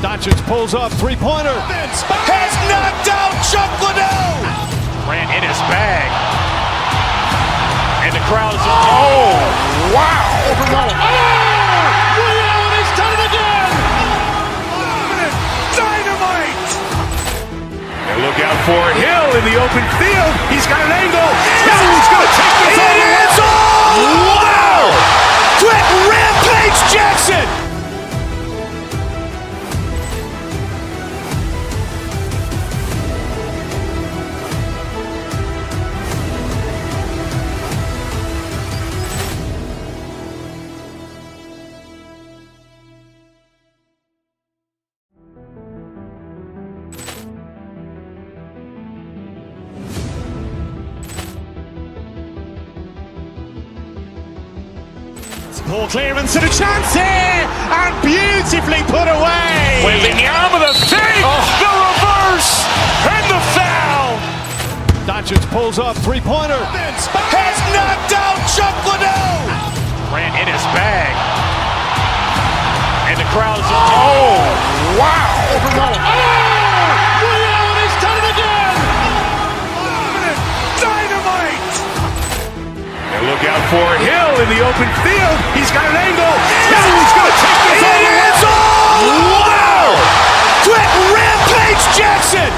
Doncic pulls up, three-pointer. Has knocked out Chuck Liddell. Ran in his bag. And the crowd is, oh, wow. Overrun. Oh, Liddell has done it again. Dynamite. And look out for Hill in the open field. He's got an angle. Hill is going to take this all the way. It is all. Wow. Quick Rampage Jackson. Ball clearance and a chance here, and beautifully put away. Waving the arm of the fake, the reverse, and the foul. Doncic pulls up, three-pointer. Has knocked out Chuck Liddell. Ran in his bag. And the crowd is, oh, wow. Overrun. Oh, Liddell has done it again. Dynamite. And look out for Hill in the open field. He's got an angle. Hill is going to take this all the way. It is all. Wow. Quick Rampage Jackson.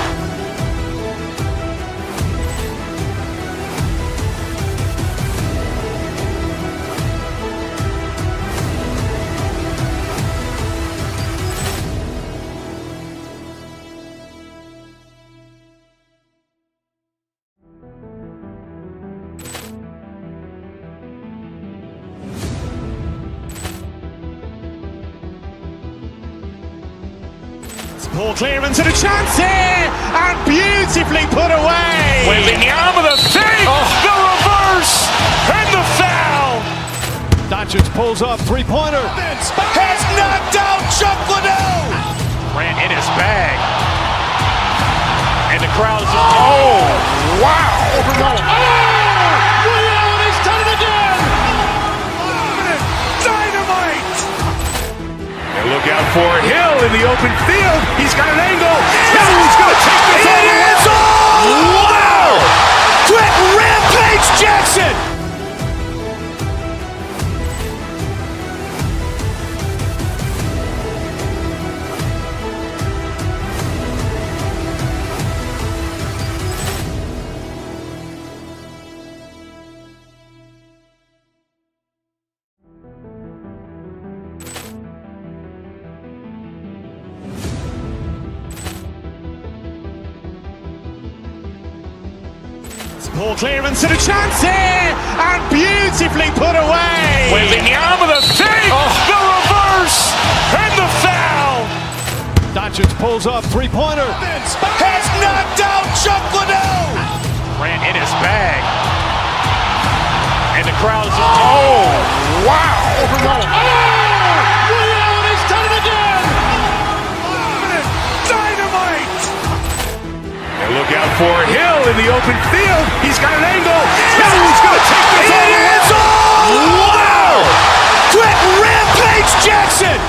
Ball clearance and a chance here, and beautifully put away. Waving the arm of the fake, the reverse, and the foul. Doncic pulls up, three-pointer. Has knocked out Chuck Liddell. Ran in his bag. And the crowd is, oh, wow. Overrun. Oh, Liddell has done it again. Dynamite. And look out for Hill in the open field. He's got an angle. Hill is going to take this all the way. It is all. Wow. Quick Rampage Jackson. Ball clearance and a chance here, and beautifully put away. Waving the arm of the fake, the reverse, and the foul. Doncic pulls up, three-pointer. Has knocked out Chuck Liddell. Ran in his bag. And the crowd is, oh, wow. Overrun. Oh, Liddell has done it again. Dynamite. And look out for Hill in the open field. He's got an angle. Hill is going to take this all the way. It is all. Wow. Quick Rampage Jackson.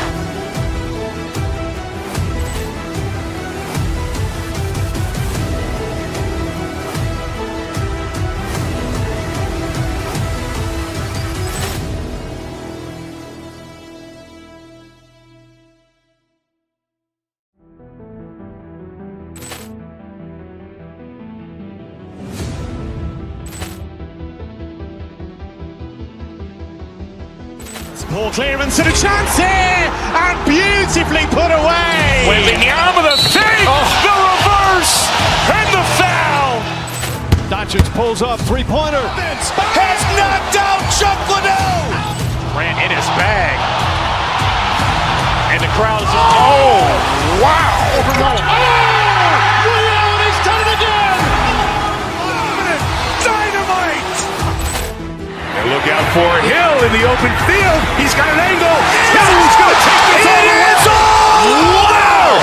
Ball clearance and a chance here, and beautifully put away. Waving the arm of the fake, the reverse, and the foul. Doncic pulls up, three-pointer. Has knocked out Chuck Liddell. Ran in his bag. And the crowd is, oh, wow. Overrun. Oh, Liddell has done it again. Dynamite. And look out for Hill in the open field. He's got an angle. Hill is going to take this all the way. It is all. Wow.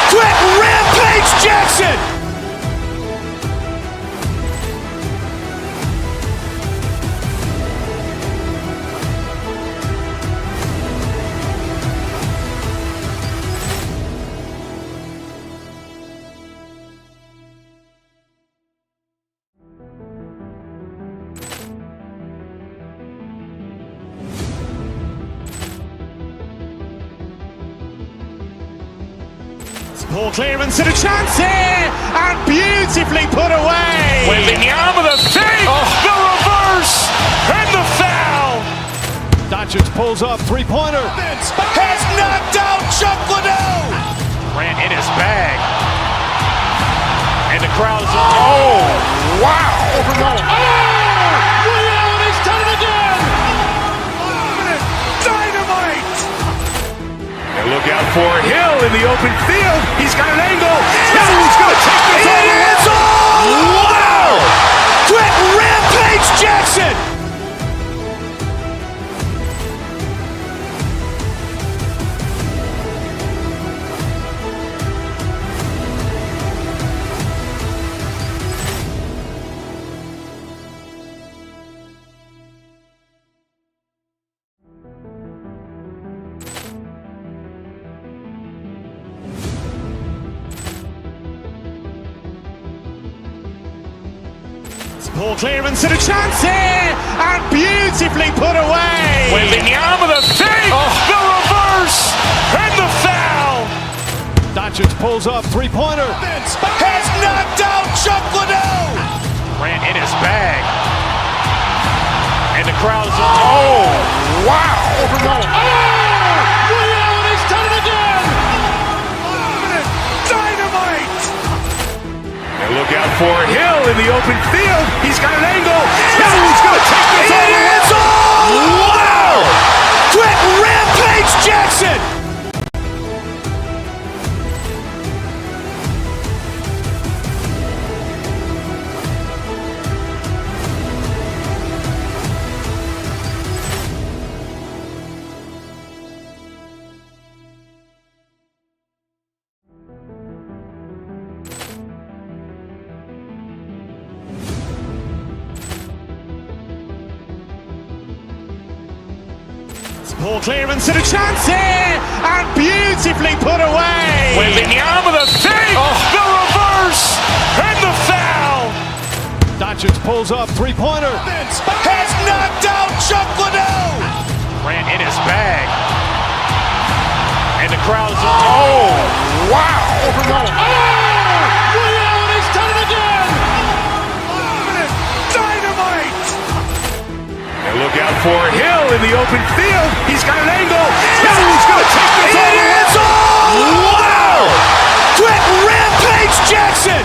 Quick Rampage Jackson. Poor clearance and a chance here, and beautifully put away. Wembanyama with a fake, the reverse, and the foul. Doncic pulls up, three-pointer. Has knocked out Chuck Liddell. Ran in his bag. And the crowd is, wow. Ray Allen has done it again. Dynamite. And look out for Hill in the open field. He's got an angle. He's going to take this all the way. Wow. Quick Rampage Jackson. Poor clearance and a chance here, and beautifully put away. Wembanyama with a fake, the reverse, and the foul. Doncic pulls up, three-pointer. Has knocked out Chuck Liddell. Ran in his bag. And the crowd is, wow. Ray Allen has done it again. Dynamite. And look out for Hill in the open field. He's got an angle. He's going to take this all the way. Wow. Quick Rampage Jackson. Poor clearance and a chance here, and beautifully put away. Wembanyama with a fake, the reverse, and the foul. Doncic pulls up, three-pointer. Has knocked out Chuck Liddell. Ran in his bag. And the crowd is, wow. Ray Allen has done it again. Dynamite. And look out for Hill in the open field. He's got an angle. He's going to take this all the way. Wow. Quick Rampage Jackson.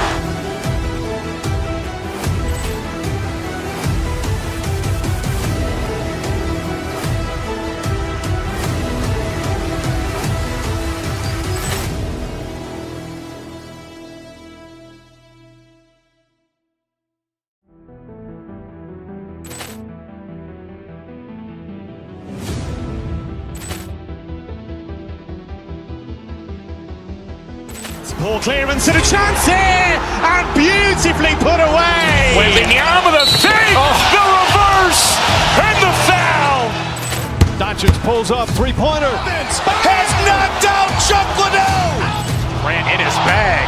Poor clearance and a chance here, and beautifully put away. Wembanyama with a fake, the reverse, and the foul. Doncic pulls up, three-pointer. Has knocked out Chuck Liddell. Ran in his bag.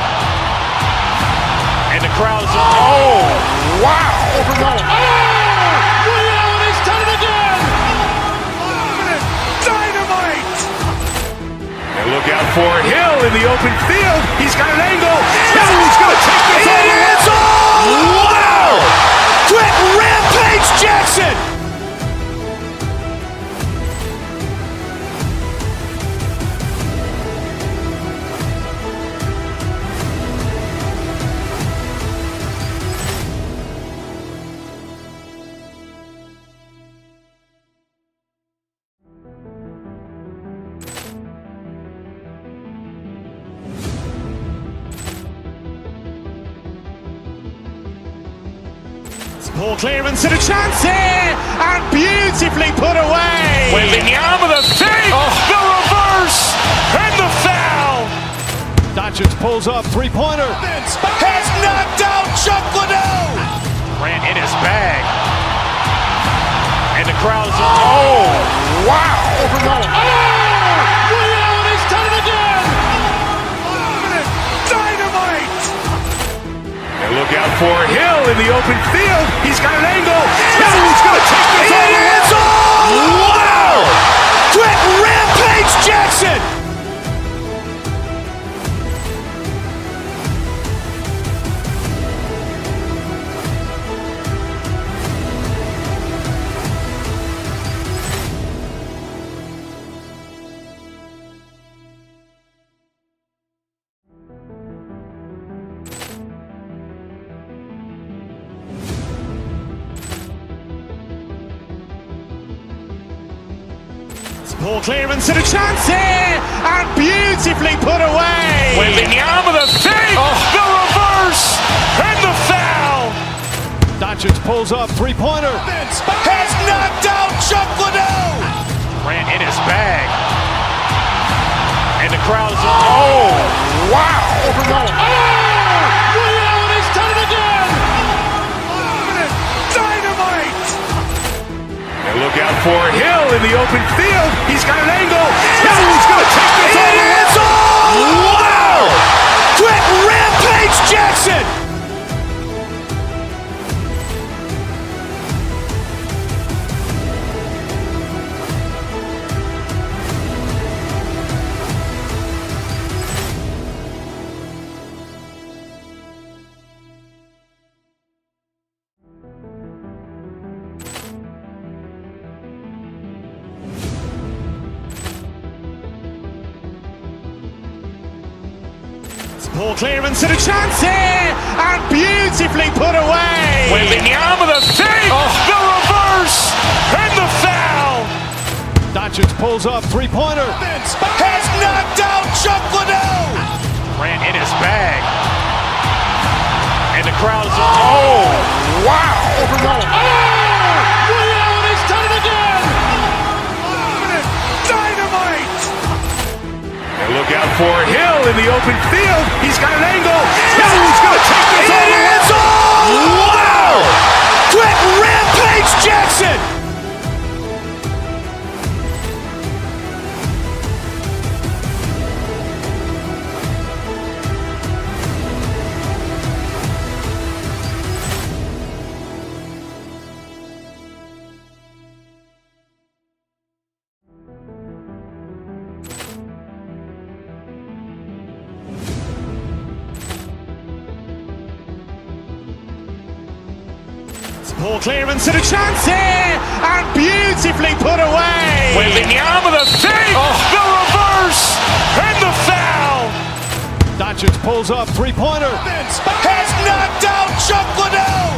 And the crowd is, wow. Ray Allen has done it again. Dynamite. And look out for Hill in the open field. He's got an angle. He's going to take this all the way. Wow. Quick Rampage Jackson. Poor clearance and a chance here, and beautifully put away. Wembanyama with a fake, the reverse, and the foul. Doncic pulls up, three-pointer. Has knocked out Chuck Liddell. Ran in his bag. And the crowd is, wow. Ray Allen has done it again. Dynamite. And look out for Hill in the open field. He's got an angle. He's going to take this all the way. Wow. Quick Rampage Jackson. Poor clearance and a chance here, and beautifully put away. Wembanyama the fake, the reverse, and the foul. Doncic pulls up, three-pointer. Has knocked out Chuck Liddell. Ran in his bag. And the crowd is, oh, wow. Ray Allen has done it again. Dynamite. And look out for Hill in the open field. He's got an angle. Hill's going to take this all the way. Wow. Quick Rampage Jackson. Poor clearance and a chance here, and beautifully put away. Wembanyama the fake, the reverse, and the foul. Doncic pulls up, three-pointer. Has knocked out Chuck Liddell. Ran in his bag. And the crowd is, oh, wow. Ray Allen has done it again. Dynamite. And look out for Hill in the open field. He's got an angle. Hill's going to take this all the way. Wow. Quick Rampage Jackson. Poor clearance and a chance here, and beautifully put away. Wembanyama the fake, the reverse, and the foul. Doncic pulls up, three-pointer. Has knocked out Chuck Liddell.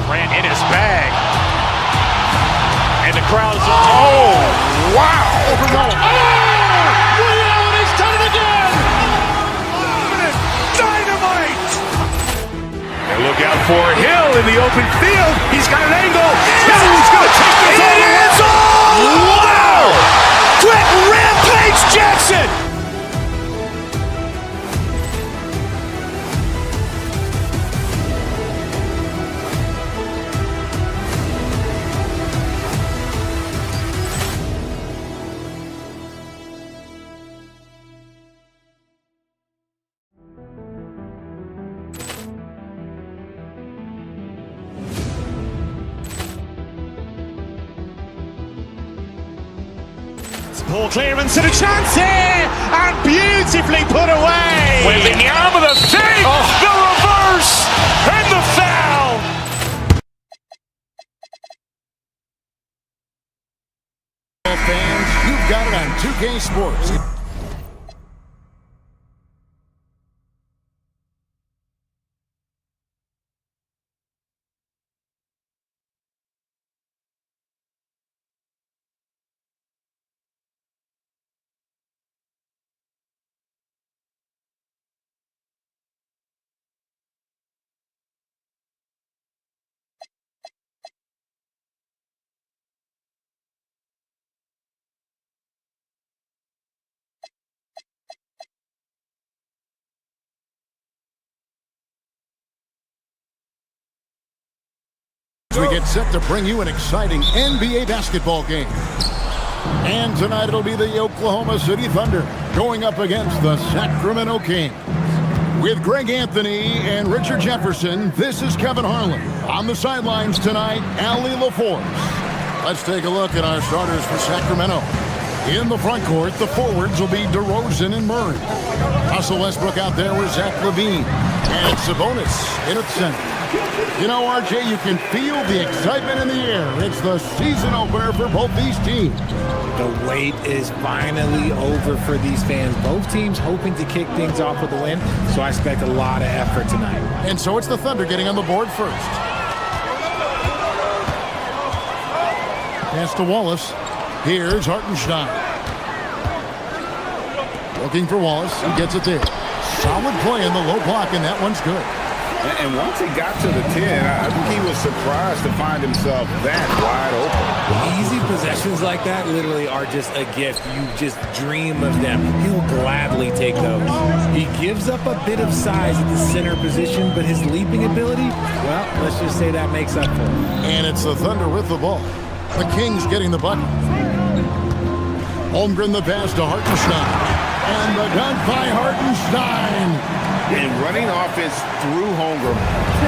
Ran in his bag. And the crowd is, oh, wow. Ray Allen has done it again. Dynamite. And look out for Hill in the open field. He's got an angle. Hill's going to take this all the way. Wow. Quick Rampage Jackson. Poor clearance and a chance here, and beautifully put away. Wembanyama the fake, the reverse, and the foul. Fans, you've got it on 2K Sports. We get set to bring you an exciting NBA basketball game. And tonight it'll be the Oklahoma City Thunder going up against the Sacramento Kings. With Greg Anthony and Richard Jefferson, this is Kevin Harlan. On the sidelines tonight, Allie LaForce. Let's take a look at our starters for Sacramento. In the front court, the forwards will be DeRozan and Murray. Russell Westbrook out there with Zach LaVine. And Sabonis in at center. You know, RJ, you can feel the excitement in the air. It's the season opener for both these teams. The wait is finally over for these fans. Both teams hoping to kick things off with a win, so I expect a lot of effort tonight. And so it's the Thunder getting on the board first. Pass to Wallace. Here's Hartenstein. Looking for Wallace. He gets it there. Solid play in the low block, and that one's good. And once he got to the 10, I think he was surprised to find himself that wide open. Easy possessions like that literally are just a gift. You just dream of them. He'll gladly take those. He gives up a bit of size at the center position, but his leaping ability, well, let's just say that makes up for it. And it's the Thunder with the ball. The Kings getting the bucket. Holmgren the pass to Hartenstein. And the dunk by Hartenstein. And running offense through Holmgren,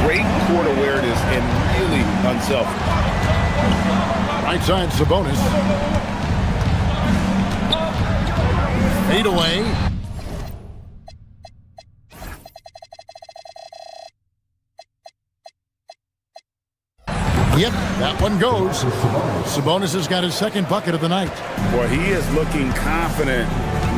great court awareness and really unselfish. Right side, Sabonis. Fade away. Yep, that one goes. Sabonis has got his second bucket of the night. Boy, he is looking confident.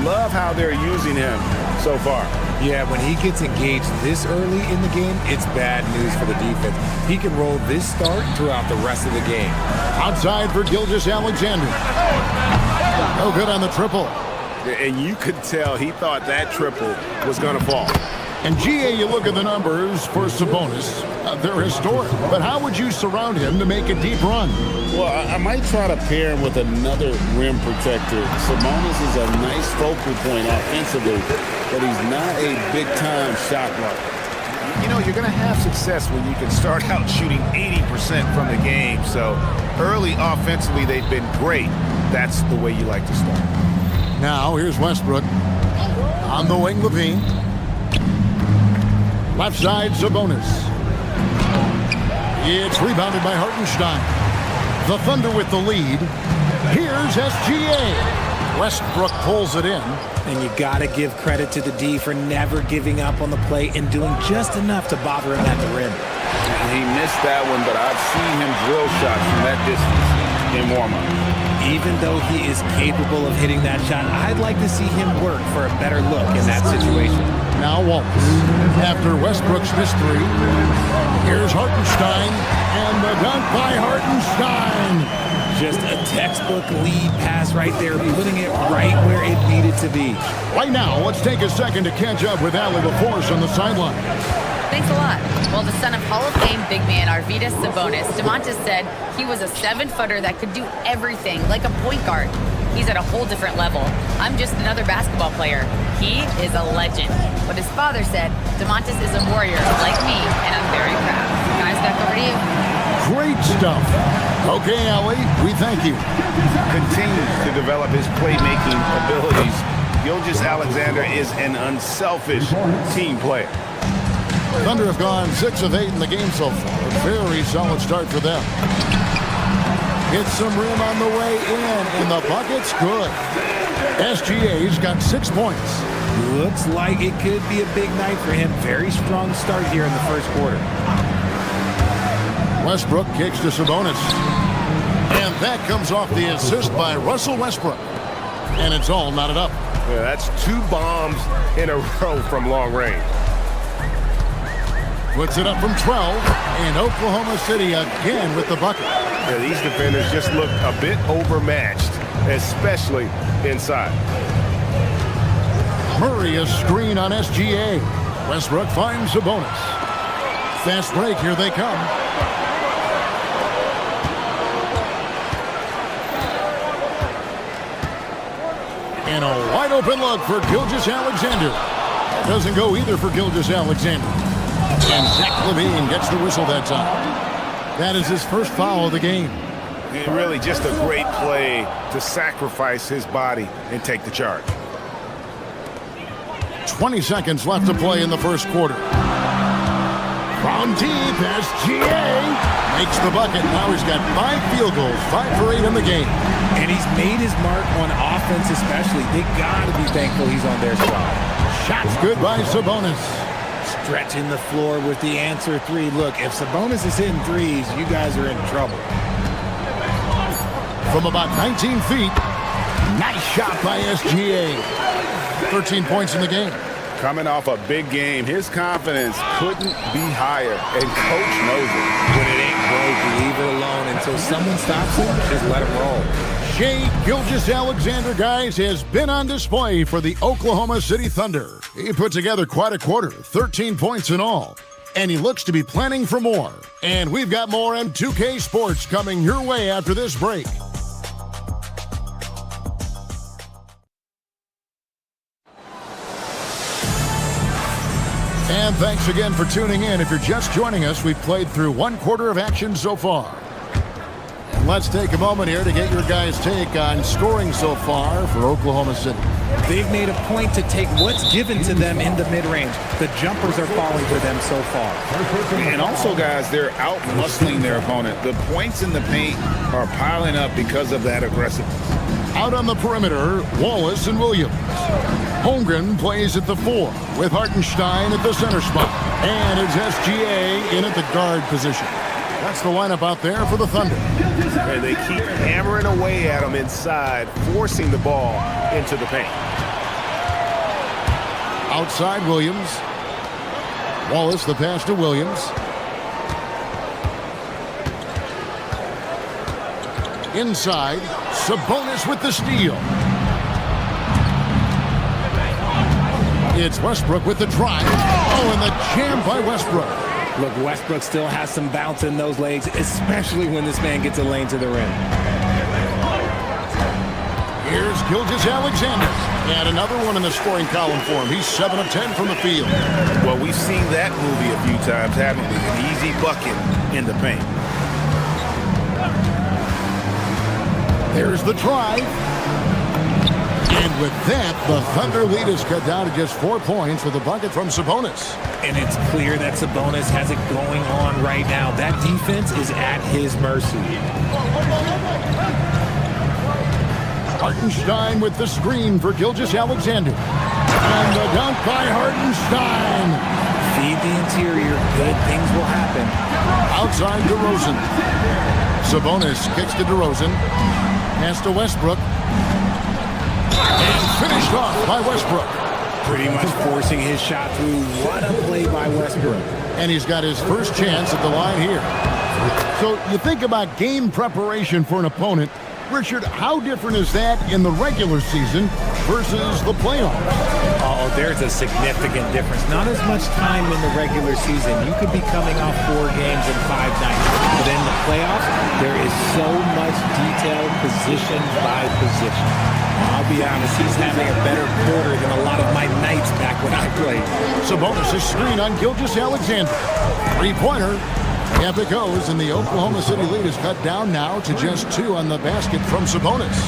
Love how they're using him so far. Yeah, when he gets engaged this early in the game, it's bad news for the defense. He can roll this start throughout the rest of the game. Outside for Gilgeous-Alexander. No good on the triple. And you could tell he thought that triple was going to fall. And GA, you look at the numbers for Sabonis. They're historic. But how would you surround him to make a deep run? Well, I might try to pair him with another rim protector. Sabonis is a nice focal point offensively, but he's not a big-time shot blocker. You know, you're going to have success when you can start out shooting 80% from the game. So early offensively, they've been great. That's the way you like to start. Now, here's Westbrook. On the wing, Levine. Left side, Sabonis. It's rebounded by Hartenstein. The Thunder with the lead. Here's SGA. Westbrook pulls it in. And you got to give credit to the D for never giving up on the play and doing just enough to bother him at the rim. He missed that one, but I've seen him drill shots from that distance in warm-up. Even though he is capable of hitting that shot, I'd like to see him work for a better look in that situation. Now Wallace. After Westbrook's missed three, here's Hartenstein, and the dunk by Hartenstein. Just a textbook lead pass right there, putting it right where it needed to be. Right now, let's take a second to catch up with Allie LaForce on the sideline. Thanks a lot. Well, the son of Hall of Fame big man Arvydas Sabonis, DeMontis said he was a 7-footer that could do everything, like a point guard. He's at a whole different level. I'm just another basketball player. He is a legend. But his father said, DeMontis is a warrior like me, and I'm very proud. Guys, back over to you. Great stuff. Okay, Allie, we thank you. Continues to develop his playmaking abilities. Gilgeous-Alexander is an unselfish team player. Thunder have gone 6 of 8 in the game so far. A very solid start for them. Hits some rim on the way in, and the bucket's good. SGA's got 6 points. Looks like it could be a big night for him. Very strong start here in the first quarter. Westbrook kicks to Sabonis. And that comes off the assist by Russell Westbrook. And it's all knotted up. Yeah, that's 2 bombs in a row from long range. Puts it up from 12, and Oklahoma City again with the bucket. Yeah, these defenders just look a bit overmatched, especially inside. Murray a screen on SGA. Westbrook finds Sabonis. Fast break, here they come. And a wide open look for Gilgeous-Alexander. Doesn't go either for Gilgeous-Alexander. And Zach Levine gets the whistle that time. That is his first foul of the game. Really just a great play to sacrifice his body and take the charge. 20 seconds left to play in the first quarter. From deep, SGA makes the bucket. Now he's got 5 field goals, 5 for 8 in the game. And he's made his mark on offense especially. They got to be thankful he's on their side. Shots good by Sabonis. Stretching the floor with the answer 3. Look, if Sabonis is hitting threes, you guys are in trouble. From about 19 feet, nice shot by SGA. 13 points in the game. Coming off a big game, his confidence couldn't be higher, and coach knows it. When it ain't broke, leave it alone until someone stops him. Just let him roll. Shai Gilgeous-Alexander, guys, has been on display for the Oklahoma City Thunder. He put together quite a quarter, 13 points in all, and he looks to be planning for more. And we've got more M2K Sports coming your way after this break. And thanks again for tuning in. If you're just joining us, we've played through one quarter of action so far. Let's take a moment here to get your guys' take on scoring so far for Oklahoma City. They've made a point to take what's given to them in the mid-range. The jumpers are falling for them so far. And also, guys, they're out-muscling their opponent. The points in the paint are piling up because of that aggressiveness. Out on the perimeter, Wallace and Williams. Holmgren plays at the 4 with Hartenstein at the center spot. And it's SGA in at the guard position. That's the lineup out there for the Thunder. And they keep hammering away at them inside, forcing the ball into the paint. Outside Williams. Wallace, the pass to Williams. Inside, Sabonis with the steal. It's Westbrook with the drive. Oh, and the jam by Westbrook. Look, Westbrook still has some bounce in those legs, especially when this man gets a lane to the rim. Here's Gilgeous-Alexander. And another one in the scoring column for him. He's 7 of 10 from the field. Well, we've seen that movie a few times, haven't we? An easy bucket in the paint. There's the drive. And with that, the Thunder lead is cut down to just 4 points with a bucket from Sabonis. And it's clear that Sabonis has it going on right now. That defense is at his mercy. Hartenstein with the screen for Gilgeous-Alexander. And the dunk by Hartenstein. Feed the interior. Good things will happen. Outside DeRozan. Sabonis kicks to DeRozan. Pass to Westbrook. And finished off by Westbrook. Pretty much forcing his shot through. What a play by Westbrook. And he's got his first chance at the line here. So you think about game preparation for an opponent. Richard, how different is that in the regular season versus the playoffs? Oh, there's a significant difference. Not as much time in the regular season. You could be coming off 4 games in 5 nights. But in the playoffs, there is so much detail position by position. I'll be honest, he's having a better quarter than a lot of my nights back when I played. Sabonis' screen on Gilgeous-Alexander. 3-pointer. Yep, it goes, and the Oklahoma City lead is cut down now to just 2 on the basket from Sabonis.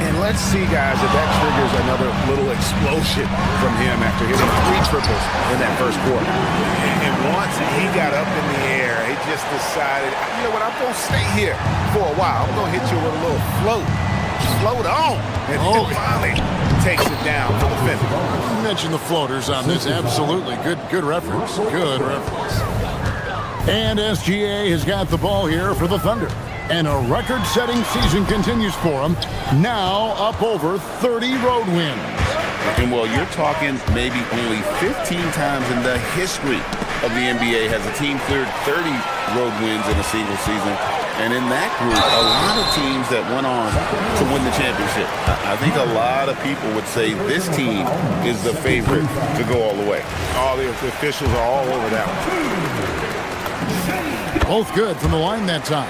And let's see, guys, if that triggers another little explosion from him after hitting 3 triples in that first quarter. And once he got up in the air, he just decided, you know what, I'm going to stay here for a while. I'm going to hit you with a little float. Float on. And finally takes it down for the finish. You mentioned the floaters on this. Absolutely. Good reference. Good reference. And SGA has got the ball here for the Thunder. And a record-setting season continues for him. Now up over 30 road wins. And, well, you're talking maybe only 15 times in the history of the NBA has a team cleared 30 road wins in a single season. And in that group, a lot of teams that went on to win the championship. I think a lot of people would say this team is the favorite to go all the way. All the officials are all over that one. Both good from the line that time.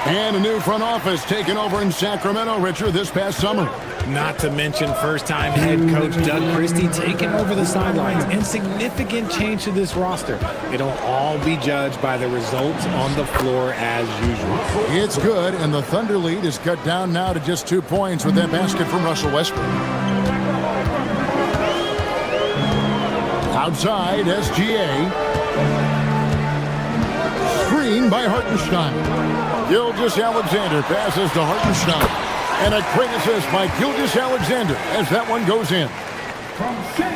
And a new front office taken over in Sacramento, Richard, this past summer. Not to mention first-time head coach Doug Christie taking over the sidelines. And significant change to this roster. It'll all be judged by the results on the floor as usual. It's good, and the Thunder lead is cut down now to just 2 points with that basket from Russell Westbrook. Outside, SGA. Screen by Hartenstein. Gilgeous-Alexander passes to Hartenstein. And a great assist by Gilgeous-Alexander as that one goes in.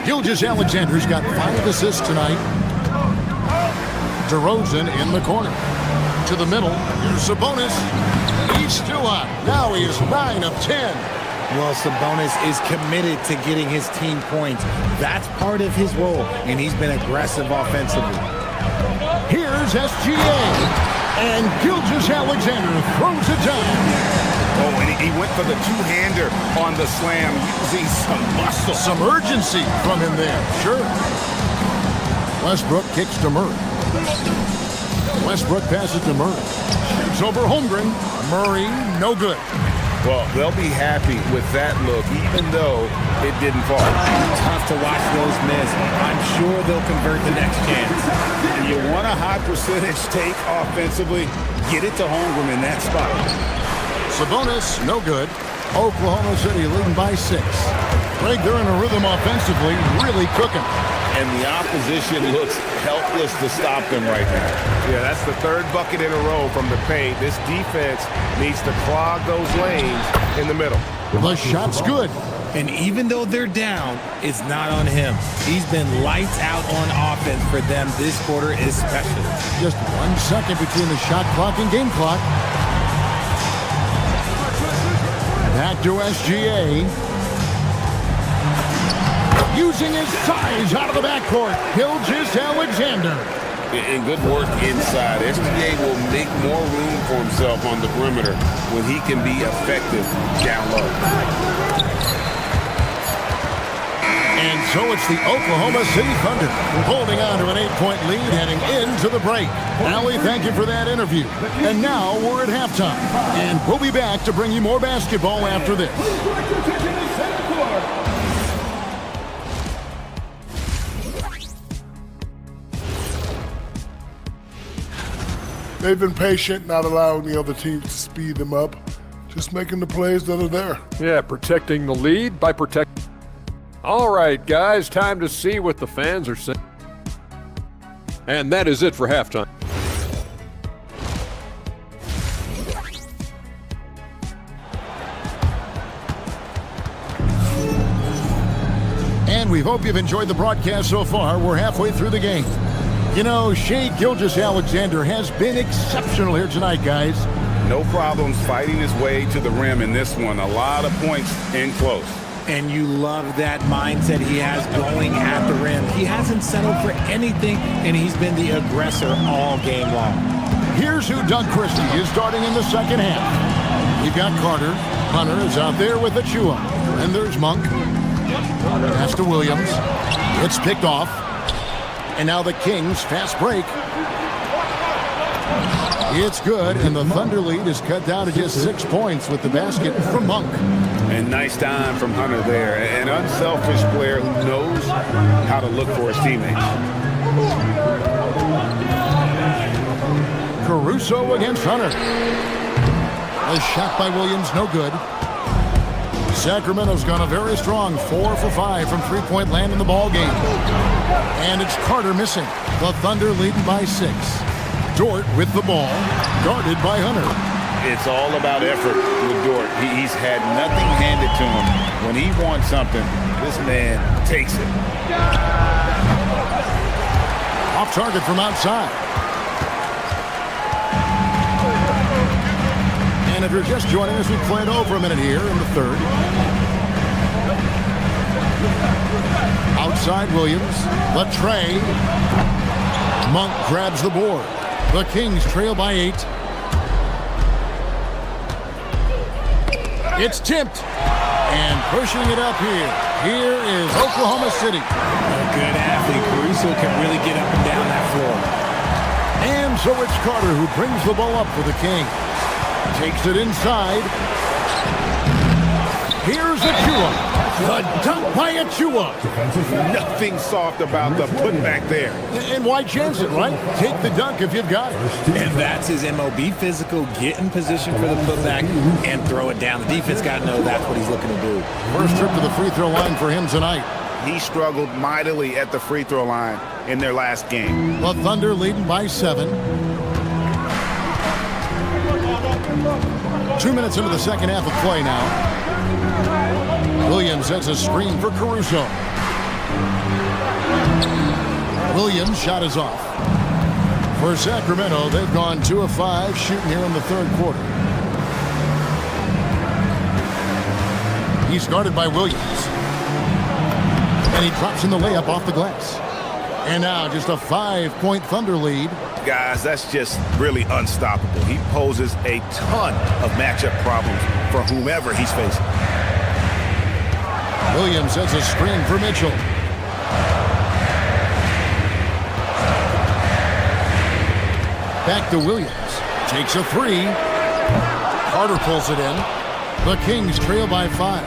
Gilgeous-Alexander's got 5 assists tonight. DeRozan in the corner. To the middle. Here's Sabonis. He's still up. Now he is 9 of 10. Well, Sabonis is committed to getting his team points. That's part of his role, and he's been aggressive offensively. Here's SGA. And Gilgeous-Alexander throws it down. Oh, and he went for the two-hander on the slam, using some muscle. Some urgency from him there. Sure. Westbrook kicks to Murray. Westbrook passes to Murray. Shoots over Holmgren. Murray, no good. Well, they'll be happy with that look, even though it didn't fall. Tough to watch those miss. I'm sure they'll convert the next chance. You want a high percentage take offensively, get it to Holmgren in that spot. Sabonis, no good. Oklahoma City leading by 6. Greg, they're in a rhythm offensively, really cooking. And the opposition looks helpless to stop them right now. Yeah, that's the third bucket in a row from the paint. This defense needs to clog those lanes in the middle. The shot's good. And even though they're down, it's not on him. He's been lights out on offense for them this quarter especially. Just 1 second between the shot clock and game clock. Back to SGA. Using his size out of the backcourt. Gilgeous-Alexander. And good work inside. SGA will make more room for himself on the perimeter when he can be effective down low. And so it's the Oklahoma City Thunder holding on to an 8-point lead heading into the break. Allie, thank you for that interview. And now we're at halftime. And we'll be back to bring you more basketball after this. They've been patient, not allowing the other team to speed them up, just making the plays that are there. Yeah, protecting the lead by protecting. All right, guys, time to see what the fans are saying. And that is it for halftime. And we hope you've enjoyed the broadcast so far. We're halfway through the game. You know, Shai Gilgeous-Alexander has been exceptional here tonight, guys. No problems fighting his way to the rim in this one. A lot of points in close. And you love that mindset he has going at the rim. He hasn't settled for anything, and he's been the aggressor all game long. Here's who Doug Christie is starting in the second half. We've got Carter. Hunter is out there with Achua. And there's Monk. Pass to Williams. It's picked off. And now the Kings fast break. It's good, and the Thunder lead is cut down to just 6 points with the basket from Monk. And nice time from Hunter there. An unselfish player who knows how to look for his teammates. Caruso against Hunter. A shot by Williams, no good. Sacramento's gone a very strong 4 for 5 from three-point land in the ball game. And it's Carter missing. The Thunder leading by 6. Dort with the ball, guarded by Hunter. It's all about effort with Dort. He's had nothing handed to him. When he wants something, this man takes it. Off target from outside. And if you're just joining us, we played over a minute here in the third. Outside Williams, the tray. Monk grabs the board. The Kings trail by 8. It's tipped. And pushing it up here. Here is Oklahoma City. A good athlete. Caruso can really get up and down that floor. And so it's Carter who brings the ball up for the Kings. Takes it inside. Here's Achua. The dunk by Achua. Nothing soft about the putback there. And why chance it, right? Take the dunk if you've got it. And that's his MO. Be physical, get in position for the putback, and throw it down. The defense got to know that's what he's looking to do. First trip to the free throw line for him tonight. He struggled mightily at the free throw line in their last game. The Thunder leading by 7. 2 minutes into the second half of play now. Williams has a screen for Caruso. Williams' shot is off. For Sacramento, they've gone 2 of 5 shooting here in the third quarter. He's guarded by Williams. And he drops in the layup off the glass. And now just a 5-point Thunder lead. Guys, that's just really unstoppable. He poses a ton of matchup problems for whomever he's facing. Williams sets a screen for Mitchell. Back to Williams. Takes a three. Carter pulls it in. The Kings trail by 5.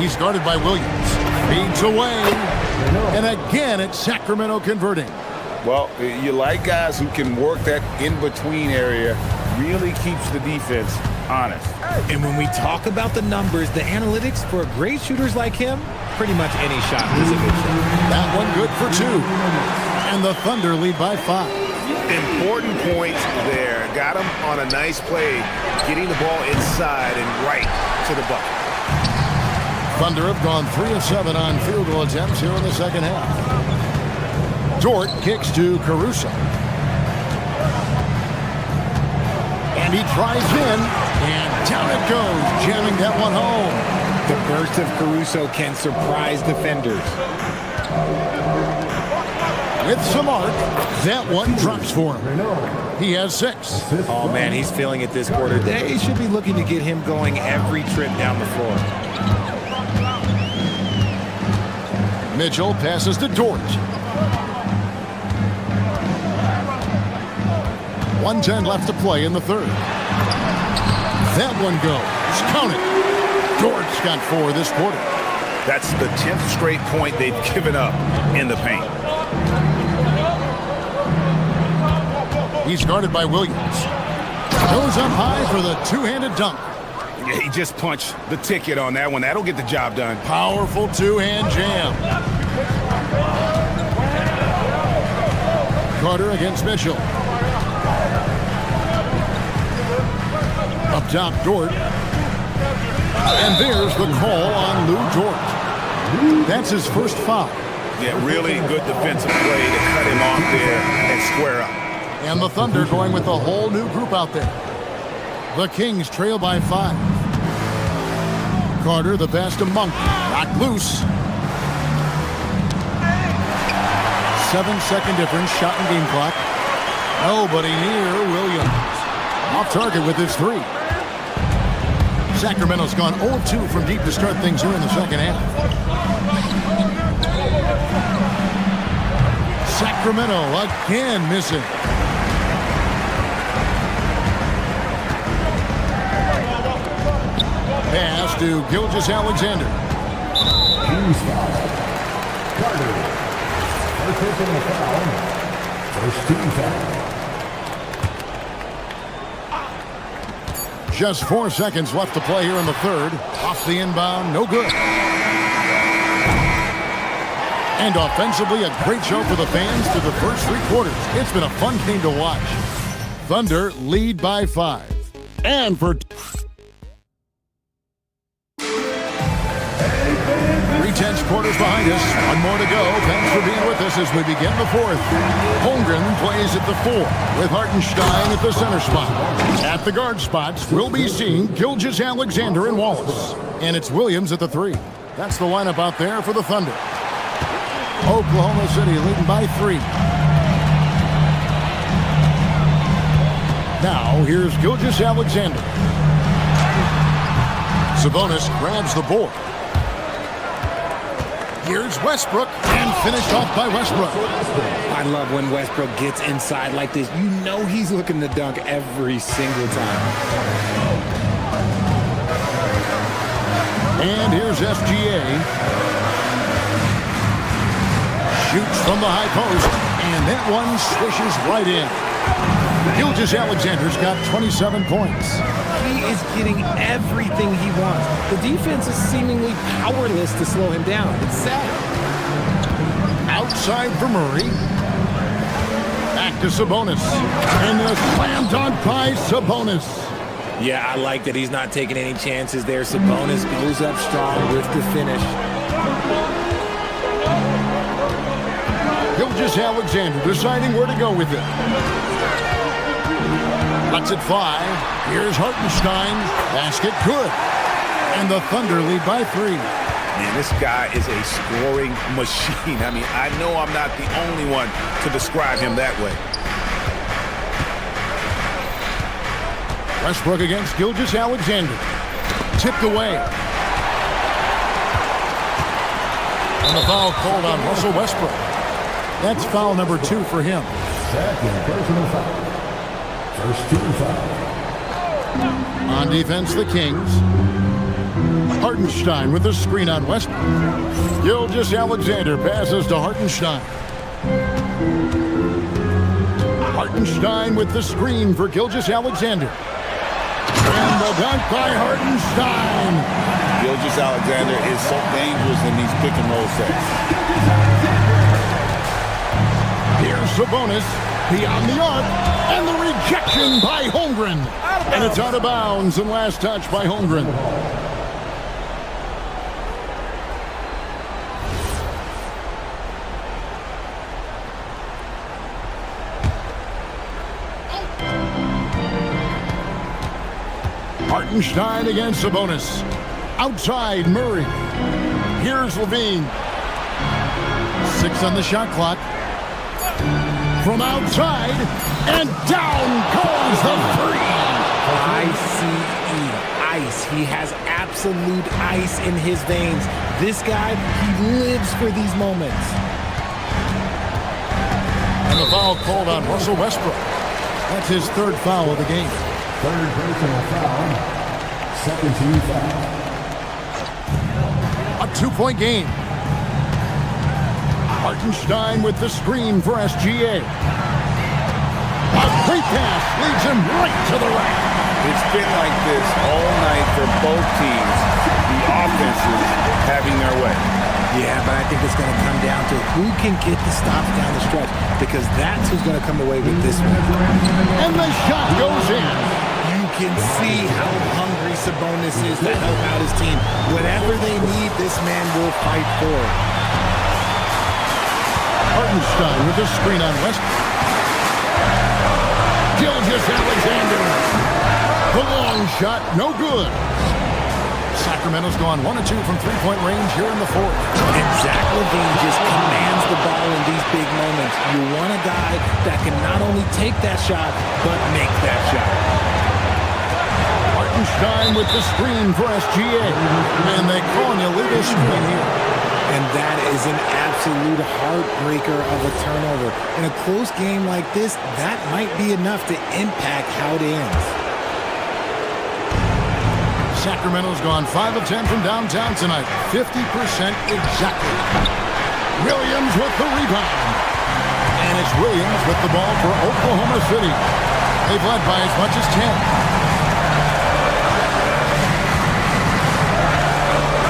He's guarded by Williams. Feeds away. And again, it's Sacramento converting. Well, you like guys who can work that in-between area. Really keeps the defense honest. And when we talk about the numbers, the analytics for great shooters like him, pretty much any shot is a good shot. That one good for 2. And the Thunder lead by 5. Important points there. Got him on a nice play, getting the ball inside and right to the bucket. Thunder have gone 3 of 7 on field goal attempts here in the second half. Dort kicks to Caruso. And he tries in, and down it goes, jamming that one home. The burst of Caruso can surprise defenders. With some arc, that one drops for him. He has 6. Oh, man, he's feeling it this quarter. They should be looking to get him going every trip down the floor. Mitchell passes to Dort. 1:10 left to play in the third. That one goes. Count it. Dort's got 4 this quarter. That's the 10th straight point they've given up in the paint. He's guarded by Williams. Goes up high for the two-handed dunk. Yeah, he just punched the ticket on that one. That'll get the job done. Powerful two-hand jam. Carter against Mitchell. Up top, Dort. And there's the call on Lou Dort. That's his first foul. Yeah, really good defensive play to cut him off there and square up. And the Thunder going with a whole new group out there. The Kings trail by 5. Carter, the pass to Monk. Knocked loose. 7-second difference, shot and game clock. Nobody near Williams. Off target with his 3. Sacramento's gone 0-2 from deep to start things here in the second half. Sacramento again missing. Pass to Gilgeous-Alexander. Just 4 seconds left to play here in the third. Off the inbound, no good. And offensively, a great show for the fans through the first 3 quarters. It's been a fun game to watch. Thunder lead by 5. And for 3/10 quarters behind us. One more to go. Thanks for being with us as we begin the fourth. Holmgren plays at the 4 with Hartenstein at the center spot. At the guard spots, we'll be seeing Gilgeous-Alexander and Wallace. And it's Williams at the 3. That's the lineup out there for the Thunder. Oklahoma City leading by 3. Now, here's Gilgeous-Alexander. Sabonis grabs the board. Here's Westbrook, and finished off by Westbrook. I love when Westbrook gets inside like this. You know he's looking to dunk every single time. And here's SGA. Shoots from the high post, and that one swishes right in. Gilgeous-Alexander's got 27 points. He is getting everything he wants. The defense is seemingly powerless to slow him down. It's sad. Outside for Murray. Back to Sabonis. And the slam dunk by Sabonis. Yeah, I like that he's not taking any chances there. Sabonis goes up strong with the finish. Gilgeous-Alexander deciding where to go with it. Lets it fly. Here's Hartenstein. Basket good. And the Thunder lead by 3. Man, this guy is a scoring machine. I mean, I know I'm not the only one to describe him that way. Westbrook against Gilgeous-Alexander. Tipped away. And the foul called on Russell Westbrook. That's foul number 2 for him. Second personal foul. First team foul. On defense, the Kings. Hartenstein with the screen on Westbrook. Gilgeous-Alexander passes to Hartenstein. Hartenstein with the screen for Gilgeous-Alexander. And the dunk by Hartenstein. Gilgeous-Alexander is so dangerous in these pick and roll sets. Here's Sabonis beyond the arc, and the rejection by Holmgren. And it's out of bounds, and last touch by Holmgren. Hartenstein against Sabonis. Outside, Murray. Here's Levine. 6 on the shot clock. From outside, and down goes the three. I-C-E, ice. He has absolute ice in his veins. This guy, he lives for these moments. And the foul called on Russell Westbrook. That's his 3rd foul of the game. Third personal foul. Second team foul. A 2-point game. Hartenstein with the screen for SGA. A great pass leads him right to the rack. It's been like this all night for both teams. The offenses having their way. Yeah, but I think it's going to come down to who can get the stops down the stretch, because that's who's going to come away with this one. And the shot goes in. You can see how hungry Sabonis is to help out his team. Whatever they need, this man will fight for it. Hartenstein with the screen on Westbrook. Gilgeous-Alexander. The long shot, no good. Sacramento's gone 1 of 2 from 3-point range here in the 4th. And Zach LaVine just commands the ball in these big moments. You want a guy that can not only take that shot, but make that shot. Hartenstein with the screen for SGA. And they call an illegal screen here. And that is an absolute heartbreaker of a turnover. In a close game like this, that might be enough to impact how it ends. Sacramento's gone 5 of 10 from downtown tonight. 50% exactly. Williams with the rebound. And it's Williams with the ball for Oklahoma City. They've led by as much as 10.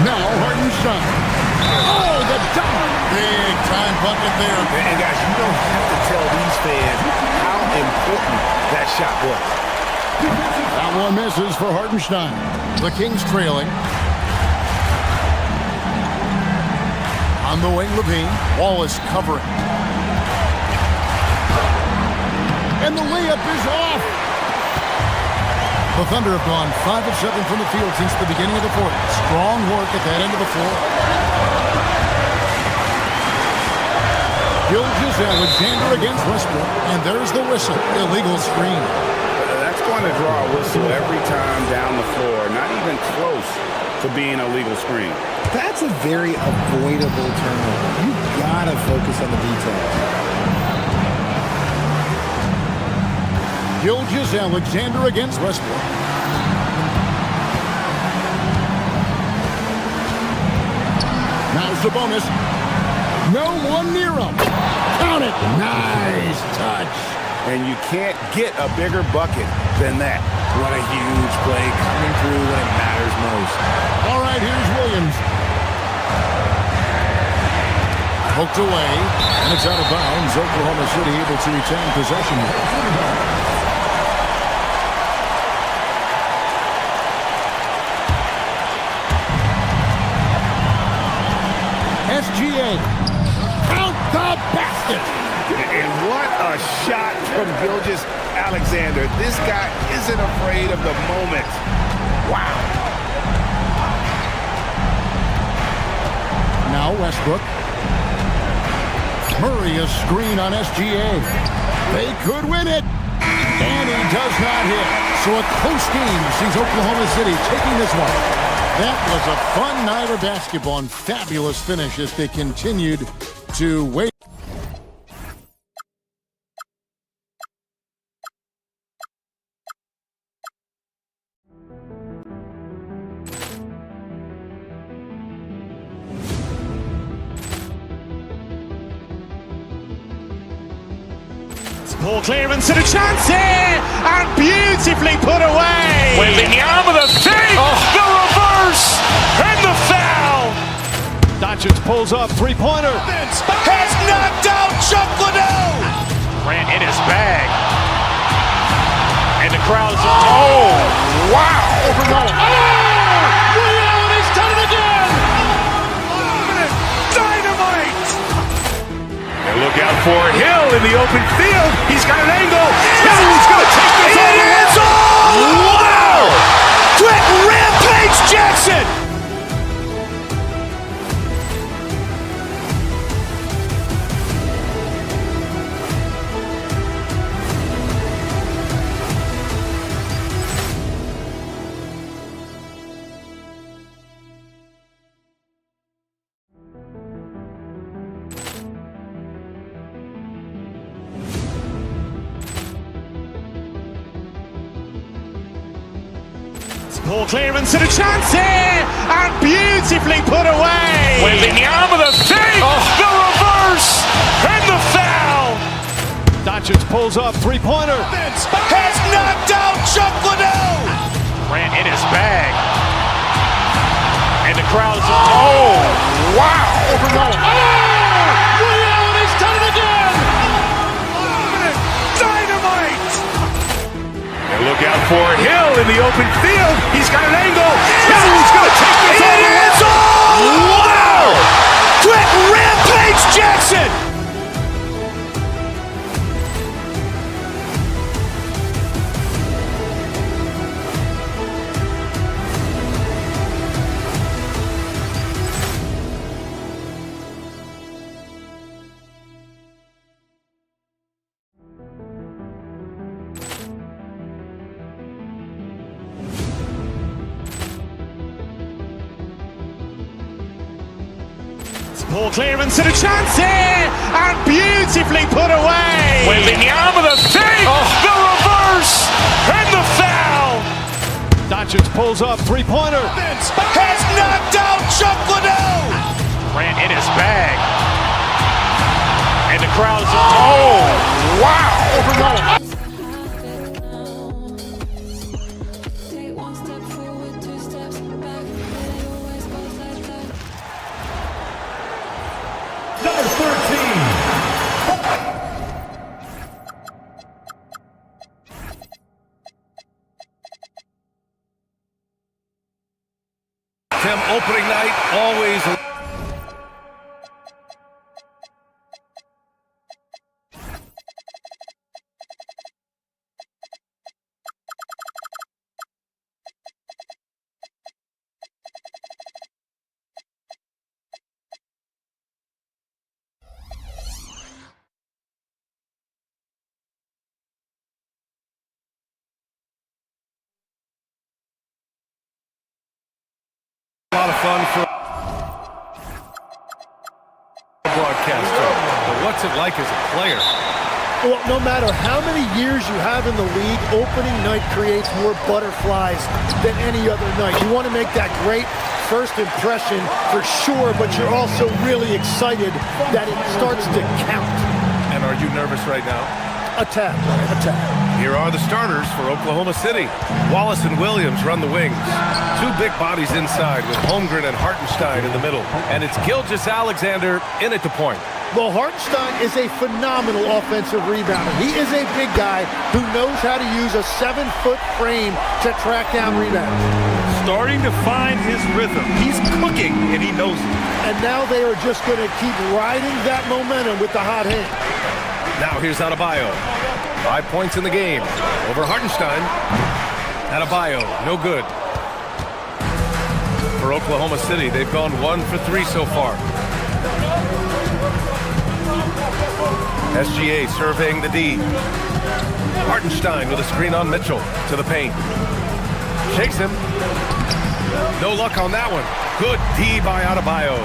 Now Hartenstein. Oh, the dunk! Big time bucket there. And guys, you don't have to tell these fans how important that shot was. That one misses for Hartenstein. The Kings trailing. On the wing, Levine. Wallace covering. And the layup is off. The Thunder have gone 5 of 7 from the field since the beginning of the 4th. Strong work at that end of the floor. Gilgeous-Alexander against Westbrook. And there's the whistle. Illegal screen. That's going to draw a whistle every time down the floor. Not even close to being a legal screen. That's a very avoidable turnover. You gotta focus on the details. Gilgeous-Alexander against Westbrook. Now Sabonis. No one near him. Count it. Nice touch. And you can't get a bigger bucket than that. What a huge play coming through when it matters most. All right, here's Williams. Poked away, and it's out of bounds. Oklahoma City able to retain possession. SGA. Count the basket. And what a shot from Gilgeous-Alexander. This guy isn't afraid of the moment. Wow. Now Westbrook. Murray a screen on SGA. They could win it. And he does not hit. So a close game sees Oklahoma City taking this one. That was a fun night of basketball and fabulous finish as they continued to wait. Ball clearance and a chance here, and beautifully put away. Wembanyama the fake, the reverse, and the foul. Doncic pulls up, three-pointer. Has knocked out Chuck Liddell. Ran in his bag. And the crowd is, oh, wow. Ray Allen has done it again. Dynamite. And look out for Hill in the open field. He's got an angle. Hill's going to take this all the way. Wow. Quick Rampage Jackson. Ball clearance and a chance here, and beautifully put away. Wembanyama the fake, the reverse, and the foul. Doncic pulls up, three-pointer. Has knocked out Chuck Liddell. Ran in his bag. And the crowd is, oh, wow. Ray Allen has done it again. Dynamite. And look out for Hill in the open field. He's got an angle. Hill's going to take this all the way. Wow. Quick Rampage Jackson. Ball clearance and a chance here, and beautifully put away. Wembanyama the fake, the reverse, and the foul. Doncic pulls up, three-pointer. Has knocked out Chuck Liddell. Ran in his bag. And the crowd is, oh, wow. Number 13. Tim, opening night, always. A lot of fun for a broadcaster, but what's it like as a player? Well, no matter how many years you have in the league, opening night creates more butterflies than any other night. You want to make that great first impression for sure, but you're also really excited that it starts to count. And are you nervous right now? A tad. Here are the starters for Oklahoma City. Wallace and Williams run the wings. Two big bodies inside with Holmgren and Hartenstein in the middle. And it's Gilgeous-Alexander in at the point. Well, Hartenstein is a phenomenal offensive rebounder. He is a big guy who knows how to use a 7-foot frame to track down rebounds. Starting to find his rhythm. He's cooking, and he knows it. And now they are just going to keep riding that momentum with the hot hand. Now here's Adebayo. 5 points in the game. Over Hartenstein. Adebayo, no good. For Oklahoma City, they've gone 1 for 3 so far. SGA surveying the D. Hartenstein with a screen on Mitchell to the paint. Shakes him. No luck on that one. Good D by Adebayo.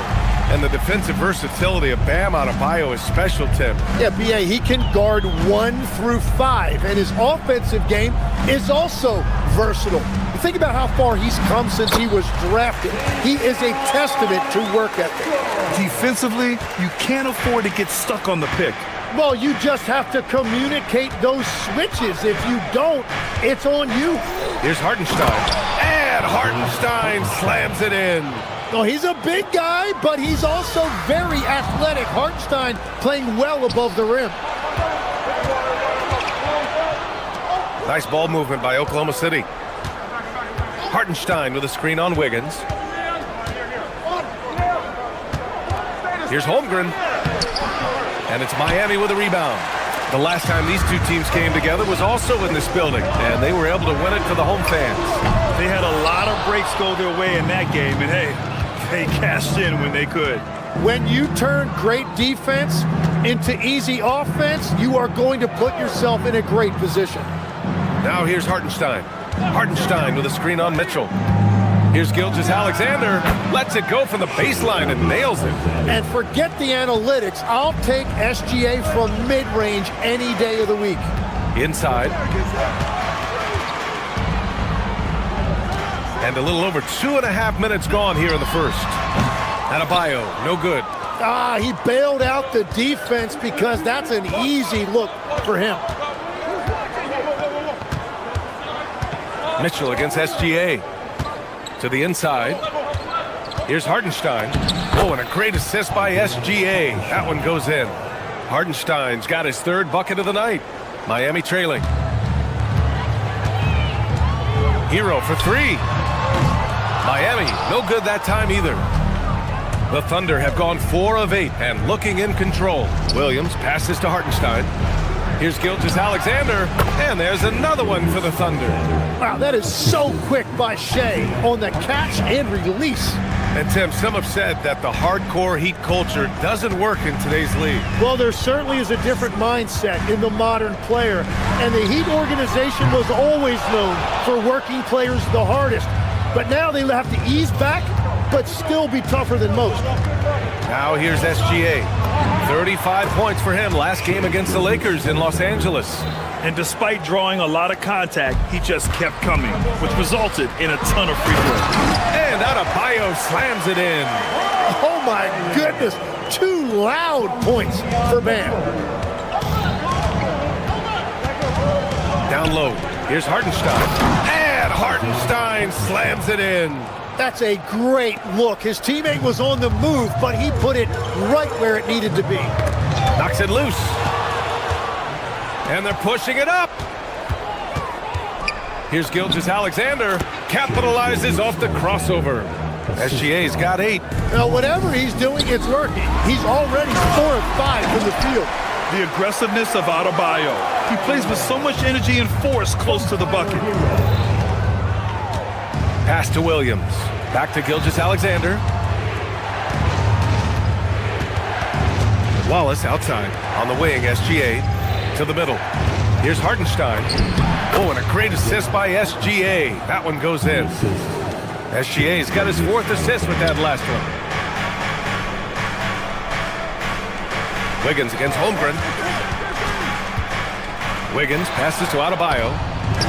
And the defensive versatility of Bam Adebayo is special, Tim. Yeah, B.A., he can guard 1 through 5, and his offensive game is also versatile. You think about how far he's come since he was drafted. He is a testament to work ethic. Defensively, you can't afford to get stuck on the pick. Well, you just have to communicate those switches. If you don't, it's on you. Here's Hartenstein. And Hartenstein slams it in. Well, he's a big guy, but he's also very athletic. Hartenstein playing well above the rim. Nice ball movement by Oklahoma City. Hartenstein with a screen on Wiggins. Here's Holmgren. And it's Miami with a rebound. The last time these two teams came together was also in this building, and they were able to win it for the home fans. They had a lot of breaks go their way in that game, and hey, they cashed in when they could. When you turn great defense into easy offense, you are going to put yourself in a great position. Now here's Hartenstein. Hartenstein with a screen on Mitchell. Here's Gilgeous-Alexander. Lets it go from the baseline and nails it. And forget the analytics. I'll take SGA from mid-range any day of the week. Inside. And a little over 2.5 minutes gone here in the first. Adebayo, no good. He bailed out the defense because that's an easy look for him. Mitchell against SGA. To the inside. Here's Hartenstein. Oh, and a great assist by SGA. That one goes in. Hartenstein's got his 3rd bucket of the night. Miami trailing. Hero for 3. Miami, no good that time either. The Thunder have gone 4 of 8 and looking in control. Williams passes to Hartenstein. Here's Gilgeous-Alexander, and there's another one for the Thunder. Wow, that is so quick by Shea on the catch and release. And Tim, some have said that the hardcore Heat culture doesn't work in today's league. Well, there certainly is a different mindset in the modern player, and the Heat organization was always known for working players the hardest. But now they have to ease back, but still be tougher than most. Now here's SGA. 35 points for him last game against the Lakers in Los Angeles. And despite drawing a lot of contact, he just kept coming, which resulted in a ton of free throws. And Adebayo slams it in. Oh my goodness, 2 loud points for Bam. Down low, here's Hartenstein. And Hartenstein slams it in. That's a great look. His teammate was on the move, but he put it right where it needed to be. Knocks it loose. And they're pushing it up. Here's Gilgeous-Alexander. Capitalizes off the crossover. SGA's got 8. Now, whatever he's doing, it's working. He's already 4 of 5 from the field. The aggressiveness of Adebayo. He plays with so much energy and force close to the bucket. Pass to Williams. Back to Gilgeous-Alexander. Wallace outside. On the wing, SGA. To the middle. Here's Hartenstein. Oh, and a great assist by SGA. That one goes in. SGA's got his 4th assist with that last one. Wiggins against Holmgren. Wiggins passes to Adebayo.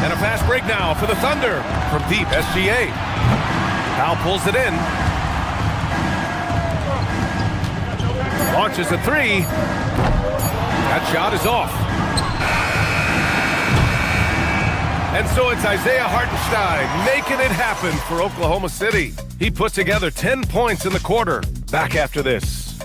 And a fast break now for the Thunder. From deep, SGA. Powell pulls it in. Launches a 3. That shot is off. And so it's Isaiah Hartenstein making it happen for Oklahoma City. He puts together 10 points in the quarter. Back after this.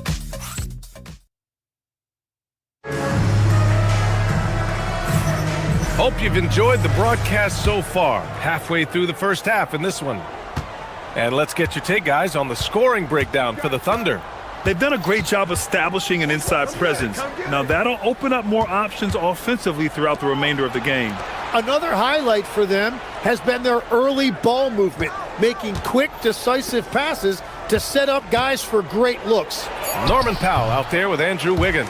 Hope you've enjoyed the broadcast so far. Halfway through the first half in this one. And let's get your take, guys, on the scoring breakdown for the Thunder. They've done a great job establishing an inside presence. Now that'll open up more options offensively throughout the remainder of the game. Another highlight for them has been their early ball movement, making quick, decisive passes to set up guys for great looks. Norman Powell out there with Andrew Wiggins.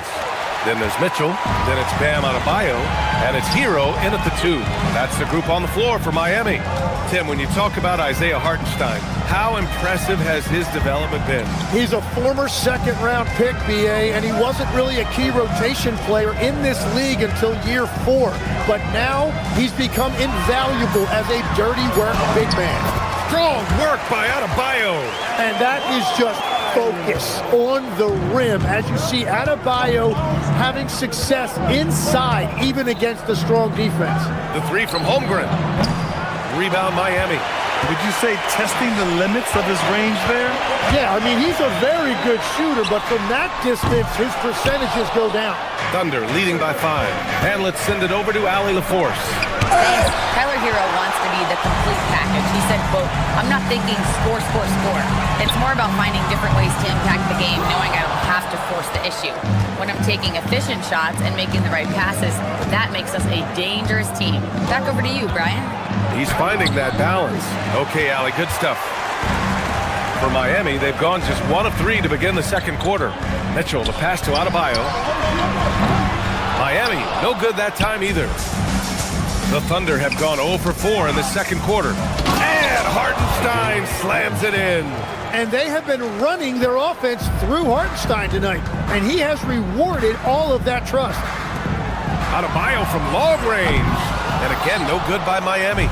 Then there's Mitchell. Then it's Bam Adebayo. And it's Hero in at the 2. That's the group on the floor for Miami. Tim, when you talk about Isaiah Hartenstein, how impressive has his development been? He's a former second-round pick, BA, and he wasn't really a key rotation player in this league until year 4. But now he's become invaluable as a dirty work big man. Strong work by Adebayo. And that is just focus on the rim. As you see, Adebayo having success inside, even against a strong defense. The 3 from Holmgren. Rebound Miami. Would you say testing the limits of his range there? Yeah, I mean, he's a very good shooter, but from that distance, his percentages go down. Thunder leading by 5. And let's send it over to Allie LaForce. Tyler Hero wants to be the complete package. He said, quote, "I'm not thinking score, score, score. It's more about finding different ways to impact the game, knowing I don't have to force the issue. When I'm taking efficient shots and making the right passes, that makes us a dangerous team." Back over to you, Brian. He's finding that balance. Okay, Allie, good stuff. For Miami, they've gone just 1 of 3 to begin the second quarter. Mitchell, the pass to Adebayo. Miami, no good that time either. The Thunder have gone 0 for 4 in the second quarter. And Hartenstein slams it in. And they have been running their offense through Hartenstein tonight. And he has rewarded all of that trust. Adebayo from long range. And again, no good by Miami.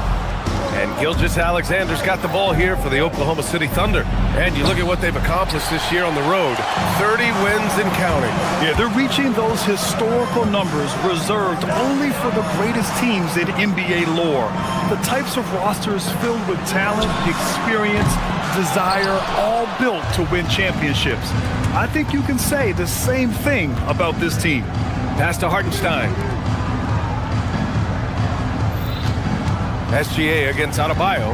And Gilgeous-Alexander's got the ball here for the Oklahoma City Thunder. And you look at what they've accomplished this year on the road. 30 wins and counting. Yeah, they're reaching those historical numbers reserved only for the greatest teams in NBA lore. The types of rosters filled with talent, experience, desire, all built to win championships. I think you can say the same thing about this team. Pass to Hartenstein. SGA against Adebayo.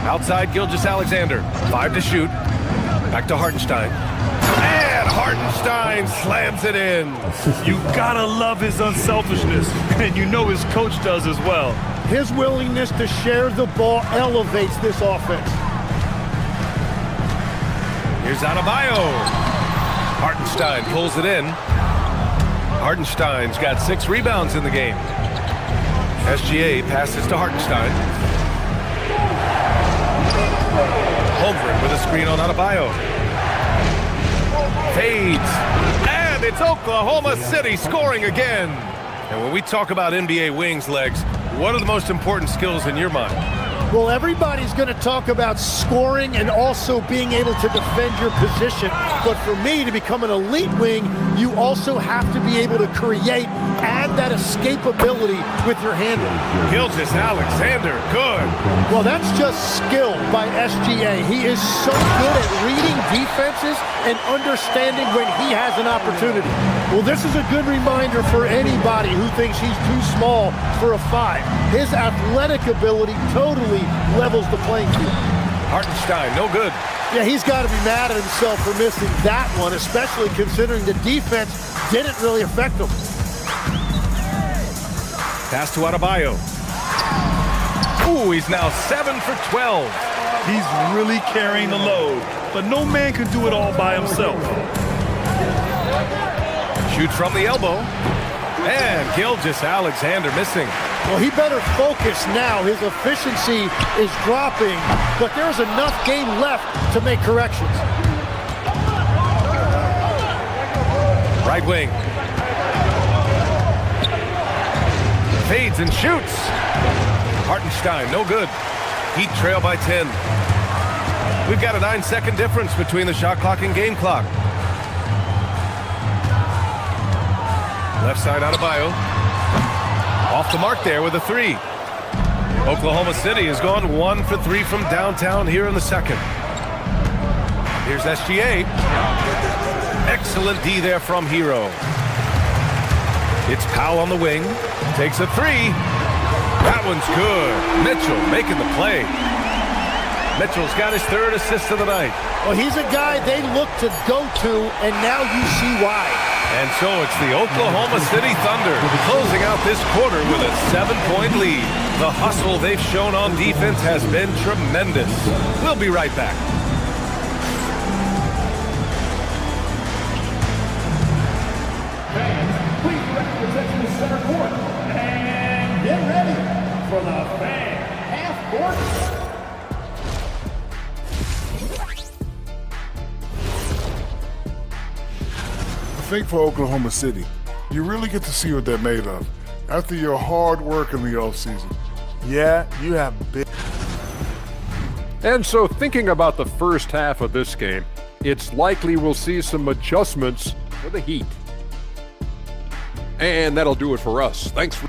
Outside Gilgeous-Alexander. 5 to shoot. Back to Hartenstein. And Hartenstein slams it in. You gotta love his unselfishness, and you know his coach does as well. His willingness to share the ball elevates this offense. Here's Adebayo. Hartenstein pulls it in. Hartenstein's got 6 rebounds in the game. SGA passes to Hartenstein. Holmgren with a screen on Adebayo. Fades. And it's Oklahoma City scoring again. And when we talk about NBA wings, Legs, what are the most important skills in your mind? Well, everybody's going to talk about scoring and also being able to defend your position. But for me, to become an elite wing, you also have to be able to create, add that escapability with your handle. Gilgeous-Alexander, good. Well, that's just skill by SGA. He is so good at reading defenses and understanding when he has an opportunity. Well, this is a good reminder for anybody who thinks he's too small for a 5. His athletic ability totally levels the playing field. Hartenstein, no good. Yeah, he's got to be mad at himself for missing that one, especially considering the defense didn't really affect him. Pass to Adebayo. Ooh, he's now 7 for 12. He's really carrying the load, but no man can do it all by himself. Shoots from the elbow. And Gilgeous-Alexander missing. Well, he better focus now. His efficiency is dropping, but there's enough game left to make corrections. Right wing. Fades and shoots. Hartenstein, no good. Heat trail by 10. We've got a 9-second difference between the shot clock and game clock. Left side Adebayo. Off the mark there with a 3. Oklahoma City has gone 1 for 3 from downtown here in the second. Here's SGA. Excellent D there from Hero. It's Powell on the wing. Takes a 3. That one's good. Mitchell making the play. Mitchell's got his 3rd assist of the night. Well, he's a guy they look to go to, and now you see why. And so it's the Oklahoma City Thunder closing out this quarter with a 7-point lead. The hustle they've shown on defense has been tremendous. We'll be right back. for the fan, half court. I think for Oklahoma City, you really get to see what they're made of after your hard work in the offseason. Yeah, you have big. And so thinking about the first half of this game, it's likely we'll see some adjustments for the Heat. And that'll do it for us. Thanks for...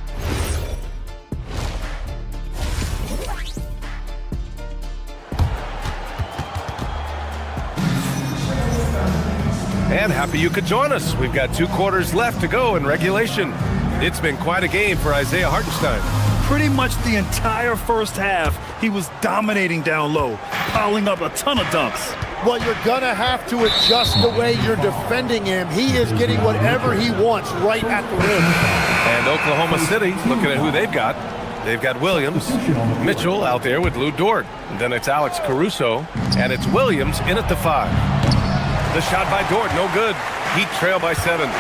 And happy you could join us. We've got 2 quarters left to go in regulation. It's been quite a game for Isaiah Hartenstein. Pretty much the entire first half, he was dominating down low, piling up a ton of dunks. Well, you're going to have to adjust the way you're defending him. He is getting whatever he wants right at the rim. And Oklahoma City, looking at who they've got. They've got Williams, Mitchell out there with Lou Dort. And then it's Alex Caruso, and it's Williams in at the 5. The shot by Dort, no good. Heat trail by 7.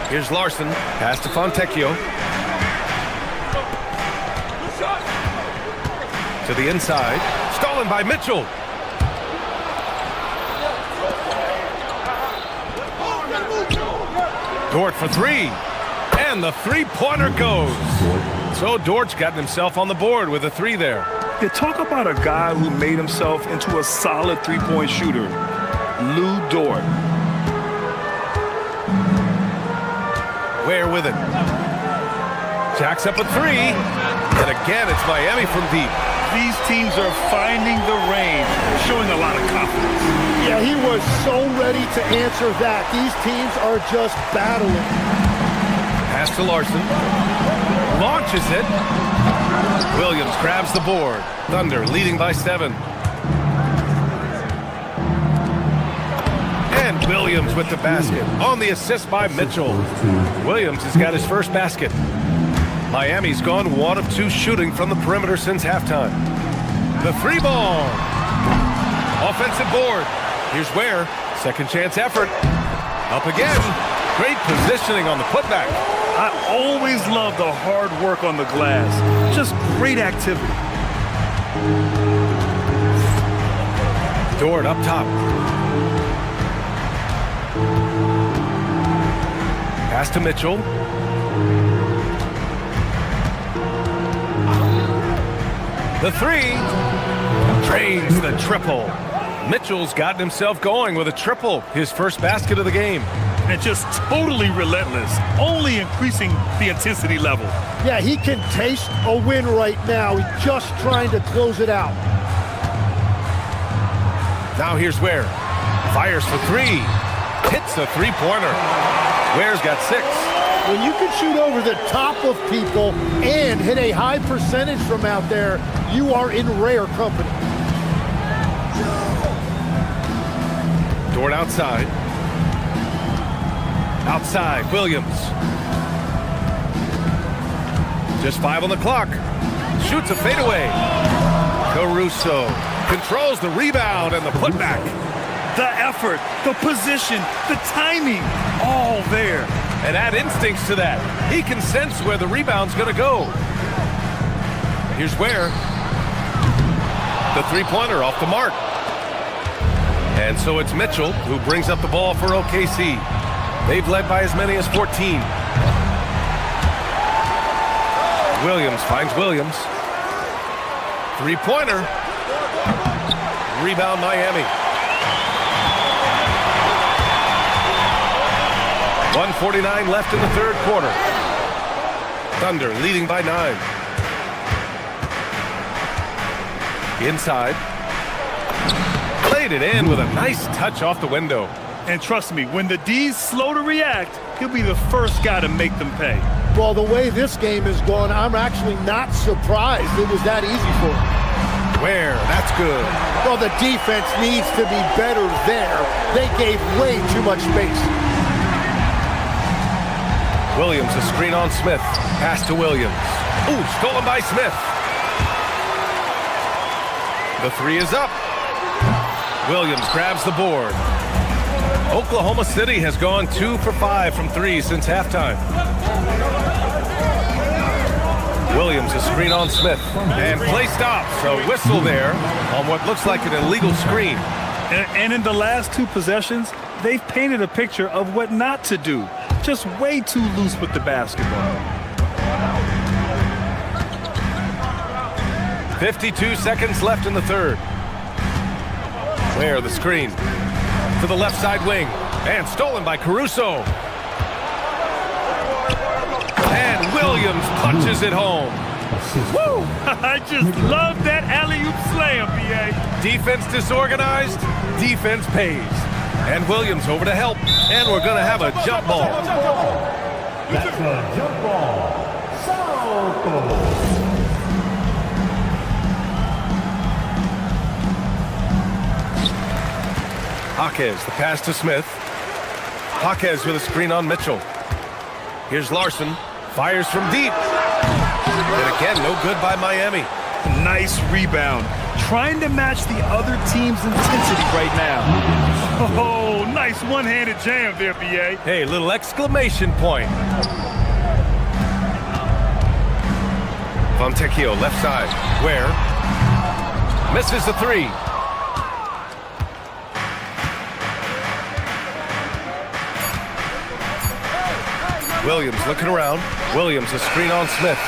Here's Larson, pass to Fontecchio. To the inside, stolen by Mitchell. Dort for 3, and the 3-pointer goes. So Dort's gotten himself on the board with a 3 there. You talk about a guy who made himself into a solid 3-point shooter, Lou Dort. Ware with it. Jacks up a 3, and again it's Miami from deep. These teams are finding the range, showing a lot of confidence. Yeah, he was so ready to answer that. These teams are just battling. Pass to Larson. Launches it. Williams grabs the board. Thunder leading by 7. And Williams with the basket on the assist by Mitchell. Williams has got his first basket. Miami's gone 1 of 2 shooting from the perimeter since halftime. The 3-ball. Offensive board. Here's Ware. Second chance effort. Up again. Great positioning on the putback. I always love the hard work on the glass. Just great activity. Dort up top. Pass to Mitchell. The 3. Drains the triple. Mitchell's gotten himself going with a triple. His first basket of the game. And just totally relentless, only increasing the intensity level. Yeah, he can taste a win right now. He's just trying to close it out. Now here's Ware. Fires for 3. Hits a 3-pointer. Ware's got 6. When you can shoot over the top of people and hit a high percentage from out there, you are in rare company. Dort outside. Outside, Williams. Just 5 on the clock. Shoots a fadeaway. Caruso controls the rebound and the putback. The effort, the position, the timing, all there. And add instincts to that. He can sense where the rebound's going to go. Here's Ware. The 3-pointer off the mark. And so it's Mitchell who brings up the ball for OKC. They've led by as many as 14. Williams finds Williams. 3-pointer. Rebound Miami. 1:49 left in the third quarter. Thunder leading by 9. Inside. Played it in with a nice touch off the window. And trust me, when the D's slow to react, he'll be the first guy to make them pay. Well, the way this game is going, I'm actually not surprised it was that easy for him. Ware, that's good. Well, the defense needs to be better there. They gave way too much space. Williams, a screen on Smith. Pass to Williams. Ooh, stolen by Smith. The 3 is up. Williams grabs the board. Oklahoma City has gone 2 for 5 from 3 since halftime. Williams, a screen on Smith. And play stops. A whistle there on what looks like an illegal screen. And in the last 2 possessions, they've painted a picture of what not to do. Just way too loose with the basketball. 52 seconds left in the third. Where the screen to the left side wing. And stolen by Caruso. And Williams punches it home. Woo! I just love that alley-oop slam, B.A. Defense disorganized, defense pays. And Williams over to help. And we're going to have a jump ball. That's a jump ball. South. Jaquez, the pass to Smith. Jaquez with a screen on Mitchell. Here's Larson. Fires from deep. And again, no good by Miami. Nice rebound. Trying to match the other team's intensity right now. Oh, nice one-handed jam there, B.A. Hey, little exclamation point. Fontecchio, left side. Where? Misses the 3. Williams looking around. Williams, a screen on Smith.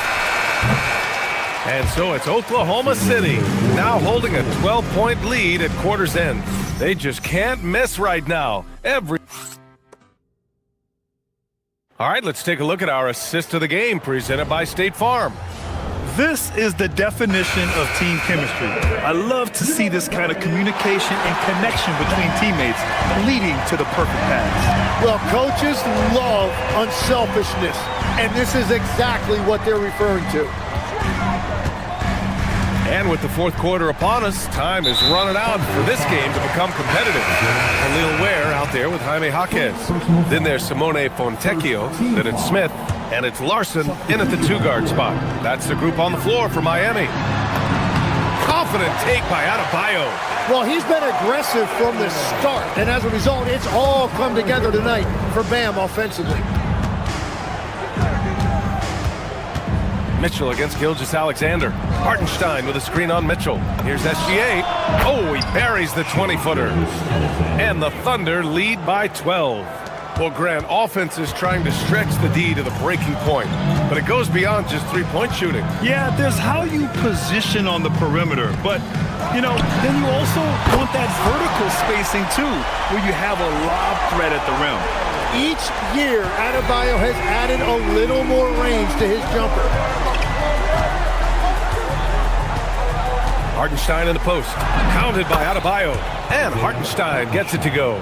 And so it's Oklahoma City now holding a 12-point lead at quarter's end. They just can't miss right now. All right, let's take a look at our assist of the game presented by State Farm. This is the definition of team chemistry. I love to see this kind of communication and connection between teammates leading to the perfect pass. Well, coaches love unselfishness, and this is exactly what they're referring to. And with the fourth quarter upon us, time is running out for this game to become competitive. And Lil Ware out there with Jaime Jaquez. Then there's Simone Fontecchio. Then it's Smith. And it's Larson in at the 2-guard spot. That's the group on the floor for Miami. Confident take by Adebayo. Well, he's been aggressive from the start, and as a result, it's all come together tonight for Bam offensively. Mitchell against Gilgeous-Alexander. Hartenstein with a screen on Mitchell. Here's SGA. Oh, he buries the 20-footer. And the Thunder lead by 12. Well, Grant, offense is trying to stretch the D to the breaking point, but it goes beyond just three-point shooting. Yeah, there's how you position on the perimeter, but, you know, then you also want that vertical spacing, too, where you have a lob threat at the rim. Each year, Adebayo has added a little more range to his jumper. Hartenstein in the post, counted by Adebayo, and Hartenstein gets it to go.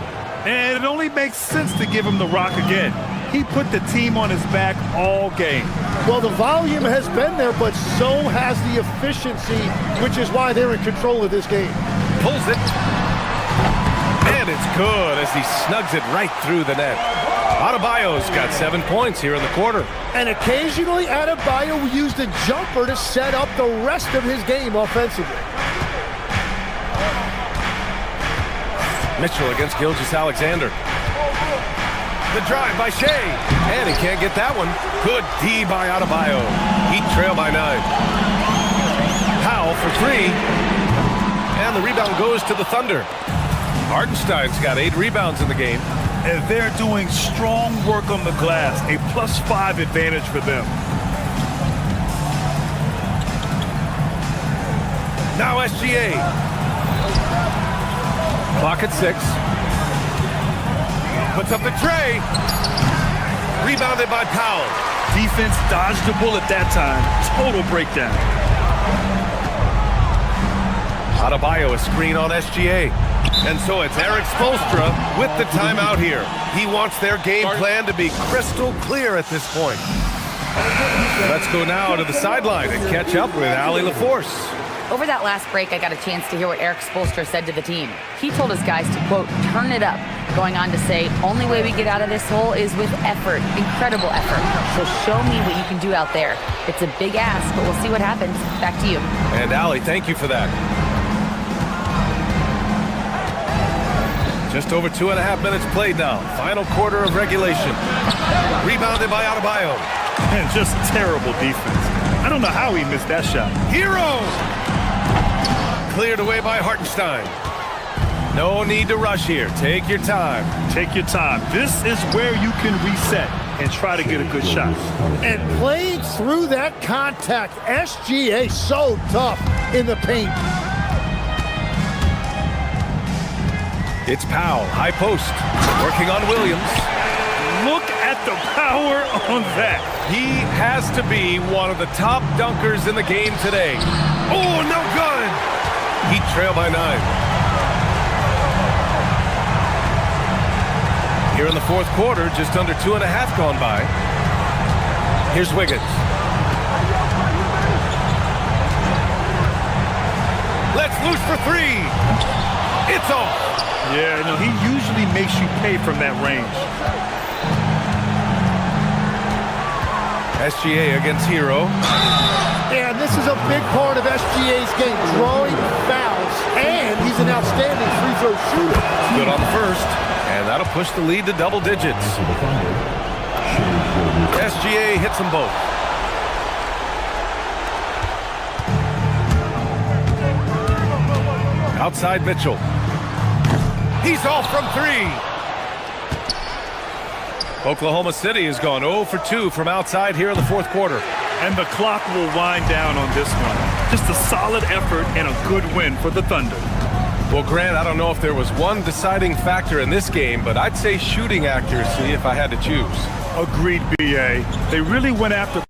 And it only makes sense to give him the rock again. He put the team on his back all game. Well, the volume has been there, but so has the efficiency, which is why they're in control of this game. Pulls it. And it's good as he snugs it right through the net. Adebayo's got 7 points here in the quarter. And occasionally, Adebayo used a jumper to set up the rest of his game offensively. Mitchell against Gilgeous-Alexander. The drive by Shea. And he can't get that one. Good D by Adebayo. Heat trail by 9. Powell for 3. And the rebound goes to the Thunder. Hartenstein's got 8 rebounds in the game. And they're doing strong work on the glass. A +5 advantage for them. Now SGA. Clock at 6. Puts up the tray. Rebounded by Powell. Defense dodged the bullet that time. Total breakdown. Adebayo, a screen on SGA. And so it's Eric Spoelstra with the timeout here. He wants their game plan to be crystal clear at this point. Let's go now to the sideline and catch up with Allie LaForce. Over that last break, I got a chance to hear what Eric Spoelstra said to the team. He told his guys to, quote, turn it up, going on to say, only way we get out of this hole is with effort, incredible effort. So show me what you can do out there. It's a big ask, but we'll see what happens. Back to you. And Allie, thank you for that. Just over 2.5 minutes played now. Final quarter of regulation. Rebounded by Adebayo. And just terrible defense. I don't know how he missed that shot. Hero! Cleared away by Hartenstein. No need to rush here. Take your time. Take your time. This is where you can reset and try to get a good shot. And played through that contact. SGA so tough in the paint. It's Powell, high post, working on Williams. Look at the power on that. He has to be one of the top dunkers in the game today. Oh, no good. Heat trail by 9. Here in the fourth quarter, just under 2.5 gone by. Here's Wiggins. Let's loose for 3. It's off. Yeah, no, he usually makes you pay from that range. SGA against Hero. And this is a big part of SGA's game, drawing fouls, and he's an outstanding free throw shooter. Good on the first, and that'll push the lead to double digits. SGA hits them both. Outside Mitchell. He's off from 3. Oklahoma City has gone 0 for 2 from outside here in the fourth quarter. And the clock will wind down on this one. Just a solid effort and a good win for the Thunder. Well, Grant, I don't know if there was one deciding factor in this game, but I'd say shooting accuracy if I had to choose. Agreed, BA. They really went after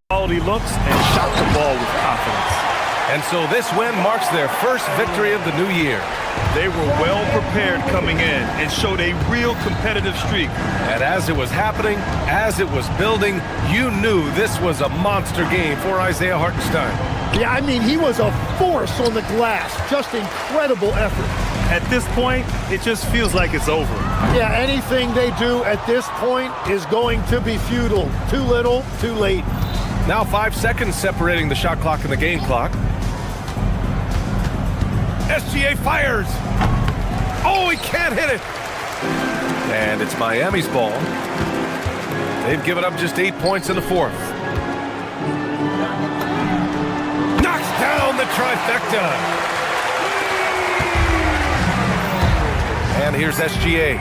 quality looks and shot the ball with confidence. And so this win marks their first victory of the new year. They were well prepared coming in and showed a real competitive streak. And as it was happening, as it was building, you knew this was a monster game for Isaiah Hartenstein. Yeah, I mean, he was a force on the glass. Just incredible effort. At this point, it just feels like it's over. Yeah, anything they do at this point is going to be futile. Too little, too late. Now 5 seconds separating the shot clock and the game clock. SGA fires. Oh, he can't hit it. And it's Miami's ball. They've given up just 8 points in the fourth. Knocks down the trifecta. And here's SGA.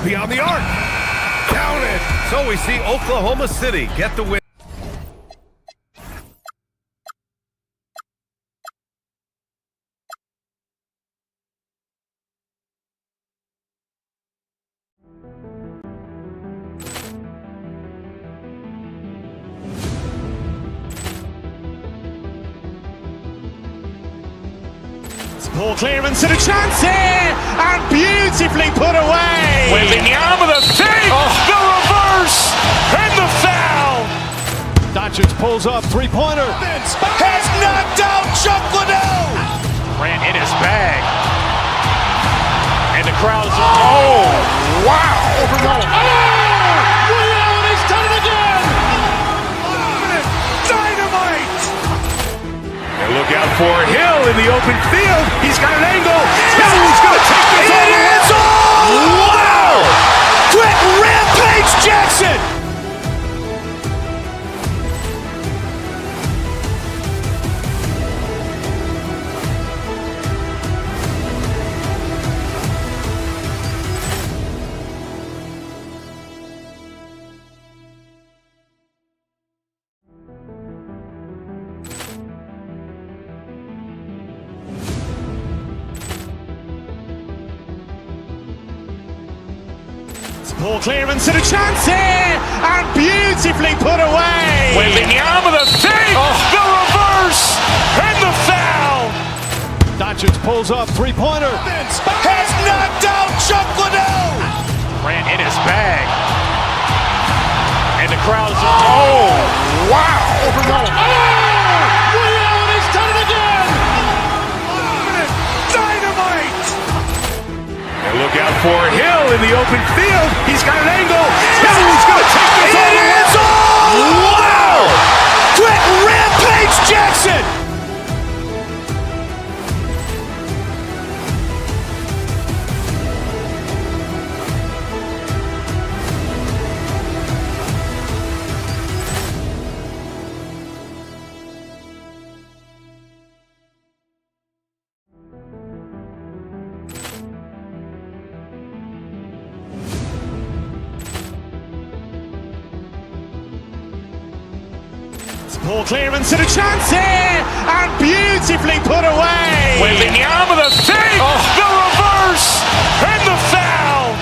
Beyond the arc. Count it. So we see Oklahoma City get the win. Ball clearance and a chance here, and beautifully put away. Wembanyama with a save, the reverse, and the foul. Doncic pulls up, three-pointer. Has knocked out Chuck Liddell. Ran in his bag. And the crowd is, oh, wow. Liddell, and he's done it again. Dynamite. And look out for Hill in the open field. He's got an angle. Hill's going to take this all the way. Wow! Quick rampage Jackson. Ball clearance and a chance here, and beautifully put away. Wembanyama with a save, the reverse, and the foul. Doncic pulls up, three-pointer. Has knocked out Chuck Liddell. Ran in his bag. And the crowd is, oh, wow. Liddell, and he's done it again. Dynamite. And look out for Hill in the open field. He's got an angle. Hill's going to take this all the way. Wow! Quick rampage Jackson. Ball clearance and a chance here, and beautifully put away. Wembanyama the save, the reverse, and the foul.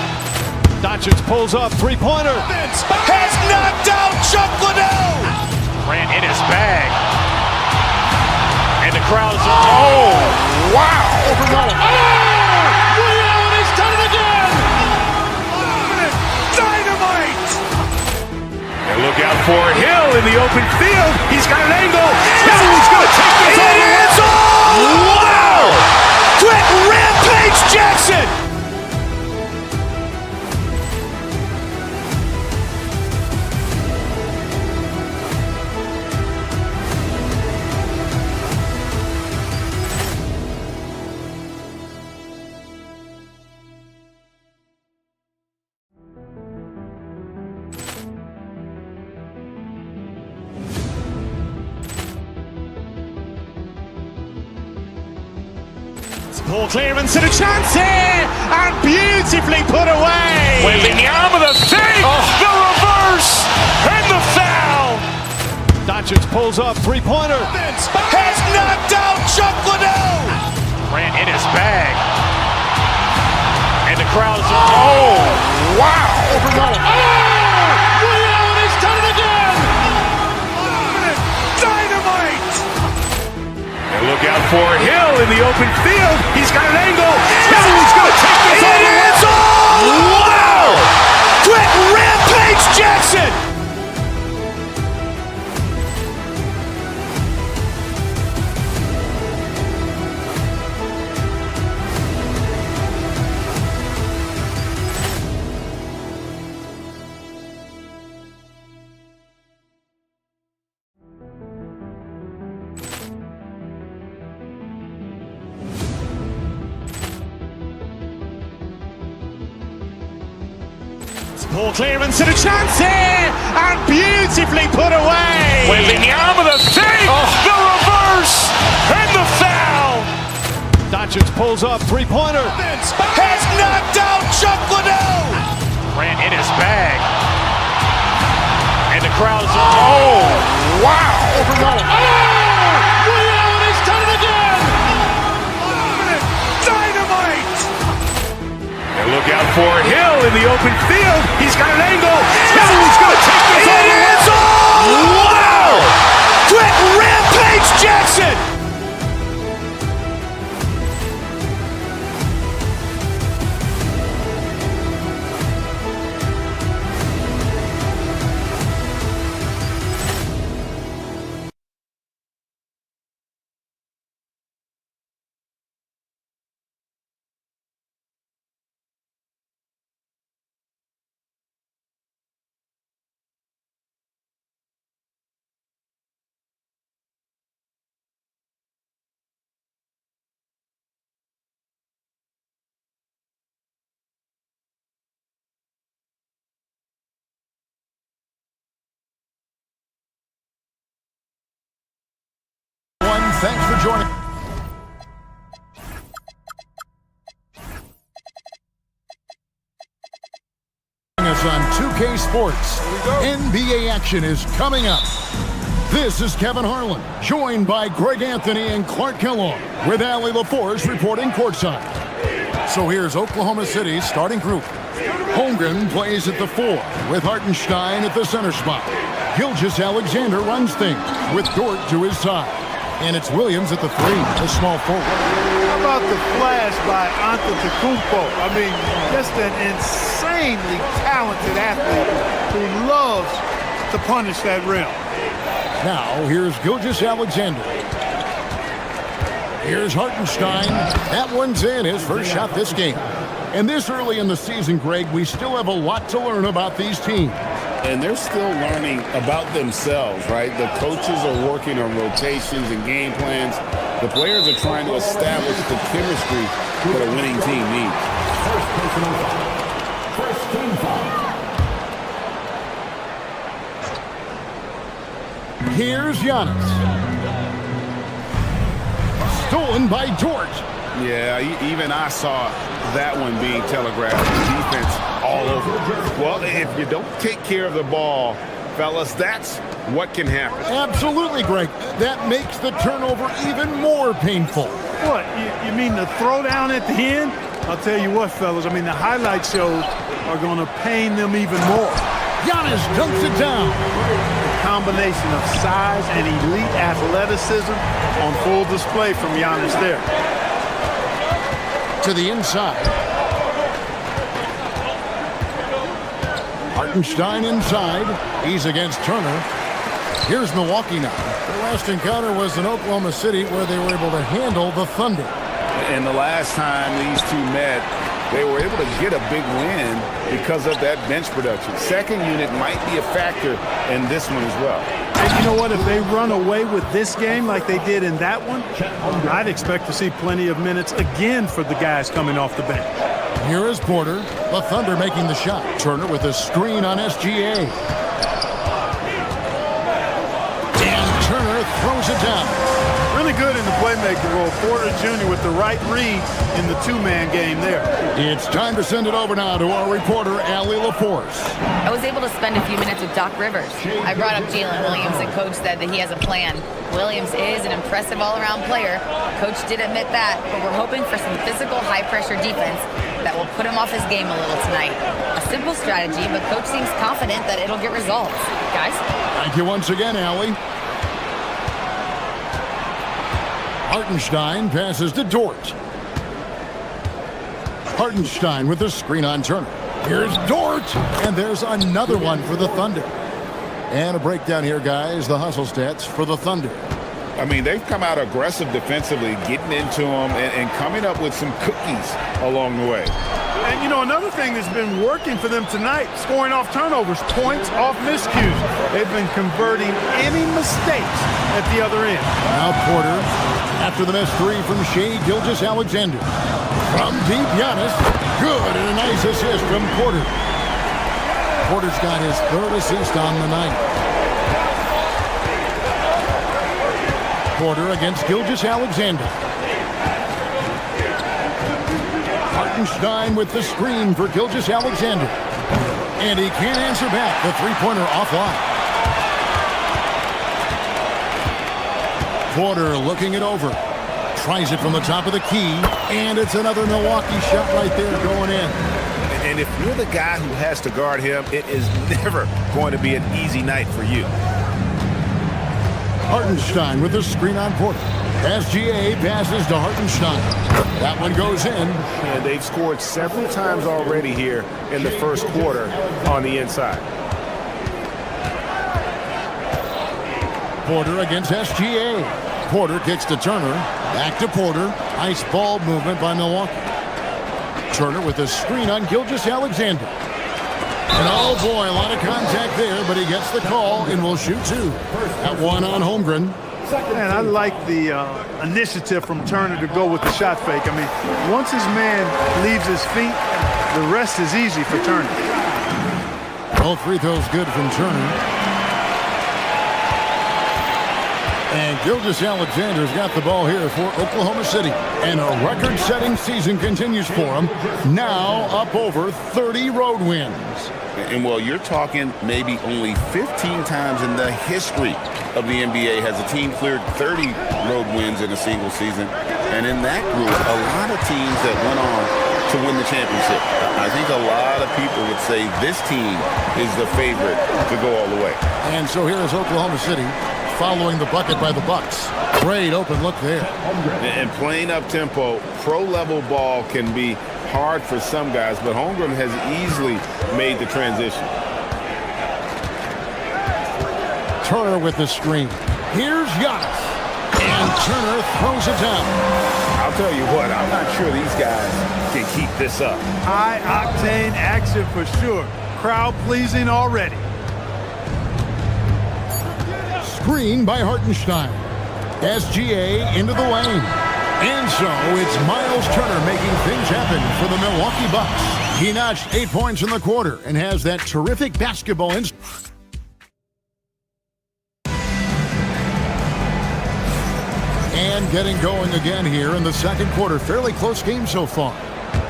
Doncic pulls up, three-pointer. Vince has knocked out Chuck Liddell. Grant in his bag. And the crowd is, oh, wow. Ray Allen has done it again. Dynamite. And look out for Hill in the open field. He's got an angle. Hill's going to take this all the way. Wow! Quick Rampage Jackson. Ball clearance and a chance here, and beautifully put away. Wembanyama the save, the reverse, and the foul. Doncic pulls up, three-pointer. Vince has knocked out Chuck Liddell. Grant in his bag. And the crowd is, oh, wow. Ray Allen has done it again. Dynamite. And look out for Hill in the open field. He's got an angle. Hill's going to take this all the way. Wow! Quick Rampage Jackson. Ball clearance and a chance here, and beautifully put away. Wembanyama the save, the reverse, and the foul. Doncic pulls up, three-pointer. Vince has knocked out Chuck Liddell. Grant in his bag. And the crowd is, oh, wow. Ray Allen has done it again. Dynamite. And look out for Hill in the open field. He's got an angle. Hill's going to take this all the way. Wow! Quick Rampage Jackson. Thanks for joining us on 2K Sports. NBA action is coming up. This is Kevin Harlan, joined by Greg Anthony and Clark Kellogg, with Allie LaForce reporting courtside. So here's Oklahoma City's starting group. Holmgren plays at the 4, with Hartenstein at the center spot. Gilgeous-Alexander runs things, with Dort to his side. And it's Williams at the 3, a small forward. How about the flash by Antetokounmpo? I mean, just an insanely talented athlete who loves to punish that rim. Now, here's Gilgeous-Alexander. Here's Hartenstein. That one's in, his first shot this game. And this early in the season, Greg, we still have a lot to learn about these teams. And they're still learning about themselves, right? The coaches are working on rotations and game plans. The players are trying to establish the chemistry that a winning team needs. First team foul. Here's Giannis. Stolen by Dort. Yeah, even I saw that one being telegraphed. Defense all over. Well, if you don't take care of the ball Fellas, that's what can happen. Absolutely, Greg. That makes the turnover even more painful. What, you mean the throwdown at the end? I'll tell you what, fellas, I mean, the highlight shows are going to pain them even more. Giannis dunks it down. The combination of size and elite athleticism on full display from Giannis there. To the inside. Hartenstein inside. He's against Turner. Here's Milwaukee now. Their last encounter was in Oklahoma City where they were able to handle the Thunder. And the last time these two met, they were able to get a big win because of that bench production. Second unit might be a factor in this one as well. And you know what? If they run away with this game like they did in that one, I'd expect to see plenty of minutes again for the guys coming off the bench. Here is Porter. The Thunder making the shot. Turner with a screen on SGA. And Turner throws it down. Really good in the playmaking role. Porter Jr. with the right read in the two-man game there. It's time to send it over now to our reporter, Allie LaForce. I was able to spend a few minutes with Doc Rivers. I brought up Jalen Williams, and Coach said that he has a plan. Williams is an impressive all-around player. Coach did admit that, but we're hoping for some physical, high-pressure defense that will put him off his game a little tonight. A simple strategy, but Coach seems confident that it'll get results. Guys? Thank you once again, Allie. Hartenstein passes to Dort. Hartenstein with the screen on Turner. Here's Dort, and there's another one for the Thunder. And a breakdown here, guys. The hustle stats for the Thunder. I mean, they've come out aggressive defensively, getting into them and coming up with some cookies along the way. And, you know, another thing that's been working for them tonight, scoring off turnovers, points off miscues. They've been converting any mistakes at the other end. Now Porter, after the missed three from Shai Gilgeous-Alexander. From deep, Giannis. Good, and a nice assist from Porter. Porter's got his third assist on the night. Porter against Gilgeous-Alexander. Hartenstein with the screen for Gilgeous-Alexander. And he can't answer back. The three-pointer offline. Porter looking it over. Tries it from the top of the key. And it's another Milwaukee shot right there going in. And if you're the guy who has to guard him, it is never going to be an easy night for you. Hartenstein with the screen on Porter. SGA passes to Hartenstein. That one goes in. And they've scored several times already here in the first quarter on the inside. Porter against SGA. Porter kicks to Turner. Back to Porter. Nice ball movement by Milwaukee. Turner with a screen on Gilgeous-Alexander. And oh boy, a lot of contact there, but he gets the call and will shoot two. That one on Holmgren. Man, I like the initiative from Turner to go with the shot fake. I mean, once his man leaves his feet, the rest is easy for Turner. All free throws good from Turner. And Gilgeous-Alexander's got the ball here for Oklahoma City. And a record-setting season continues for him. Now up over 30 road wins. And well, you're talking maybe only 15 times in the history of the NBA has a team cleared 30 road wins in a single season. And in that group, a lot of teams that went on to win the championship. I think a lot of people would say this team is the favorite to go all the way. And so here is Oklahoma City following the bucket by the Bucks. Great open look there. And playing up tempo, pro-level ball can be hard for some guys, but Holmgren has easily made the transition. Turner with the screen. Here's Giannis. And Turner throws it down. I'll tell you what, I'm not sure these guys can keep this up. High-octane action for sure. Crowd-pleasing already. Screen by Hartenstein. SGA into the lane. And so it's Miles Turner making things happen for the Milwaukee Bucks. He notched 8 points in the quarter and has that terrific basketball instinct. And getting going again here in the second quarter. Fairly close game so far.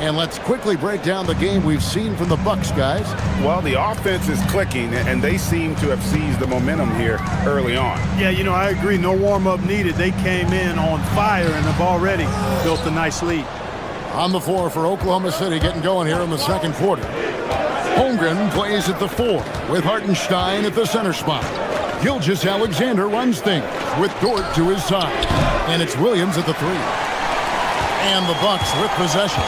And let's quickly break down the game we've seen from the Bucks, guys. Well, the offense is clicking, and they seem to have seized the momentum here early on. Yeah, you know, I agree. No warm-up needed. They came in on fire and have already built a nice lead. On the floor for Oklahoma City, getting going here in the second quarter. Holmgren plays at the 4 with Hartenstein at the center spot. Gilgeous-Alexander runs things with Dort to his side. And it's Williams at the 3. And the Bucks with possession.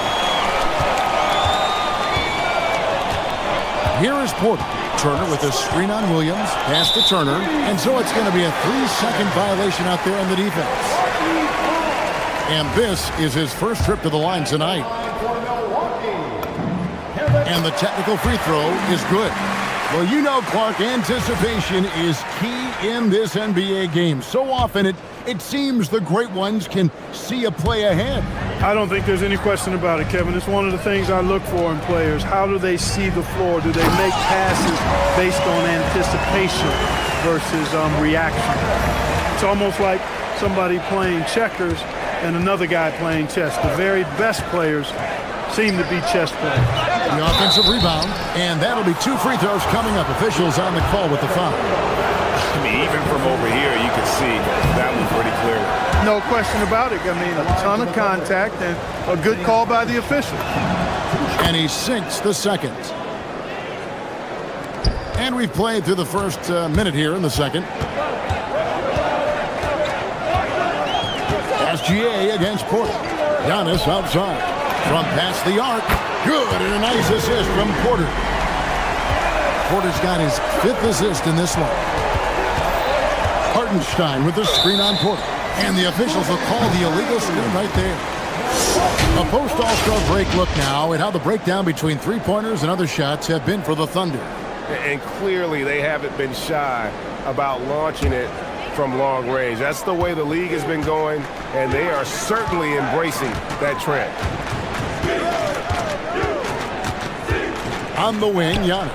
Here is Porter. Turner with a screen on Williams. Pass to Turner. And so it's going to be a 3-second violation out there on the defense. And this is his first trip to the line tonight. And the technical free throw is good. Well, you know, Clark, anticipation is key in this NBA game. So often it seems the great ones can see a play ahead. I don't think there's any question about it, Kevin. It's one of the things I look for in players. How do they see the floor? Do they make passes based on anticipation versus reaction? It's almost like somebody playing checkers and another guy playing chess. The very best players seem to be chess players. The offensive rebound, and that'll be 2 free throws coming up. Officials on the call with the foul. I mean, even from over here, you can see that one pretty clearly. No question about it. I mean, a ton of contact and a good call by the official. And he sinks the second. And we've played through the first minute here in the second. SGA against Porter. Giannis outside. From past the arc. Good, and a nice assist from Porter. Porter's got his 5th assist in this one. Hartenstein with the screen on Porter. And the officials will call the illegal screen right there. A post-All-Star break look now at how the breakdown between three-pointers and other shots have been for the Thunder. And clearly they haven't been shy about launching it from long range. That's the way the league has been going, and they are certainly embracing that trend. On the wing, Giannis.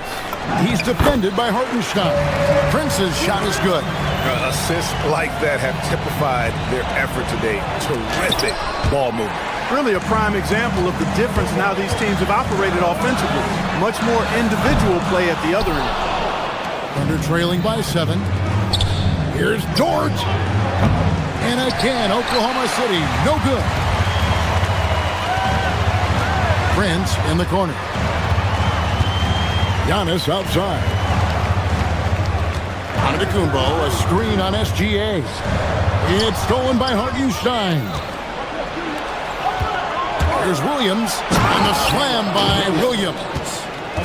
He's defended by Hartenstein. Prince's shot is good. Assists like that have typified their effort today. Terrific ball movement. Really a prime example of the difference in how these teams have operated offensively. Much more individual play at the other end. Thunder trailing by 7. Here's Dort. And again, Oklahoma City, no good. Prince in the corner. Giannis outside. Antetokounmpo, a screen on SGA. It's stolen by Hartenstein. Here's Williams, and the slam by Williams.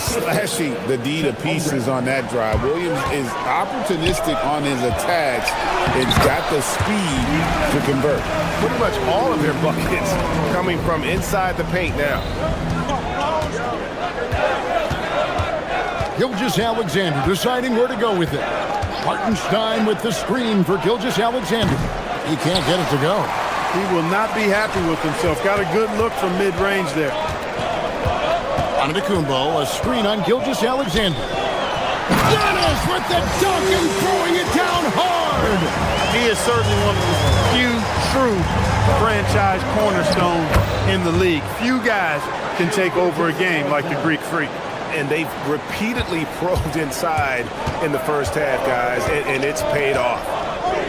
Slashing the D to pieces on that drive. Williams is opportunistic on his attacks. It's got the speed to convert. Pretty much all of their buckets coming from inside the paint now. Gilgeous-Alexander deciding where to go with it. Hartenstein with the screen for Gilgeous-Alexander. He can't get it to go. He will not be happy with himself. Got a good look from mid-range there. Antetokounmpo, a screen on Gilgeous-Alexander. Giannis with the dunk and throwing it down hard. He is certainly one of the few true franchise cornerstones in the league. Few guys can take over a game like the Greek Freak. And they've repeatedly probed inside in the first half, guys, and it's paid off.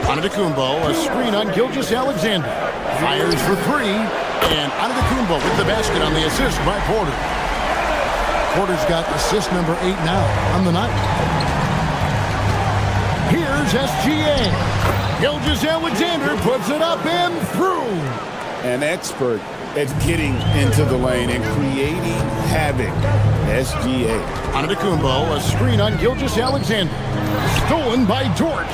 Antetokounmpo, a screen on Gilgeous-Alexander. Fires for 3, and Antetokounmpo with the basket on the assist by Porter. Porter's got assist number 8 now on the night. Here's SGA. Gilgeous-Alexander puts it up and through. An expert at getting into the lane and creating havoc. SGA. Antetokounmpo, a screen on Gilgeous-Alexander. Stolen by Dort.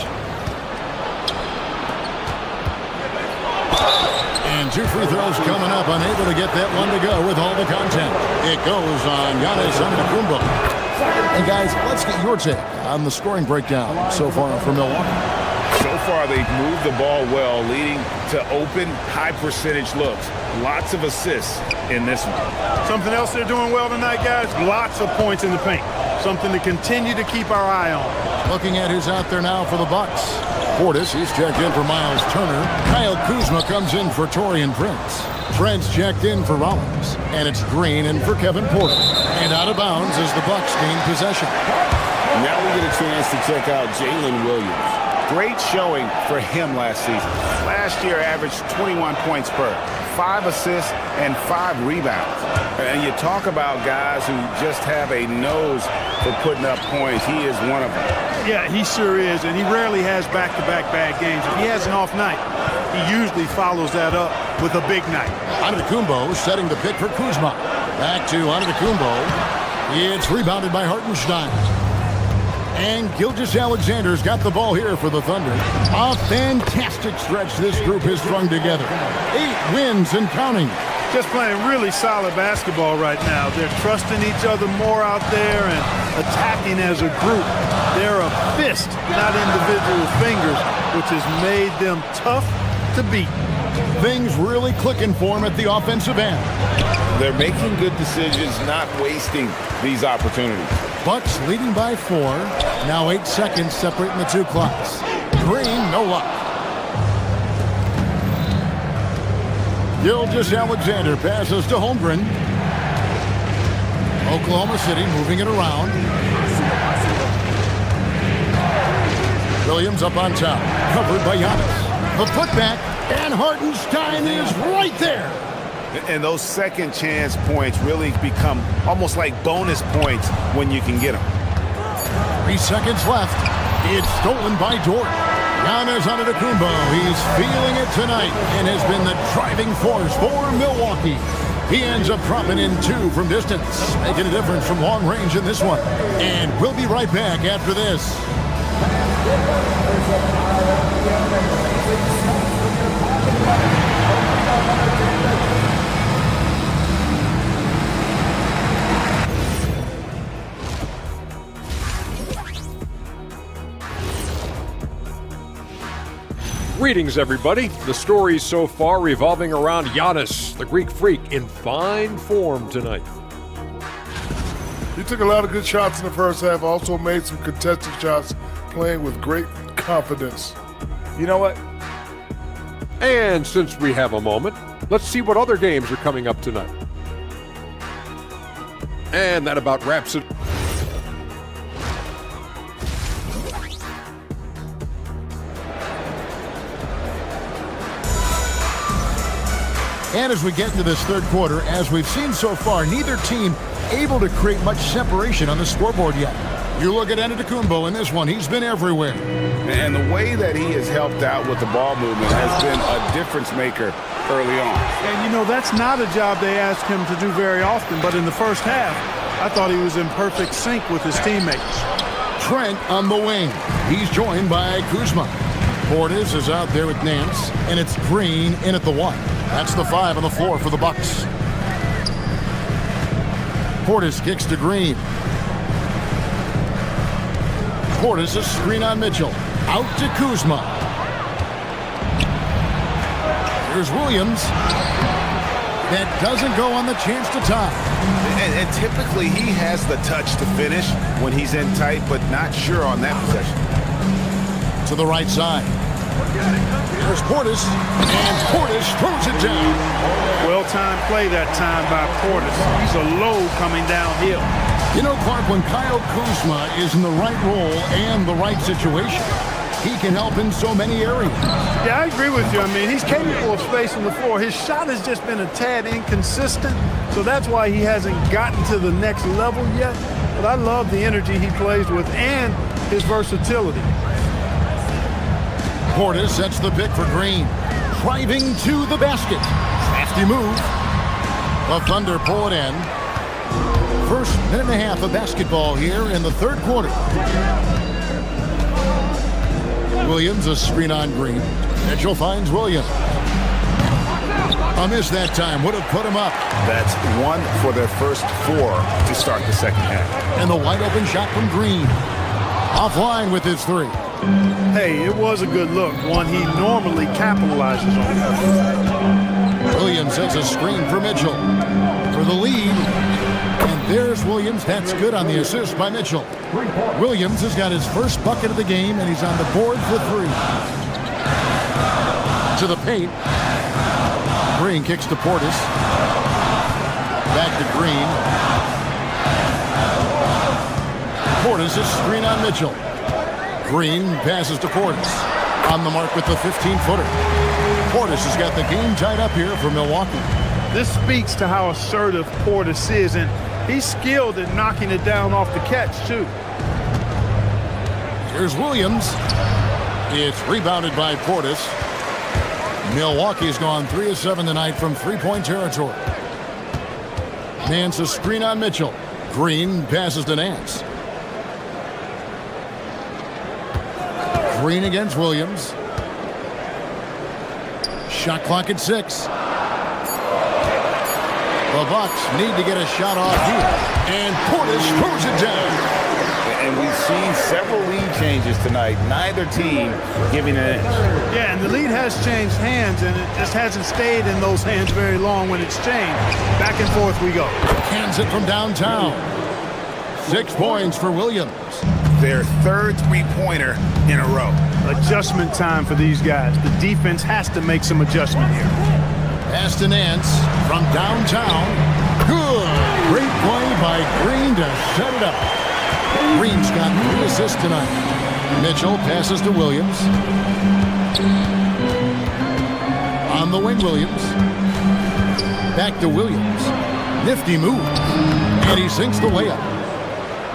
And 2 free throws coming up. Unable to get that one to go with all the content. It goes on Giannis Antetokounmpo. And guys, let's get your take on the scoring breakdown so far for Milwaukee. So far, they've moved the ball well, leading to open, high-percentage looks. Lots of assists in this one. Something else they're doing well tonight, guys, lots of points in the paint. Something to continue to keep our eye on. Looking at who's out there now for the Bucks. Portis, he's checked in for Miles Turner. Kyle Kuzma comes in for Taurean Prince. Trent's checked in for Rollins. And it's Green in for Kevin Porter. And out of bounds as the Bucks gain possession. Now we get a chance to check out Jalen Williams. Great showing for him last season. Last year averaged 21 points per, 5 assists, and 5 rebounds. And you talk about guys who just have a nose for putting up points. He is one of them. Yeah, he sure is, and he rarely has back-to-back bad games. If he has an off night, he usually follows that up with a big night. Antetokounmpo setting the pick for Kuzma. Back to Antetokounmpo. It's rebounded by Hartenstein. And Gilgeous-Alexander's got the ball here for the Thunder. A fantastic stretch this group has strung together. 8 wins and counting. Just playing really solid basketball right now. They're trusting each other more out there and attacking as a group. They're a fist, not individual fingers, which has made them tough to beat. Things really clicking for them at the offensive end. They're making good decisions, not wasting these opportunities. Bucks leading by 4. Now 8 seconds separating the two clocks. Green, no luck. Gilgeous-Alexander passes to Holmgren. Oklahoma City moving it around. Williams up on top. Covered by Giannis. The putback, and Hartenstein is right there. And those second chance points really become almost like bonus points when you can get them. 3 seconds left. It's stolen by Dort. Giannis Antetokounmpo. He's feeling it tonight and has been the driving force for Milwaukee. He ends up dropping in 2 from distance, making a difference from long range in this one. And we'll be right back after this. Greetings, everybody. The stories so far revolving around Giannis, the Greek freak, in fine form tonight. He took a lot of good shots in the first half, also made some contested shots, playing with great confidence. You know what? And since we have a moment, let's see what other games are coming up tonight. And that about wraps it. And as we get into this third quarter, as we've seen so far, neither team able to create much separation on the scoreboard yet. You look at Antetokounmpo in this one, he's been everywhere. And the way that he has helped out with the ball movement has been a difference maker early on. And, you know, that's not a job they ask him to do very often, but in the first half, I thought he was in perfect sync with his teammates. Trent on the wing. He's joined by Kuzma. Portis is out there with Nance, and it's Green in at the 1. That's the 5 on the floor for the Bucks. Portis kicks to Green. Portis a screen on Mitchell. Out to Kuzma. Here's Williams. That doesn't go on the chance to tie. And typically he has the touch to finish when he's in tight, but not sure on that possession. To the right side. There's Portis, and Portis throws it down. Well-timed play that time by Portis. He's a load coming downhill. You know, Clark, when Kyle Kuzma is in the right role and the right situation, he can help in so many areas. Yeah, I agree with you. I mean, he's capable of spacing the floor. His shot has just been a tad inconsistent, so that's why he hasn't gotten to the next level yet. But I love the energy he plays with and his versatility. Portis sets the pick for Green. Driving to the basket. Crafty move. The Thunder pull it in. First minute and a half of basketball here in the third quarter. Williams a screen on Green. Mitchell finds Williams. A miss that time. Would have put him up. That's 1 for their first 4 to start the second half. And the wide open shot from Green. Offline with his 3. Hey, it was a good look, one he normally capitalizes on. Williams sets a screen for Mitchell. For the lead. And There's Williams. That's good on the assist by Mitchell. Williams has got his first bucket of the game, and he's on the board for 3. To the paint. Green kicks to Portis. Back to Green. Portis is screen on Mitchell. Green passes to Portis. On the mark with the 15-footer. Portis has got the game tied up here for Milwaukee. This speaks to how assertive Portis is, and he's skilled at knocking it down off the catch, too. Here's Williams. It's rebounded by Portis. Milwaukee's gone 3 of 7 tonight from three-point territory. Nance a screen on Mitchell. Green passes to Nance. Green against Williams. Shot clock at 6. The Bucks need to get a shot off here. And Portis throws it down. And we've seen several lead changes tonight. Neither team giving an inch. Yeah, and the lead has changed hands, and it just hasn't stayed in those hands very long when it's changed. Back and forth we go. Hands it from downtown. 6 points for Williams. Their third three-pointer in a row. Adjustment time for these guys. The defense has to make some adjustment here. Pass to Nance from downtown. Good. Great play by Green to set it up. Green's got 3 assists tonight. Mitchell passes to Williams. On the wing, Williams. Back to Williams. Nifty move. And he sinks the layup.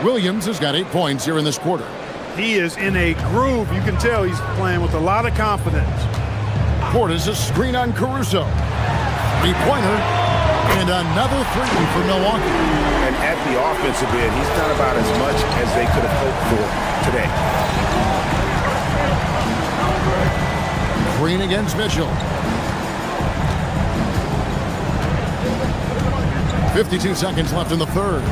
Williams has got 8 points here in this quarter. He is in a groove. You can tell he's playing with a lot of confidence. Portis a screen on Caruso. 3-pointer. And another 3 for Milwaukee. And at the offensive end, he's done about as much as they could have hoped for today. Green against Mitchell. 52 seconds left in the third.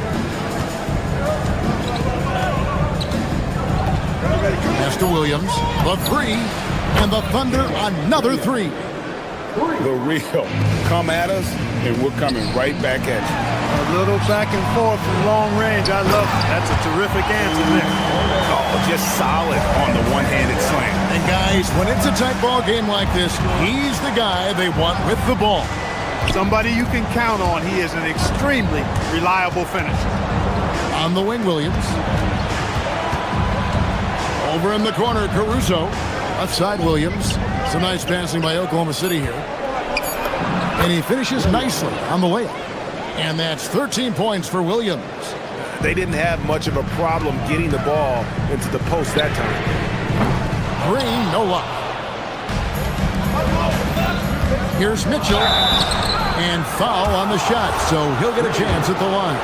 Pass to Williams. The 3. And the Thunder another 3. The real. Come at us, and we're coming right back at you. A little back and forth from long range. I love it. That's a terrific answer there. Oh, just solid on the one-handed slam. And guys, when it's a tight ball game like this, he's the guy they want with the ball. Somebody you can count on. He is an extremely reliable finisher. On the wing, Williams. Over in the corner, Caruso. Left side, Williams. Some nice passing by Oklahoma City here. And he finishes nicely on the layup. And that's 13 points for Williams. They didn't have much of a problem getting the ball into the post that time. Green, no luck. Here's Mitchell. And foul on the shot, so he'll get a chance at the line.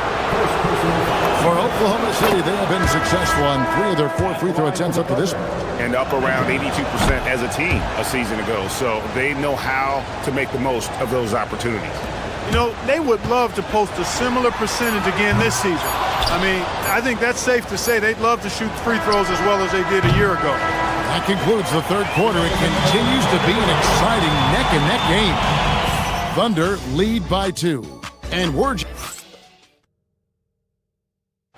For Oklahoma City, they have been successful on 3 of their 4 free throw attempts up to this point. And up around 82% as a team a season ago. So they know how to make the most of those opportunities. You know, they would love to post a similar percentage again this season. I mean, I think that's safe to say they'd love to shoot free throws as well as they did a year ago. That concludes the third quarter. It continues to be an exciting neck-and-neck game. Thunder lead by 2.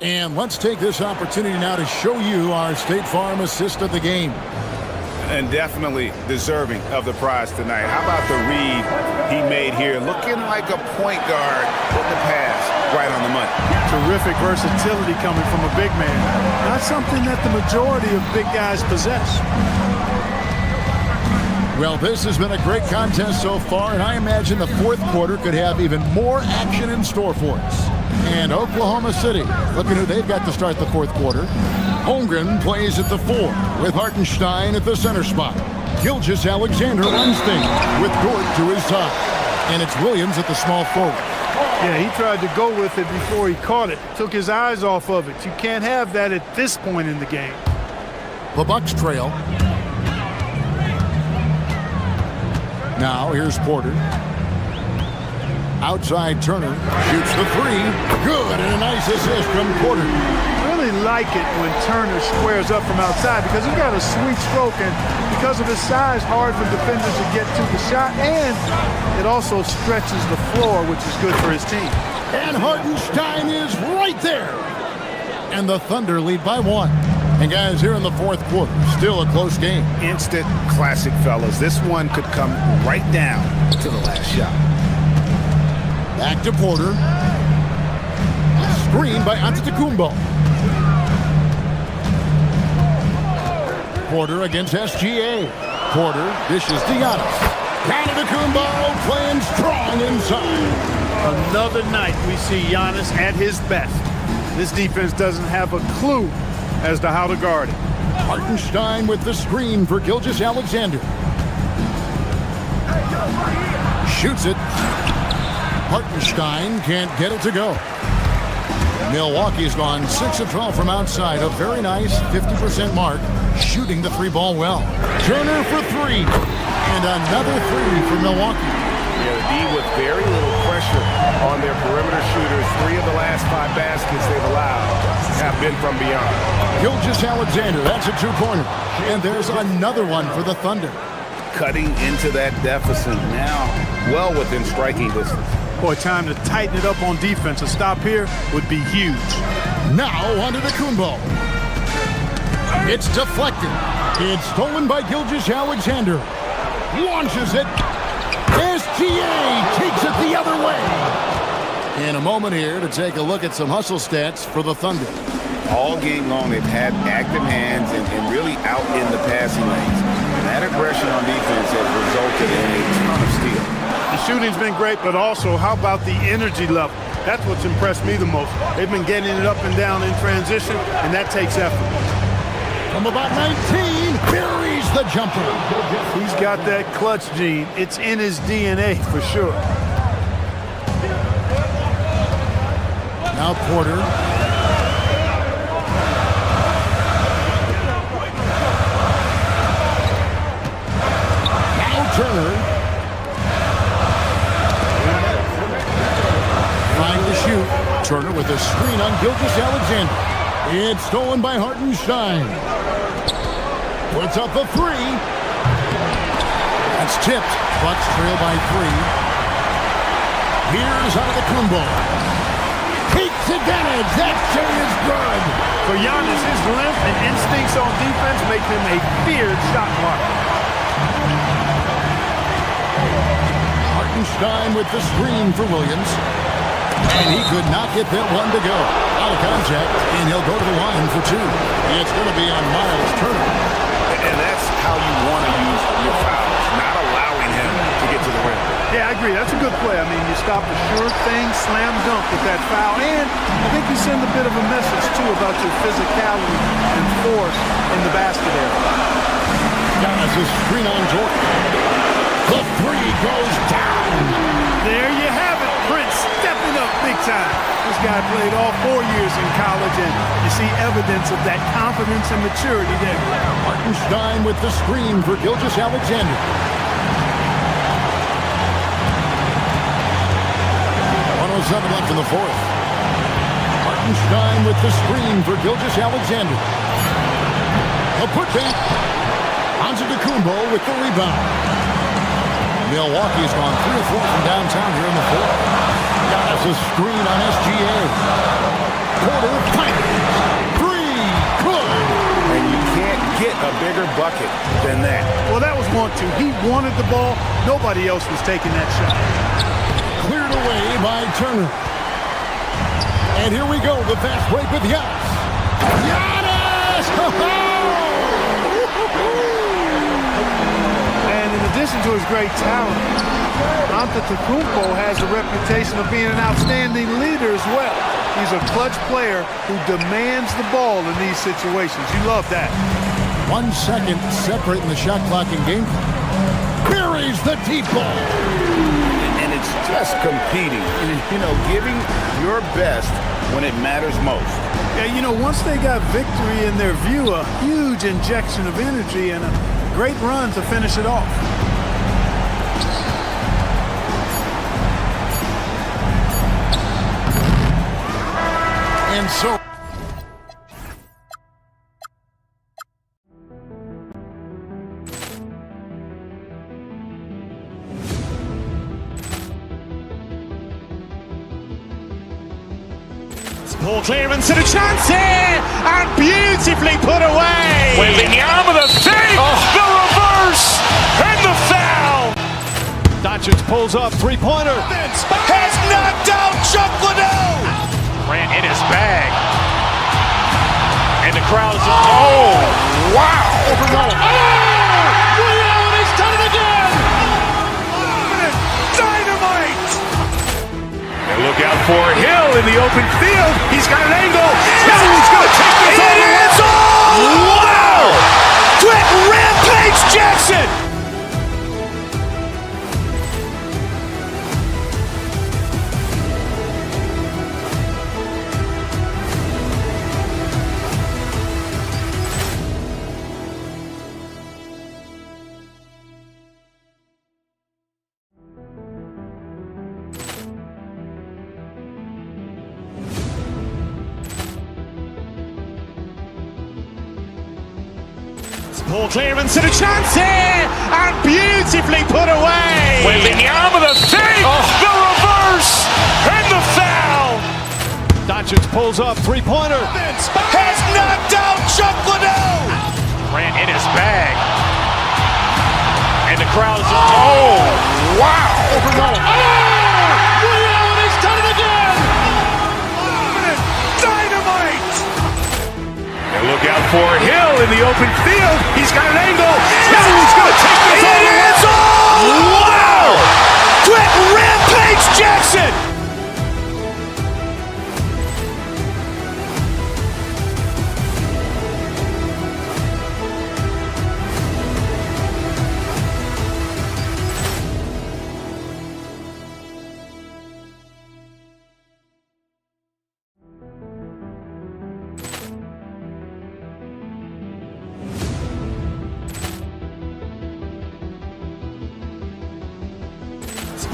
And let's take this opportunity now to show you our State Farm assist of the game. And definitely deserving of the prize tonight. How about the read he made here? Looking like a point guard with the pass right on the money. Terrific versatility coming from a big man. Not something that the majority of big guys possess. Well, this has been a great contest so far, and I imagine the fourth quarter could have even more action in store for us. And Oklahoma City, look at who they've got to start the fourth quarter. Holmgren plays at the 4 with Hartenstein at the center spot. Gilgeous Alexander runs things with Dort to his side. And it's Williams at the small forward. Yeah, he tried to go with it before he caught it. Took his eyes off of it. You can't have that at this point in the game. The Bucks trail. Now here's Porter. Outside Turner shoots the 3. Good, and a nice assist from Porter. Really like it when Turner squares up from outside because he's got a sweet stroke, and because of his size, hard for defenders to get to the shot, and it also stretches the floor, which is good for his team. And Hartenstein is right there. And the Thunder lead by 1. And guys, here in the fourth quarter, still a close game. Instant classic, fellas. This one could come right down to the last shot. Back to Porter. Screen by Antetokounmpo. Porter against SGA. Porter dishes to Giannis. Antetokounmpo playing strong inside. Another night we see Giannis at his best. This defense doesn't have a clue as to how to guard him. Hartenstein with the screen for Gilgeous-Alexander. Shoots it. Hartenstein can't get it to go. Milwaukee's gone 6 of 12 from outside. A very nice 50% mark. Shooting the 3-ball well. Turner for 3. And another 3 for Milwaukee. Yeah, the D with very little pressure on their perimeter shooters. 3 of the last 5 baskets they've allowed have been from beyond. Gilgeous-Alexander, that's a 2-pointer. And there's another one for the Thunder. Cutting into that deficit now, well within striking distance. Boy, time to tighten it up on defense. A stop here would be huge. Now onto the Kumbo. It's deflected. It's stolen by Gilgeous-Alexander. Launches it. SGA takes it the other way. In a moment here to take a look at some hustle stats for the Thunder. All game long, they've had active hands and really out in the passing lanes. That aggression on defense has resulted in a ton of steals. The shooting's been great, but also how about the energy level? That's what's impressed me the most. They've been getting it up and down in transition, and that takes effort. From about 19, buries the jumper. He's got that clutch gene. It's in his DNA for sure. Now Porter. Now Turner. Trying to shoot. Turner with a screen on Gilgeous-Alexander. It's stolen by Hartenstein. Puts up a 3. That's tipped. Bucks trail by 3. Here's Antetokounmpo. Takes advantage. That shot is good. For Giannis, his length and instincts on defense make him a feared shot blocker. Hartenstein with the screen for Williams. And he could not get that one to go. Out of contact, and he'll go to the line for 2. It's going to be on Miles Turner. And that's how you want to use your fouls, not allowing him to get to the rim. Yeah, I agree. That's a good play. I mean, you stop a sure thing, slam dunk with that foul. And I think you send a bit of a message, too, about your physicality and force in the basket area. Giannis is screen on Jordan. The 3 goes down. There you have it. Prince stepping up big time. This guy played all 4 years in college, and you see evidence of that confidence and maturity there. Hartenstein with the screen for Gilgeous-Alexander. 1:07 left in the fourth. Hartenstein with the screen for Gilgeous-Alexander. A putback. Antetokounmpo with the rebound. Milwaukee's gone 3 or 4 from downtown here in the fourth. Giannis a screen on SGA. Porter fires. 3, good. And you can't get a bigger bucket than that. Well, that was 1-2. He wanted the ball. Nobody else was taking that shot. Cleared away by Turner. And here we go, the fast break with Giannis. Giannis! And in addition to his great talent, Antetokounmpo has a reputation of being an outstanding leader as well. He's a clutch player who demands the ball in these situations. You love that. 1 second separating the shot clock and game clock. Buries the deep ball. And it's just competing, you know, giving your best when it matters most. Yeah, you know, once they got victory in their view, a huge injection of energy and a great run to finish it off. And so Ball clearance and a chance here, and beautifully put away. Wembanyama with a save, the reverse, and the foul. Doncic pulls up, three-pointer. Has knocked out Chuck Liddell. Grant in his bag. And the crowd is, oh, wow. He's done it again. Dynamite. And look out for Hill in the open field. He's got an angle. Hill's going to take this all the way. Wow. Quick rampage Jackson. Ball clearance and a chance here, and beautifully put away. Wembanyama with a save, the reverse, and the foul. Doncic pulls up, three-pointer. Has knocked out Chuck Liddell. Grant in his bag. And the crowd is, oh, wow. He's done it again. Dynamite. And look out for Hill in the open field. He's got an angle. Hill's going to take this all the way. Wow. Quick rampage Jackson.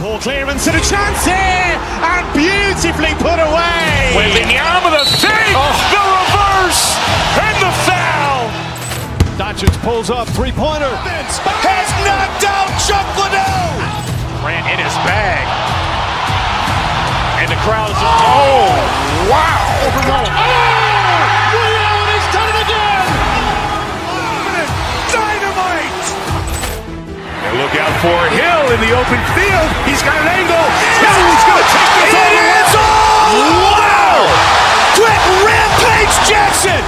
Ball clearance and a chance here, and beautifully put away. Wembanyama with a save, the reverse, and the foul. Doncic pulls up, three-pointer. Has knocked out Chuck Liddell. Grant in his bag. And the crowd is, oh, wow. He's done it again. Dynamite. And look out for Hill in the open field. He's got an angle. Hill's going to take this all the way. Wow. Quick rampage Jackson.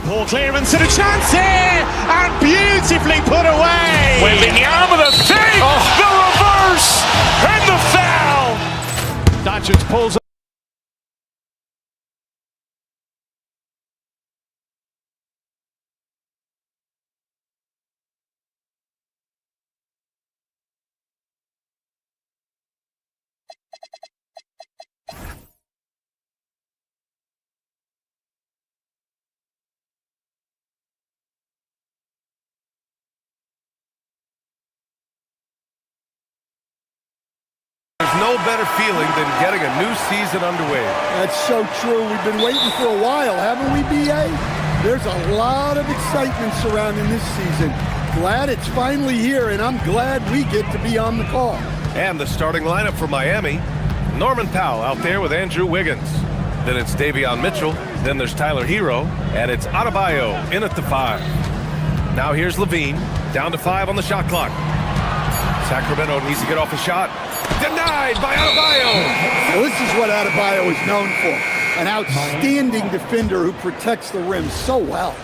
Ball clearance and a chance here, and beautifully put away. Wembanyama with a save, the reverse, and the foul. Doncic pulls up. There's no better feeling than getting a new season underway. That's so true. We've been waiting for a while, haven't we, B.A.? There's a lot of excitement surrounding this season. Glad it's finally here, and I'm glad we get to be on the call. And the starting lineup for Miami, Norman Powell out there with Andrew Wiggins. Then it's Davion Mitchell. Then there's Tyler Hero. And it's Adebayo in at the 5. Now here's Levine, down to 5 on the shot clock. Sacramento needs to get off a shot. Denied by Adebayo. Now, this is what Adebayo is known for. An outstanding defender who protects the rim so well.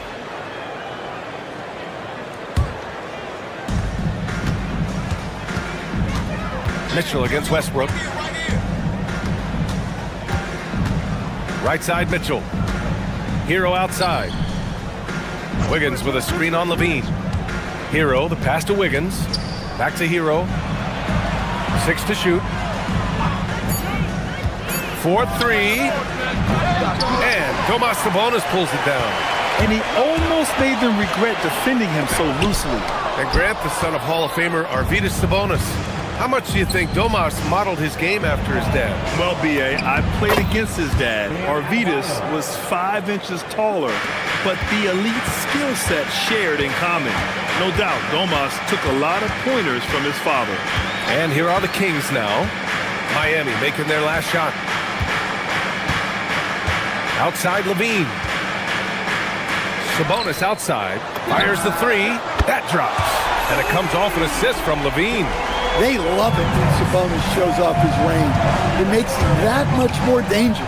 Mitchell against Westbrook. Right side Mitchell. Hero outside. Wiggins with a screen on Levine. Hero, the pass to Wiggins. Back to Hero. 6 to shoot. 4-3. And Domas Sabonis pulls it down. and he almost made them regret defending him so loosely. And Grant, the son of Hall of Famer Arvydas Sabonis. How much do you think Domas modeled his game after his dad? Well, B.A., I played against his dad. Arvydas was 5 inches taller, but the elite skill set shared in common. No doubt, Domas took a lot of pointers from his father. And here are the Kings now. Miami making their last shot. Outside Levine. Sabonis outside. Fires the three. That drops. And it comes off an assist from Levine. They love it when Sabonis shows off his range. It makes him that much more dangerous.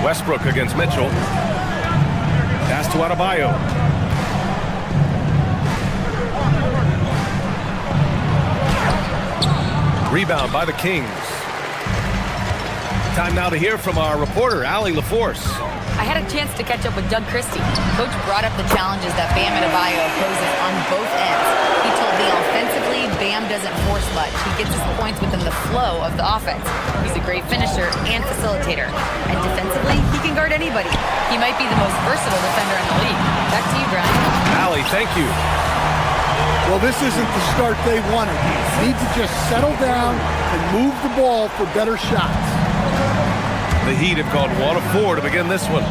Westbrook against Mitchell. Pass to Adebayo. Rebound by the Kings. Time now to hear from our reporter, Allie LaForce. I had a chance to catch up with Doug Christie. Coach brought up the challenges that Bam Adebayo poses on both ends. He told me offensively, Bam doesn't force much. He gets his points within the flow of the offense. He's a great finisher and facilitator. And defensively, he can guard anybody. He might be the most versatile defender in the league. Back to you, Brian. Allie, thank you. Well, this isn't the start they wanted. Need to just settle down and move the ball for better shots. The Heat have gone 1 of 4 to begin this one.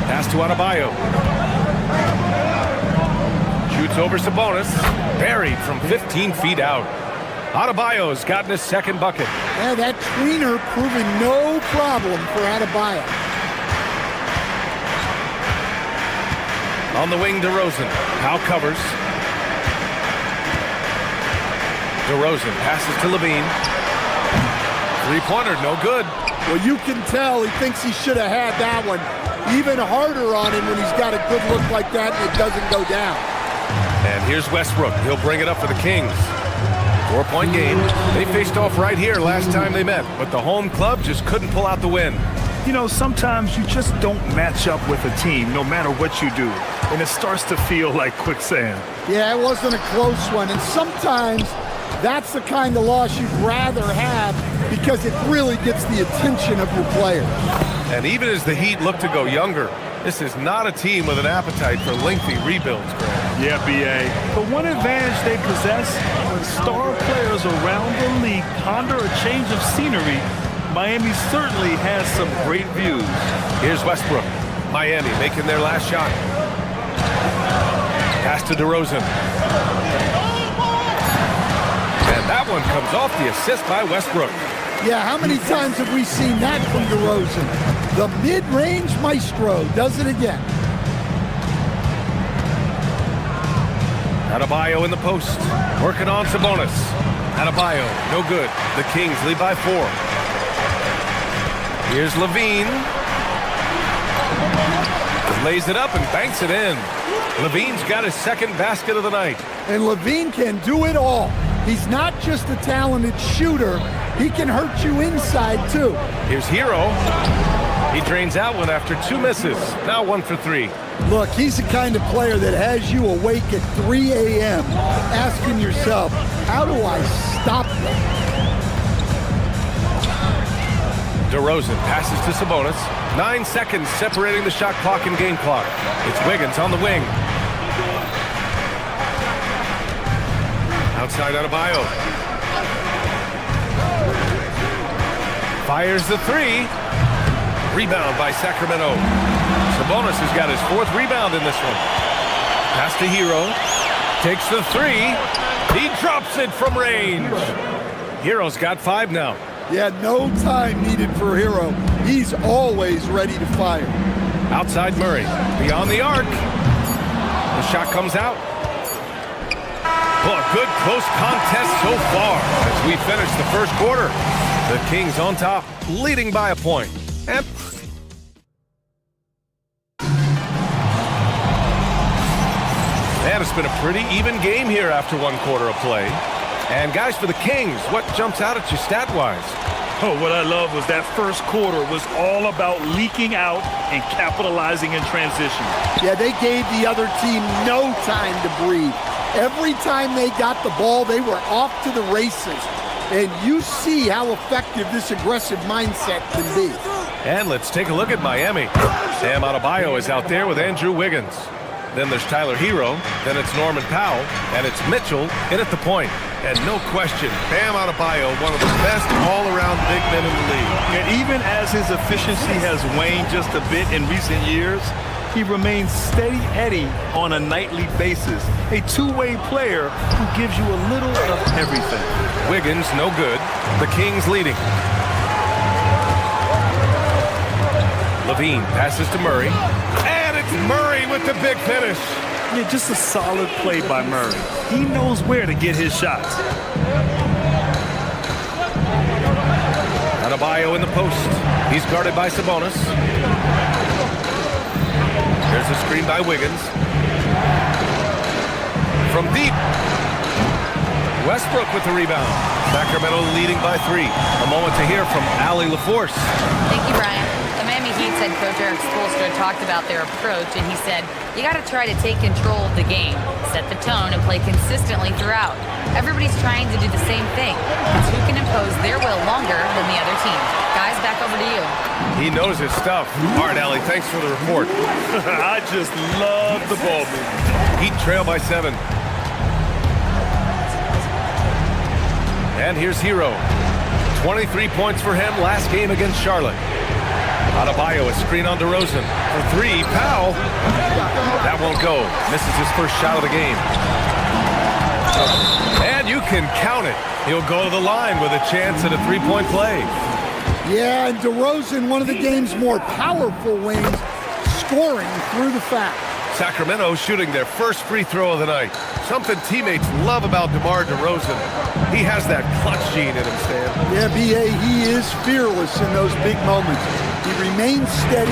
Pass to Adebayo. Shoots over Sabonis. Buried from 15 feet out. Adebayo's gotten his second bucket. Yeah, that tweener proving no problem for Adebayo. On the wing, DeRozan. Powell covers. DeRozan passes to Levine. Three-pointer, no good. Well, you can tell he thinks he should have had that one. Even harder on him when he's got a good look like that and it doesn't go down. And here's Westbrook. He'll bring it up for the Kings. 4-point game. They faced off right here last time they met, but the home club just couldn't pull out the win. You know, sometimes you just don't match up with a team no matter what you do, and it starts to feel like quicksand. Yeah, it wasn't a close one, and sometimes that's the kind of loss you'd rather have because it really gets the attention of your players. And even as the Heat look to go younger, this is not a team with an appetite for lengthy rebuilds, Grant. Yeah, B.A. But one advantage they possess, when star players around the league ponder a change of scenery, Miami certainly has some great views. Here's Westbrook. Miami making their last shot. Pass to DeRozan. And that one comes off the assist by Westbrook. Yeah, how many times have we seen that from DeRozan? The mid-range maestro does it again. Adebayo in the post. Working on Sabonis. Adebayo, no good. The Kings lead by 4. Here's Levine. Lays it up and banks it in. Levine's got his second basket of the night. And Levine can do it all. He's not just a talented shooter. He can hurt you inside, too. Here's Hero. He drains out one after 2 misses. Now 1 for 3. Look, he's the kind of player that has you awake at 3 a.m. asking yourself, how do I stop them? DeRozan passes to Sabonis. 9 seconds separating the shot clock and game clock. It's Wiggins on the wing. Outside Adebayo. Fires the 3. Rebound by Sacramento. Sabonis has got his 4th rebound in this one. Pass to Hero. Takes the 3. He drops it from range. Hero's got 5 now. Yeah, no time needed for Hero. He's always ready to fire. Outside Murray. Beyond the arc. The shot comes out. Well, a good close contest so far as we finish the first quarter. The Kings on top, leading by a point. And it's been a pretty even game here after 1 quarter of play. And guys, for the Kings, what jumps out at you stat-wise? Oh, what I love was that first quarter was all about leaking out and capitalizing in transition. Yeah, they gave the other team no time to breathe. Every time they got the ball, they were off to the races. And you see how effective this aggressive mindset can be. And let's take a look at Miami. Bam Adebayo is out there with Andrew Wiggins. Then there's Tyler Hero. Then it's Norman Powell. And it's Mitchell in at the point. And no question, Bam Adebayo, one of the best all-around big men in the league. And even as his efficiency has waned just a bit in recent years, he remains steady Eddie on a nightly basis. A two-way player who gives you a little of everything. Wiggins, no good. The Kings leading. Levine passes to Murray. And it's Murray with the big finish. Yeah, just a solid play by Murray. He knows where to get his shots. Adebayo in the post. He's guarded by Sabonis. There's a screen by Wiggins. From deep. Westbrook with the rebound. Sacramento leading by 3. A moment to hear from Allie LaForce. Thank you, Brian. The Miami Heat said Coach Eric Spoelstra talked about their approach, and he said, you got to try to take control of the game, set the tone, and play consistently throughout. Everybody's trying to do the same thing. It's who can impose their will longer than the other team. Guys, back over to you. He knows his stuff. All right, Allie, thanks for the report. I just love the ball movement. Heat trail by 7. And here's Hero. 23 points for him last game against Charlotte. Adebayo a screen on DeRozan. For 3, Powell. That won't go. Misses his first shot of the game. And you can count it. He'll go to the line with a chance at a 3-point play. Yeah, and DeRozan, one of the game's more powerful wings, scoring through the foul. Sacramento shooting their first free throw of the night. Something teammates love about DeMar DeRozan. He has that clutch gene in him, Stan. Yeah, B.A., he is fearless in those big moments. He remains steady,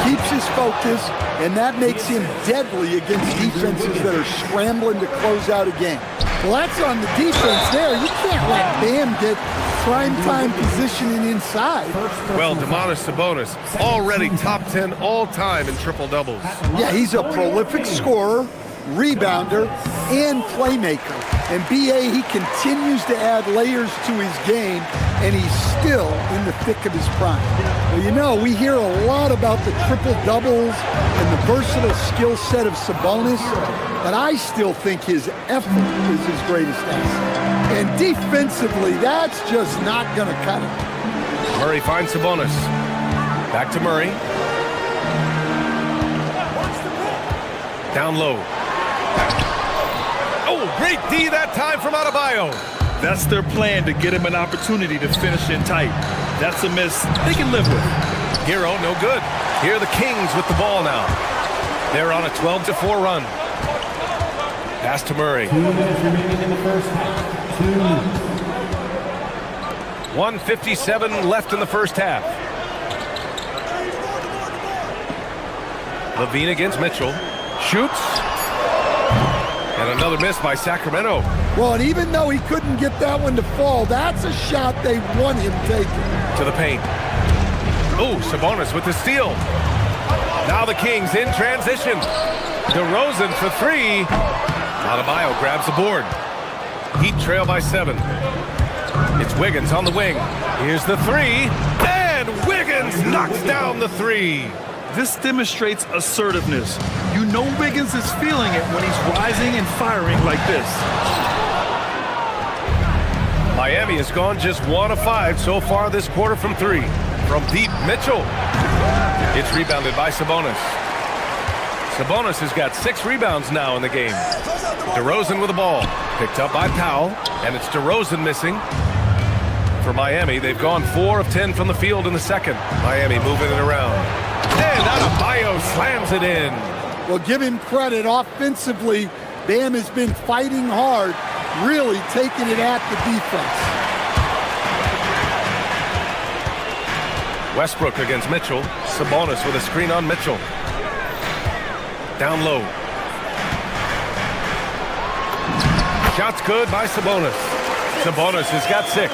keeps his focus, and that makes him deadly against defenses that are scrambling to close out a game. Well, that's on the defense there. You can't let Bam get prime-time positioning inside. Well, Domantas Sabonis, already top 10 all-time in triple-doubles. Yeah, he's a prolific scorer, rebounder, and playmaker. And B.A., he continues to add layers to his game, and he's still in the thick of his prime. Well, you know, we hear a lot about the triple-doubles and the versatile skill set of Sabonis, but I still think his effort is his greatest asset. And defensively, that's just not going to cut it. Murray finds Sabonis. Back to Murray. Down low. Oh, great D that time from Adebayo. That's their plan, to get him an opportunity to finish in tight. That's a miss they can live with. Hero, no good. Here are the Kings with the ball now. They're on a 12-4 run. Pass to Murray. 2 minutes remaining in the first half. 1:57 left in the first half. Levine against Mitchell. Shoots. And another miss by Sacramento. Well, and even though he couldn't get that one to fall, that's a shot they want him taking. To the paint. Oh, Sabonis with the steal. Now the Kings in transition. DeRozan for 3. Adebayo grabs the board. Heat trail by 7. It's Wiggins on the wing. Here's the 3. And Wiggins knocks down the 3. This demonstrates assertiveness. You know Wiggins is feeling it when he's rising and firing like this. Miami has gone just 1 of 5 so far this quarter from 3. From deep, Mitchell. It's rebounded by Sabonis. Sabonis has got 6 rebounds now in the game. DeRozan with the ball. Picked up by Powell. And it's DeRozan missing. For Miami, they've gone 4 of 10 from the field in the second. Miami moving it around. And Adebayo slams it in. Well, give him credit. Offensively, Bam has been fighting hard, really taking it at the defense. Westbrook against Mitchell. Sabonis with a screen on Mitchell. Down low. Shots good by Sabonis. Sabonis has got 6.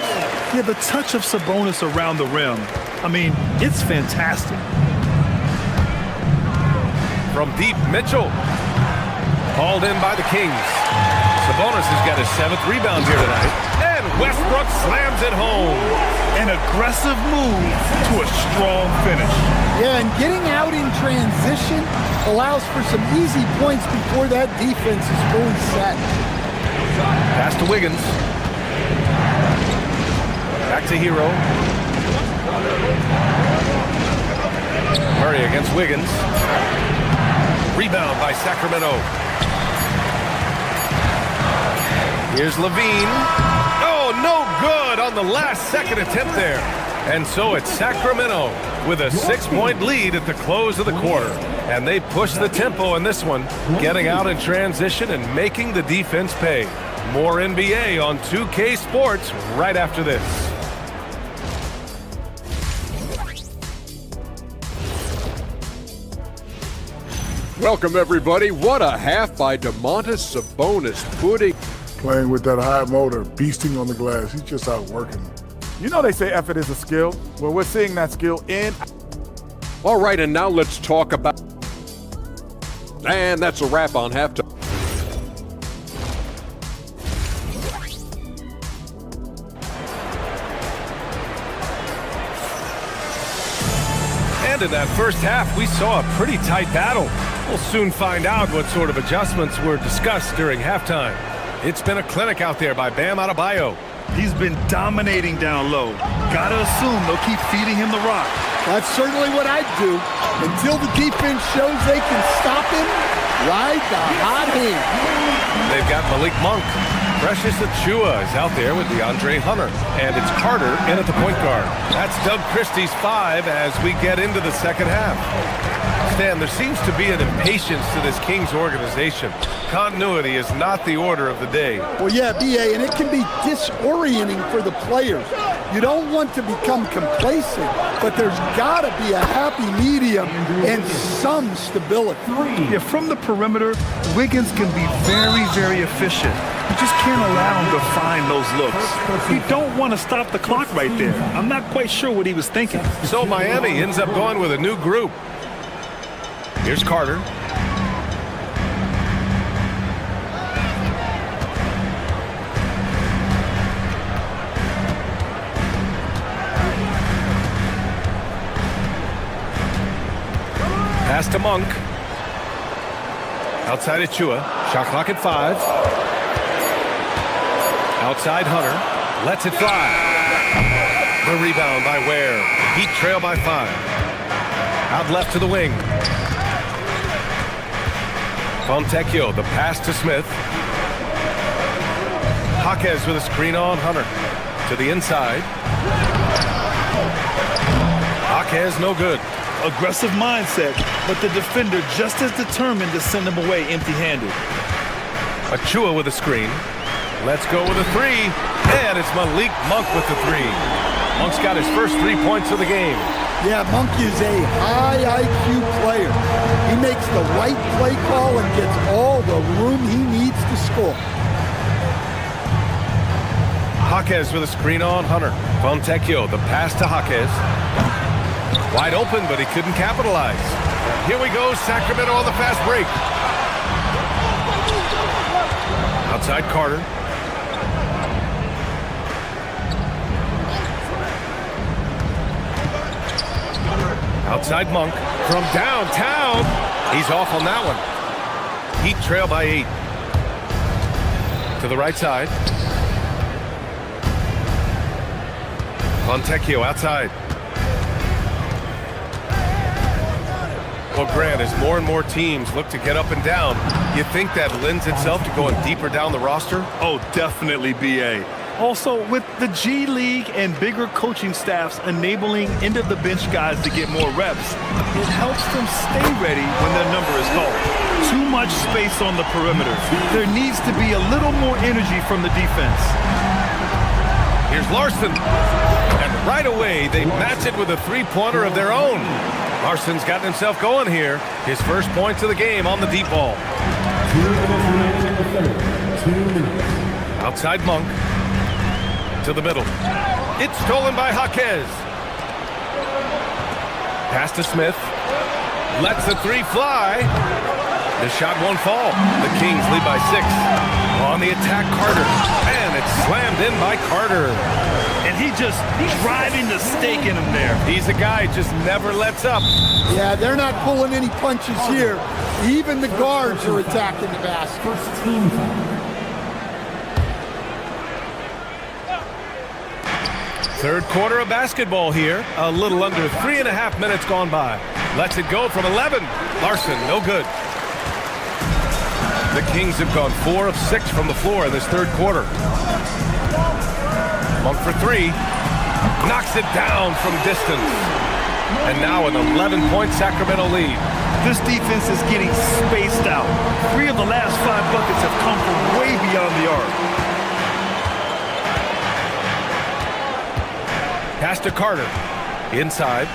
Yeah, the touch of Sabonis around the rim, I mean, it's fantastic. From deep, Mitchell. Hauled in by the Kings. Sabonis has got his 7th rebound here tonight. And Westbrook slams it home. An aggressive move to a strong finish. Yeah, and getting out in transition allows for some easy points before that defense is fully set. Pass to Wiggins. Back to Hero. Murray against Wiggins. Rebound by Sacramento. Here's Levine. Oh, no good on the last second attempt there. And so it's Sacramento with a 6-point lead at the close of the quarter. And they push the tempo in this one, getting out in transition and making the defense pay. More NBA on 2K Sports right after this. Welcome, everybody. What a half by Domantas Sabonis, playing with that high motor, beasting on the glass. He's just out working. You know they say effort is a skill. Well, we're seeing that skill in. All right, and now let's talk about... And that's a wrap on halftime. And in that first half, we saw a pretty tight battle. We'll soon find out what sort of adjustments were discussed during halftime. It's been a clinic out there by Bam Adebayo. He's been dominating down low. Gotta assume they'll keep feeding him the rock. That's certainly what I'd do. Until the defense shows they can stop him, ride the hot hand. They've got Malik Monk. Precious Achua is out there with DeAndre Hunter. And it's Carter in at the point guard. That's Doug Christie's 5 as we get into the second half. Stan, there seems to be an impatience to this Kings organization. Continuity is not the order of the day. Well, yeah, B.A., and it can be disorienting for the players. You don't want to become complacent, but there's got to be a happy medium and some stability. Yeah, from the perimeter, Wiggins can be very, very efficient. You just can't allow him to find those looks. You don't want to stop the clock right there. I'm not quite sure what he was thinking. So Miami ends up going with a new group. Here's Carter. Pass to Monk. Outside Achua. Shot clock at 5. Outside Hunter. Lets it fly. The rebound by Ware. Heat trail by 5. Out left to the wing. Fontecchio, the pass to Smith. Jaquez with a screen on Hunter. To the inside. Jaquez no good. Aggressive mindset, but the defender just as determined to send him away empty-handed. Achua with a screen. Let's go with a 3. And it's Malik Monk with the 3. Monk's got his first 3 points of the game. Yeah, Monk is a high IQ player. He makes the right play call and gets all the room he needs to score. Jaquez with a screen on Hunter. Fontecchio, the pass to Jaquez. Wide open, but he couldn't capitalize. Here we go, Sacramento on the fast break. Outside Carter. Outside Monk from downtown. He's off on that one. Heat trail by 8. To the right side. Fontecchio outside. Well, Grant, as more and more teams look to get up and down, you think that lends itself to going deeper down the roster? Oh, definitely, B.A. Also, with the G League and bigger coaching staffs enabling end-of-the-bench guys to get more reps, it helps them stay ready when their number is called. Too much space on the perimeter. There needs to be a little more energy from the defense. Here's Larson. And right away, they match it with a 3-pointer of their own. Larson's gotten himself going here. His first points of the game on the deep ball. Outside Monk. To the middle. It's stolen by Jaquez. Pass to Smith. Lets the 3 fly. The shot won't fall. The Kings lead by 6. On the attack. attack Carter. And it's slammed in by Carter. And he's driving the stake in him there. He's a guy who just never lets up. Yeah, they're not pulling any punches here. Even the guards are attacking the basket. First team foul. Third quarter of basketball here. A little under 3.5 minutes gone by. Lets it go from 11. Larson, no good. The Kings have gone 4 of 6 from the floor in this third quarter. Monk for 3. Knocks it down from distance. And now an 11-point Sacramento lead. This defense is getting spaced out. 3 of the last 5 buckets have come from way beyond the arc. Pass to Carter. Inside.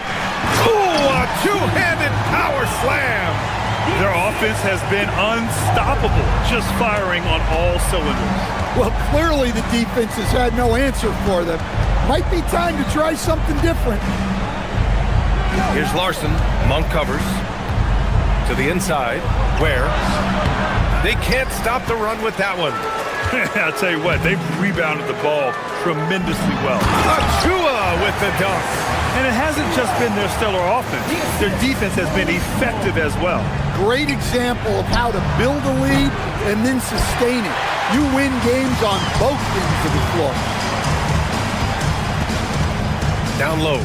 Ooh, a two-handed power slam. Their offense has been unstoppable, just firing on all cylinders. Well, clearly the defense has had no answer for them. Might be time to try something different. Here's Larson. Monk covers. To the inside. Where? They can't stop the run with that one. I'll tell you what, they've rebounded the ball tremendously well. Achua with the dunk. And it hasn't just been their stellar offense. Their defense has been effective as well. Great example of how to build a lead and then sustain it. You win games on both ends of the floor. Down low.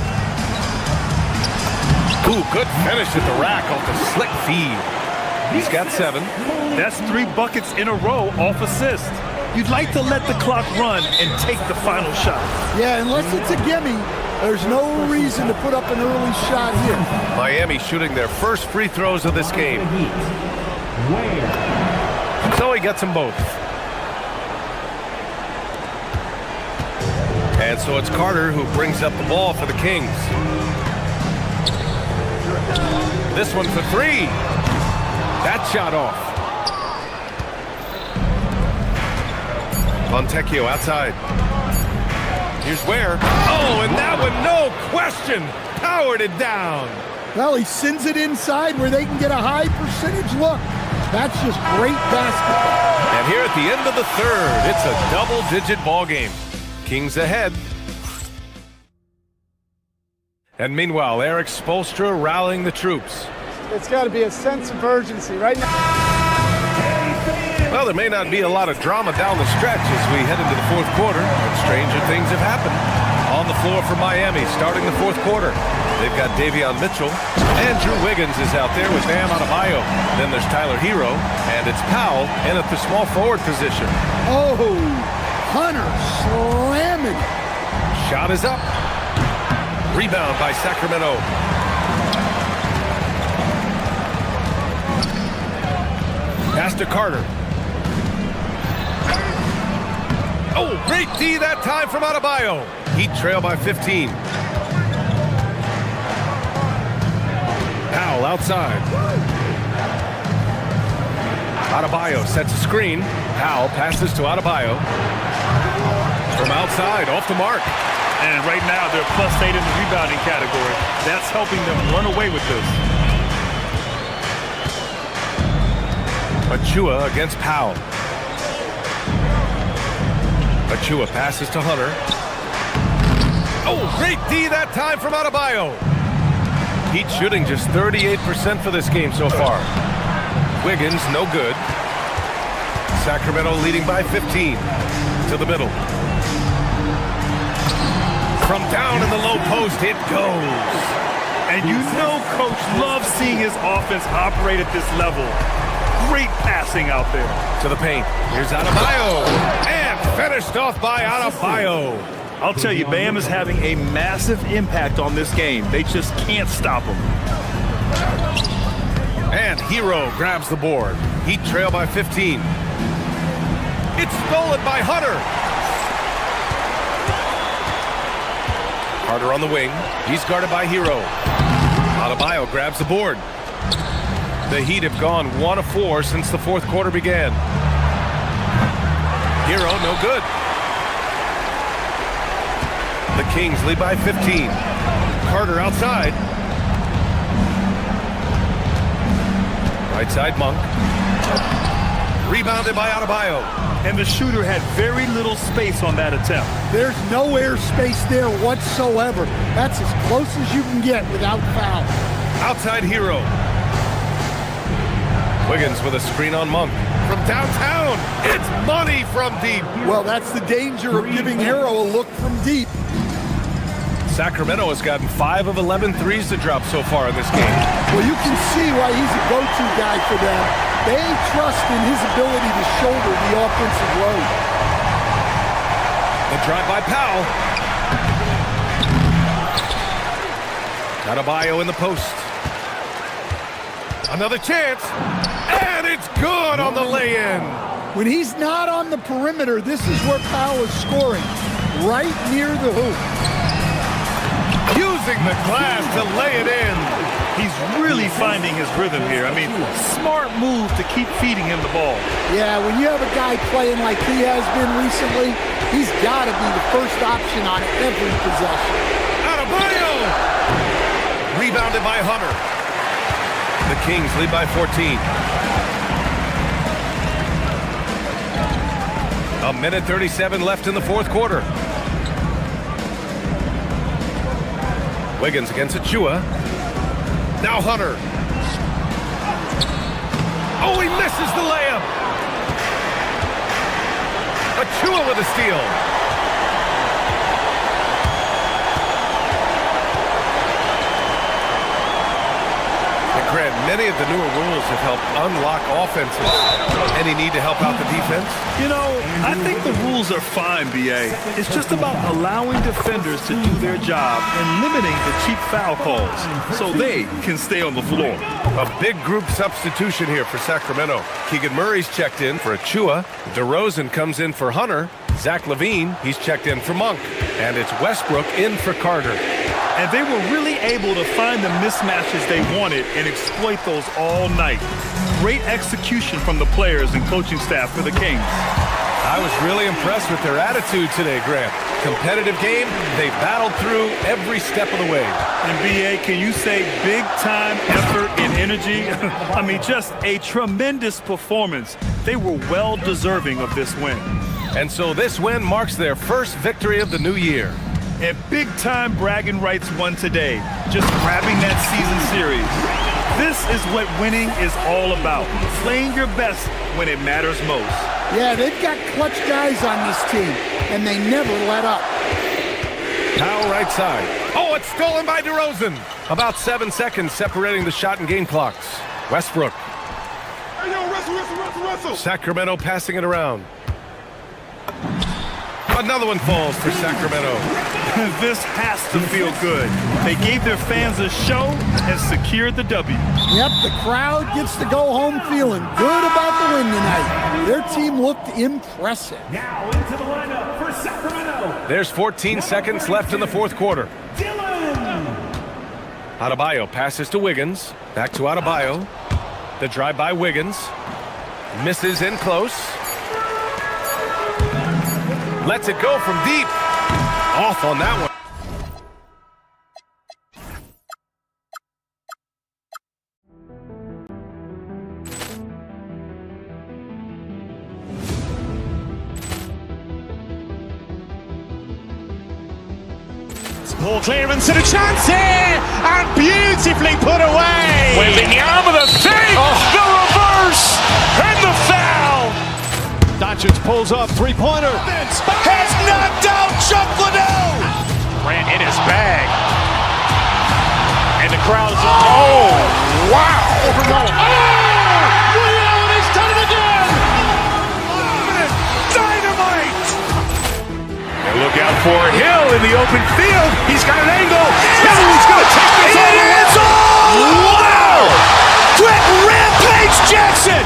Ooh, good finish at the rack off the slick feed. He's got 7. That's 3 buckets in a row off assist. You'd like to let the clock run and take the final shot. Yeah, unless it's a gimme, there's no reason to put up an early shot here. Miami shooting their first free throws of this game. So he gets them both. And so it's Carter who brings up the ball for the Kings. This one for 3. That shot off. Fontecchio outside. Here's Ware. Oh, and that one, no question, powered it down. Well, he sends it inside where they can get a high percentage look. That's just great basketball. And here at the end of the third, it's a double-digit ball game. Kings ahead. And meanwhile, Eric Spoelstra rallying the troops. It's got to be a sense of urgency right now. Well, there may not be a lot of drama down the stretch as we head into the fourth quarter, but stranger things have happened. On the floor for Miami, starting the fourth quarter. They've got Davion Mitchell. Andrew Wiggins is out there with Bam Adebayo. Then there's Tyler Hero, and it's Powell in at the small forward position. Oh, Hunter slamming. Shot is up. Rebound by Sacramento. Pass to Carter. Oh, great D that time from Adebayo. Heat trail by 15. Powell outside. Adebayo sets a screen. Powell passes to Adebayo. From outside, off the mark. And right now, they're +8 in the rebounding category. That's helping them run away with this. Achua against Powell. Achua passes to Hunter. Oh, great D that time from Adebayo. Heat shooting just 38% for this game so far. Wiggins, no good. Sacramento leading by 15. To the middle. From down in the low post, it goes. And you know Coach loves seeing his offense operate at this level. Great passing out there. To the paint. Here's Adebayo. And finished off by Adebayo. I'll tell you, Bam is having a massive impact on this game. They just can't stop him. And Hero grabs the board. Heat trail by 15. It's stolen by Hunter. Carter on the wing. He's guarded by Hero. Adebayo grabs the board. The Heat have gone 1 of 4 since the fourth quarter began. Hero, no good. The Kings lead by 15. Carter outside. Right side, Monk. Rebounded by Adebayo. And the shooter had very little space on that attempt. There's no air space there whatsoever. That's as close as you can get without foul. Outside hero. Wiggins with a screen on Monk. From downtown, it's money from deep. Well, that's the danger of giving Hero a look from deep. Sacramento has gotten 5 of 11 threes to drop so far in this game. Well, you can see why he's a go-to guy for them. They trust in his ability to shoulder the offensive load. The drive by Powell. Adebayo in the post. Another chance. And it's good on the lay-in. When he's not on the perimeter, this is where Powell is scoring, right near the hoop. Using the glass to lay it in. He's really finding his rhythm here. I mean, smart move to keep feeding him the ball. Yeah, when you have a guy playing like he has been recently, he's got to be the first option on every possession. Adebayo! Rebounded by Hunter. The Kings lead by 14. A minute 37 left in the fourth quarter. Wiggins against Achua. Now Hunter. Oh, he misses the layup. Achua with a steal. Grant, many of the newer rules have helped unlock offenses. Any need to help out the defense? You know, I think the rules are fine, B.A. It's just about allowing defenders to do their job and limiting the cheap foul calls so they can stay on the floor. A big group substitution here for Sacramento. Keegan Murray's checked in for Achua. DeRozan comes in for Hunter. Zach LaVine, he's checked in for Monk. And it's Westbrook in for Carter. And they were really able to find the mismatches they wanted and exploit those all night. Great execution from the players and coaching staff for the Kings. I was really impressed with their attitude today, Grant. Competitive game, they battled through every step of the way. And B.A., can you say big time effort and energy? I mean, just a tremendous performance. They were well deserving of this win. And so this win marks their first victory of the new year. And big-time bragging rights won today, just grabbing that season series. This is what winning is all about, playing your best when it matters most. Yeah, they've got clutch guys on this team, and they never let up. Powell right side. Oh, it's stolen by DeRozan. About 7 seconds separating the shot and game clocks. Westbrook. Hey, yo, wrestle. Sacramento passing it around. Another one falls for Sacramento. This has to feel good. They gave their fans a show and secured the W. Yep, the crowd gets to go home feeling good about the win tonight. Their team looked impressive. Now into the lineup for Sacramento. There's 14 seconds left in the fourth quarter. Adebayo passes to Wiggins. Back to Adebayo. The drive by Wiggins. Misses in close. Lets it go from deep. Off on that one. Ball clearance and a chance here, and beautifully put away. Wembanyama the save, the reverse, and the foul. Doncic pulls up, three-pointer. Has knocked out Chuck Liddell. Grant in his bag, and the crowd is oh wow. Liddell has done it again. Dynamite. And look out for Hill in the open field. He's got an angle. Yes. He's going to take this all the way. Wow! Brett Rampage Jackson.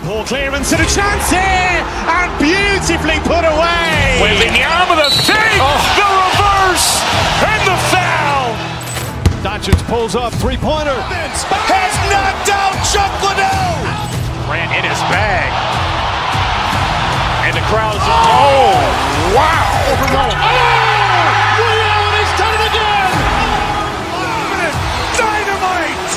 Poor clearance and a chance here, and beautifully put away. Wembanyama the fake, the reverse, and the foul. Doncic pulls up, three-pointer. Has knocked out Chuck Liddell. Grant in his bag. And the crowd's, oh, wow. Liddell, and he's done it again. Dynamite.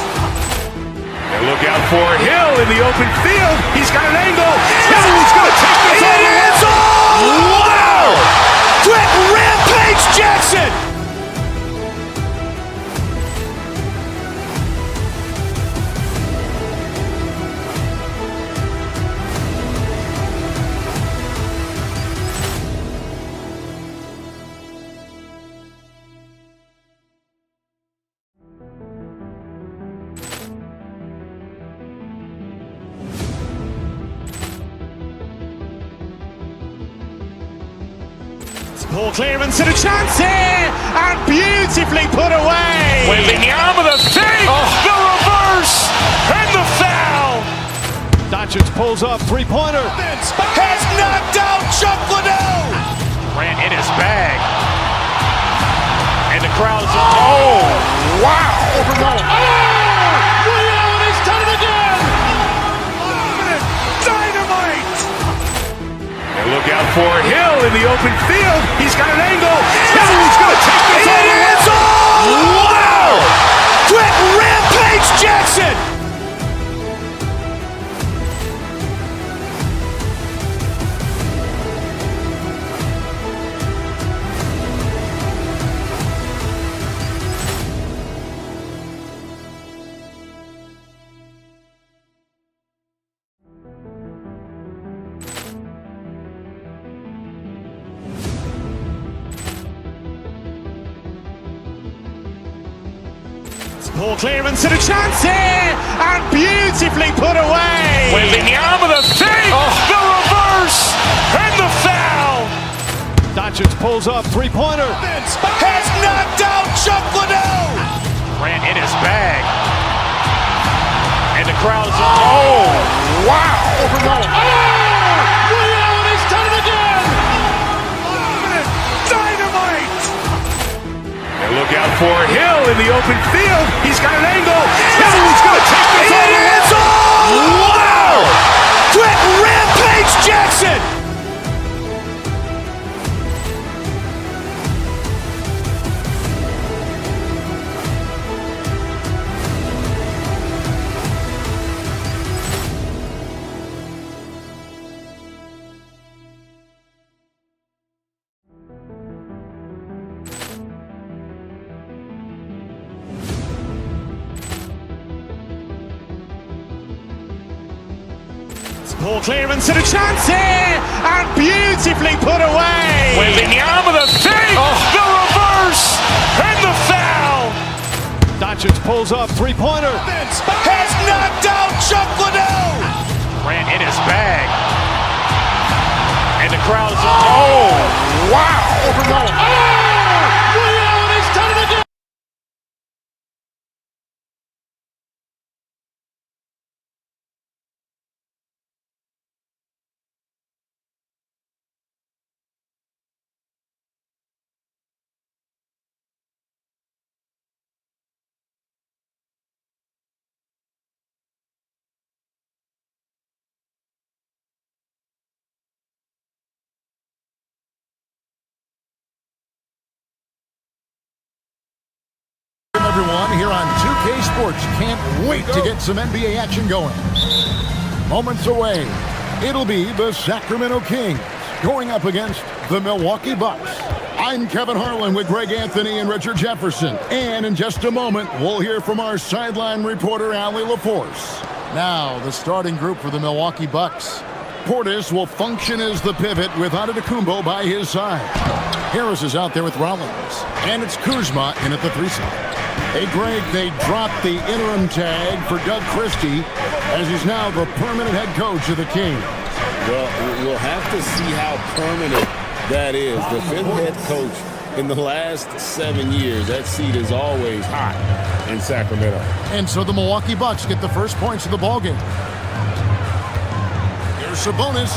And look out for Hill in the open field. He's got an angle. Hill's going to take this all the way. Wow! Quick rampage Jackson. Poor clearance and a chance here, and beautifully put away. Wembanyama the fake, the reverse, and the foul. Doncic pulls up, three-pointer. Has knocked out Chuck Liddell. Grant in his bag. And the crowd's, oh, wow. Liddell, and he's done it again. Dynamite. And look out for Hill in the open field. He's got an angle. Hill's going to take this all the way. Wow! Quick rampage Jackson. Poor clearance and a chance here, and beautifully put away. Wembanyama the fake, the reverse, and the foul. Doncic pulls up, three-pointer. Has knocked out Chuck Liddell. Grant in his bag. And the crowd's, oh, wow. Liddell, and he's done it again. Dynamite. And look out for Hill in the open field. He's got an angle. Hill's going to take this all the way. Wow! Quick rampage Jackson. Poor clearance and a chance here, and beautifully put away. Wembanyama the fake, the reverse, and the foul. Doncic pulls up, three-pointer. Has knocked out Chuck Liddell. Grant in his bag. And the crowd's, oh, wow. Liddell, and he's done it again. Everyone here on 2K Sports can't wait to get some NBA action going. Moments away, it'll be the Sacramento Kings going up against the Milwaukee Bucks. I'm Kevin Harlan with Greg Anthony and Richard Jefferson. And in just a moment, we'll hear from our sideline reporter, Allie LaForce. Now, the starting group for the Milwaukee Bucks. Portis will function as the pivot with Antetokounmpo by his side. Harris is out there with Rollins. And it's Kuzma in at the 3 side. Hey, Greg, they dropped the interim tag for Doug Christie as he's now the permanent head coach of the Kings. Well, we'll have to see how permanent that is. The 5th head coach in the last 7 years. That seat is always hot in Sacramento. And so the Milwaukee Bucks get the first points of the ballgame. Here's Sabonis.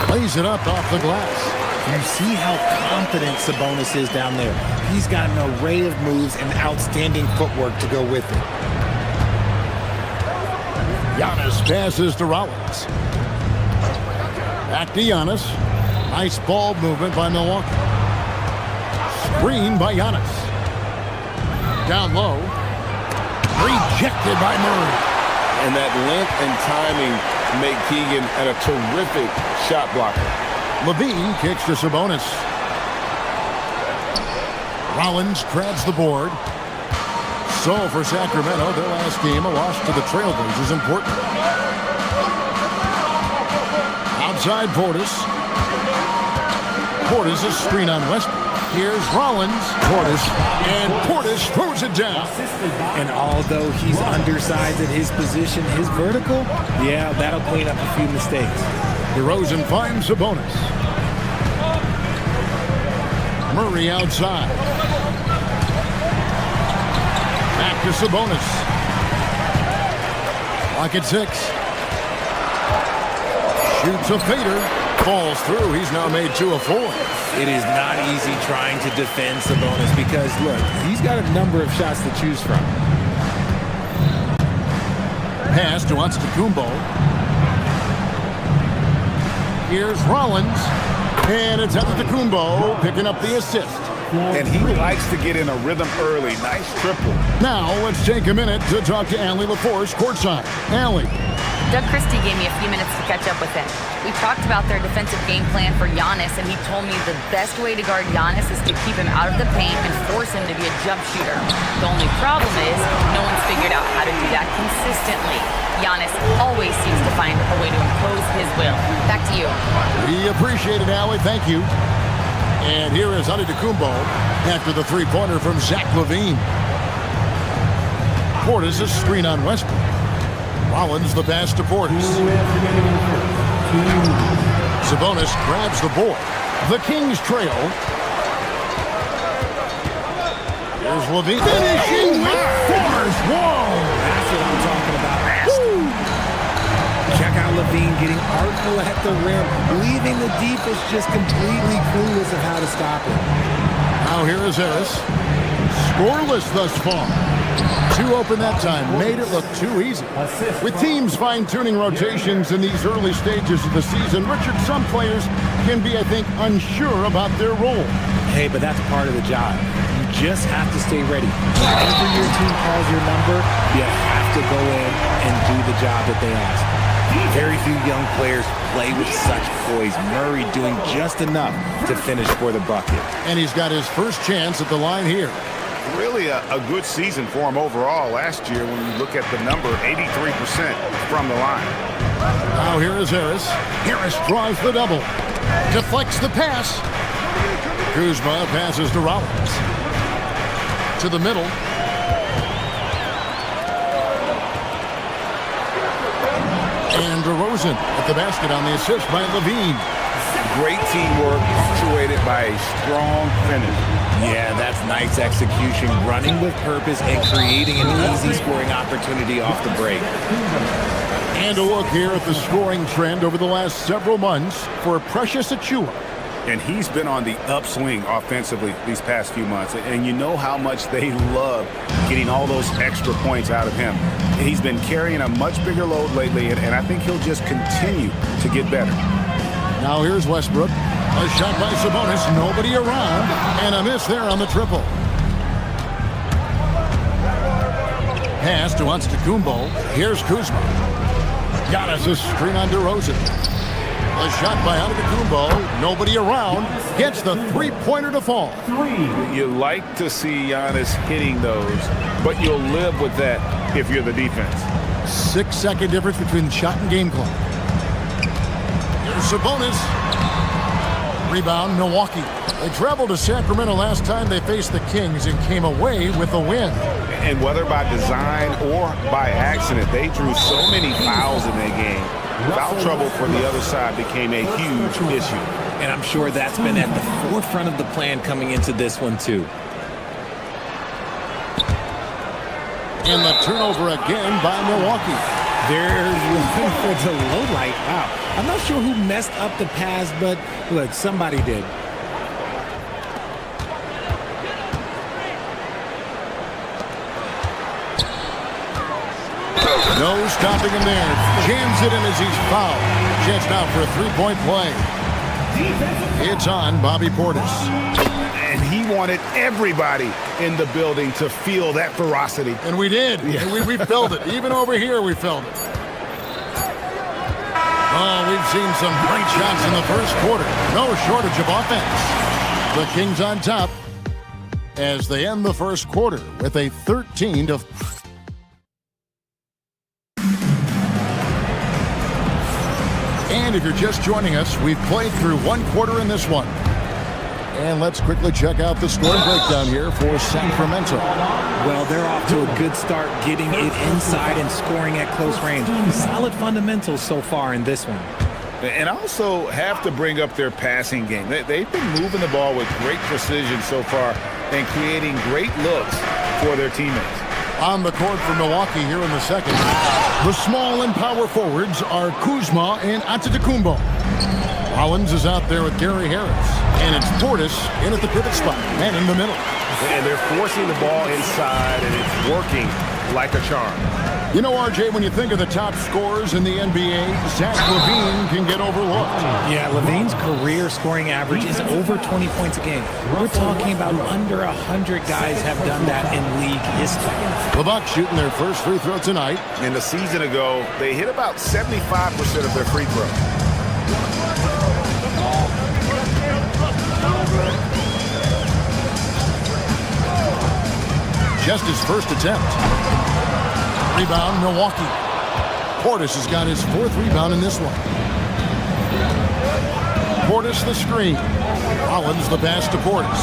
Plays it up off the glass. You see how confident Sabonis is down there. He's got an array of moves and outstanding footwork to go with it. Giannis passes to Rollins. Back to Giannis. Nice ball movement by Milwaukee. Screen by Giannis. Down low. Rejected by Murray. And that length and timing make Keegan a terrific shot blocker. Levine kicks to Sabonis. Rollins grabs the board. So for Sacramento, their last game, a loss to the Trailblazers, important. Outside Portis. Portis is screen on Westbrook. Here's Rollins. Portis. And Portis throws it down. And although he's undersized at his position, his vertical, yeah, that'll clean up a few mistakes. DeRozan finds Sabonis. Murray outside. Back to Sabonis. Clock at 6. Shoots a fader. Falls through. He's now made 2 of 4. It is not easy trying to defend Sabonis because, look, he's got a number of shots to choose from. Pass to Antetokounmpo. Here's Rollins. And it's Antetokounmpo picking up the assist. And he likes to get in a rhythm early. Nice triple. Now let's take a minute to talk to Allie LaForce courtside. Allie. Doug Christie gave me a few minutes to catch up with him. We talked about their defensive game plan for Giannis, and he told me the best way to guard Giannis is to keep him out of the paint and force him to be a jump shooter. The only problem is no one's figured out how to do that consistently. Giannis always seems to find a way to impose his will. Back to you. We appreciate it, Allie. Thank you. And here is Antetokounmpo after the three-pointer from Zach LaVine. Portis is screen on Westbrook. Rollins the pass to Portis. Sabonis grabs the board. The Kings trail. Here's LaVine finishing with force. Whoa! That's what I'm talking about. Woo! Check out LaVine getting artful at the rim, leaving the defense just completely clueless of how to stop him. Now here is Harris. Scoreless thus far. 2 open that time, made it look too easy. With teams fine-tuning rotations in these early stages of the season, Richard, some players can be, I think, unsure about their role. Hey, but that's part of the job. You just have to stay ready. Whenever your team calls your number, you have to go in and do the job that they ask. Very few young players play with such poise. Murray doing just enough to finish for the bucket. And he's got his first chance at the line here. Really a good season for him overall last year when you look at the number, 83% from the line. Now here is Harris. Harris draws the double. Deflects the pass. Kuzma passes to Rollins. To the middle. And DeRozan at the basket on the assist by LaVine. Great teamwork punctuated by a strong finish. Yeah, that's nice execution, running with purpose and creating an easy scoring opportunity off the break. And a look here at the scoring trend over the last several months for Precious Achiuwa. And he's been on the upswing offensively these past few months. And you know how much they love getting all those extra points out of him. He's been carrying a much bigger load lately, and I think he'll just continue to get better. Now here's Westbrook. A shot by Sabonis, nobody around, and a miss there on the triple. Pass to Antetokounmpo. Here's Kuzma. Giannis is screen on DeRozan. A shot by Antetokounmpo, nobody around, gets the three-pointer to fall. You like to see Giannis hitting those, but you'll live with that if you're the defense. 6-second difference between the shot and game clock. Here's Sabonis. Rebound, Milwaukee. They traveled to Sacramento last time they faced the Kings and came away with a win. And whether by design or by accident, they drew so many fouls in that game. Foul trouble for the other side became a huge issue. And I'm sure that's been at the forefront of the plan coming into this one, too. And the turnover again by Milwaukee. There's one for the low light. Wow. I'm not sure who messed up the pass, but look, somebody did. No stopping him there. Jams it in as he's fouled. Chance now for a three-point play. It's on Bobby Portis. And he wanted everybody in the building to feel that ferocity. And we did. Yeah. We felt it. Even over here, we felt it. Oh, we've seen some great shots in the first quarter. No shortage of offense. The Kings on top as they end the first quarter with a 13-. And if you're just joining us, we've played through one quarter in this one. And let's quickly check out the scoring breakdown here for Sacramento. Well, they're off to a good start getting it inside and scoring at close range. Solid fundamentals so far in this one. And also have to bring up their passing game. They've been moving the ball with great precision so far and creating great looks for their teammates. On the court for Milwaukee here in the second, the small and power forwards are Kuzma and Antetokounmpo. Rollins is out there with Gary Harris, and it's Portis in at the pivot spot and in the middle. And they're forcing the ball inside, and it's working like a charm. You know, RJ, when you think of the top scorers in the NBA, Zach LaVine can get overlooked. Yeah, LaVine's career scoring average is over 20 points a game. We're talking about under 100 guys have done that in league history. The Bucks shooting their first free throw tonight. And a season ago, they hit about 75% of their free throws. Just his first attempt. Rebound, Milwaukee. Portis has got his fourth rebound in this one. Portis the screen. Rollins the pass to Portis.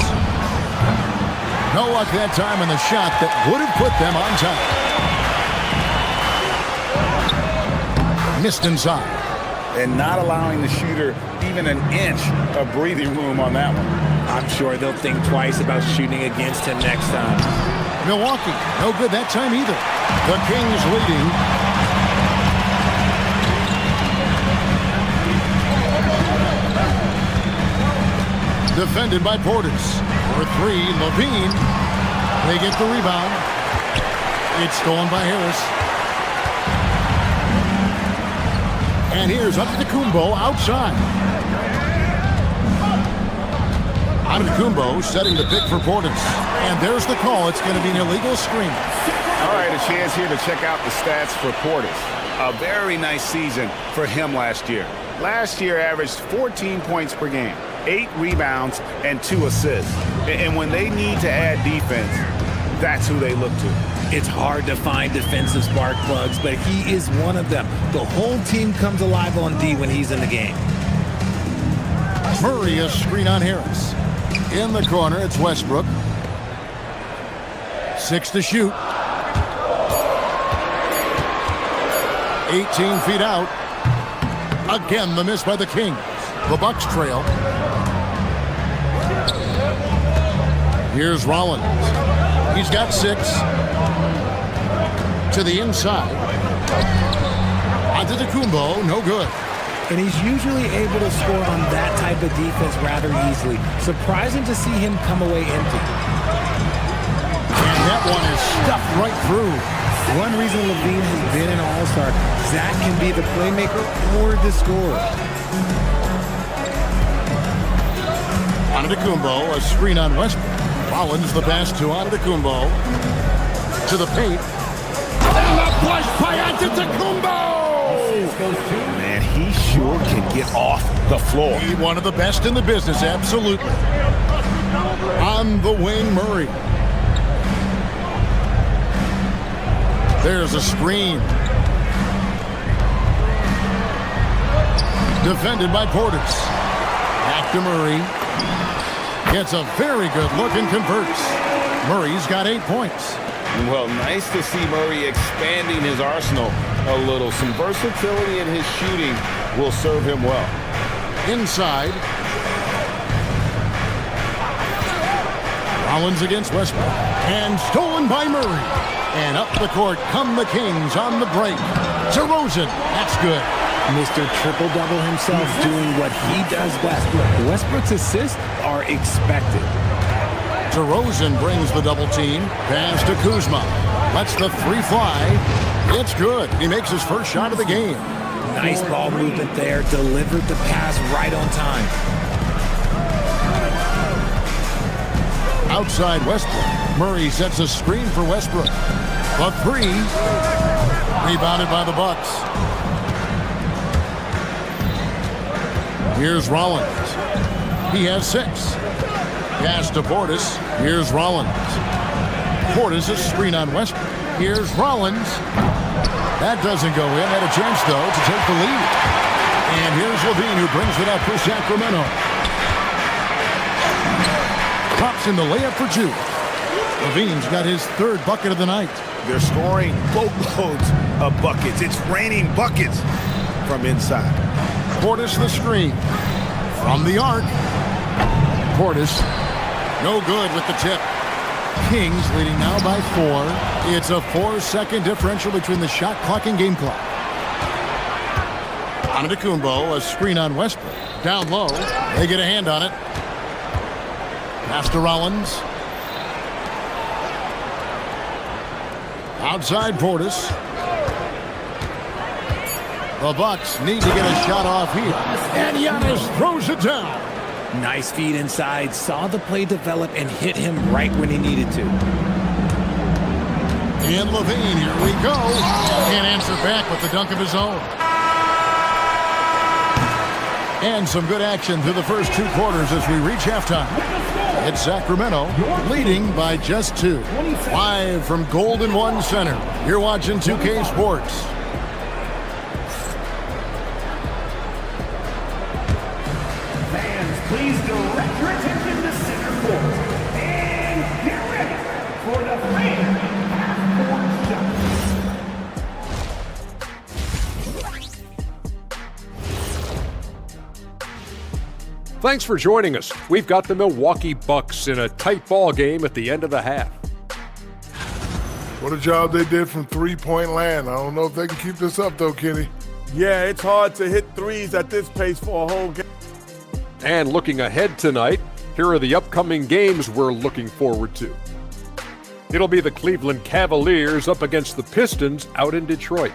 No luck that time on the shot that would have put them on top. Missed inside. And not allowing the shooter even an inch of breathing room on that one. I'm sure they'll think twice about shooting against him next time. Milwaukee, no good that time either. The Kings leading. Defended by Portis. For three, LaVine. They get the rebound. It's stolen by Harris. And here's Antetokounmpo outside. Antetokounmpo setting the pick for Portis. And there's the call. It's going to be an illegal screen. All right, a chance here to check out the stats for Portis. A very nice season for him last year. Last year averaged 14 points per game, 8 rebounds, and 2 assists. And when they need to add defense, that's who they look to. It's hard to find defensive spark plugs, but he is one of them. The whole team comes alive on D when he's in the game. Murray, a screen on Harris. In the corner, it's Westbrook. 6 to shoot. 18 feet out. Again, the miss by the Kings. The Bucks trail. Here's Rollins. He's got 6. To the inside. Antetokounmpo, no good. And he's usually able to score on that type of defense rather easily. Surprising to see him come away empty. And that one is stuffed right through. One reason LaVine has been an all-star, Zach can be the playmaker or the scorer. Antetokounmpo, a screen on Westbrook. Rollins the pass to Antetokounmpo. To the paint. And the push by Antetokounmpo! Man, he sure can get off the floor. He's one of the best in the business, absolutely. On the wing, Murray. There's a screen. Defended by Portis. Back to Murray. Gets a very good look and converts. Murray's got 8 points. Well, nice to see Murray expanding his arsenal a little. Some versatility in his shooting will serve him well. Inside. Rollins against Westbrook. And stolen by Murray. And up the court come the Kings on the break. DeRozan, that's good. Mr. Triple-Double himself doing what he does best. Westbrook's assists are expected. DeRozan brings the double team. Pass to Kuzma. Lets the three fly. It's good. He makes his first shot of the game. Nice ball movement there. Delivered the pass right on time. Outside Westbrook. Murray sets a screen for Westbrook. The three. Rebounded by the Bucks. Here's Rollins. He has 6. Pass to Portis. Here's Rollins. Portis a screen on Westbrook. Here's Rollins. That doesn't go in. Had a chance, though, to take the lead. And here's Levine, who brings it up for Sacramento. Pops in the layup for 2. Levine's got his 3rd bucket of the night. They're scoring boatloads of buckets. It's raining buckets from inside. Portis the screen. From the arc. Portis. No good with the tip. Kings leading now by 4. It's a 4-second differential between the shot clock and game clock. Antetokounmpo, a screen on Westbrook. Down low. They get a hand on it. Pass to Rollins. Outside Portis. The Bucks need to get a shot off here. And Giannis throws it down. Nice feed inside. Saw the play develop and hit him right when he needed to. And Levine, here we go. Can't answer back with the dunk of his own. And some good action through the first 2 quarters as we reach halftime. It's Sacramento leading by just 2. Live from Golden One Center. You're watching 2K Sports. Fans, please direct your attention to center court. And get ready for the fan half-court shot. Thanks for joining us. We've got the Milwaukee Bucks in a tight ball game at the end of the half. What a job they did from three-point land. I don't know if they can keep this up, though, Kenny. Yeah, it's hard to hit threes at this pace for a whole game. And looking ahead tonight, here are the upcoming games we're looking forward to. It'll be the Cleveland Cavaliers up against the Pistons out in Detroit.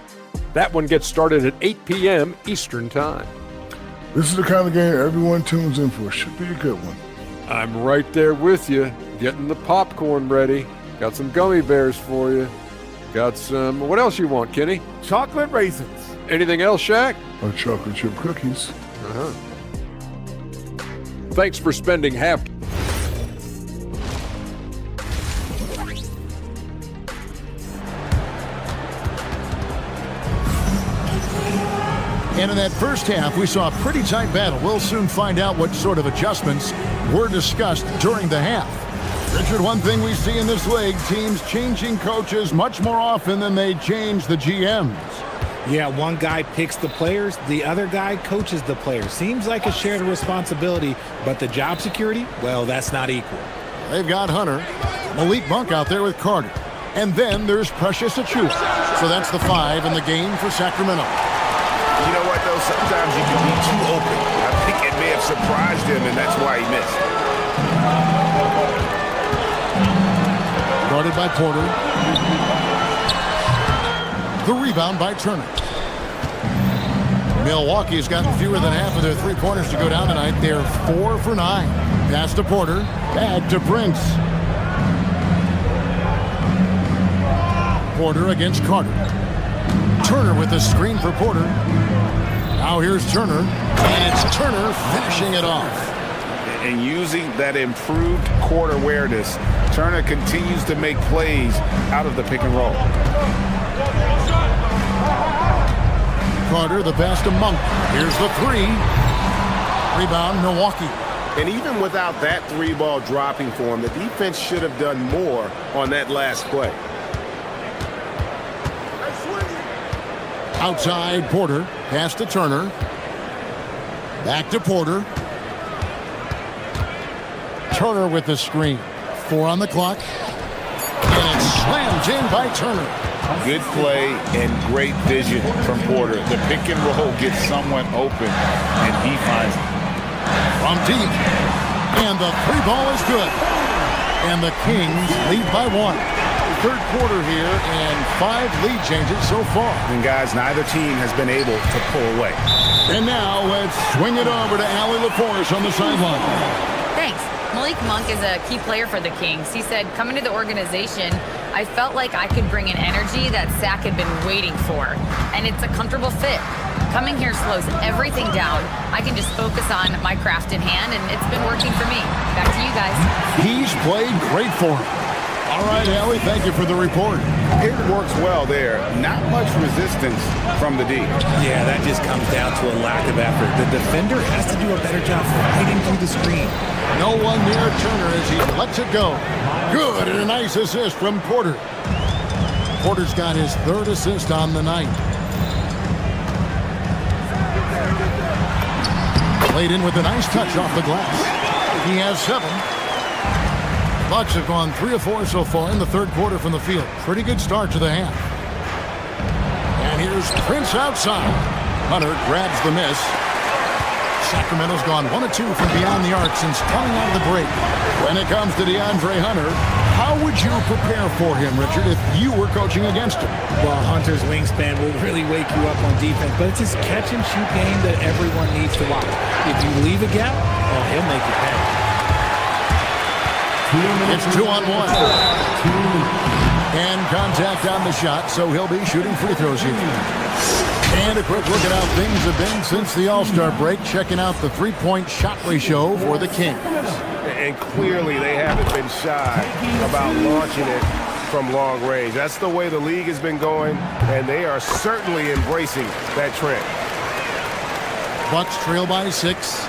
That one gets started at 8 p.m. Eastern Time. This is the kind of game everyone tunes in for. Should be a good one. I'm right there with you, getting the popcorn ready. Got some gummy bears for you. Got some, what else you want, Kenny? Chocolate raisins. Anything else, Shaq? Or chocolate chip cookies. Uh-huh. Thanks for spending half. And in that first half, we saw a pretty tight battle. We'll soon find out what sort of adjustments were discussed during the half. Richard, one thing we see in this league, teams changing coaches much more often than they change the GMs. Yeah, one guy picks the players, the other guy coaches the players. Seems like a shared responsibility, but the job security, well, that's not equal. They've got Hunter, Malik Monk out there with Carter. And then there's Precious Achiuwa. So that's the 5 in the game for Sacramento. You know what, though? Sometimes you can be too open. I think it may have surprised him, and that's why he missed. Guarded by Porter. The rebound by Turner. Milwaukee's gotten fewer than half of their three-pointers to go down tonight. They're 4 for 9. Pass to Porter. Back to Prince. Porter against Carter. Turner with the screen for Porter. Now here's Turner. And it's Turner finishing it off. And using that improved court awareness, Turner continues to make plays out of the pick and roll. Carter, the pass to Monk. Here's the 3. Rebound, Milwaukee. And even without that 3-ball dropping for him, the defense should have done more on that last play. Outside Porter. Pass to Turner. Back to Porter. Turner with the screen. 4 on the clock. And it's slammed in by Turner. Good play and great vision from Porter. The pick and roll gets someone open, and he finds it. From deep. And the three ball is good. And the Kings lead by 1. Third quarter here, and 5 lead changes so far. And guys, neither team has been able to pull away. And now let's swing it over to Allie LaForce on the sideline. Thanks. Malik Monk is a key player for the Kings. He said, coming to the organization, I felt like I could bring an energy that Sac had been waiting for. And it's a comfortable fit. Coming here slows everything down. I can just focus on my craft in hand, and it's been working for me. Back to you guys. He's played great for him. All right, Allie, thank you for the report. It works well there. Not much resistance from the D. Yeah, that just comes down to a lack of effort. The defender has to do a better job fighting through the screen. No one near Turner as he lets it go. Good, and a nice assist from Porter. Porter's got his 3rd assist on the night. Played in with a nice touch off the glass. He has 7. Bucks have gone 3 of 4 so far in the third quarter from the field. Pretty good start to the half. And here's Prince outside. Hunter grabs the miss. Sacramento's gone 1 of 2 from beyond the arc since coming out of the break. When it comes to DeAndre Hunter, how would you prepare for him, Richard, if you were coaching against him? Well, Hunter's wingspan will really wake you up on defense, but it's his catch-and-shoot game that everyone needs to watch. If you leave a gap, well, he'll make you pay. It's 2-on-1. And contact on the shot, so he'll be shooting free throws here. And a quick look at how things have been since the All-Star break, checking out the three-point shot ratio for the Kings. And clearly they haven't been shy about launching it from long range. That's the way the league has been going, and they are certainly embracing that trend. Bucks trail by 6.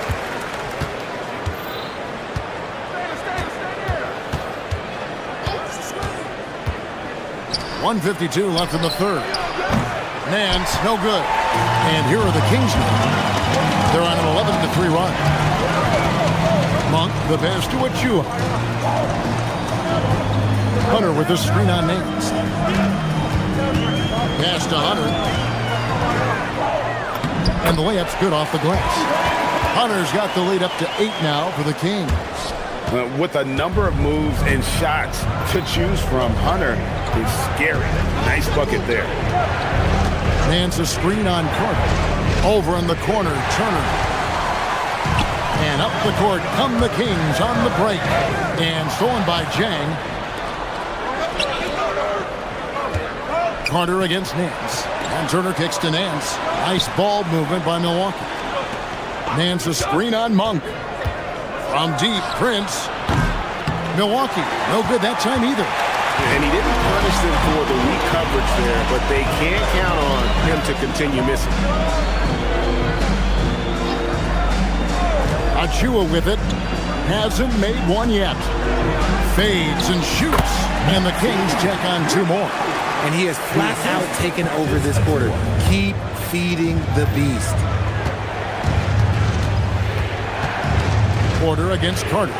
.152 left in the third. Nance, no good. And here are the Kings now. They're on an 11-3 run. Monk, the pass to Achua. Hunter with the screen on Nance. Pass to Hunter. And the layup's good off the glass. Hunter's got the lead up to 8 now for the Kings. With a number of moves and shots to choose from, Hunter is scary. Nice bucket there. Nance a screen on Carter. Over in the corner, Turner. And up the court come the Kings on the break. And stolen by Jang. Carter against Nance. And Turner kicks to Nance. Nice ball movement by Milwaukee. Nance a screen on Monk. From deep, Prince. Milwaukee, no good that time either. And he didn't punish them for the weak coverage there, but they can't count on him to continue missing. Achua with it. Hasn't made one yet. Fades and shoots. And the Kings check on 2 more. And he has flat out taken over this quarter. Keep feeding the beast. Porter against Carter.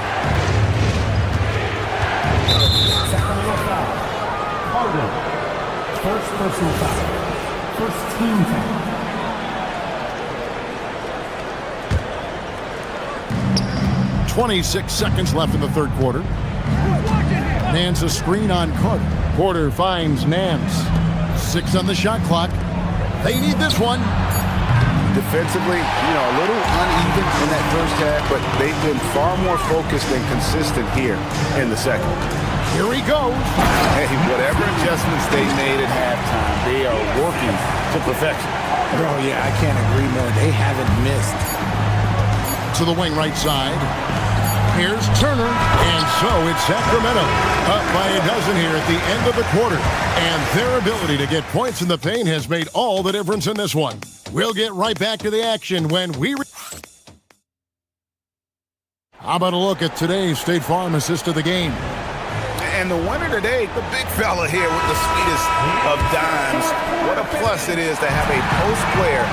Carter. First personal foul. First team foul. .26 seconds left in the third quarter. Nance a screen on Carter. Porter finds Nance. 6 on the shot clock. They need this one. Defensively, a little uneven in that first half, but they've been far more focused and consistent here in the second. Here he goes. Hey, whatever adjustments they made at halftime, they are working to perfection. Oh, yeah, I can't agree more. They haven't missed. To the wing right side. Here's Turner. And so it's Sacramento. Up by a dozen here at the end of the quarter. And their ability to get points in the paint has made all the difference in this one. We'll get right back to the action when we... How about a look at today's State Farm assist of the game? And the winner today, the big fella here with the sweetest of dimes. What a plus it is to have a post player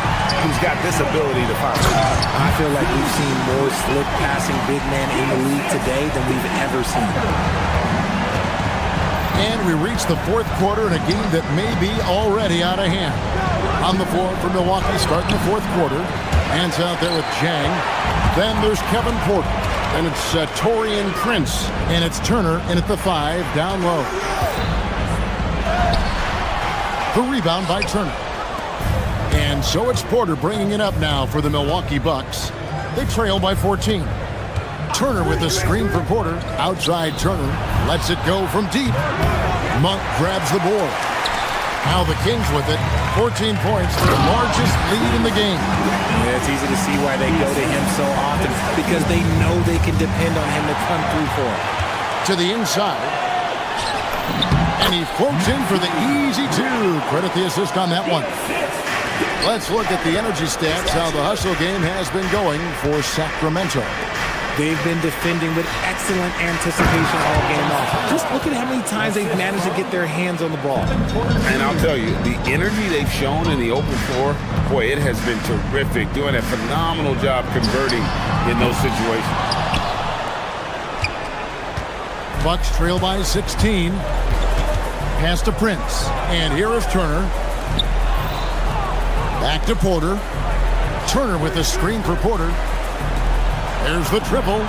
who's got this ability to find. I feel like we've seen more slick passing big man in the league today than we've ever seen. And we reach the fourth quarter in a game that may be already out of hand. On the floor for Milwaukee starting the fourth quarter. Hands out there with Jang. Then there's Kevin Porter. Then it's Torian Prince. And it's Turner in at the 5 down low. The rebound by Turner. And so it's Porter bringing it up now for the Milwaukee Bucks. They trail by 14. Turner with a screen for Porter. Outside Turner. Lets it go from deep. Monk grabs the board. Now the Kings with it. 14 points, their largest lead in the game. Yeah, it's easy to see why they go to him so often, because they know they can depend on him to come through for them. To the inside. And he floats in for the easy 2. Credit the assist on that one. Let's look at the energy stats, how the hustle game has been going for Sacramento. They've been defending with excellent anticipation all game long. Just look at how many times they've managed to get their hands on the ball. And I'll tell you, the energy they've shown in the open floor, boy, it has been terrific. Doing a phenomenal job converting in those situations. Bucks trail by 16. Pass to Prince. And here is Turner. Back to Porter. Turner with a screen for Porter. There's the triple.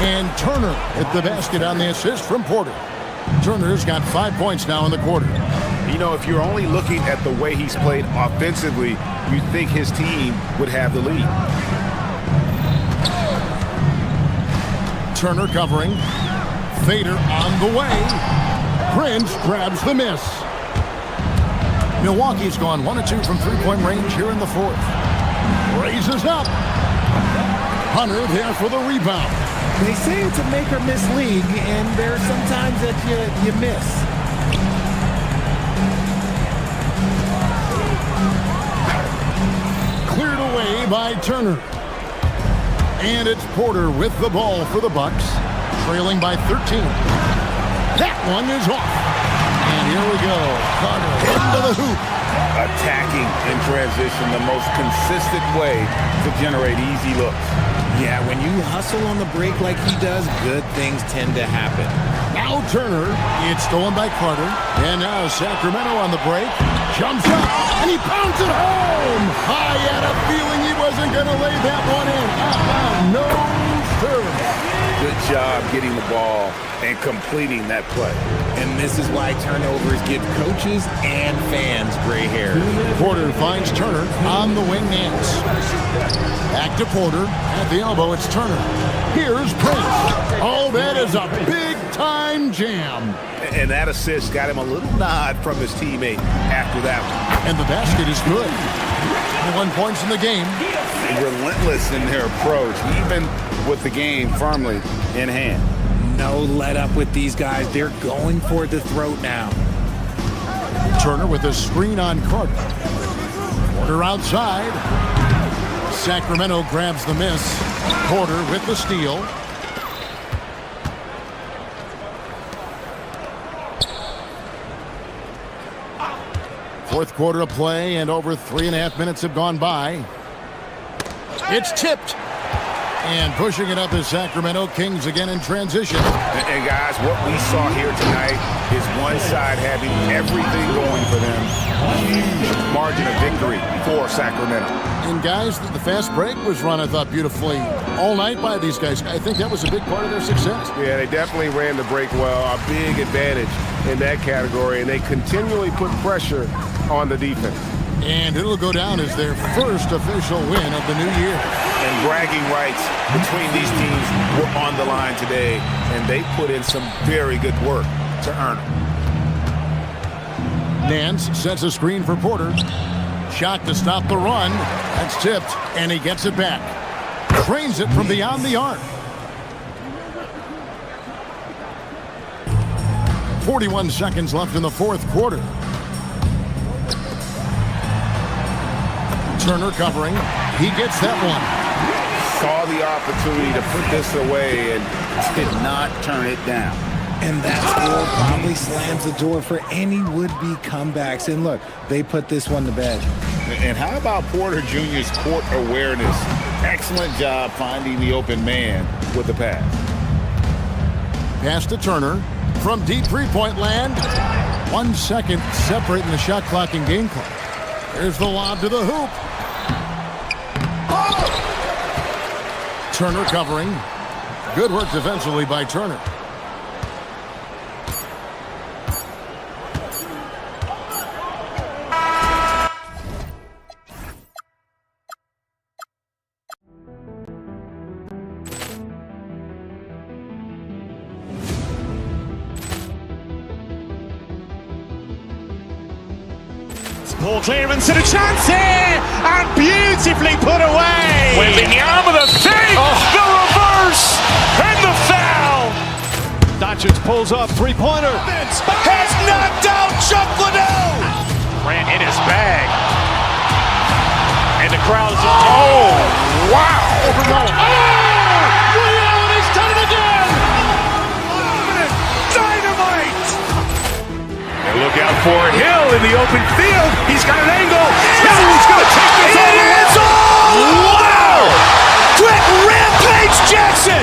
And Turner at the basket on the assist from Porter. Turner's got 5 points now in the quarter. You know, if you're only looking at the way he's played offensively, you think his team would have the lead. Turner covering. Fader on the way. Prince grabs the miss. Milwaukee's gone 1 of 2 from three-point range here in the fourth. Raises up. Hunter there for the rebound. They say it's a make or miss league, and there's sometimes that you miss. Cleared away by Turner. And it's Porter with the ball for the Bucks, trailing by 13. That one is off. And here we go. Carter into the hoop. Attacking in transition, the most consistent way to generate easy looks. Yeah, when you hustle on the break like he does, good things tend to happen. Now Turner. It's stolen by Carter. And now Sacramento on the break. Jumps up. And he pounds it home. I had a feeling he wasn't going to lay that one in. No, sir. Good job getting the ball and completing that play. And this is why turnovers give coaches and fans gray hair. Porter finds Turner on the wing Nance. Back to Porter. At the elbow, it's Turner. Here's Prince. Oh, that is a big-time jam. And that assist got him a little nod from his teammate after that one. And the basket is good. 1 point in the game. Relentless in their approach, even with the game firmly in hand. No let up with these guys. They're going for the throat now. Turner with a screen on Carter. Porter outside. Sacramento grabs the miss. Porter with the steal. Fourth quarter of play, and over 3.5 minutes have gone by. It's tipped. And pushing it up is Sacramento Kings again in transition. And guys, what we saw here tonight is one side having everything going for them. Huge margin of victory for Sacramento. And guys, the fast break was run, I thought, beautifully all night by these guys. I think that was a big part of their success. Yeah, they definitely ran the break well. A big advantage in that category, and they continually put pressure on the defense. And it'll go down as their first official win of the new year. And bragging rights between these teams were on the line today, and they put in some very good work to earn it. Nance sets a screen for Porter. Shot to stop the run. That's tipped, and he gets it back. Trains it from beyond the arc. 41 seconds left in the fourth quarter. Turner covering. He gets that one. Saw the opportunity to put this away and did not turn it down. And that score probably slams the door for any would-be comebacks. And look, they put this one to bed. And how about Porter Jr.'s court awareness? Excellent job finding the open man with the pass. Pass to Turner. from deep three-point land. 1 second separating the shot clock and game clock. Here's the lob to the hoop. Turner covering. Good work defensively by Turner. Ball clearance and a chance here, and beautifully put away. Wembanyama with a fake, the reverse, and the foul. Doncic pulls up, three-pointer. Vince has knocked out Chuck Liddell. Grant in his bag. And the crowd is, oh, wow. Liddell has done it again. Dynamite. And look out for Hill in the open field. He's got an angle. Hill's going to take this all the way. Wow! Quick rampage Jackson.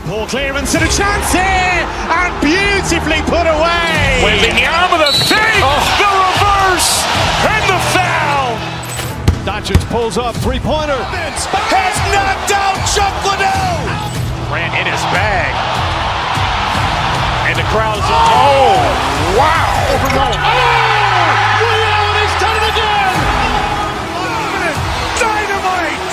Ball clearance and a chance here, and beautifully put away. Wembanyama with a fake, the reverse, and the foul. Doncic pulls up, three-pointer. Vince has knocked out Chuck Liddell. Grant in his bag. And the crowd is, oh, wow. Liddell has done it again. Dynamite.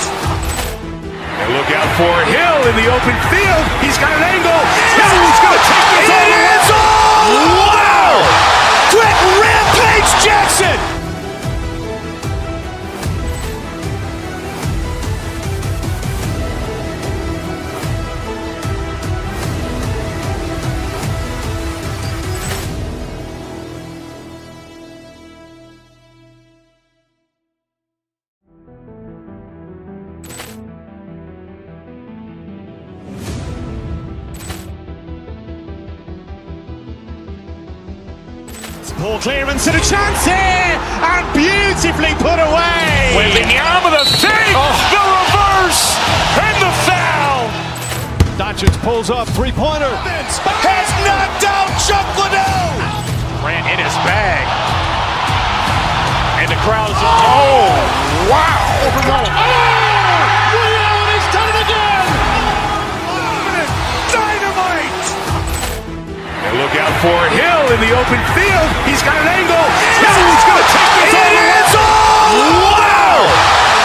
And look out for Hill in the open field. He's got an angle. Hill's going to take this all the way. Wow! Quick rampage Jackson. Ball clearance and a chance here, and beautifully put away. Wembanyama with a fake, the reverse, and the foul. Doncic pulls up, three-pointer. Vince has knocked out Chuck Liddell. Grant in his bag. And the crowd is, oh, wow. Liddell has done it again. Dynamite. And look out for Hill in the open field. He's got an angle. Hill's going to take this all the way. Wow!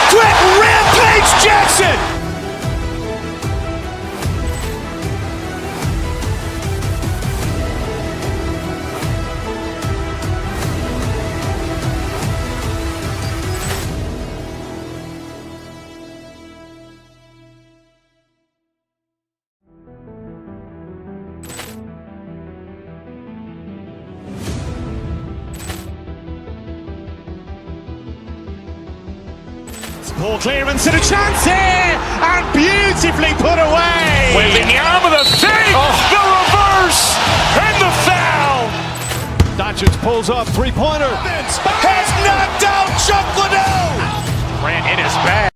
Quick rampage Jackson. Ball clearance and a chance here, and beautifully put away. Wembanyama with a fake, the reverse, and the foul. Doncic pulls up, three-pointer. Vince has knocked out Chuck Liddell. Grant in his bag.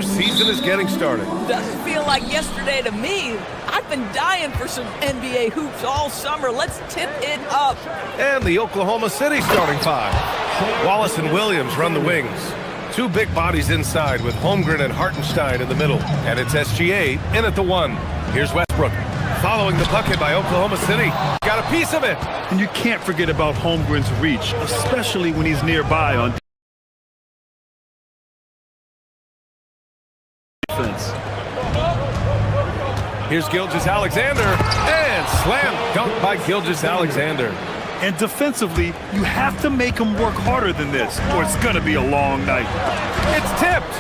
Season is getting started. Doesn't feel like yesterday to me. I've been dying for some NBA hoops all summer. Let's tip it up. And the Oklahoma City starting five. Wallace and Williams run the wings. Two big bodies inside with Holmgren and Hartenstein in the middle. And it's SGA in at the one. Here's Westbrook. Following the bucket by Oklahoma City. Got a piece of it. And you can't forget about Holmgren's reach, especially when he's nearby on defense. Here's Gilgeous-Alexander, and slam dunk by Gilgeous-Alexander. And defensively, you have to make them work harder than this, or it's going to be a long night. It's tipped.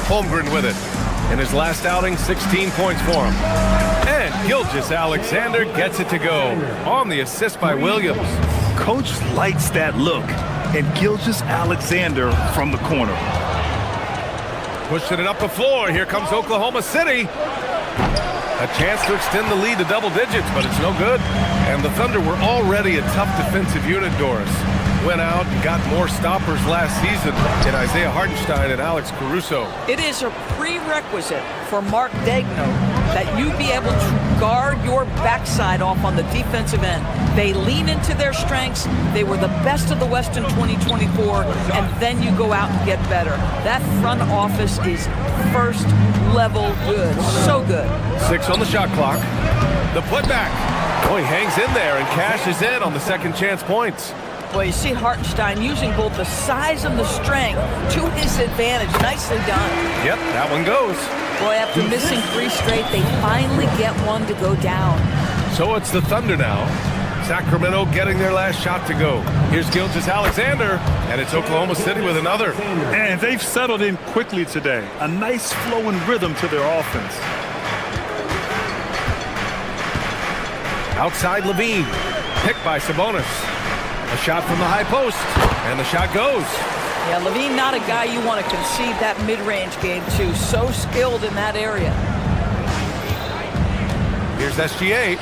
Holmgren with it. In his last outing, 16 points for him. And Gilgeous-Alexander gets it to go on the assist by Williams. Coach likes that look. And Gilgeous-Alexander from the corner. Pushing it up the floor. Here comes Oklahoma City. A chance to extend the lead to double digits, but it's no good. And the Thunder were already a tough defensive unit, Doris. Went out and got more stoppers last season in Isaiah Hartenstein and Alex Caruso. It is a prerequisite for Mark Daigneault that you be able to guard your backside off on the defensive end. They lean into their strengths. They were the best of the West in 2024, and then you go out and get better. That front office is first level good. So good. 6 on the shot clock. The putback. Oh, he hangs in there and cashes in on the second chance points. Well, you see Hartenstein using both the size and the strength to his advantage. Nicely done. Yep, that one goes. Boy, after missing 3 straight, they finally get one to go down. So it's the Thunder now. Sacramento getting their last shot to go. Here's Gilgeous-Alexander, and it's Oklahoma City with another. And they've settled in quickly today. A nice flowing rhythm to their offense. Outside Levine, picked by Sabonis. A shot from the high post, and the shot goes. Yeah, Levine not a guy you want to concede that mid-range game to. So skilled in that area. Here's SGA,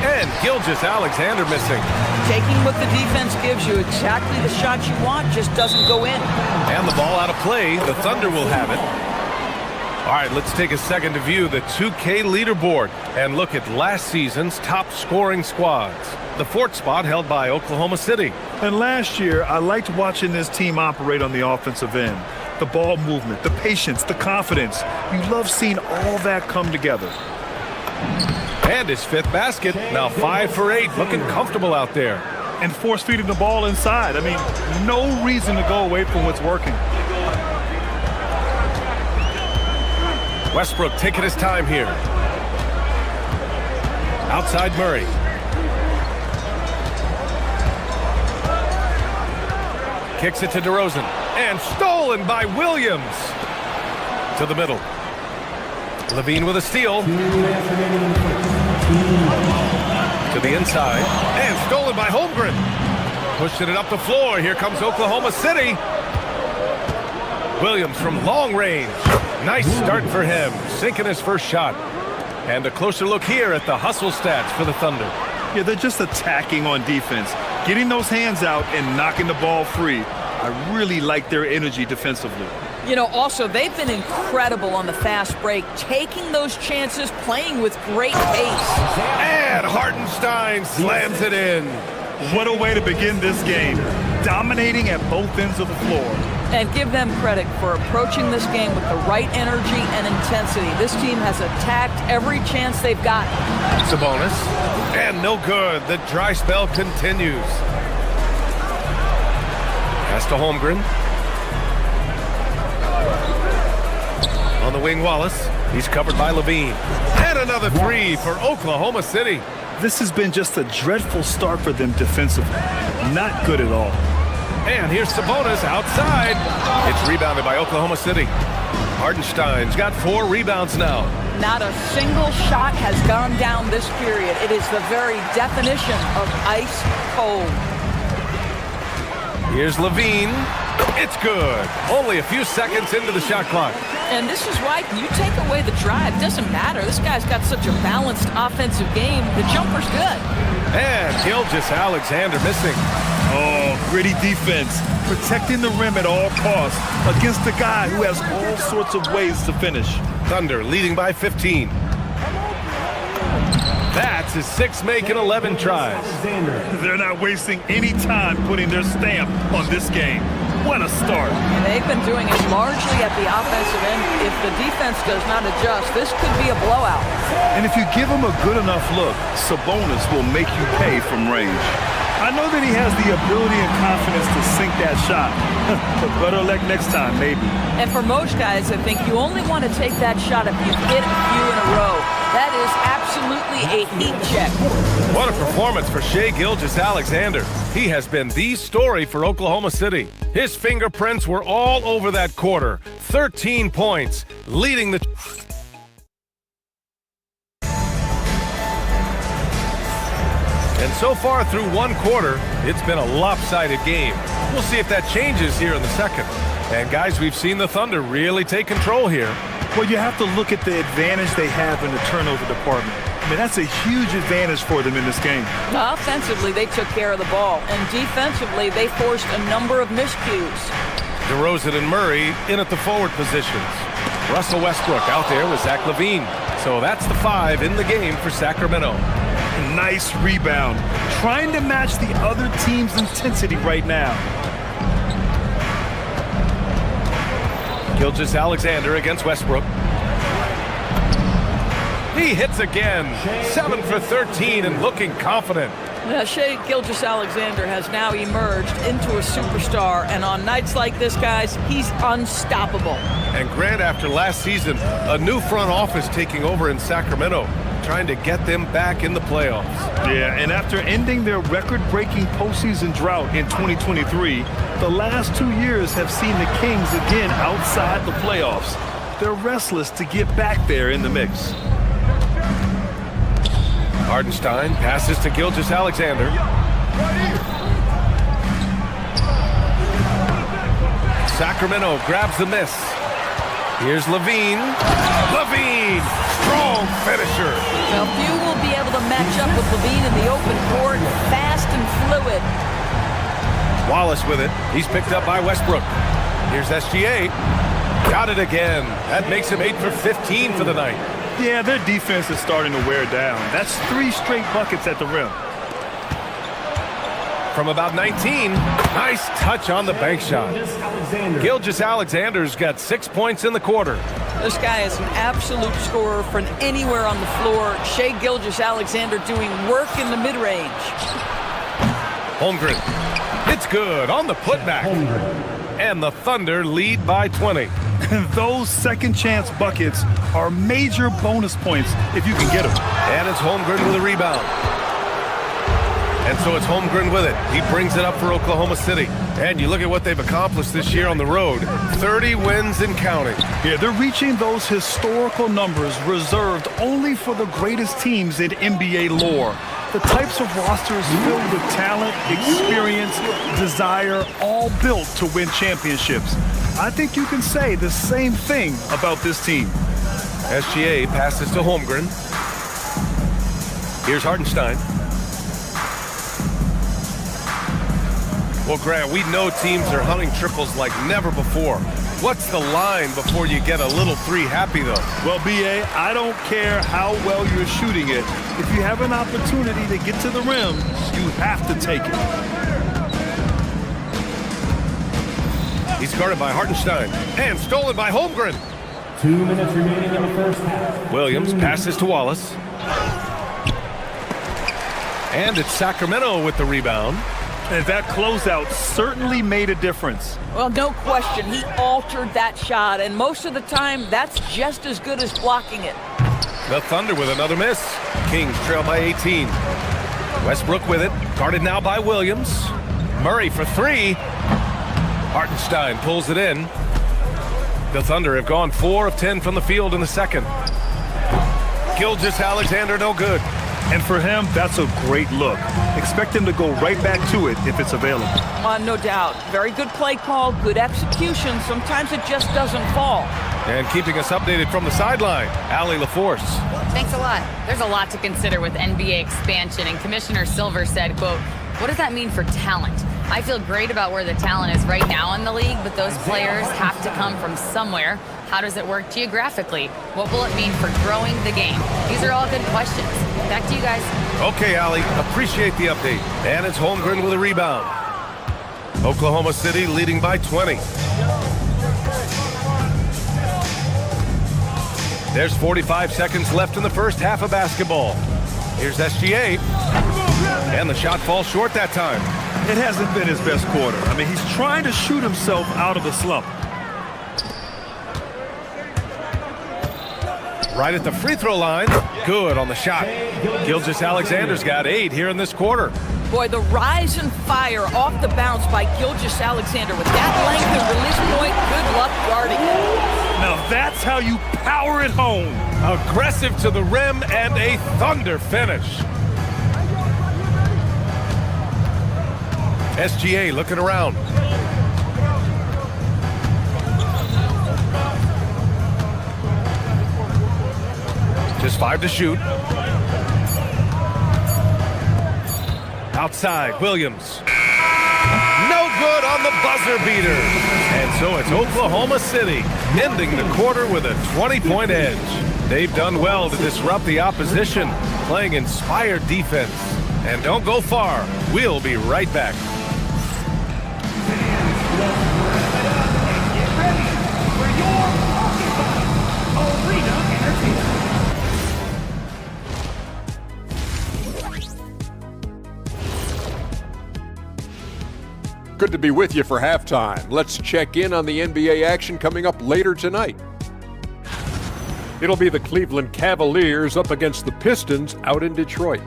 and Gilgeous-Alexander missing. Taking what the defense gives you, exactly the shot you want, just doesn't go in. And the ball out of play, the Thunder will have it. All right, let's take a second to view the 2K leaderboard and look at last season's top scoring squads. The 4th spot held by Oklahoma City. And last year, I liked watching this team operate on the offensive end. The ball movement, the patience, the confidence. You love seeing all that come together. And his 5th basket, now 5 for 8, looking comfortable out there. And force-feeding the ball inside. I mean, no reason to go away from what's working. Westbrook taking his time here. Outside Murray. Kicks it to DeRozan. And stolen by Williams. To the middle. Levine with a steal. To the inside. And stolen by Holmgren. Pushing it up the floor. Here comes Oklahoma City. Williams from long range. Nice start for him. Sinking his first shot. And a closer look here at the hustle stats for the Thunder. Yeah, they're just attacking on defense. Getting those hands out and knocking the ball free. I really like their energy defensively. You know, also, they've been incredible on the fast break, taking those chances, playing with great pace. And Hartenstein slams it in. What a way to begin this game. Dominating at both ends of the floor. And give them credit for approaching this game with the right energy and intensity. This team has attacked every chance they've got. Sabonis. And no good. The dry spell continues. Pass to Holmgren. On the wing, Wallace. He's covered by Levine. And another 3 for Oklahoma City. This has been just a dreadful start for them defensively. Not good at all. And here's Sabonis outside. It's rebounded by Oklahoma City. Hartenstein's got 4 rebounds now. Not a single shot has gone down this period. It is the very definition of ice cold. Here's Levine. It's good. Only a few seconds into the shot clock. And this is why you take away the drive. Doesn't matter. This guy's got such a balanced offensive game. The jumper's good. And Gilgeous-Alexander missing. Oh, gritty defense. Protecting the rim at all costs against a guy who has all sorts of ways to finish. Thunder leading by 15. That's his 6 making 11 tries. They're not wasting any time putting their stamp on this game. What a start. And they've been doing it largely at the offensive end. If the defense does not adjust, this could be a blowout. And if you give them a good enough look, Sabonis will make you pay from range. I know that he has the ability and confidence to sink that shot. But better luck next time, maybe. And for most guys, I think you only want to take that shot if you've hit a few in a row. That is absolutely a heat check. What a performance for Shai Gilgeous-Alexander. He has been the story for Oklahoma City. His fingerprints were all over that quarter. 13 points, leading the... And so far through one quarter, it's been a lopsided game. We'll see if that changes here in the second. And guys, we've seen the Thunder really take control here. Well, you have to look at the advantage they have in the turnover department. I mean, that's a huge advantage for them in this game. Offensively, they took care of the ball. And defensively, they forced a number of miscues. DeRozan and Murray in at the forward positions. Russell Westbrook out there with Zach LaVine. So that's the 5 in the game for Sacramento. Nice rebound. Trying to match the other team's intensity right now. Gilgeous-Alexander against Westbrook. He hits again. 7 for 13 and looking confident. Shai Gilgeous-Alexander has now emerged into a superstar, and on nights like this, guys, he's unstoppable. And Grant, after last season, a new front office taking over in Sacramento, trying to get them back in the playoffs. Yeah, and after ending their record-breaking postseason drought in 2023, the last 2 years have seen the Kings again outside the playoffs. They're restless to get back there in the mix. Hardenstein passes to Gilgeous-Alexander. Sacramento grabs the miss. Here's LaVine. LaVine, strong finisher. Now, few will be able to match up with LaVine in the open court, fast and fluid. Wallace with it. He's picked up by Westbrook. Here's SGA. Got it again. That makes him 8 for 15 for the night. Yeah, their defense is starting to wear down. That's 3 straight buckets at the rim. From about 19, nice touch on the bank shot. Gilgeous-Alexander's got 6 points in the quarter. This guy is an absolute scorer from anywhere on the floor. Shai Gilgeous-Alexander doing work in the mid-range. Holmgren. It's good on the putback. And the Thunder lead by 20. Those second chance buckets are major bonus points if you can get them. And it's Holmgren with a rebound. And so it's Holmgren with it. He brings it up for Oklahoma City. And you look at what they've accomplished this year on the road. 30 wins and counting. Yeah, they're reaching those historical numbers reserved only for the greatest teams in NBA lore. The types of rosters filled with talent, experience, desire, all built to win championships. I think you can say the same thing about this team. SGA passes to Holmgren. Here's Hardenstein. Well, Grant, we know teams are hunting triples like never before. What's the line before you get a little 3 happy, though? Well, B.A., I don't care how well you're shooting it. If you have an opportunity to get to the rim, you have to take it. He's guarded by Hardenstein and stolen by Holmgren. 2 minutes remaining in the first half. Williams passes to Wallace. And it's Sacramento with the rebound. And that closeout certainly made a difference. Well, no question. He altered that shot, and most of the time, that's just as good as blocking it. The Thunder with another miss. Kings trail by 18. Westbrook with it, guarded now by Williams. Murray for 3. Hartenstein pulls it in. The Thunder have gone 4 of 10 from the field in the second. Gilgeous-Alexander no good. And for him, that's a great look. Expect him to go right back to it if it's available. No doubt. Very good play call, good execution. Sometimes it just doesn't fall. And keeping us updated from the sideline, Allie LaForce. Thanks a lot. There's a lot to consider with NBA expansion, and Commissioner Silver said, quote, "What does that mean for talent? I feel great about where the talent is right now in the league, but those players have to come from somewhere. How does it work geographically? What will it mean for growing the game?" These are all good questions. Back to you guys. Okay, Allie, appreciate the update. And it's Holmgren with a rebound. Oklahoma City leading by 20. There's 45 seconds left in the first half of basketball. Here's SGA. And the shot falls short that time. It hasn't been his best quarter. I mean, he's trying to shoot himself out of the slump. Right at the free throw line. Good on the shot. Gilgeous-Alexander's got 8 here in this quarter. Boy, the rise and fire off the bounce by Gilgeous-Alexander. With that length and release point, good luck guarding it. Now that's how you power it home. Aggressive to the rim and a thunder finish. SGA looking around. Just 5 to shoot. Outside, Williams. No good on the buzzer beater. And so it's Oklahoma City ending the quarter with a 20-point edge. They've done well to disrupt the opposition, playing inspired defense. And don't go far. We'll be right back. Good to be with you for halftime. Let's check in on the NBA action coming up later tonight. It'll be the Cleveland Cavaliers up against the Pistons out in Detroit.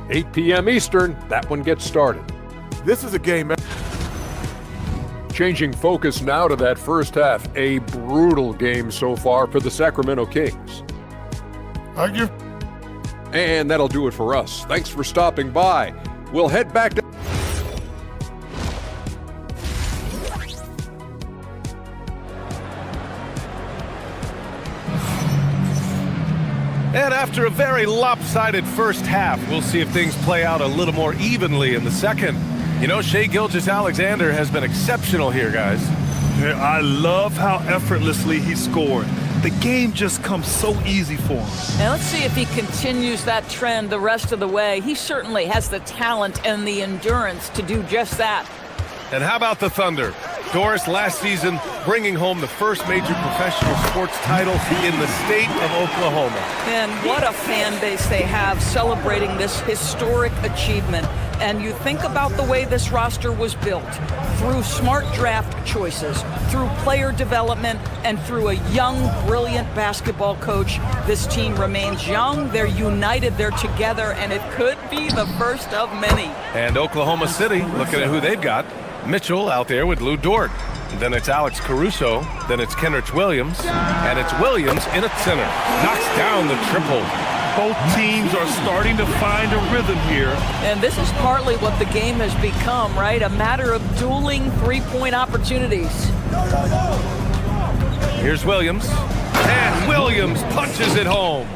8 p.m. Eastern, that one gets started. This is a game. Changing focus now to that first half. A brutal game so far for the Sacramento Kings. And that'll do it for us. Thanks for stopping by. We'll head back to... And after a very lopsided first half, we'll see if things play out a little more evenly in the second. You know, Shai Gilgeous-Alexander has been exceptional here, guys. Yeah, I love how effortlessly he scored. The game just comes so easy for him. And let's see if he continues that trend the rest of the way. He certainly has the talent and the endurance to do just that. And how about the Thunder? Doris, last season, bringing home the first major professional sports title in the state of Oklahoma. And what a fan base they have celebrating this historic achievement. And you think about the way this roster was built, through smart draft choices, through player development, and through a young, brilliant basketball coach. This team remains young, they're united, they're together, and it could be the first of many. And Oklahoma City, looking at who they've got. Mitchell out there with Lou Dort. Then it's Alex Caruso. Then it's Kenrich Williams. And it's Williams in at center. Knocks down the triple. Both teams are starting to find a rhythm here. And this is partly what the game has become, right? A matter of dueling three-point opportunities. Here's Williams. And Williams punches it home.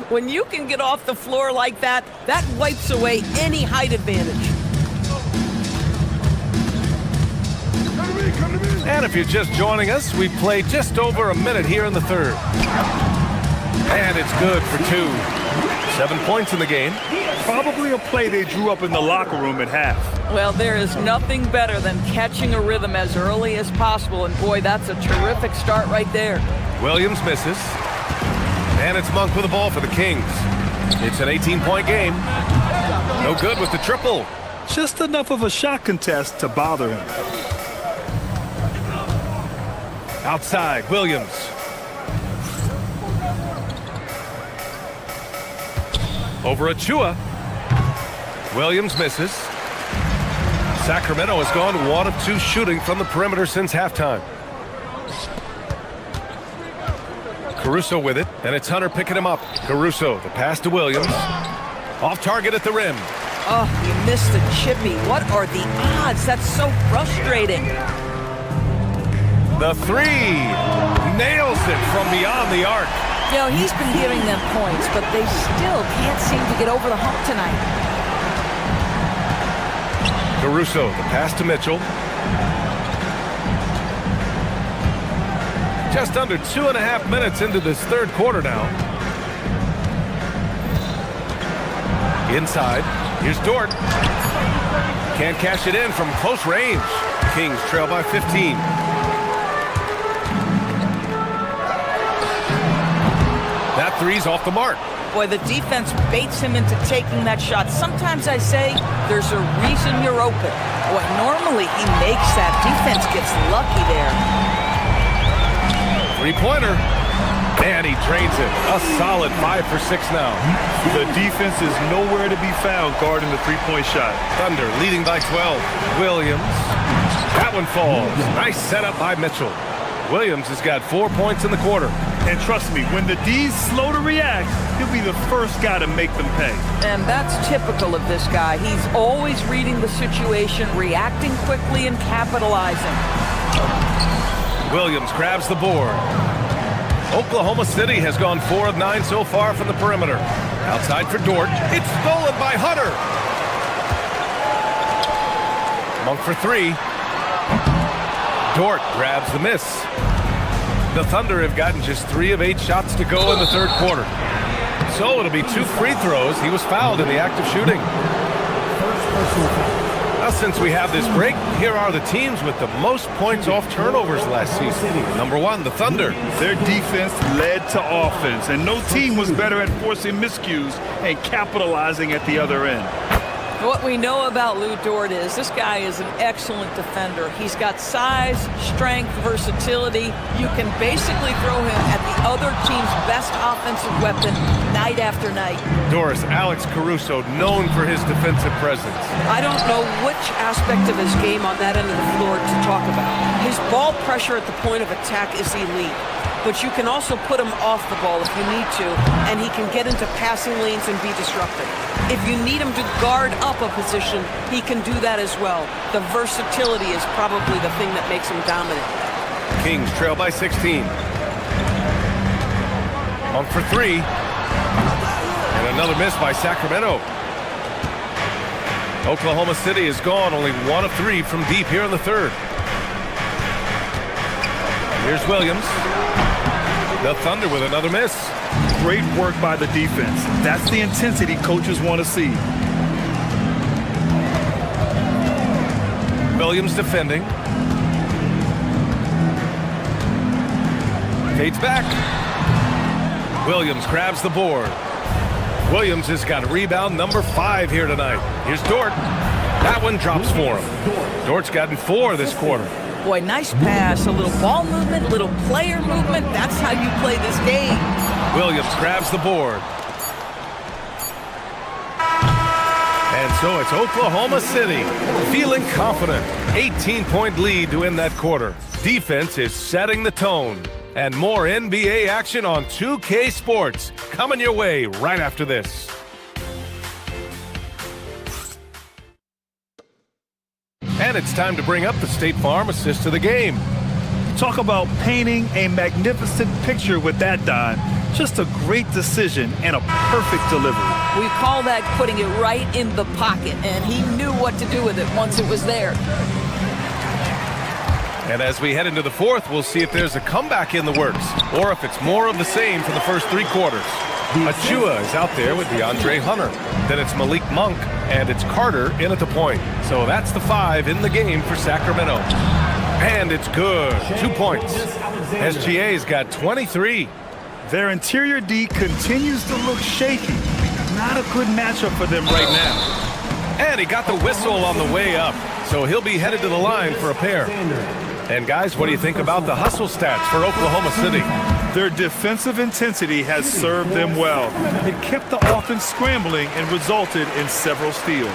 When you can get off the floor like that, that wipes away any height advantage. And if you're just joining us, we play just over a minute here in the third. And it's good for 2. 7 points in the game. Probably a play they drew up in the locker room at half. Well, there is nothing better than catching a rhythm as early as possible. And boy, that's a terrific start right there. Williams misses. And it's Monk with the ball for the Kings. It's an 18-point game. No good with the triple. Just enough of a shot contest to bother him. Outside, Williams. Over Achua. Williams misses. Sacramento has gone 1 of 2 shooting from the perimeter since halftime. Caruso with it, and it's Hunter picking him up. Caruso, the pass to Williams. Off target at the rim. Oh, you missed the chippy. What are the odds? That's so frustrating. The 3 nails it from beyond the arc. You know, he's been giving them points, but they still can't seem to get over the hump tonight. Caruso, the pass to Mitchell. Just under 2.5 minutes into this third quarter now. Inside, here's Dort. Can't cash it in from close range. Kings trail by 15. That 3's off the mark. Boy, the defense baits him into taking that shot. Sometimes I say there's a reason you're open. Boy, normally he makes that. Defense gets lucky there. Three-pointer. And he drains it. A solid 5 for 6 now. The defense is nowhere to be found guarding the three-point shot. Thunder leading by 12. Williams. That one falls. Nice setup by Mitchell. Williams has got 4 points in the quarter. And trust me, when the D's slow to react, he'll be the first guy to make them pay. And that's typical of this guy. He's always reading the situation, reacting quickly, and capitalizing. Williams grabs the board. Oklahoma City has gone 4 of 9 so far from the perimeter. Outside for Dort. It's stolen by Hunter. Monk for 3. Dort grabs the miss. The Thunder have gotten just 3 of 8 shots to go in the third quarter. So it'll be 2 free throws. He was fouled in the act of shooting. Now, since we have this break, here are the teams with the most points off turnovers last season. Number 1, the Thunder. Their defense led to offense, and no team was better at forcing miscues and capitalizing at the other end. What we know about Lou Dort is this guy is an excellent defender. He's got size, strength, versatility. You can basically throw him at the other team's best offensive weapon night after night. Doris, Alex Caruso, known for his defensive presence. I don't know which aspect of his game on that end of the floor to talk about. His ball pressure at the point of attack is elite. But you can also put him off the ball if you need to, and he can get into passing lanes and be disruptive. If you need him to guard up a position, he can do that as well. The versatility is probably the thing that makes him dominant. Kings trail by 16. Monk for 3. And another miss by Sacramento. Oklahoma City is gone, only 1 of 3 from deep here in the third. Here's Williams. The Thunder with another miss. Great work by the defense. That's the intensity coaches want to see. Williams defending. Fades back. Williams grabs the board. Williams has got rebound number 5 here tonight. Here's Dort. That one drops for him. Dort's gotten 4 this quarter. Boy, nice pass, a little ball movement, a little player movement. That's how you play this game. Williams grabs the board. And so it's Oklahoma City feeling confident. 18-point lead to end that quarter. Defense is setting the tone. And more NBA action on 2K Sports coming your way right after this. And it's time to bring up the State Farm assist to the game. Talk about painting a magnificent picture with that dime. Just a great decision and a perfect delivery. We call that putting it right in the pocket, and he knew what to do with it once it was there. And as we head into the fourth, we'll see if there's a comeback in the works, or if it's more of the same for the first 3 quarters. Achua is out there with DeAndre Hunter. Then it's Malik Monk, and it's Carter in at the point. So that's the 5 in the game for Sacramento. And it's good. 2 points. SGA's got 23. Their interior D continues to look shaky. Not a good matchup for them right now. And he got the whistle on the way up. So he'll be headed to the line for a pair. And guys, what do you think about the hustle stats for Oklahoma City? Their defensive intensity has served them well. It kept the offense scrambling and resulted in several steals.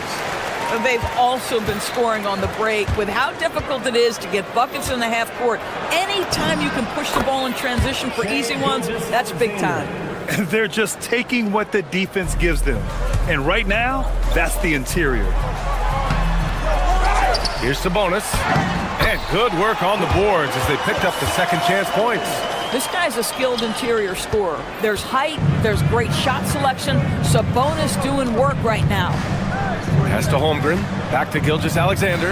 They've also been scoring on the break. With how difficult it is to get buckets in the half court, anytime you can push the ball in transition for easy ones, that's big time. They're just taking what the defense gives them. And right now, that's the interior. Here's Sabonis. And good work on the boards as they picked up the second chance points. This guy's a skilled interior scorer. There's height, there's great shot selection. Sabonis doing work right now. Pass to Holmgren. Back to Gilgeous-Alexander.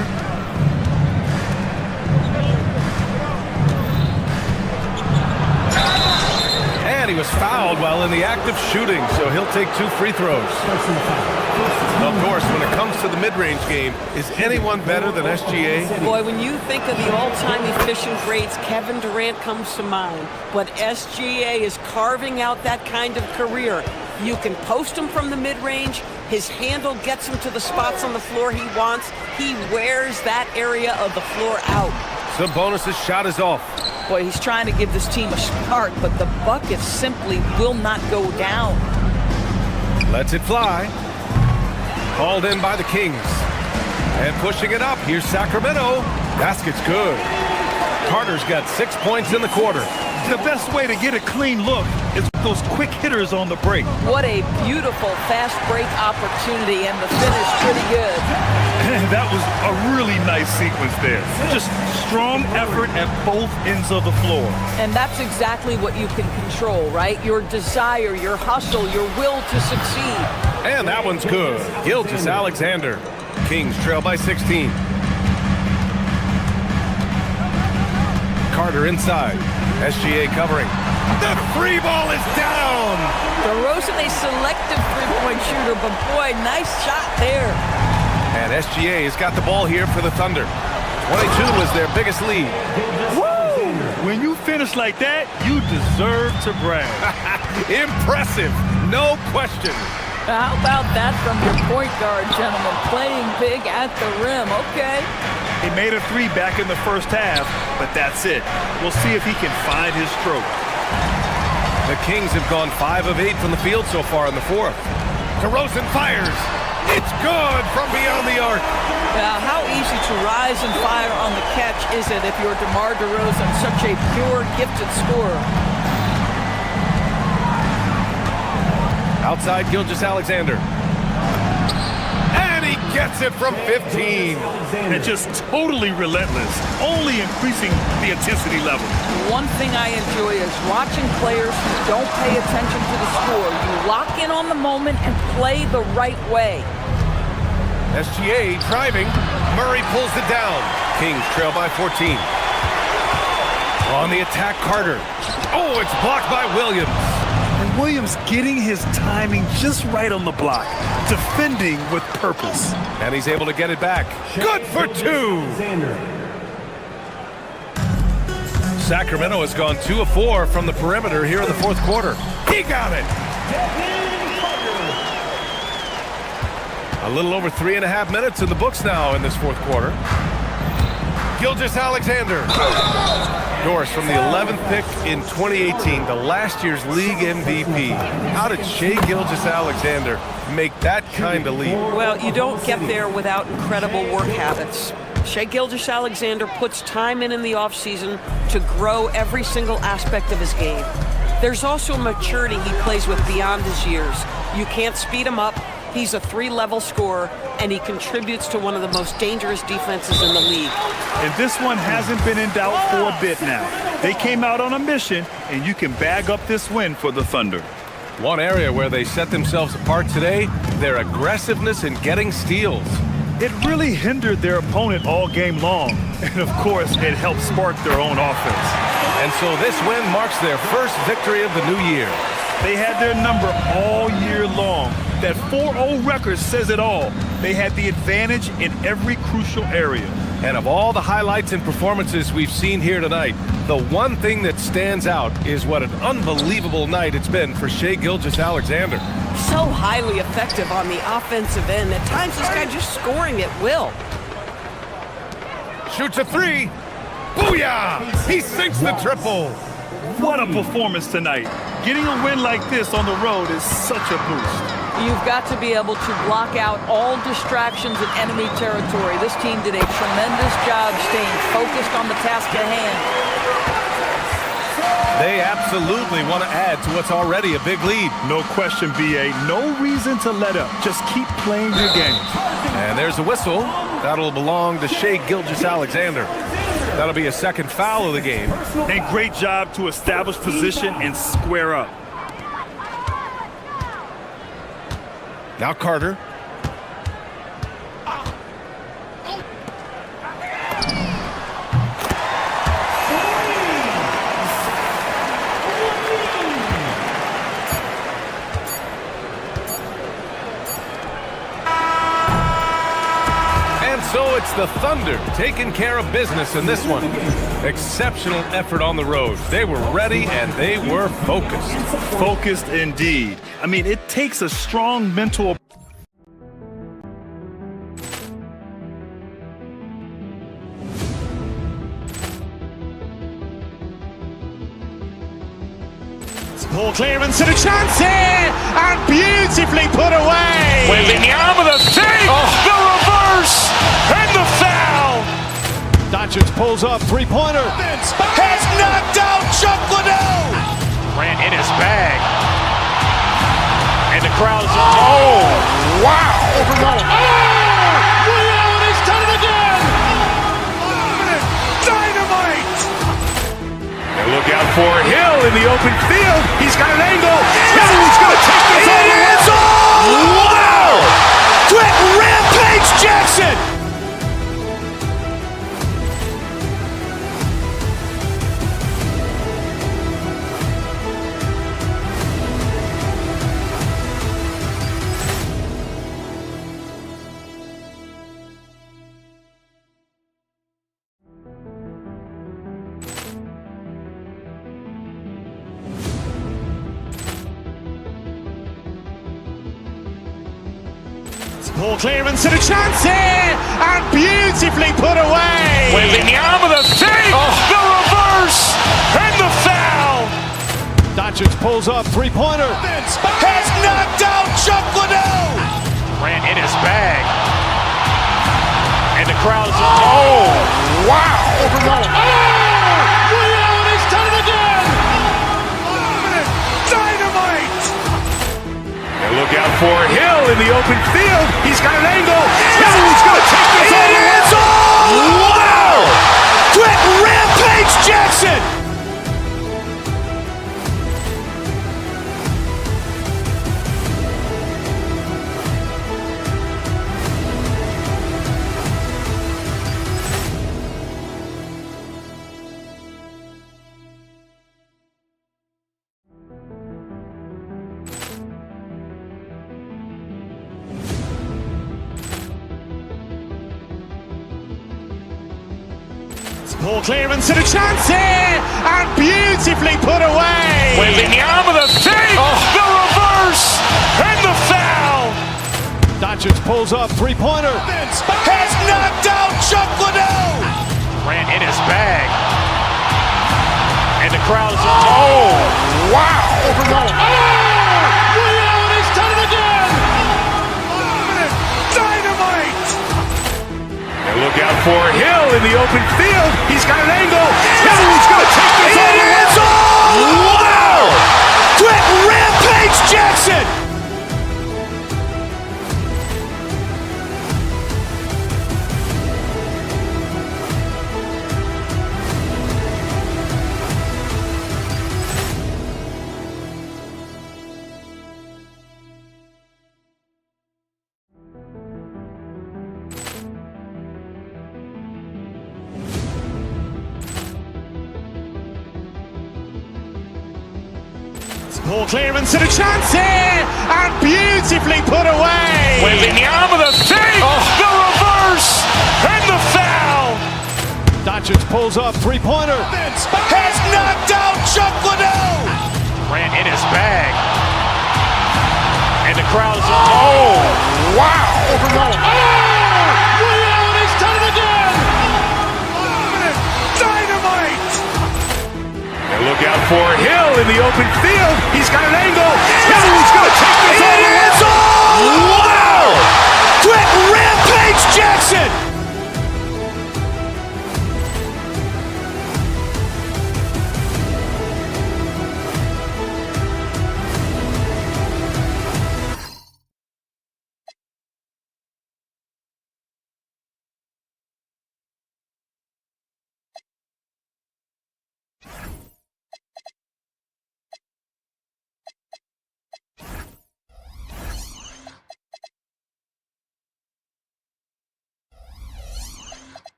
And he was fouled while in the act of shooting, so he'll take 2 free throws. Of course, when it comes to the mid-range game, is anyone better than SGA? Boy, when you think of the all-time efficient grades, Kevin Durant comes to mind. But SGA is carving out that kind of career. You can post him from the mid-range. His handle gets him to the spots on the floor he wants. He wears that area of the floor out. Sabonis' shot is off. Boy, he's trying to give this team a spark, but the bucket simply will not go down. Lets it fly. Called in by the Kings. And pushing it up, here's Sacramento. Basket's good. Carter's got 6 points in the quarter. The best way to get a clean look is with those quick hitters on the break. What a beautiful fast break opportunity, and the finish pretty good. That was a really nice sequence there. Just strong effort at both ends of the floor. And that's exactly what you can control, right? Your desire, your hustle, your will to succeed. And that one's good. Gilgeous-Alexander. Kings trail by 16. Carter inside. SGA covering. The free ball is down! DeRozan, a selective three-point shooter, but boy, nice shot there. And SGA has got the ball here for the Thunder. 22 was their biggest lead. Woo! When you finish like that, you deserve to brag. Impressive, no question. How about that from your point guard, gentlemen? Playing big at the rim, okay. He made a three back in the first half, but that's it. We'll see if he can find his stroke. The Kings have gone 5 of 8 from the field so far in the fourth. DeRozan fires. It's good from beyond the arc. Now, how easy to rise and fire on the catch is it if you're DeMar DeRozan, such a pure, gifted scorer? Outside Gilgeous-Alexander. And he gets it from 15. And just totally relentless, only increasing the intensity level. One thing I enjoy is watching players who don't pay attention to the score. You lock in on the moment and play the right way. SGA driving. Murray pulls it down. Kings trail by 14. On the attack, Carter. Oh, it's blocked by Williams. And Williams getting his timing just right on the block. Defending with purpose. And he's able to get it back. Good for 2. Sacramento has gone 2 of 4 from the perimeter here in the fourth quarter. He got it. A little over 3.5 minutes in the books now in this fourth quarter. Gilgeous-Alexander. Norris from the 11th pick in 2018, the last year's league MVP. How did Shai Gilgeous-Alexander make that kind of leap? Well, you don't get there without incredible work habits. Shai Gilgeous-Alexander puts time in the offseason to grow every single aspect of his game. There's also maturity he plays with beyond his years. You can't speed him up. He's a 3-level scorer, and he contributes to one of the most dangerous defenses in the league. And this one hasn't been in doubt for a bit now. They came out on a mission, and you can bag up this win for the Thunder. One area where they set themselves apart today, their aggressiveness in getting steals. It really hindered their opponent all game long. And of course, it helped spark their own offense. And so this win marks their first victory of the new year. They had their number all year long. That 4-0 record says it all. They had the advantage in every crucial area. And of all the highlights and performances we've seen here tonight, the one thing that stands out is what an unbelievable night it's been for Shai Gilgeous-Alexander. So highly effective on the offensive end. At times, this guy just scoring at will. Shoots a 3. Booyah! He sinks the triple. What a performance tonight. Getting a win like this on the road is such a boost. You've got to be able to block out all distractions in enemy territory. This team did a tremendous job staying focused on the task at hand. They absolutely want to add to what's already a big lead. No question, B.A. No reason to let up. Just keep playing your game. And there's a whistle. That'll belong to Shai Gilgeous-Alexander. That'll be a second foul of the game. And great job to establish position and square up. Now Carter. And so it's The Thunder taking care of business in this one. Exceptional effort on the road. They were ready and they were focused. Focused indeed. I mean, it takes a strong mental. Poor clearance and a chance here, and beautifully put away. Wembanyama with a save, the reverse, and the foul. Doncic pulls up, three-pointer. Vince has knocked out Chuck Liddell. Grant in his bag, and the crowd is wow! Ray Allen has done it again. Dynamite! Look out for Hill in the open field. He's got an angle. Hill's going to take this all the way. Wow! Quick rampage Jackson! Poor clearance and a chance here, and beautifully put away. Wembanyama with a save, the reverse, and the foul. Doncic pulls up, three-pointer. Vince has knocked out Chuck Liddell. Grant in his bag, and the crowd is wow! Ray Allen has done it again. Dynamite! And look out for Hill in the open field. He's got an angle. Hill's going to take this all the way. Wow! Quick rampage Jackson! Poor clearance and a chance here, and beautifully put away. Wembanyama with a save, the reverse, and the foul. Doncic pulls up, three-pointer. Vince has knocked out Chuck Liddell. Grant in his bag, and the crowd is wow! Ray Allen has done it again. Dynamite! And look out for Hill in the open field. He's got an angle. Hill's going to take this all the way. Wow! Quick rampage Jackson! Poor clearance and a chance here, and beautifully put away. Wembanyama with a save, the reverse, and the foul. Doncic pulls up, three-pointer. Vince has knocked out Chuck Liddell. Grant in his bag, and the crowd is wow! Ray Allen has done it again. Dynamite! And look out for Hill in the open field. He's got an angle. Hill's going to take this all the way. Wow! Quick rampage Jackson!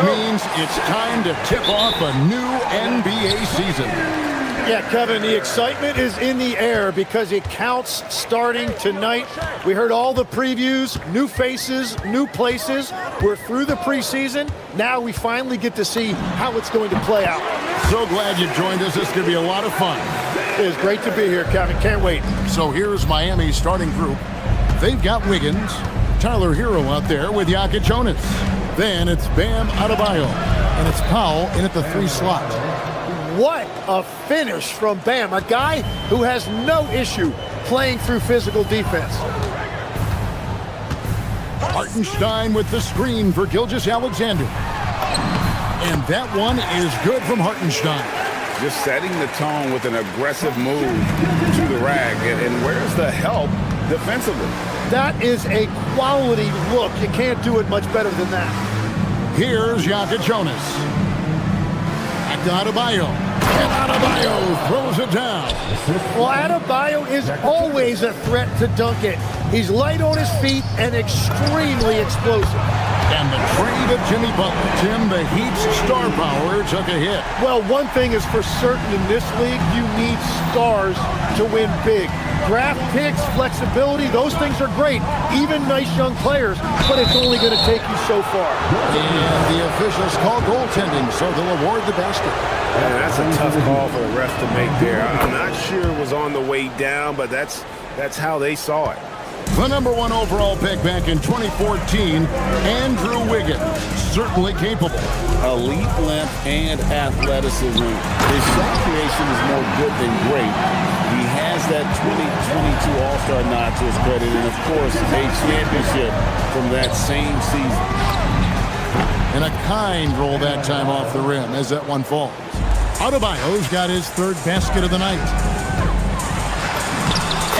means it's time to tip off a new NBA season. Yeah, Kevin, the excitement is in the air because it counts starting tonight. We heard all the previews, new faces, new places. We're through the preseason. Now we finally get to see how it's going to play out. So glad you joined us. This is going to be a lot of fun. It is great to be here, Kevin. Can't wait. So here's Miami's starting group. They've got Wiggins, Tyler Hero out there with Jonas. Then it's Bam Adebayo, and it's Powell in at the 3 slot. What a finish from Bam, a guy who has no issue playing through physical defense. Hartenstein with the screen for Gilgeous-Alexander. And that one is good from Hartenstein. Just setting the tone with an aggressive move to the rag. And where's the help defensively? That is a quality look. You can't do it much better than that. Here's Jonas. Back to Adebayo. And Adebayo throws it down. Well, Adebayo is always a threat to dunk it. He's light on his feet and extremely explosive. And the trade of Jimmy Butler. Tim, the Heat's star power took a hit. Well, one thing is for certain in this league, you need stars to win big. Draft picks, flexibility, those things are great. Even nice young players, but it's only going to take you so far. And the officials call goaltending, so they'll award the basket. Yeah, that's a tough call for the ref to make there. I'm not sure it was on the way down, but that's how they saw it. The #1 overall pick back in 2014, Andrew Wiggins, certainly capable. Elite length and athleticism. His shot creation is more good than great. He has that 2022 All-Star nod to his credit, and of course, a championship from that same season. And a kind roll that time off the rim as that one falls. Adebayo's got his 3rd basket of the night.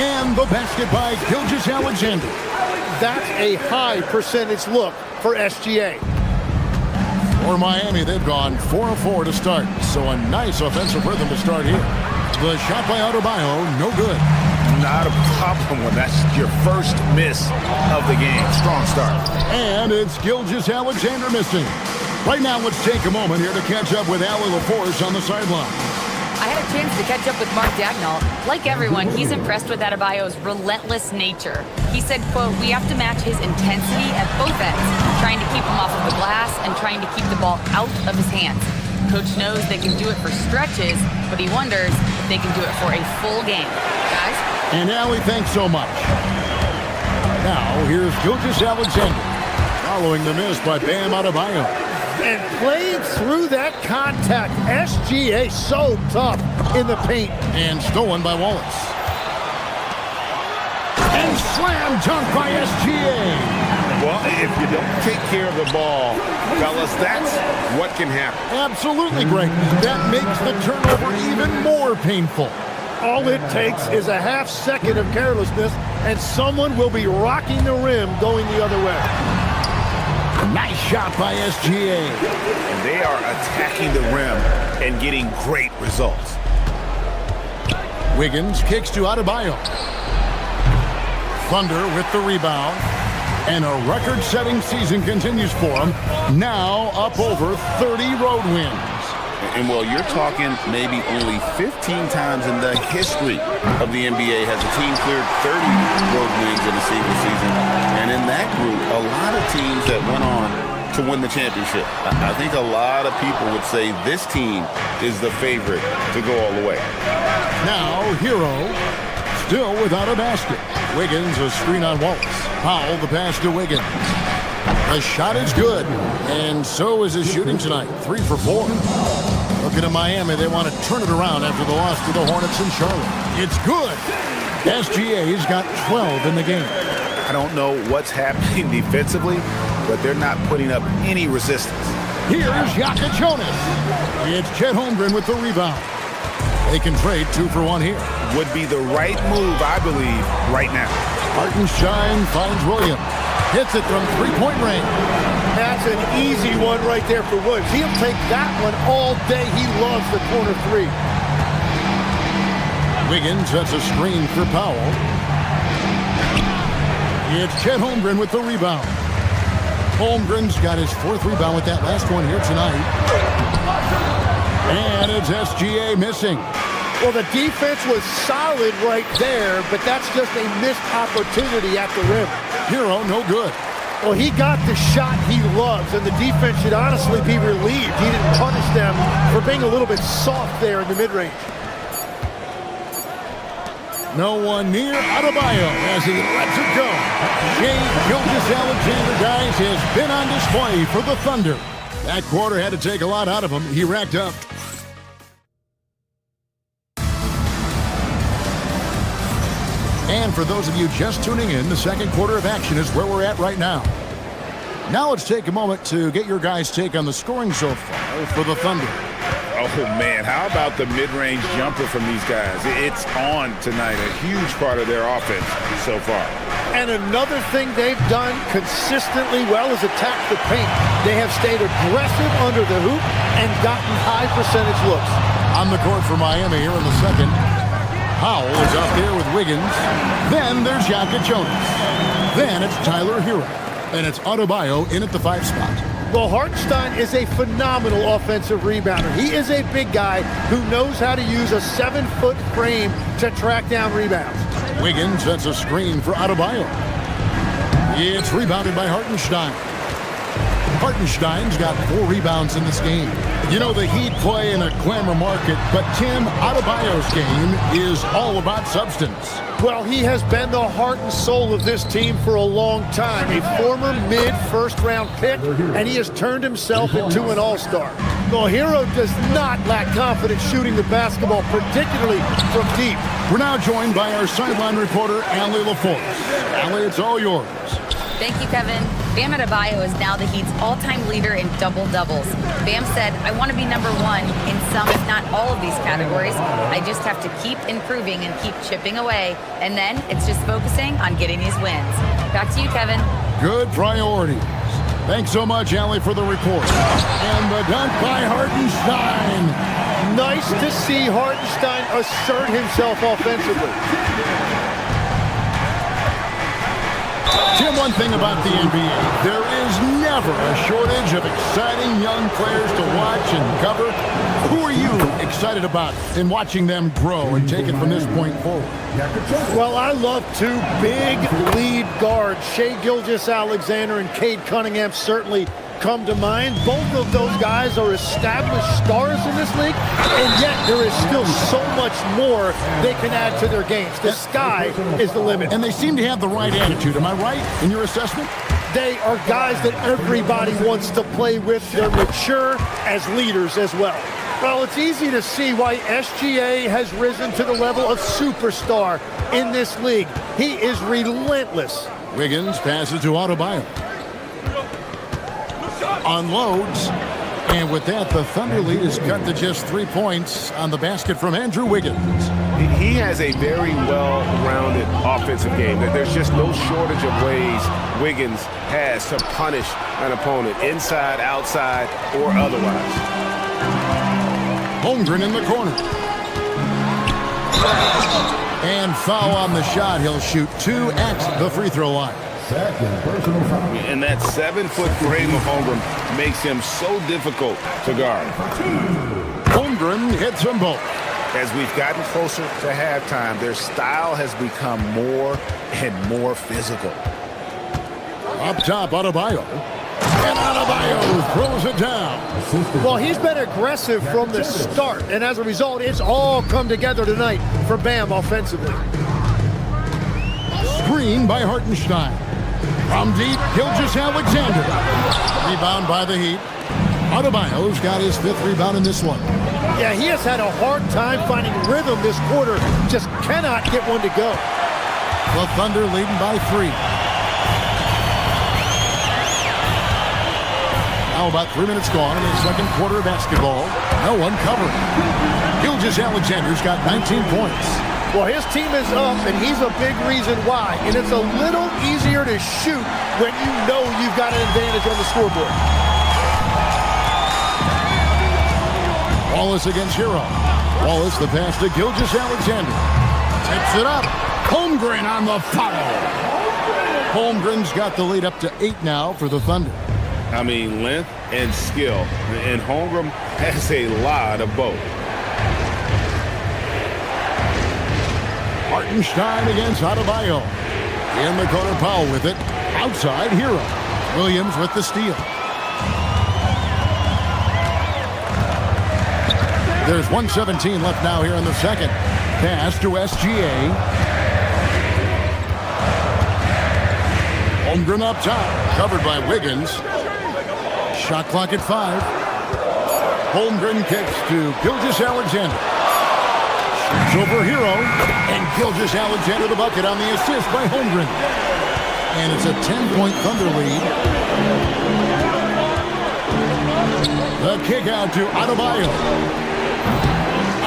And the basket by Gilgeous-Alexander. That's a high percentage look for SGA. For Miami, they've gone 4 of 4 to start, so a nice offensive rhythm to start here. The shot by Adebayo, no good. Not a problem when that's your first miss of the game. Strong start. And it's Gilgeous-Alexander missing. Right now, let's take a moment here to catch up with Allie LaForce on the sideline. I had a chance to catch up with Mark Dagnall. Like everyone, he's impressed with Adebayo's relentless nature. He said, quote, "We have to match his intensity at both ends, trying to keep him off of the glass and trying to keep the ball out of his hands. Coach knows they can do it for stretches, but he wonders if they can do it for a full game." Guys? And Allie, thanks so much. Now, here's Gilgeous-Alexander, following the miss by Bam Adebayo. And played through that contact. SGA so tough in the paint. And stolen by Wallace. And slam dunk by SGA. Well, if you don't take care of the ball, fellas, that's what can happen. Absolutely, Greg. That makes the turnover even more painful. All it takes is a half second of carelessness, and someone will be rocking the rim going the other way. Nice shot by SGA. And they are attacking the rim and getting great results. Wiggins kicks to Adebayo. Thunder with the rebound. And a record-setting season continues for him. Now up over 30 road wins. And well, you're talking maybe only 15 times in the history of the NBA has a team cleared 30 road wins in a single season. And in that group, a lot of teams that went on to win the championship. I think a lot of people would say this team is the favorite to go all the way. Now, Hero still without a basket. Wiggins a screen on Wallace. Powell the pass to Wiggins. The shot is good, and so is his shooting tonight. 3 for 4. Looking at Miami, they want to turn it around after the loss to the Hornets in Charlotte. It's good. SGA's got 12 in the game. I don't know what's happening defensively, but they're not putting up any resistance. Here's Jonas. It's Chet Holmgren with the rebound. They can trade 2 for 1 here. Would be the right move, I believe, right now. Hartenstein finds Williams. Hits it from 3-point range. That's an easy one right there for Woods. He'll take that one all day. He loves the corner 3. Wiggins sets a screen for Powell. It's Chet Holmgren with the rebound. Holmgren's got his 4th rebound with that last one here tonight. And it's SGA missing. Well, the defense was solid right there, but that's just a missed opportunity at the rim. Hero, no good. Well, he got the shot he loves, and the defense should honestly be relieved. He didn't punish them for being a little bit soft there in the mid-range. No one near Adebayo as he lets it go. Shea Gilgeous-Alexander, guys, has been on display for the Thunder. That quarter had to take a lot out of him. He racked up. And for those of you just tuning in, the second quarter of action is where we're at right now. Now let's take a moment to get your guys' take on the scoring so far for the Thunder. Oh, man, how about the mid-range jumper from these guys? It's on tonight, a huge part of their offense so far. And another thing they've done consistently well is attack the paint. They have stayed aggressive under the hoop and gotten high percentage looks. On the court for Miami here in the second. Powell is out there with Wiggins. Then there's Jokic Jonas. Then it's Tyler Hero. And it's Adebayo in at the 5 spot. Well, Hartenstein is a phenomenal offensive rebounder. He is a big guy who knows how to use a 7-foot frame to track down rebounds. Wiggins sets a screen for Adebayo. It's rebounded by Hartenstein. Hartenstein's got 4 rebounds in this game. You know, the Heat play in a glamour market, but Tim, Adebayo's game is all about substance. Well, he has been the heart and soul of this team for a long time. A former mid-first-round pick, and he has turned himself into an all-star. The Hero does not lack confidence shooting the basketball, particularly from deep. We're now joined by our sideline reporter, Allie LaForce. Allie, it's all yours. Thank you, Kevin. Bam Adebayo is now the Heat's all-time leader in double-doubles. Bam said, I want to be number 1 in some, if not all of these categories. I just have to keep improving and keep chipping away. And then it's just focusing on getting these wins. Back to you, Kevin. Good priorities. Thanks so much, Allie, for the report. And the dunk by Hartenstein. Nice to see Hartenstein assert himself offensively. Tim, one thing about the NBA, there is never a shortage of exciting young players to watch and cover. Who are you excited about in watching them grow and take it from this point forward? Well, I love 2 big lead guards. Shea Gilgeous-Alexander and Cade Cunningham certainly come to mind. Both of those guys are established stars in this league, and yet there is still so much more they can add to their games. The sky is the limit. And they seem to have the right attitude. Am I right in your assessment? They are guys that everybody wants to play with. They're mature as leaders as well. Well, it's easy to see why SGA has risen to the level of superstar in this league. He is relentless. Wiggins passes to Adebayo. Unloads, and with that, the Thunder lead is cut to just 3 points on the basket from Andrew Wiggins. He has a very well-rounded offensive game. There's just no shortage of ways Wiggins has to punish an opponent, inside, outside, or otherwise. Holmgren in the corner. And foul on the shot. He'll shoot 2 at the free throw line. And that 7-foot frame of Holmgren makes him so difficult to guard. Holmgren hits them both. As we've gotten closer to halftime, their style has become more and more physical. Up top, Adebayo. And Adebayo throws it down. Well, he's been aggressive from the start, and as a result, it's all come together tonight for Bam offensively. Screen by Hartenstein. From deep, Gilgeous-Alexander. Rebound by the Heat. Adebayo's got his 5th rebound in this one. Yeah, he has had a hard time finding rhythm this quarter. Just cannot get one to go. The Thunder leading by 3. Now about 3 minutes gone in the second quarter of basketball. No one covering. Gilgeous-Alexander's got 19 points. Well, his team is up, and he's a big reason why. And it's a little easier to shoot when you know you've got an advantage on the scoreboard. Wallace against Hero. Wallace the pass to Gilgeous-Alexander. Tips it up. Holmgren on the foul. Holmgren's got the lead up to 8 now for the Thunder. I mean, length and skill. And Holmgren has a lot of both. Hartenstein against Adebayo. In the corner, Powell with it. Outside, Hero. Williams with the steal. There's 1:17 left now here in the second. Pass to SGA. Holmgren up top. Covered by Wiggins. Shot clock at 5. Holmgren kicks to Gilgeous-Alexander. Shoots over Hero. And Gilgeous-Alexander the bucket on the assist by Holmgren. And it's a 10-point Thunder lead. The kick out to Adebayo.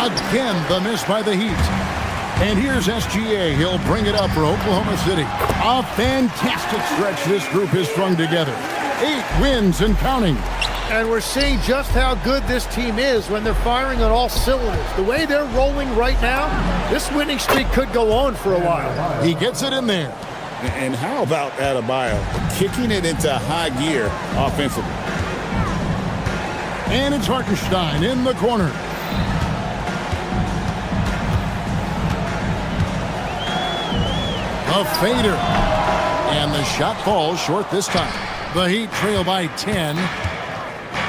Again, the miss by the Heat. And here's SGA. He'll bring it up for Oklahoma City. A fantastic stretch this group has strung together. 8 wins and counting. And we're seeing just how good this team is when they're firing on all cylinders. The way they're rolling right now, this winning streak could go on for a while. He gets it in there. And how about Adebayo kicking it into high gear offensively? And it's Hartenstein in the corner. A fader. And the shot falls short this time. The Heat trail by 10.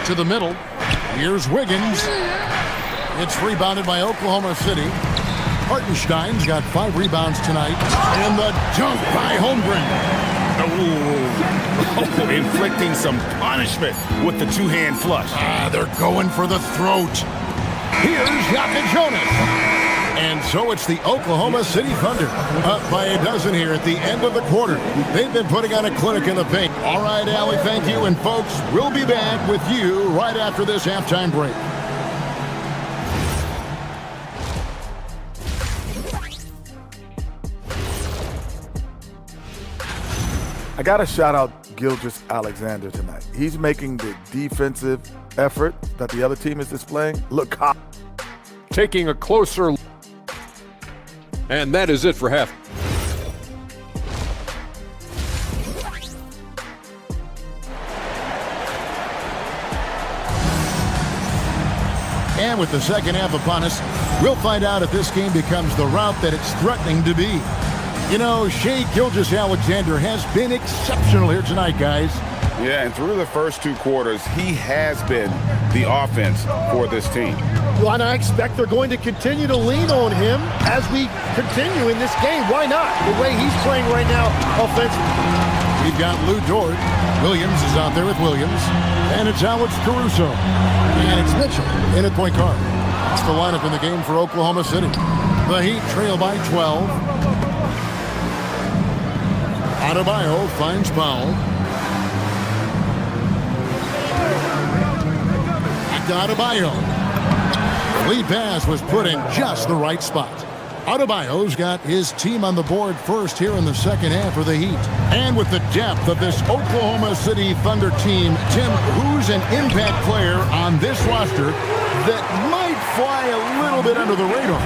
To the middle. Here's Wiggins. It's rebounded by Oklahoma City. Hartenstein's got 5 rebounds tonight. And the dunk by Holmgren. Oh, inflicting some punishment with the two-hand flush. They're going for the throat. Here's Yaka Jonas. And so it's the Oklahoma City Thunder up by a dozen here at the end of the quarter. They've been putting on a clinic in the paint. All right, Allie, thank you. And folks, we'll be back with you right after this halftime break. I got to shout out Gilgeous-Alexander tonight. He's making the defensive effort that the other team is displaying look hot. Taking a closer look. And that is it for half. And with the second half upon us, we'll find out if this game becomes the route that it's threatening to be. You know, Shai Gilgeous-Alexander has been exceptional here tonight, guys. Yeah, and through the first 2 quarters, he has been the offense for this team. Well, and I expect they're going to continue to lean on him as we continue in this game. Why not? The way he's playing right now offensively. We've got Lou Dort. Williams is out there with Williams. And it's Alex Caruso. And it's Mitchell in at point guard. That's the lineup in the game for Oklahoma City. The Heat trail by 12. Adebayo finds Powell. Adebayo. Lead pass was put in just the right spot. Adebayo's got his team on the board first here in the second half for the Heat. And with the depth of this Oklahoma City Thunder team, Tim, who's an impact player on this roster that might fly a little bit under the radar?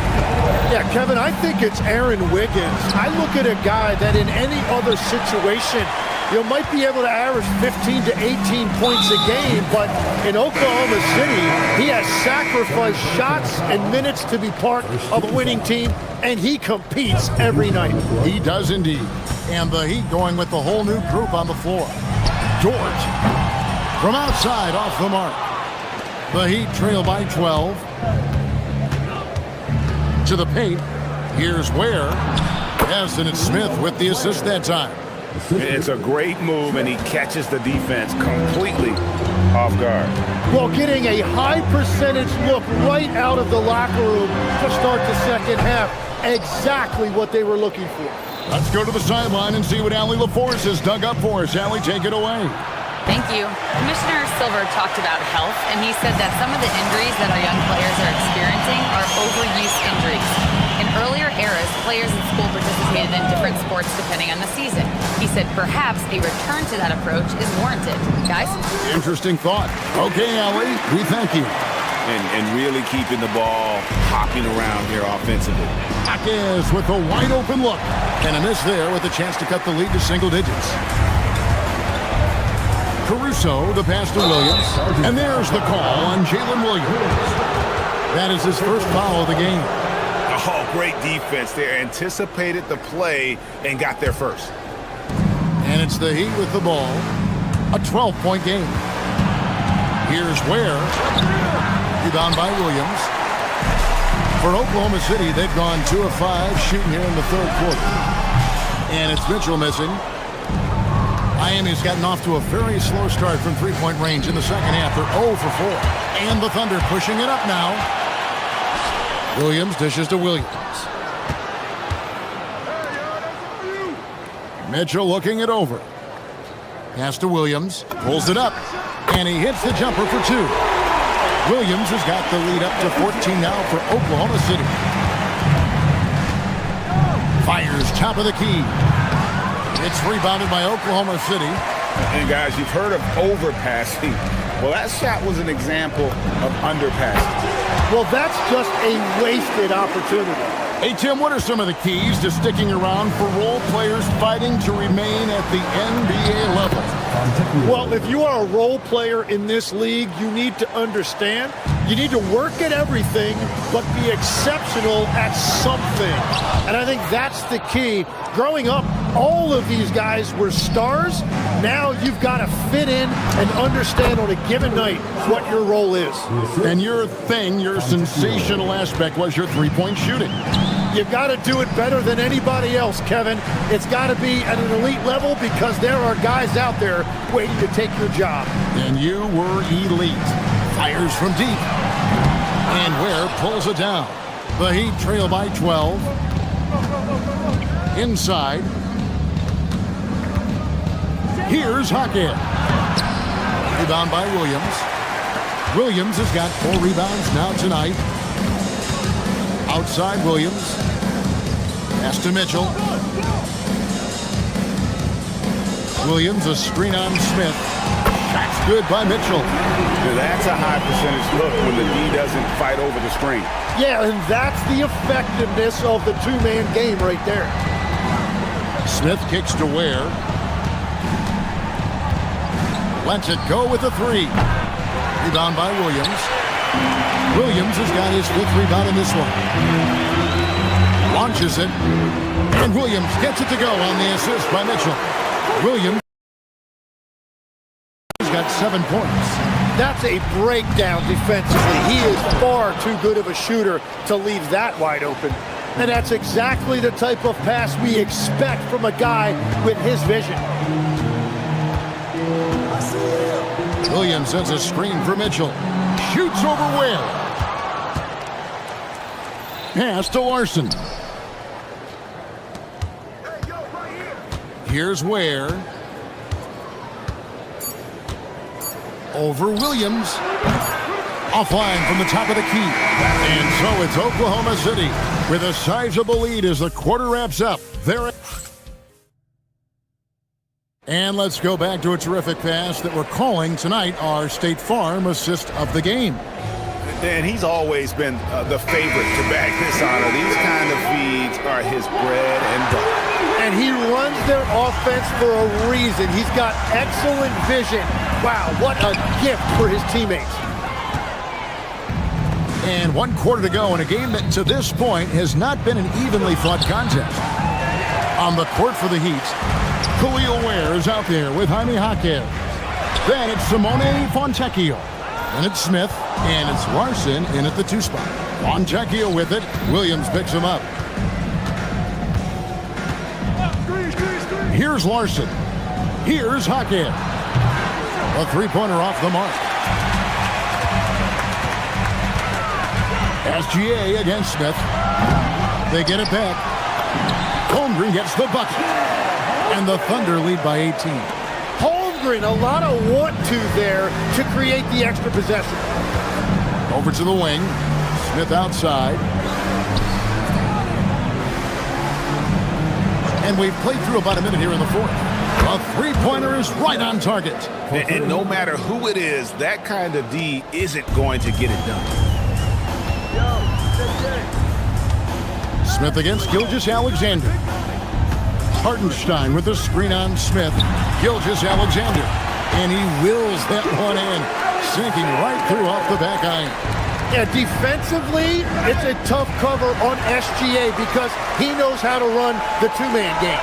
Yeah, Kevin, I think it's Aaron Wiggins. I look at a guy that in any other situation, you might be able to average 15 to 18 points a game, but in Oklahoma City, he has sacrificed shots and minutes to be part of a winning team, and he competes every night. He does indeed. And the Heat going with the whole new group on the floor. Dort from outside off the mark. The Heat trail by 12. To the paint. Here's Ware. Yes, and it's Smith with the assist that time. It's a great move, and he catches the defense completely off guard. Well, getting a high percentage look right out of the locker room to start the second half. Exactly what they were looking for. Let's go to the sideline and see what Allie LaForce has dug up for us. Allie, take it away. Thank you. Commissioner Silver talked about health, and he said that some of the injuries that our young players are experiencing are overuse injuries. In earlier eras, players in school participated in different sports depending on the season. He said perhaps a return to that approach is warranted. Guys? Interesting thought. Okay, Allie, we thank you. And really keeping the ball hopping around here offensively. Jaquez with a wide open look. And a miss there with a chance to cut the lead to single digits. Caruso, the pass to Williams. And there's the call on Jalen Williams. That is his first foul of the game. Oh, great defense there. Anticipated the play and got there first. And it's the Heat with the ball. A 12-point game. Here's Ware. Rebound by Williams. For Oklahoma City, they've gone 2 of 5 shooting here in the third quarter. And it's Mitchell missing. Miami's gotten off to a very slow start from three-point range in the second half. They're 0 for 4. And the Thunder pushing it up now. Williams dishes to Williams. Mitchell looking it over. Pass to Williams. Pulls it up. And he hits the jumper for 2. Williams has got the lead up to 14 now for Oklahoma City. Fires top of the key. It's rebounded by Oklahoma City. And guys, you've heard of overpassing. Well, that shot was an example of underpassing. Well, that's just a wasted opportunity. Hey, Tim, what are some of the keys to sticking around for role players fighting to remain at the NBA level? Well, if you are a role player in this league, you need to understand you need to work at everything, but be exceptional at something. And I think that's the key. Growing up, all of these guys were stars. Now you've got to fit in and understand on a given night what your role is. And your sensational aspect was your three-point shooting. You've got to do it better than anybody else, Kevin. It's got to be at an elite level because there are guys out there waiting to take your job. And you were elite. Fires from deep. And Ware pulls it down. The Heat trail by 12. Inside. Here's Hackett. Rebound by Williams. Williams has got 4 rebounds now tonight. Outside Williams. Pass to Mitchell. Williams, a screen on Smith. That's good by Mitchell. That's a high percentage look when the D doesn't fight over the screen. Yeah, and that's the effectiveness of the two-man game right there. Smith kicks to Ware. Lets it go with the 3. Rebound by Williams. Williams has got his 5th rebound in this one. Launches it. And Williams gets it to go on the assist by Mitchell. Williams has got 7 points. That's a breakdown defensively. He is far too good of a shooter to leave that wide open. And that's exactly the type of pass we expect from a guy with his vision. Williams sends a screen for Mitchell. Shoots over Ware. Pass to Larson. Here's Ware. Over Williams. Offline from the top of the key. And so it's Oklahoma City with a sizable lead as the quarter wraps up. And let's go back to a terrific pass that we're calling tonight our State Farm assist of the game. And he's always been the favorite to bag this honor. These kind of feeds are his bread and butter. And he runs their offense for a reason. He's got excellent vision. Wow, what a gift for his teammates. And 1 quarter to go in a game that to this point has not been an evenly fought contest. On the court for the Heat, Khalil Ware is out there with Jaime Jaquez. Then it's Simone Fontecchio. And it's Smith, and it's Larson in at the 2 spot. Fontecchio with it. Williams picks him up. Here's Larson. Here's Jaquez. A 3-pointer off the mark. SGA against Smith. They get it back. Holmgren gets the bucket. And the Thunder lead by 18. Holmgren, a lot of want-to there to create the extra possession. Over to the wing. Smith outside. And we've played through about a minute here in the fourth. A 3-pointer is right on target. And no matter who it is, that kind of D isn't going to get it done. Smith against Gilgeous-Alexander. Hartenstein with the screen on Smith. Gilgeous-Alexander. And he wills that one in, sinking right through off the back iron. Yeah, defensively, it's a tough cover on SGA because he knows how to run the two-man game.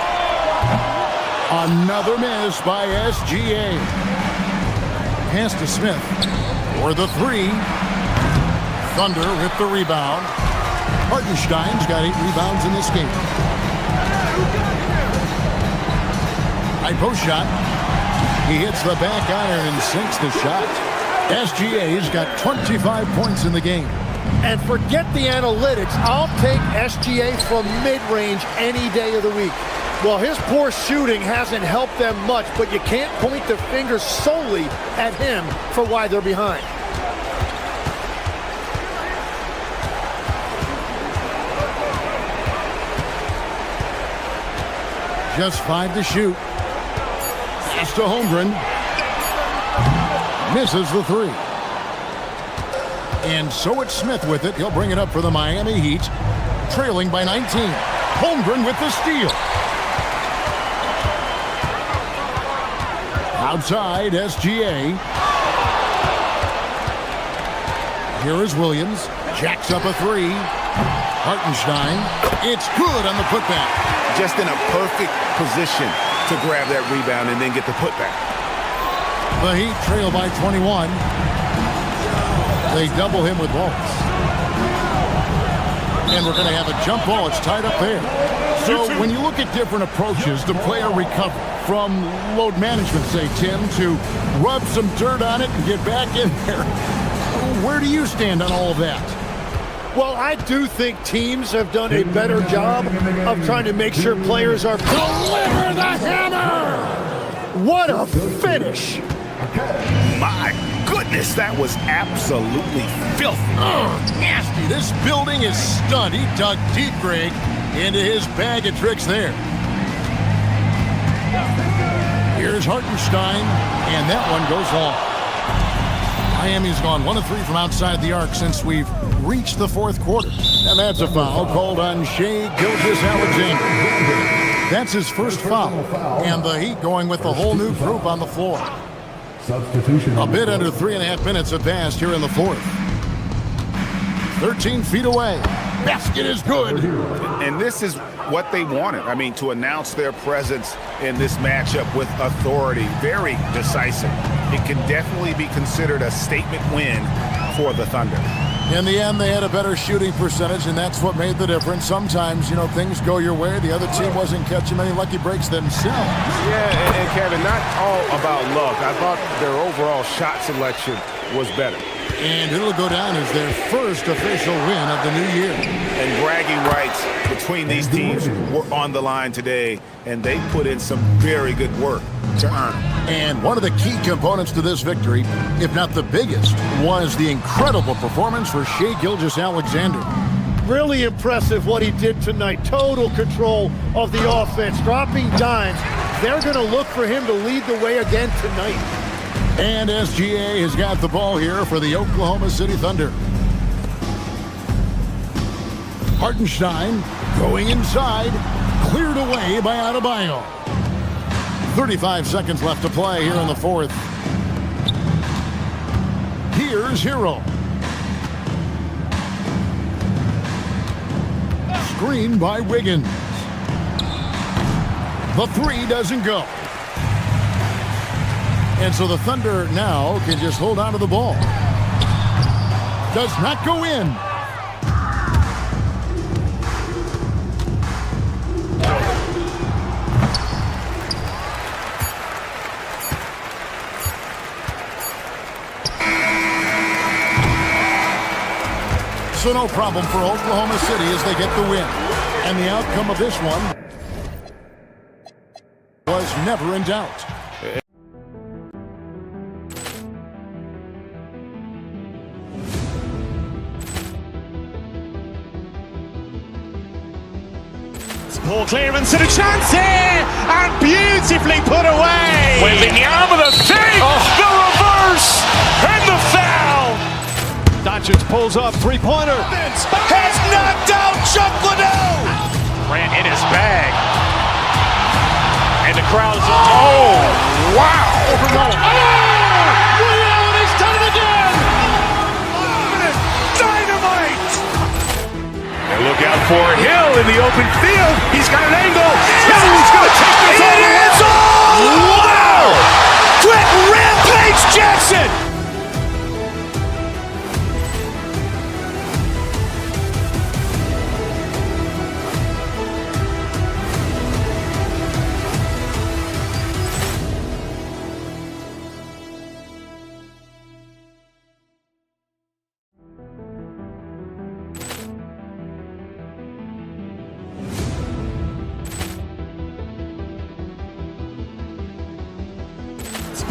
Another miss by SGA. Pass to Smith for the three. Thunder with the rebound. Hartenstein's got 8 rebounds in this game. High post shot. He hits the back iron and sinks the shot. SGA's got 25 points in the game. And forget the analytics. I'll take SGA from mid-range any day of the week. Well, his poor shooting hasn't helped them much, but you can't point the finger solely at him for why they're behind. Just 5 to shoot. Pass to Holmgren. Misses the 3. And so it's Smith with it. He'll bring it up for the Miami Heat, trailing by 19. Holmgren with the steal. Outside, SGA. Here is Williams. Jacks up a 3. Hartenstein. It's good on the putback. Just in a perfect position to grab that rebound and then get the putback. The Heat trail by 21. They double him with Wallace. And we're going to have a jump ball. It's tied up there. So when you look at different approaches to player recovery, from load management, say, Tim, to rub some dirt on it and get back in there, where do you stand on all of that? Well, I do think teams have done a better job of trying to make sure players are... Deliver the hammer! What a finish! My goodness, that was absolutely filthy. Nasty. This building is stunned. He dug deep, Greg, into his bag of tricks there. Here's Hartenstein, and that one goes long. Miami's gone 1 of 3 from outside the arc since we've reached the 4th quarter. And that's a foul called on Shai Gilgeous-Alexander. That's his first foul. And the Heat going with the whole new group on the floor. Substitution. A bit under 3.5 minutes have passed here in the 4th. 13 feet away. Basket is good. And this is what they wanted. I mean, to announce their presence in this matchup with authority, very decisive. It can definitely be considered a statement win for the Thunder. In the end, they had a better shooting percentage, and that's what made the difference. Sometimes, you know, things go your way. The other team wasn't catching many lucky breaks themselves. Yeah, and Kevin, not all about luck. I thought their overall shot selection was better. And it'll go down as their first official win of the new year. And bragging rights between these teams were on the line today, and they put in some very good work to earn. And one of the key components to this victory, if not the biggest, was the incredible performance for Shai Gilgeous-Alexander. Really impressive what he did tonight. Total control of the offense, dropping dimes. They're going to look for him to lead the way again tonight. And SGA has got the ball here for the Oklahoma City Thunder. Hartenstein going inside, cleared away by Adebayo. 35 seconds left to play here in the 4th. Here's Hero. Screen by Wiggins. The 3 doesn't go. And so the Thunder now can just hold on to the ball. Does not go in. So no problem for Oklahoma City as they get the win. And the outcome of this one was never in doubt. Poor clearance and a chance here, and beautifully put away. Wembanyama the save, the reverse, and the foul. Doncic pulls up, three-pointer. Has knocked out Chuck Liddell. Ran in his bag. And the crowd is, oh, wow. Ray Allen has done it again. Dynamite. And look out for Hill in the open field. He's got an angle. Hill's going to take this all the way. Wow! Quick Rampage Jackson.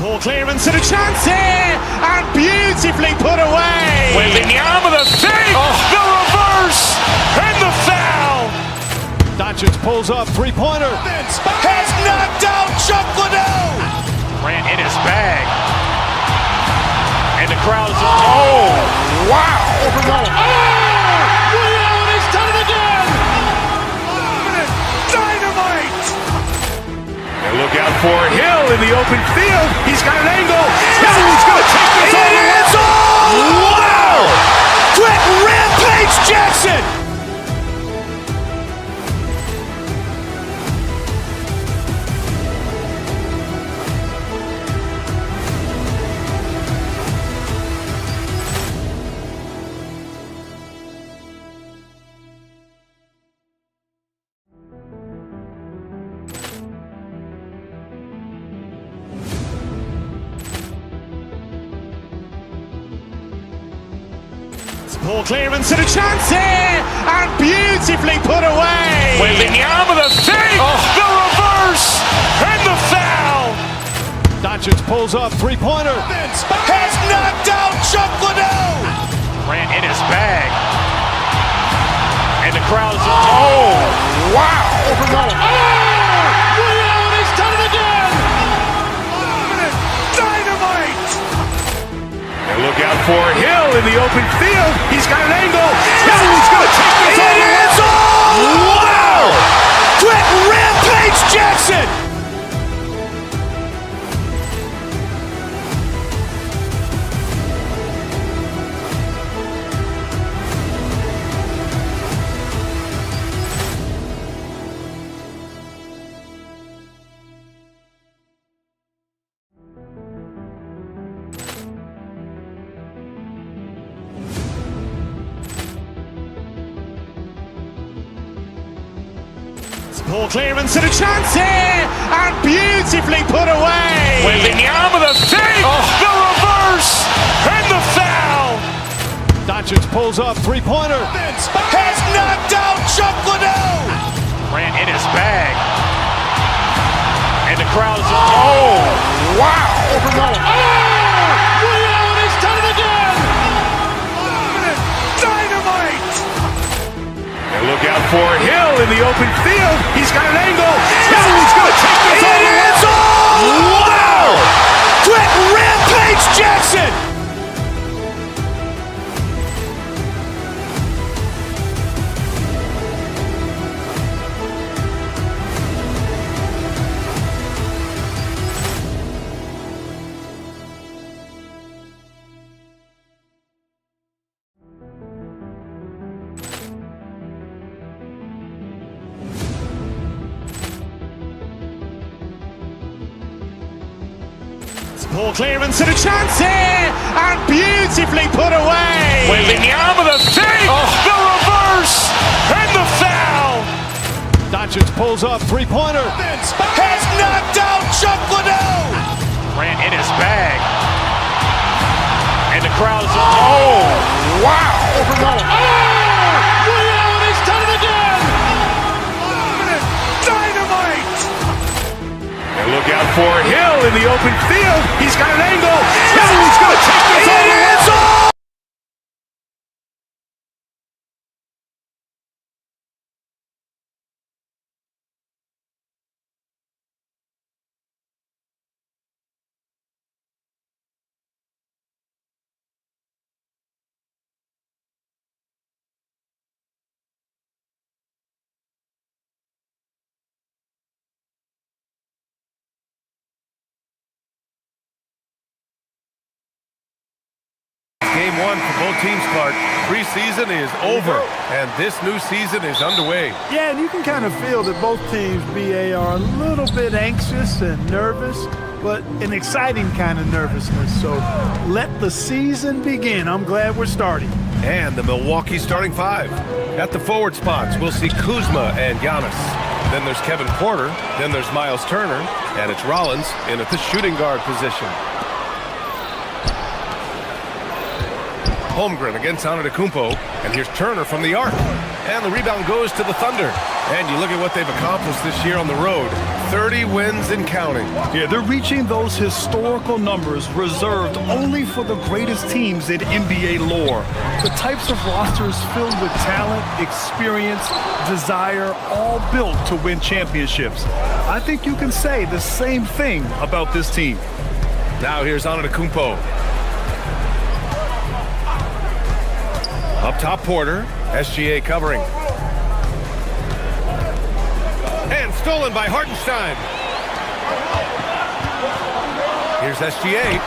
Ball clearance and a chance here, and beautifully put away. Waving the arm of the thing, the reverse, and the foul. Doncic pulls up, three-pointer. Has knocked out Chuck Liddell. Grant in his bag. And the crowd is, oh, wow. Ray Allen has done it again. Dynamite. And look out for Hill in the open field. He's got an angle. Hill's going to take this all the way. Wow! Quick Rampage Jackson. Ball clearance and a chance here, and beautifully put away. Waving the arm of the thing, the reverse, and the foul. Doncic pulls up, three-pointer. Has knocked out Chuck Liddell. Grant in his bag. And the crowd is, oh, wow. Ray Allen has done it again. Dynamite. And look out for Hill in the open field. He's got an angle. Hill's going to take this all the way. Wow! Quick Rampage Jackson. Ball clearance and a chance here, and beautifully put away. Waving the arm of the thing, the reverse, and the foul. Doncic pulls up, three-pointer. Has knocked out Chuck Liddell. Grant in his bag. And the crowd is, oh, wow. Ray Allen has done it again. Dynamite. And look out for Hill in the open field. He's got an angle. Hill's going to take this all the way. Wow! Quick Rampage Jackson. Ball clearance and a chance here, and beautifully put away. Waving the arm of the thing, the reverse, and the foul. Doncic pulls up, three-pointer. Has knocked out Chuck Liddell. Grant in his bag. And the crowd is, oh, wow. Ray Allen has done it again. Dynamite. And look out for Hill in the open field. He's got an angle. Hill's going to take this all the way. game one for both teams, Clark. Preseason is over, and this new season is underway. Yeah, and you can kind of feel that both teams, BA, are a little bit anxious and nervous, but an exciting kind of nervousness. So let the season begin. I'm glad we're starting. And the Milwaukee starting five. At the forward spots, we'll see Kuzma and Giannis. Then there's Kevin Porter. Then there's Miles Turner. And it's Rollins in at the shooting guard position. Holmgren against Antetokounmpo, and here's Turner from the arc. And the rebound goes to the Thunder. And you look at what they've accomplished this year on the road. 30 wins and counting. Yeah, they're reaching those historical numbers reserved only for the greatest teams in NBA lore. The types of rosters filled with talent, experience, desire, all built to win championships. I think you can say the same thing about this team. Now here's Antetokounmpo. Up top, Porter. SGA covering. And stolen by Hartenstein. Here's SGA.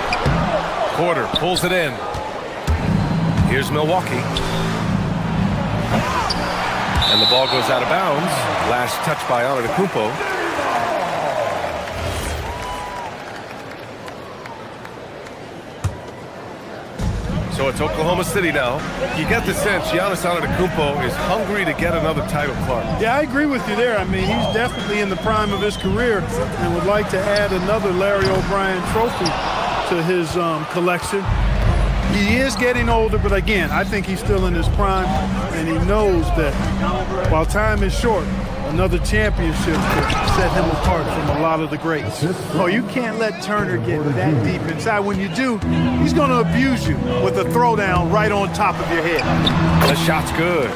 Porter pulls it in. Here's Milwaukee. And the ball goes out of bounds. Last touch by Antetokounmpo. So it's Oklahoma City now. You get the sense Giannis Antetokounmpo is hungry to get another title, Clark. Yeah, I agree with you there. I mean, he's definitely in the prime of his career and would like to add another Larry O'Brien trophy to his collection. He is getting older, but again, I think he's still in his prime, and he knows that while time is short, another championship could set him apart from a lot of the greats. Oh, you can't let Turner get that deep inside. When you do, he's going to abuse you with a throwdown right on top of your head. The shot's good.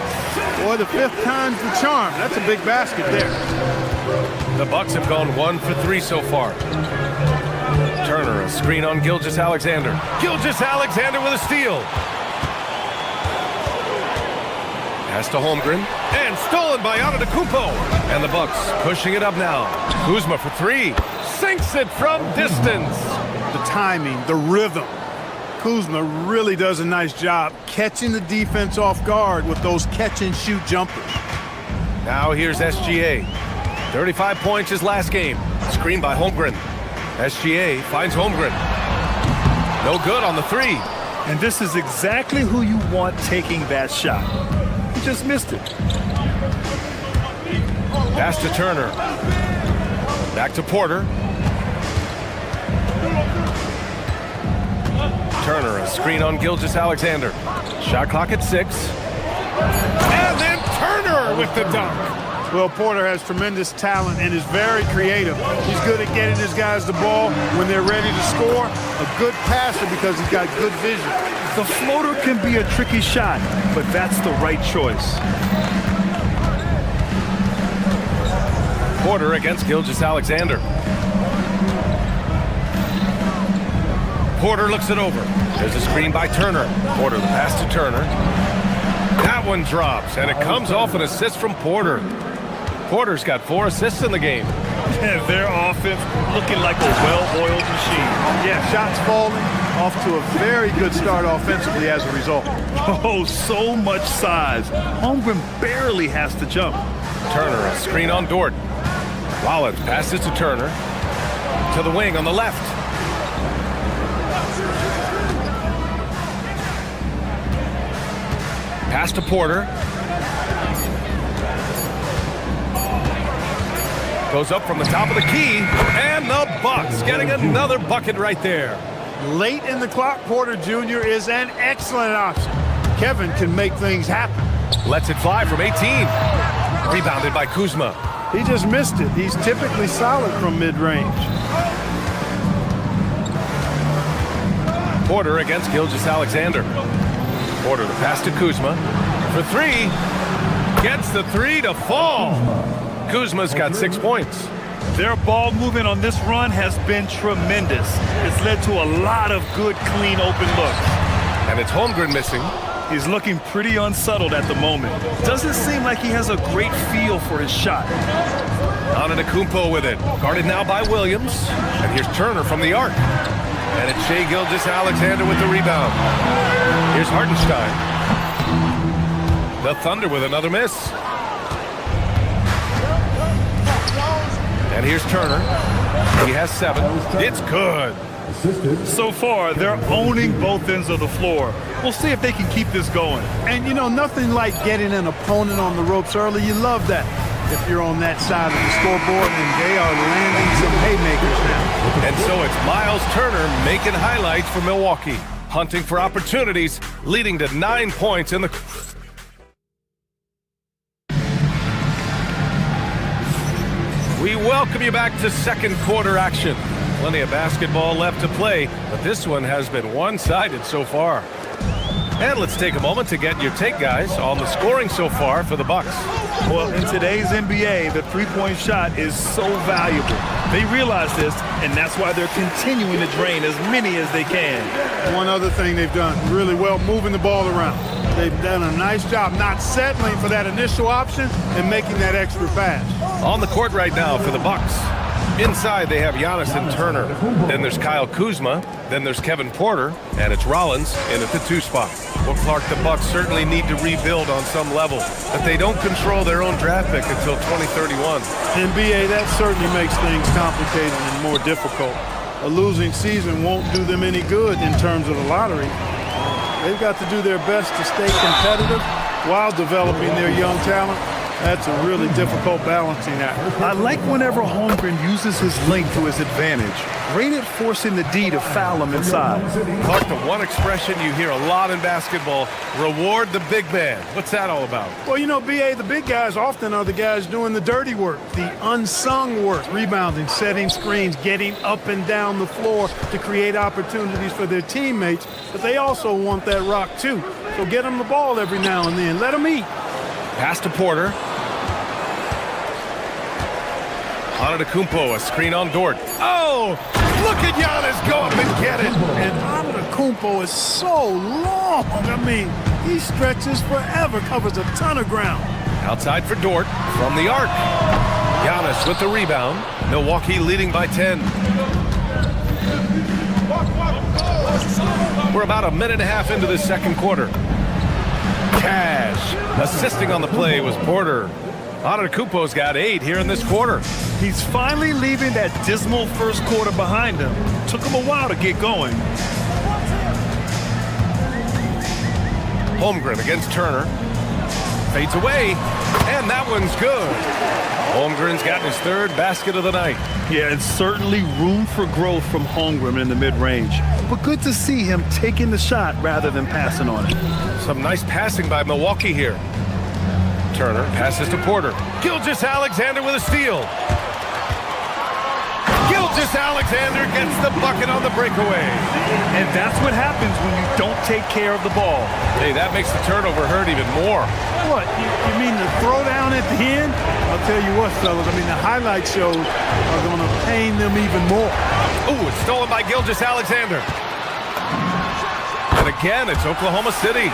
Boy, the fifth time's the charm. That's a big basket there. The Bucks have gone 1 for 3 so far. Turner, a screen on Gilgeous-Alexander. Gilgeous-Alexander with a steal. Pass to Holmgren. And stolen by Antetokounmpo. And the Bucks pushing it up now. Kuzma for 3. Sinks it from distance. The timing, the rhythm. Kuzma really does a nice job catching the defense off guard with those catch-and-shoot jumpers. Now here's SGA. 35 points his last game. Screen by Holmgren. SGA finds Holmgren. No good on the 3. And this is exactly who you want taking that shot. He just missed it. Pass to Turner. Back to Porter. Turner, a screen on Gilgeous-Alexander. Shot clock at 6. And then Turner with the dunk. Well, Porter has tremendous talent and is very creative. He's good at getting his guys the ball when they're ready to score. A good passer because he's got good vision. The floater can be a tricky shot, but that's the right choice. Porter against Gilgeous-Alexander. Porter looks it over. There's a screen by Turner. Porter, the pass to Turner. That one drops, and it comes off an assist from Porter. Porter's got 4 assists in the game. And their offense looking like a well-oiled machine. Yeah, shots falling, off to a very good start offensively as a result. Oh, so much size. Holmgren barely has to jump. Turner, a screen on Dort. Rollins passes to Turner. To the wing on the left. Pass to Porter. Goes up from the top of the key, and the Bucks getting another bucket right there. Late in the clock, Porter Jr. is an excellent option. Kevin can make things happen. Lets it fly from 18. Rebounded by Kuzma. He just missed it. He's typically solid from mid-range. Porter against Gilgeous-Alexander. Porter, the pass to Kuzma. For 3. Gets the 3 to fall. Kuzma's got 6 points. Their ball movement on this run has been tremendous. It's led to a lot of good, clean, open looks. And it's Holmgren missing. He's looking pretty unsettled at the moment. Doesn't seem like he has a great feel for his shot. Antetokounmpo with it. Guarded now by Williams. And here's Turner from the arc. And it's Shai Gilgeous-Alexander with the rebound. Here's Hartenstein. The Thunder with another miss. And here's Turner. He has 7. It's good. So far, they're owning both ends of the floor. We'll see if they can keep this going. And, you know, nothing like getting an opponent on the ropes early. You love that if you're on that side of the scoreboard, and they are landing some haymakers now. And so it's Miles Turner making highlights for Milwaukee, hunting for opportunities, leading to 9 points in the... We welcome you back to second quarter action. Plenty of basketball left to play, but this one has been one-sided so far. And let's take a moment to get your take, guys, on the scoring so far for the Bucks. Well, in today's NBA, the three-point shot is so valuable. They realize this, and that's why they're continuing to drain as many as they can. One other thing they've done really well, moving the ball around. They've done a nice job not settling for that initial option and making that extra pass. On the court right now for the Bucks. Inside, they have Giannis and Turner. Then there's Kyle Kuzma. Then there's Kevin Porter. And it's Rollins in at the 2 spot. Well, Clark, the Bucks certainly need to rebuild on some level, but they don't control their own draft pick until 2031. NBA, that certainly makes things complicated and more difficult. A losing season won't do them any good in terms of the lottery. They've got to do their best to stay competitive while developing their young talent. That's a really difficult balancing act. I like whenever Holmgren uses his length to his advantage. Great at forcing the D to foul him inside. Clark, the one expression you hear a lot in basketball, reward the big man. What's that all about? Well, you know, B.A., the big guys often are the guys doing the dirty work, the unsung work, rebounding, setting screens, getting up and down the floor to create opportunities for their teammates, but they also want that rock too. So get them the ball every now and then. Let them eat. Pass to Porter. Antetokounmpo, a screen on Dort. Oh, look at Giannis go up and get it. And Antetokounmpo is so long. I mean, he stretches forever, covers a ton of ground. Outside for Dort from the arc. Giannis with the rebound. Milwaukee leading by 10. We're about a minute and a half into the second quarter. Cash. Assisting on the play was Porter. Antetokounmpo's got 8 here in this quarter. He's finally leaving that dismal first quarter behind him. Took him a while to get going. Holmgren against Turner. Fades away, and that one's good. Holmgren's gotten his 3rd basket of the night. Yeah, it's certainly room for growth from Holmgren in the mid-range. But good to see him taking the shot rather than passing on it. Some nice passing by Milwaukee here. Turner passes to Porter. Gilgeous-Alexander with a steal. Gilgeous-Alexander gets the bucket on the breakaway. And that's what happens when you don't take care of the ball. Hey, that makes the turnover hurt even more. What, you mean the throwdown at the end? I'll tell you what, fellas, I mean, the highlight shows are going to pain them even more. Ooh, it's stolen by Gilgeous-Alexander. And again, it's Oklahoma City.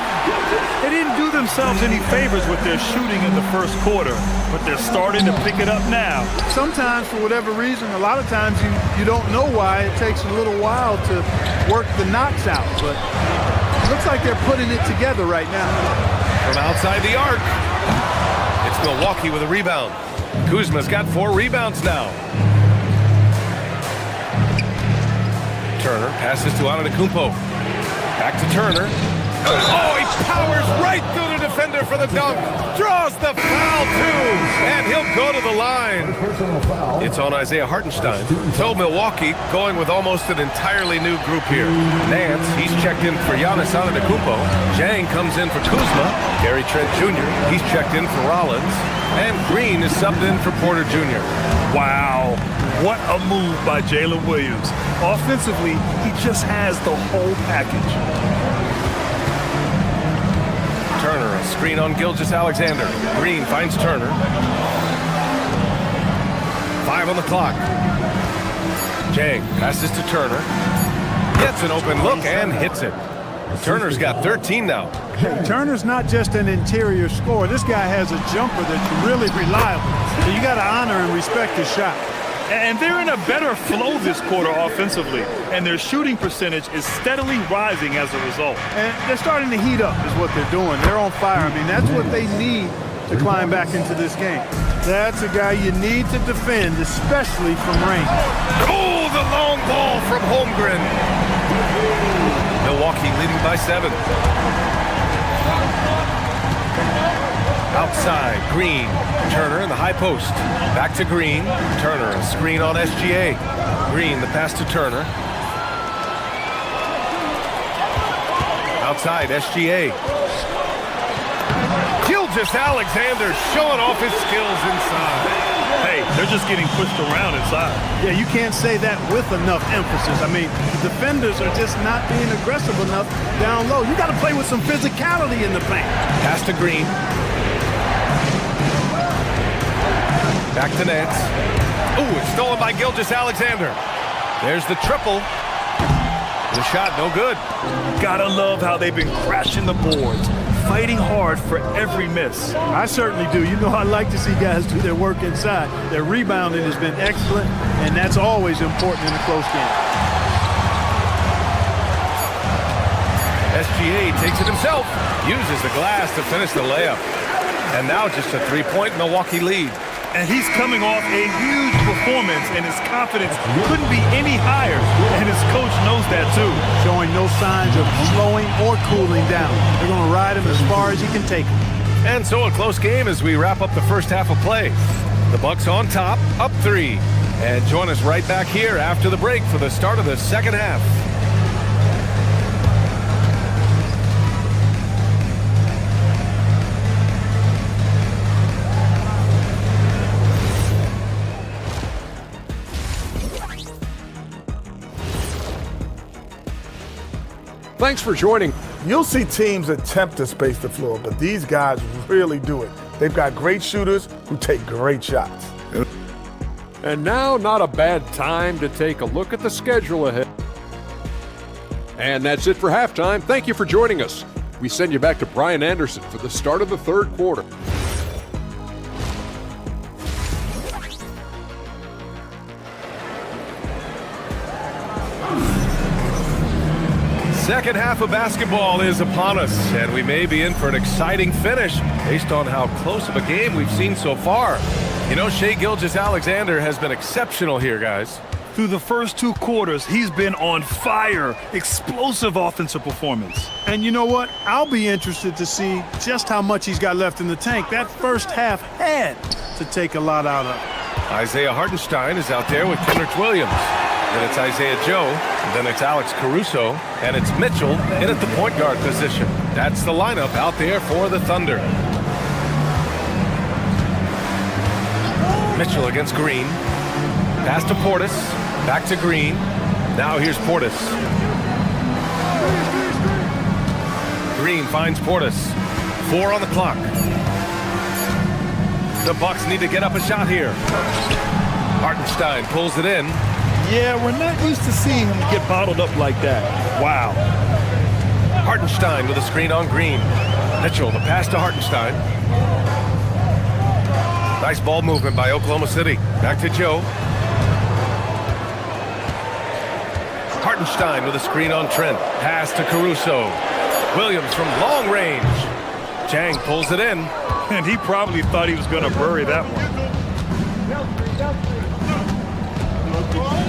They didn't do themselves any favors with their shooting in the first quarter, but they're starting to pick it up now. Sometimes, for whatever reason, a lot of times you don't know why. It takes a little while to work the knocks out, but it looks like they're putting it together right now. From outside the arc, it's Milwaukee with a rebound. Kuzma's got 4 rebounds now. Turner passes to Antetokounmpo. Back to Turner. Oh, he powers right through the defender for the dunk. Draws the foul, too. And he'll go to the line. It's on Isaiah Hartenstein. So Milwaukee going with almost an entirely new group here. Nance, he's checked in for Giannis Antetokounmpo. Jang comes in for Kuzma. Gary Trent Jr., he's checked in for Rollins. And Green is subbed in for Porter Jr. Wow, what a move by Jalen Williams. Offensively, he just has the whole package. Turner, a screen on Gilgeous-Alexander. Green finds Turner. 5 on the clock. Jang passes to Turner. Gets an open look and hits it. Turner's got 13 now. Hey, Turner's not just an interior scorer. This guy has a jumper that's really reliable. So you got to honor and respect his shot. And they're in a better flow this quarter offensively, and their shooting percentage is steadily rising as a result. And they're starting to heat up is what they're doing. They're on fire. I mean, that's what they need to climb back into this game. That's a guy you need to defend, especially from range. Oh, the long ball from Holmgren. Milwaukee leading by 7. Outside, Green. Turner in the high post. Back to Green. Turner, a screen on SGA. Green, the pass to Turner. Outside, SGA. Gilgeous-Alexander showing off his skills inside. Hey, they're just getting pushed around inside. Yeah, you can't say that with enough emphasis. I mean, the defenders are just not being aggressive enough down low. You got to play with some physicality in the paint. Pass to Green. Back to Nance. Ooh, it's stolen by Gilgeous-Alexander. There's the triple. The shot, no good. Gotta love how they've been crashing the boards, fighting hard for every miss. I certainly do. You know, I like to see guys do their work inside. Their rebounding has been excellent, and that's always important in a close game. SGA takes it himself, uses the glass to finish the layup. And now just a 3-point Milwaukee lead. And he's coming off a huge performance, and his confidence couldn't be any higher. And his coach knows that, too. Showing no signs of slowing or cooling down. They're going to ride him as far as he can take him. And so a close game as we wrap up the first half of play. The Bucks on top, up 3. And join us right back here after the break for the start of the second half. Thanks for joining. You'll see teams attempt to space the floor, but these guys really do it. They've got great shooters who take great shots. And now, not a bad time to take a look at the schedule ahead. And that's it for halftime. Thank you for joining us. We send you back to Brian Anderson for the start of the third quarter. Second half of basketball is upon us, and we may be in for an exciting finish based on how close of a game we've seen so far. You know, Shai Gilgeous-Alexander has been exceptional here, guys. Through the first 2 quarters, he's been on fire. Explosive offensive performance. And you know what? I'll be interested to see just how much he's got left in the tank. That first half had to take a lot out of it. Isaiah Hartenstein is out there with Kenrich Williams. Then it's Isaiah Joe, then it's Alex Caruso, and it's Mitchell in at the point guard position. That's the lineup out there for the Thunder. Mitchell against Green. Pass to Portis, back to Green. Now here's Portis. Green finds Portis. 4 on the clock. The Bucks need to get up a shot here. Hartenstein pulls it in. Yeah, we're not used to seeing him get bottled up like that. Wow. Hartenstein with a screen on Green. Mitchell, the pass to Hartenstein. Nice ball movement by Oklahoma City. Back to Joe. Hartenstein with a screen on Trent. Pass to Caruso. Williams from long range. Chang pulls it in. And he probably thought he was going to bury that one.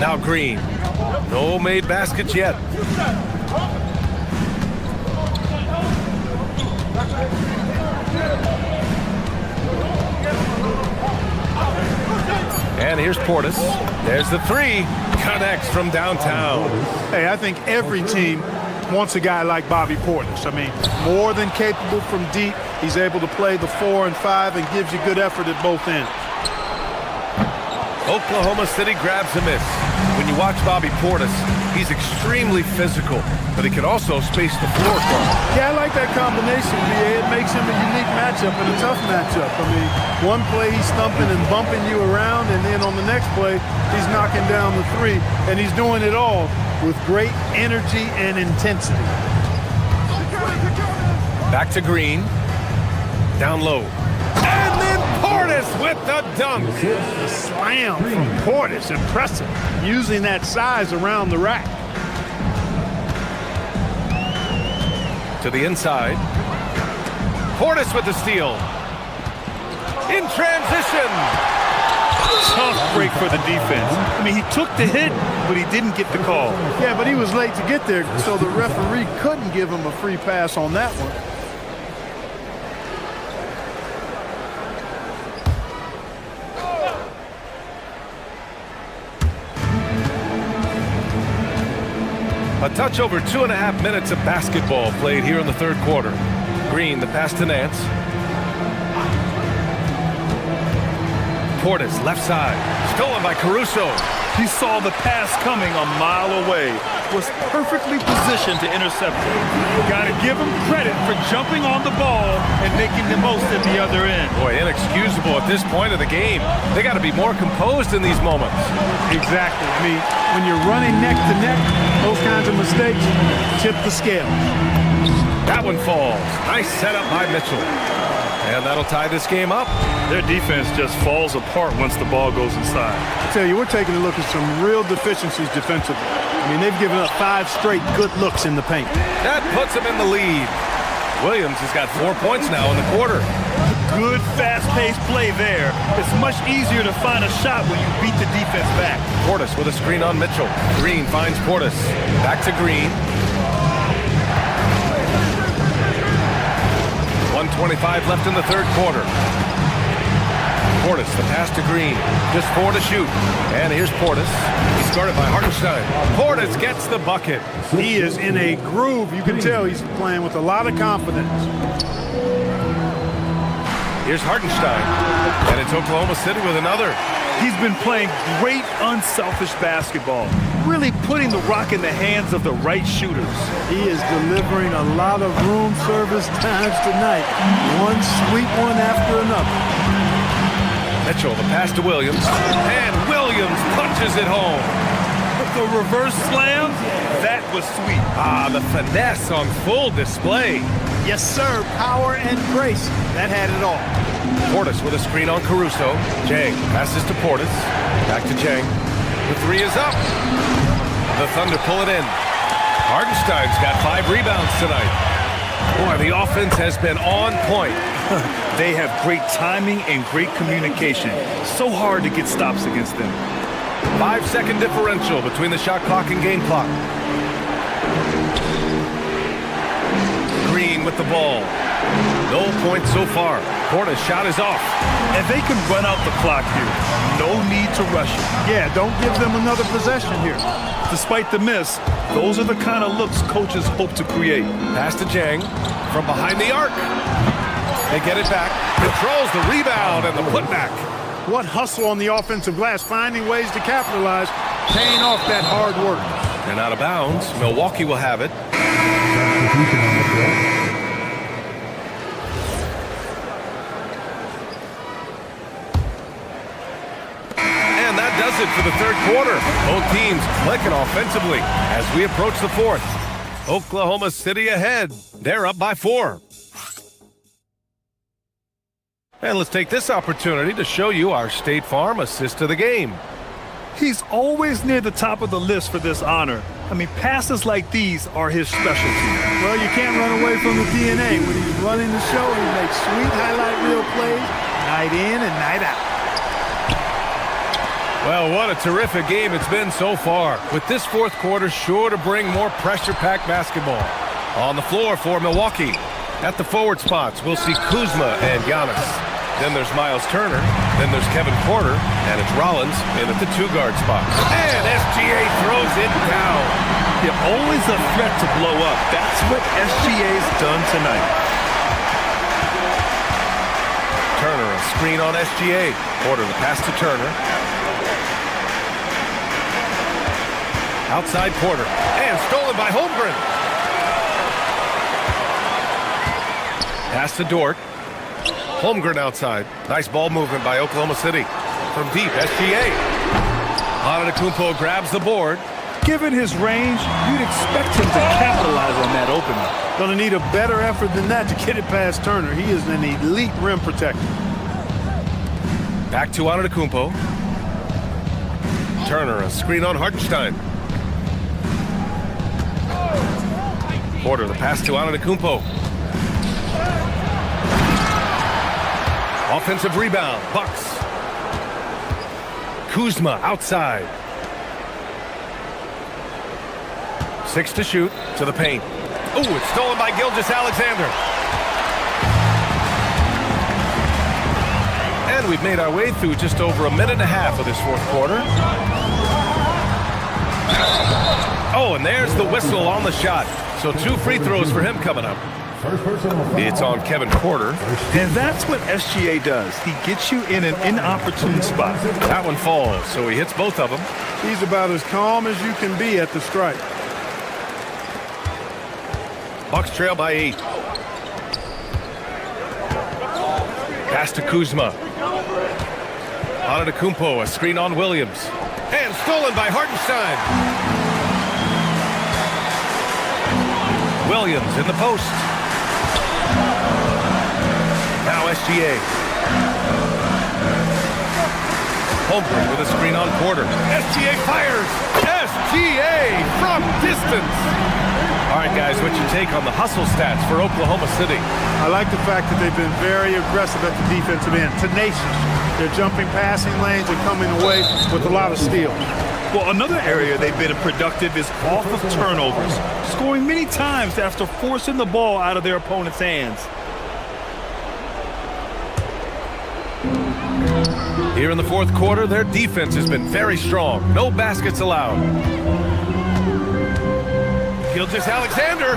Now Green. No made baskets yet. And here's Portis. There's the 3. Connects from downtown. Hey, I think every team wants a guy like Bobby Portis. I mean, more than capable from deep. He's able to play the 4 and 5 and gives you good effort at both ends. Oklahoma City grabs a miss. When you watch Bobby Portis, he's extremely physical, but he can also space the floor for him. Yeah, I like that combination, B.A. It makes him a unique matchup and a tough matchup. I mean, one play he's thumping and bumping you around, and then on the next play, he's knocking down the 3, and he's doing it all with great energy and intensity. Back to Green. Down low. And then Portis Portis with the dunk. The slam from Portis, impressive. Using that size around the rack. To the inside. Portis with the steal. In transition. Tough break for the defense. I mean, he took the hit, but he didn't get the call. Yeah, but he was late to get there, so the referee couldn't give him a free pass on that one. A touch over 2.5 minutes of basketball played here in the third quarter. Green, the pass to Nance. Portis, left side. Stolen by Caruso. He saw the pass coming a mile away. Was perfectly positioned to intercept it. Got to give him credit for jumping on the ball and making the most at the other end. Boy, inexcusable at this point of the game. They got to be more composed in these moments. Exactly. I mean, when you're running neck to neck, those kinds of mistakes tip the scale. That one falls. Nice setup by Mitchell. And that'll tie this game up. Their defense just falls apart once the ball goes inside. I tell you, we're taking a look at some real deficiencies defensively. I mean, they've given up 5 straight good looks in the paint. That puts them in the lead. Williams has got 4 points now in the quarter. Good, fast-paced play there. It's much easier to find a shot when you beat the defense back. Portis with a screen on Mitchell. Green finds Portis. Back to Green. 1:25 left in the third quarter. Portis, the pass to Green. Just 4 to shoot. And here's Portis. He's guarded by Hartenstein. Portis gets the bucket. He is in a groove. You can tell he's playing with a lot of confidence. Here's Hartenstein. And it's Oklahoma City with another. He's been playing great, unselfish basketball. Really putting the rock in the hands of the right shooters. He is delivering a lot of room service times tonight. One sweet one after another. Mitchell, the pass to Williams. And Williams punches it home. The reverse slam, that was sweet. Ah, the finesse on full display. Yes, sir. Power and grace. That had it all. Portis with a screen on Caruso. Jang passes to Portis. Back to Jang. The 3 is up. The Thunder pull it in. Hartenstein's got 5 rebounds tonight. Boy, the offense has been on point. They have great timing and great communication. So hard to get stops against them. 5-second differential between the shot clock and game clock. Green with the ball. No points so far. Portis' shot is off. And they can run out the clock here. No need to rush it. Yeah, don't give them another possession here. Despite the miss, those are the kind of looks coaches hope to create. Pass to Jang from behind the arc. They get it back. Controls the rebound and the putback. What hustle on the offensive glass, finding ways to capitalize, paying off that hard work. And out of bounds, Milwaukee will have it. And that does it for the third quarter. Both teams clicking offensively as we approach the fourth. Oklahoma City ahead. They're up by 4. And let's take this opportunity to show you our State Farm assist to the game. He's always near the top of the list for this honor. I mean, passes like these are his specialty. Well, you can't run away from the DNA. When he's running the show, he makes sweet highlight reel plays night in and night out. Well, what a terrific game it's been so far, with this fourth quarter sure to bring more pressure-packed basketball. On the floor for Milwaukee. At the forward spots, we'll see Kuzma and Giannis. Then there's Miles Turner. Then there's Kevin Porter. And it's Rollins in at the 2-guard spot. And SGA throws it down. They're always a threat to blow up. That's what SGA's done tonight. Turner, a screen on SGA. Porter, the pass to Turner. Outside Porter. And stolen by Holmgren. Pass to Dort. Holmgren outside. Nice ball movement by Oklahoma City. From deep, SGA. Antetokounmpo grabs the board. Given his range, you'd expect him to capitalize on that opening. Gonna need a better effort than that to get it past Turner. He is an elite rim protector. Back to Antetokounmpo. Turner, a screen on Hartenstein. Porter, the pass to Antetokounmpo. Offensive rebound, Bucks. Kuzma outside. 6 to shoot, to the paint. Oh, it's stolen by Gilgeous-Alexander. And we've made our way through just over a minute and a half of this fourth quarter. Oh, and there's the whistle on the shot. So 2 free throws for him coming up. It's on Kevin Porter. And that's what SGA does. He gets you in an inopportune spot. That one falls, so he hits both of them. He's about as calm as you can be at the strike. Bucks trail by 8. Pass to Kuzma. Antetokounmpo, a screen on Williams. And stolen by Hartenstein. Williams in the post. Now SGA. Holmgren with a screen on Porter. SGA fires. SGA from distance. All right, guys, what's your take on the hustle stats for Oklahoma City? I like the fact that they've been very aggressive at the defensive end, tenacious. They're jumping passing lanes and coming away with a lot of steals. Well, another area they've been productive is off of turnovers, scoring many times after forcing the ball out of their opponent's hands. Here in the fourth quarter, their defense has been very strong. No baskets allowed. Gilgeous-Alexander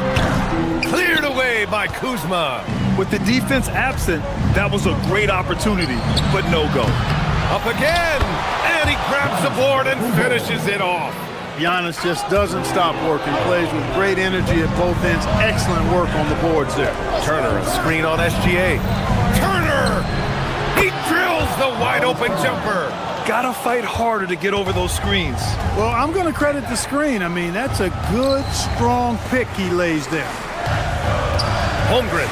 cleared away by Kuzma. With the defense absent, that was a great opportunity, but no go. Up again, and he grabs the board and finishes it off. Giannis just doesn't stop working, plays with great energy at both ends. Excellent work on the boards there. Turner, a screen on SGA. Turner! He drills the wide open jumper. Gotta fight harder to get over those screens. Well, I'm going to credit the screen. I mean, that's a good, strong pick he lays there. Holmgren.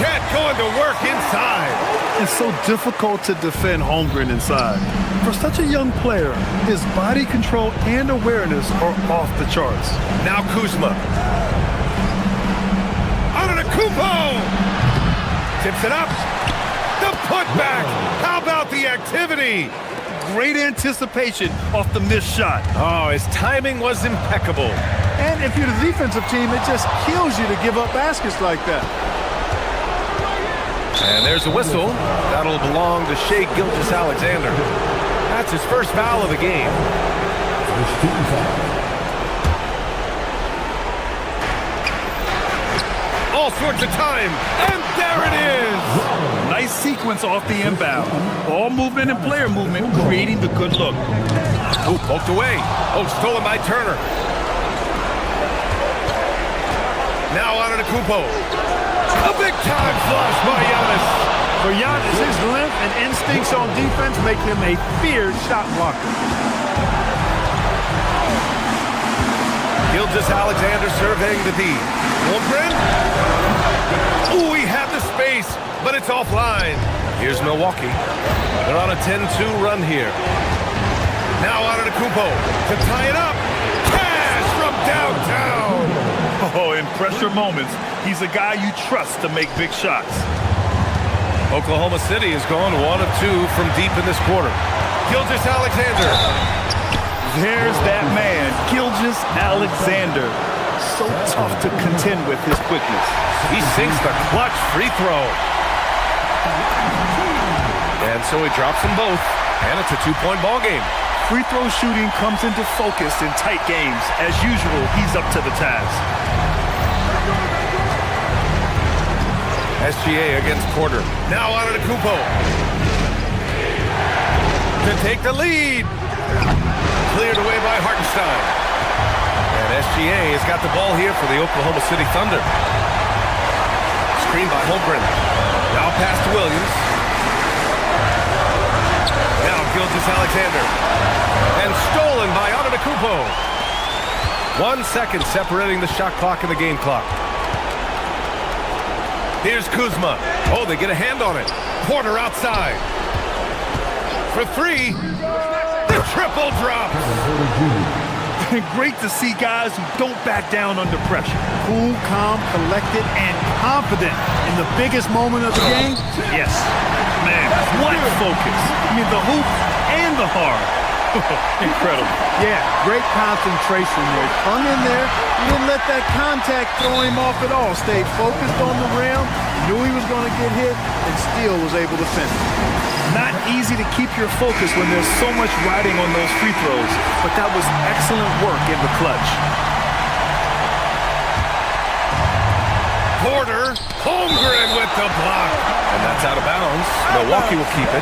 Chet going to work inside. It's so difficult to defend Holmgren inside. For such a young player, his body control and awareness are off the charts. Now Kuzma. Antetokounmpo! Tips it up. The putback. How about the activity? Great anticipation off the missed shot. Oh, his timing was impeccable. And if you're the defensive team, it just kills you to give up baskets like that. And there's a whistle. That'll belong to Shai Gilgeous-Alexander. That's his first foul of the game. All sorts of time. And there it is. Nice sequence off the inbound. Ball movement and player movement creating the good look. Oh, poked away. Oh, stolen by Turner. Now Antetokounmpo. A big-time flush by Giannis. For Giannis, his length and instincts on defense make him a feared shot blocker. Gilgeous-Alexander surveying the D. Holmgren. Ooh, he had the space, but it's offline. Here's Milwaukee. They're on a 10-2 run here. Now Antetokounmpo to tie it up. Cash from downtown. Oh, in pressure moments, he's a guy you trust to make big shots. Oklahoma City has gone 1 of 2 from deep in this quarter. Gilgeous-Alexander. There's that man, Gilgeous-Alexander. So tough to contend with his quickness. He sinks the clutch free throw. And so he drops them both, and it's a 2-point ball game. Free throw shooting comes into focus in tight games. As usual, he's up to the task. SGA against Porter. Now Antetokounmpo to take the lead. Cleared away by Hartenstein. And SGA has got the ball here for the Oklahoma City Thunder. Screen by Holmgren. Now pass to Williams. Now Gilgeous-Alexander. And stolen by Antetokounmpo. 1 second separating the shot clock and the game clock. Here's Kuzma. Oh, they get a hand on it. Porter outside. For three. The triple drop. Great to see guys who don't back down under pressure. Cool, calm, collected, and confident in the biggest moment of the game. Yes. Man, what focus. I mean, the hoop and the hard. Incredible. Yeah, great concentration there. Hung in there. He didn't let that contact throw him off at all. Stayed focused on the rim. Knew he was going to get hit and still was able to finish. Not easy to keep your focus when there's so much riding on those free throws, but that was excellent work in the clutch. Porter, Holmgren with the block. And that's out of bounds. Milwaukee will keep it.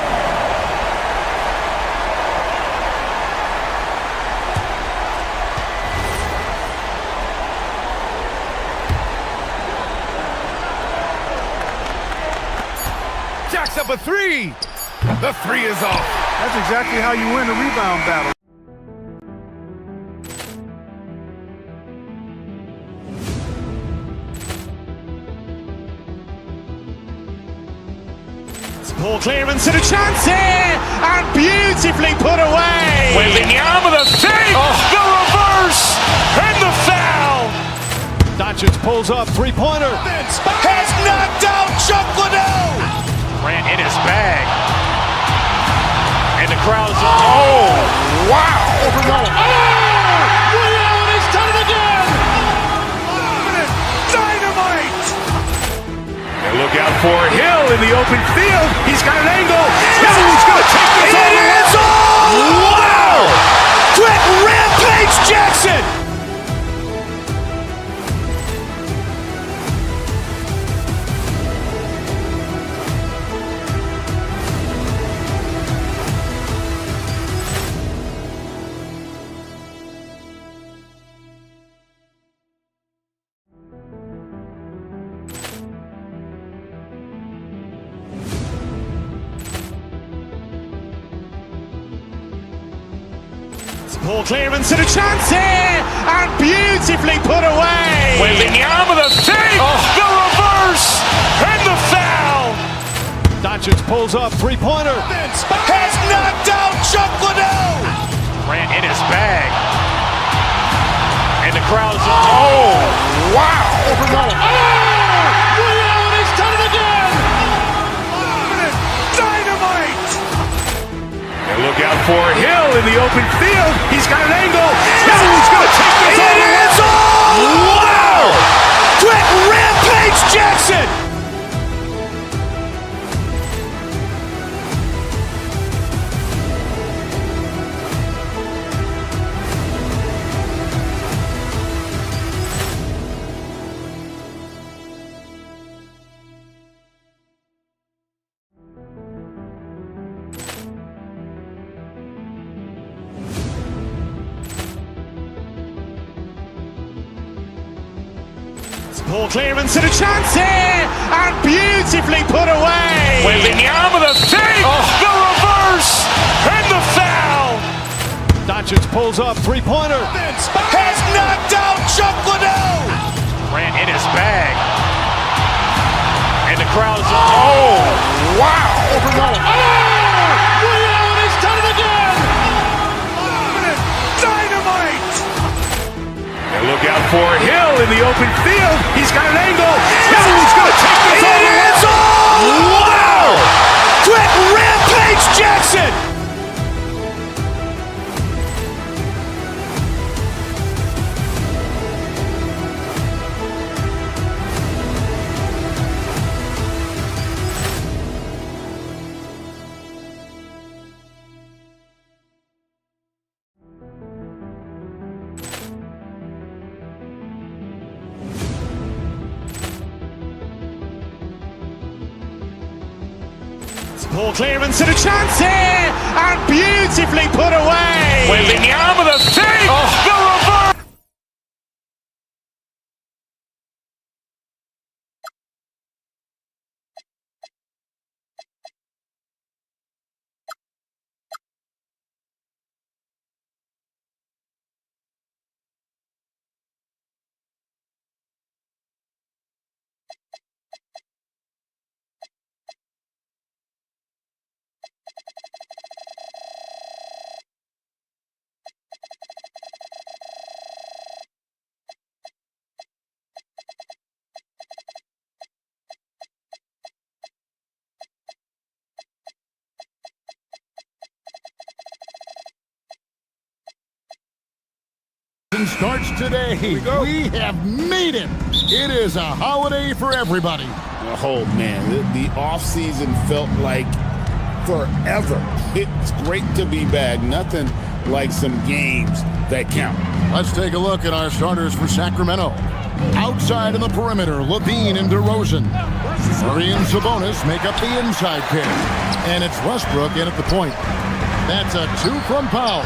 Jacks up a three. The three is off. That's exactly how you win a rebound battle. Poor clearance and a chance here, and beautifully put away. Wembanyama the fake, the reverse, and the foul. Doncic pulls up, three-pointer. Vince has knocked out Chuck Liddell. Ran in his bag, and the crowd's wow! Liddell, he's done it again. Dynamite. And look out for Hill in the open field. He's got an angle. Hill's going to take this all the way. Wow! Quick rampage Jackson. Poor clearance and a chance here, and beautifully put away. Wembanyama the fake, the reverse, and the foul. Doncic pulls up, three-pointer. Vince has knocked out Chuck Liddell. Ran in his bag, and the crowd's wow! Liddell, he's done it again. Dynamite. And look out for Hill in the open field. He's got an angle. Hill's going to take this all the way. Wow! Quick rampage Jackson. Poor clearance and a chance here, and beautifully put away. Wembanyama the fake, the reverse, and the foul. Doncic pulls up, three-pointer. Vince has knocked out Chuck Liddell. Ran in his bag, and the crowd's wow! Liddell, he's done it again. Dynamite. And look out for Hill in the open field. He's got an angle. Hill's going to take this all the way. Wow! Quick rampage Jackson. Poor clearance and a chance here, and beautifully put away. Wembanyama the fake, the reverse. season starts today. We have made it. It is a holiday for everybody. Oh, man, the offseason felt like forever. It's great to be back. Nothing like some games that count. Let's take a look at our starters for Sacramento. Outside in the perimeter, Levine and DeRozan. Murray and Sabonis make up the inside pair. And it's Westbrook in at the point. That's a 2 from Powell.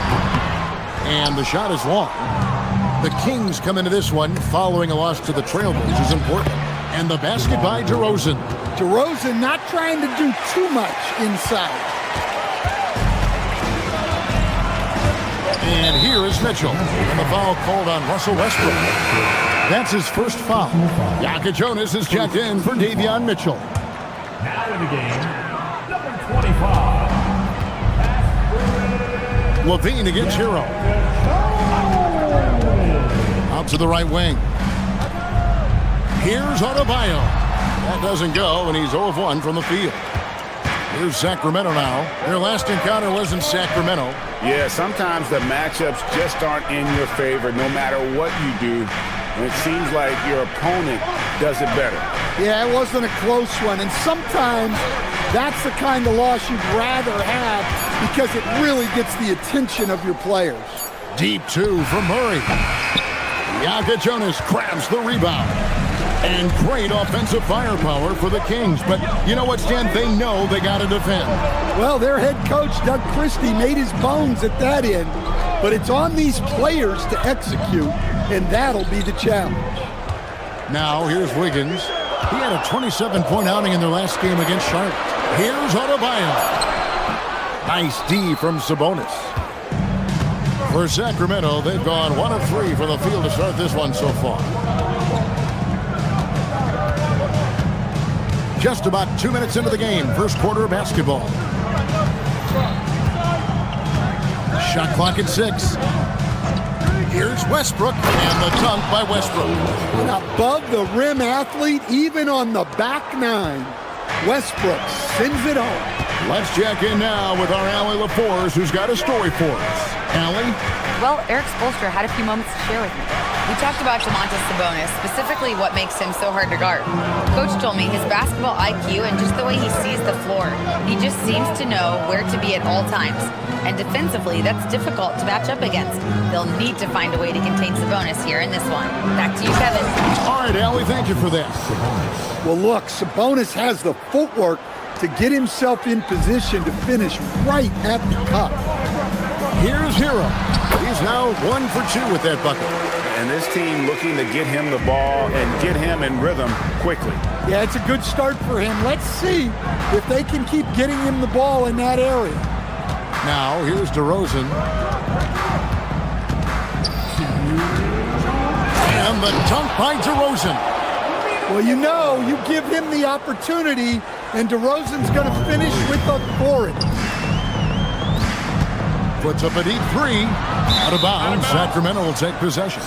And the shot is long. The Kings come into this one following a loss to the Trailblazers in Portland. And the basket by DeRozan. DeRozan not trying to do too much inside. And here is Mitchell. And the foul called on Russell Westbrook. That's his first foul. Jonas is checked in for Davion Mitchell. Now in the game, number 25. Levine against Hero. Out to the right wing. Here's Adebayo. That doesn't go, and he's 0 of 1 from the field. Here's Sacramento now. Their last encounter was in Sacramento. Yeah, sometimes the matchups just aren't in your favor no matter what you do. And it seems like your opponent does it better. Yeah, it wasn't a close one. And sometimes that's the kind of loss you'd rather have because it really gets the attention of your players. Deep 2 from Murray. Jonas grabs the rebound. And great offensive firepower for the Kings. But you know what, Stan? They know they got to defend. Well, their head coach, Doug Christie, made his bones at that end. But it's on these players to execute, and that'll be the challenge. Now, here's Wiggins. He had a 27-point outing in their last game against Charlotte. Here's Adebayo. Nice D from Sabonis. For Sacramento, they've gone 1 of 3 from the field to start this one so far. Just about 2 minutes into the game, first quarter of basketball. Shot clock at 6. Here's Westbrook, and the dunk by Westbrook. An above-the-rim athlete, even on the back 9. Westbrook sends it home. Let's check in now with our Allie LaForce, who's got a story for us. Allie? Well, Eric Spoelstra had a few moments to share with me. We talked about Domantas Sabonis, specifically what makes him so hard to guard. Coach told me his basketball IQ and just the way he sees the floor. He just seems to know where to be at all times. And defensively, that's difficult to match up against. They'll need to find a way to contain Sabonis here in this one. Back to you, Kevin. All right, Allie, thank you for that. Well, look, Sabonis has the footwork to get himself in position to finish right at the cup. Here's Hero. He's now 1 for 2 with that bucket. And this team looking to get him the ball and get him in rhythm quickly. Yeah, it's a good start for him. Let's see if they can keep getting him the ball in that area. Now, here's DeRozan. And the dunk by DeRozan. Well, you know, you give him the opportunity, and DeRozan's going to finish with authority. Puts up a deep 3. Out of bounds, Sacramento will take possession.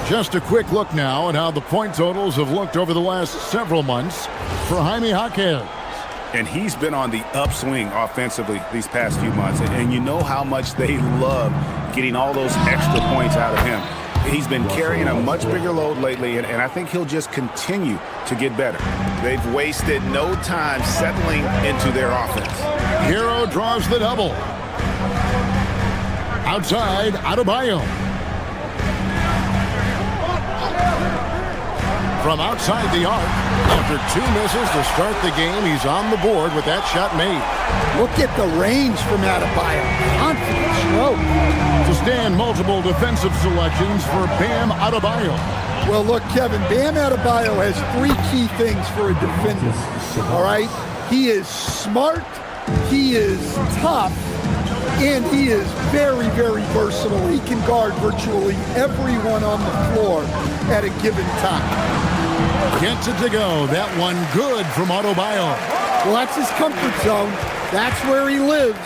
Just a quick look now at how the point totals have looked over the last several months for Jaime Jaquez. And he's been on the upswing offensively these past few months. And you know how much they love getting all those extra points out of him. He's been carrying a much bigger load lately, and I think he'll just continue to get better. They've wasted no time settling into their offense. Hero draws the double. Outside, Adebayo. From outside the arc, after 2 misses to start the game, he's on the board with that shot made. Look at the range from Adebayo. Confident stroke. To stand, multiple defensive selections for Bam Adebayo. Well, look, Kevin, Bam Adebayo has 3 key things for a defender. All right? He is smart, he is tough, and he is very, very versatile. He can guard virtually everyone on the floor at a given time. Gets it to go. That one good from Adebayo. Well, that's his comfort zone. That's where he lives.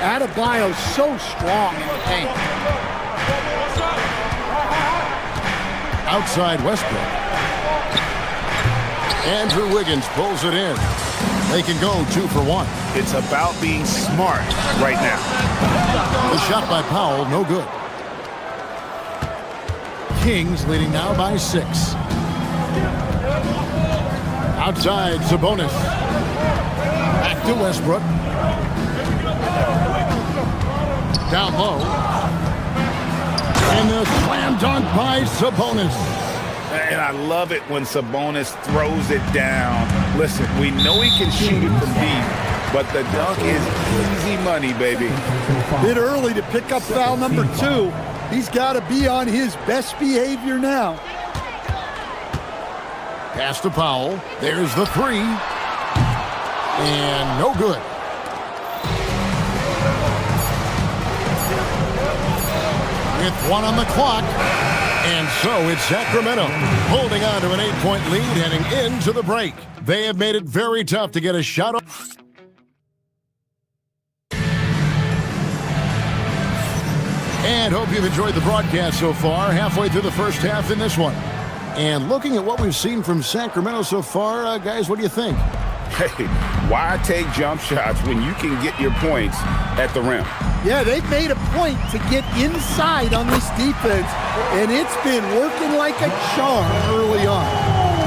Adebayo's so strong in the paint. Outside Westbrook. Andrew Wiggins pulls it in. They can go 2 for 1. It's about being smart right now. The shot by Powell, no good. Kings leading now by 6. Outside, Sabonis. Back to Westbrook. Down low. And the slam dunk by Sabonis. And I love it when Sabonis throws it down. Listen, we know he can shoot it from deep, but the dunk is easy money, baby. Bit early to pick up foul number 2. He's got to be on his best behavior now. Pass to Powell. There's the 3. And no good. With 1 on the clock. And so it's Sacramento holding on to an 8-point lead heading into the break. They have made it very tough to get a shot off. And hope you've enjoyed the broadcast so far, halfway through the first half in this one. And looking at what we've seen from Sacramento so far, guys, what do you think? Hey, why take jump shots when you can get your points at the rim? Yeah, they've made a point to get inside on this defense, and it's been working like a charm early on.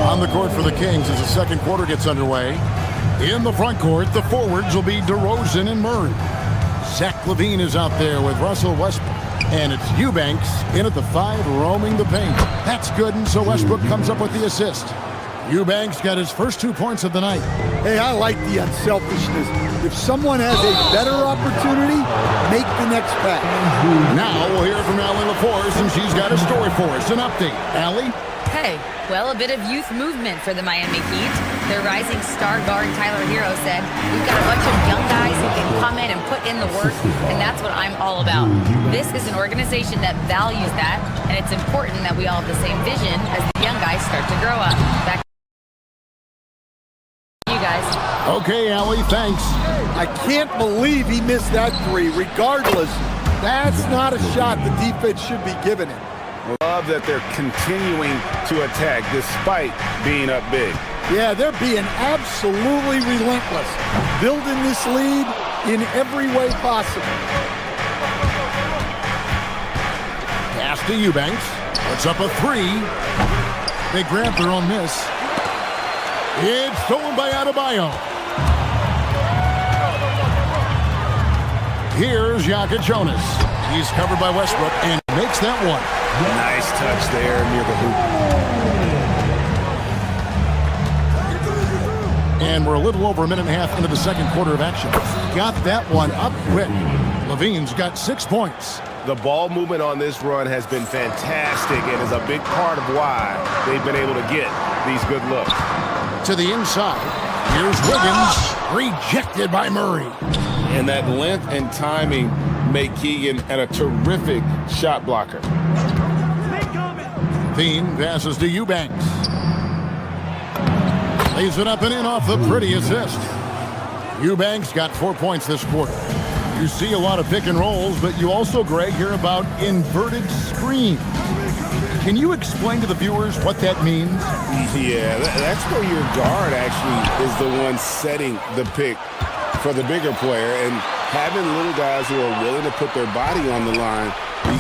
On the court for the Kings as the second quarter gets underway. In the front court, the forwards will be DeRozan and Murray. Zach LaVine is out there with Russell Westbrook. And it's Eubanks in at the 5, roaming the paint. That's good, and so Westbrook comes up with the assist. Eubanks got his first 2 points of the night. Hey, I like the unselfishness. If someone has a better opportunity, make the next pass. Now we'll hear from Allie LaForce, and she's got a story for us. An update. Allie? Hey, well, a bit of youth movement for the Miami Heat. Their rising star guard, Tyler Hero, said, "We've got a bunch of young guys who can come in and put in the work, and that's what I'm all about." This is an organization that values that, and it's important that we all have the same vision as the young guys start to grow up. Back to you guys. Okay, Allie, thanks. I can't believe he missed that 3. Regardless, that's not a shot the defense should be giving him. Love that they're continuing to attack despite being up big. Yeah, they're being absolutely relentless, building this lead in every way possible. Pass to Eubanks. Puts up a 3. They grab their own miss. It's stolen by Adebayo. Here's Yaka Jonas. He's covered by Westbrook and makes that one. Nice touch there near the hoop. And we're a little over a minute and a half into the second quarter of action. Got that one up quick. LaVine's got 6 points. The ball movement on this run has been fantastic and is a big part of why they've been able to get these good looks. To the inside. Here's Wiggins. Rejected by Murray. And that length and timing make Keegan a terrific shot blocker. Veen passes to Eubanks. Lays it up and in off the pretty assist. Eubanks got 4 points this quarter. You see a lot of pick and rolls, but you also, Greg, hear about inverted screen. Can you explain to the viewers what that means? Yeah, that's where your guard actually is the one setting the pick for the bigger player, and having little guys who are willing to put their body on the line.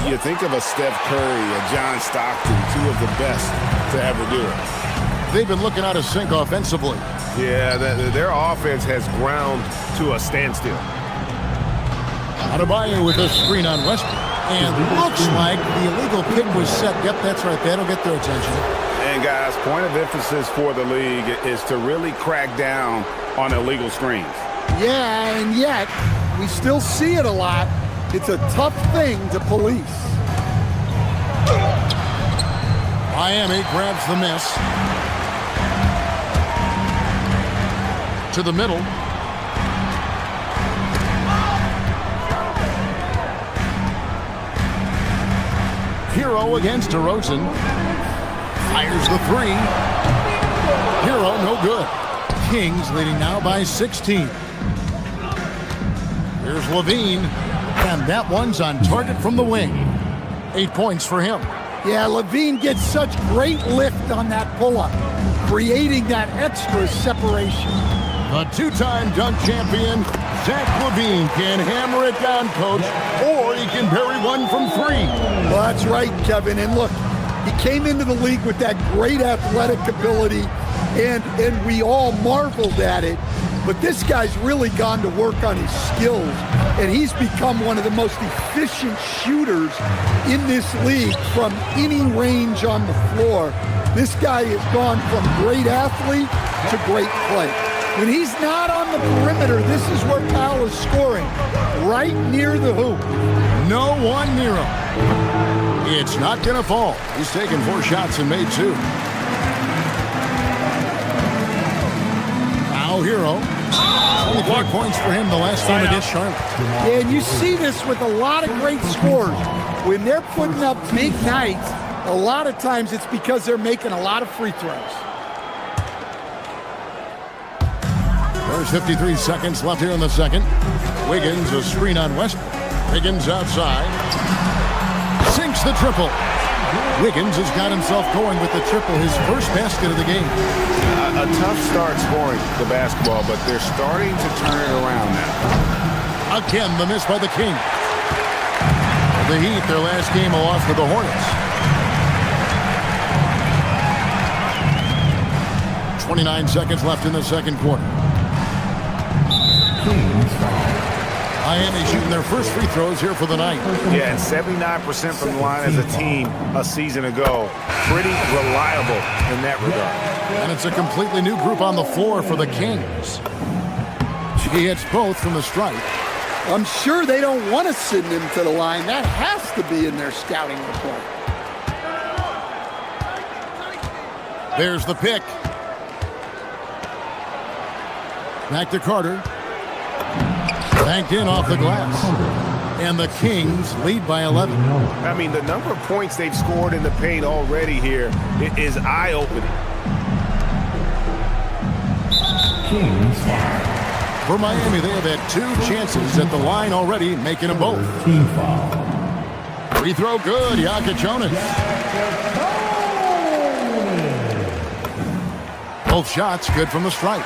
You think of a Steph Curry, a John Stockton, 2 of the best to ever do it. They've been looking out of sync offensively. Yeah, their offense has ground to a standstill. Adebayo with a screen on Westbrook. And looks like the illegal pick was set. Yep, that's right. That'll get their attention. And guys, point of emphasis for the league is to really crack down on illegal screens. Yeah, and yet we still see it a lot. It's a tough thing to police. Miami grabs the miss. To the middle. Hero against DeRozan. Fires the 3. Hero, no good. Kings leading now by 16. Here's LaVine. And that one's on target from the wing. 8 points for him. Yeah, LaVine gets such great lift on that pull-up, creating that extra separation. The 2-time dunk champion, Zach LaVine, can hammer it down, Coach, or he can bury one from 3. Well, that's right, Kevin. And look, He came into the league with that great athletic ability, and we all marveled at it. But this guy's really gone to work on his skills, and he's become one of the most efficient shooters in this league from any range on the floor. This guy has gone from great athlete to great play. When he's not on the perimeter, this is where Powell is scoring, right near the hoop. No one near him. It's not going to fall. He's taken 4 shots and made 2. Now Hero. 24 points for him the last game against Charlotte. Yeah, and you see this with a lot of great scores. When they're putting up big nights, a lot of times it's because they're making a lot of free throws. There's 53 seconds left here in the second. Wiggins, a screen on Westbrook. Wiggins outside. Sinks the triple. Wiggins has got himself going with the triple, his first basket of the game. A tough start scoring the basketball, but they're starting to turn it around now. Again, the miss by the King. The Heat, their last game, a loss to the Hornets. 29 seconds left in the second quarter. Miami shooting their first free throws here for the night. Yeah, and 79% from the line as a team a season ago. Pretty reliable in that regard. And it's a completely new group on the floor for the Kings. He hits both from the stripe. I'm sure they don't want to send him to the line. That has to be in their scouting report. There's the pick. Back to Carter. Banked in off the glass. And the Kings lead by 11. I mean, the number of points they've scored in the paint already here is eye-opening. For Miami, they have had 2 chances at the line already, making them both. Free throw good, Jonas. Both shots good from the stripe.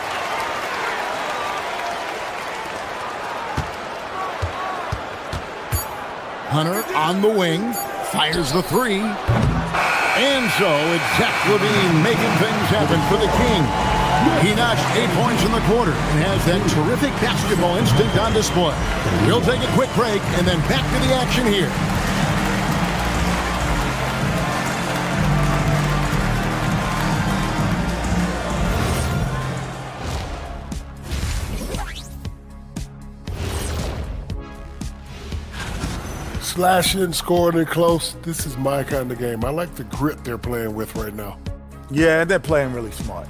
Hunter on the wing, fires the 3. And so it's Zach LaVine making things happen for the King. He notched 8 points in the quarter and has that terrific basketball instinct on display. We'll take a quick break and then back to the action here. Slashing, scoring it close. This is my kind of game. I like the grit they're playing with right now. Yeah, they're playing really smart.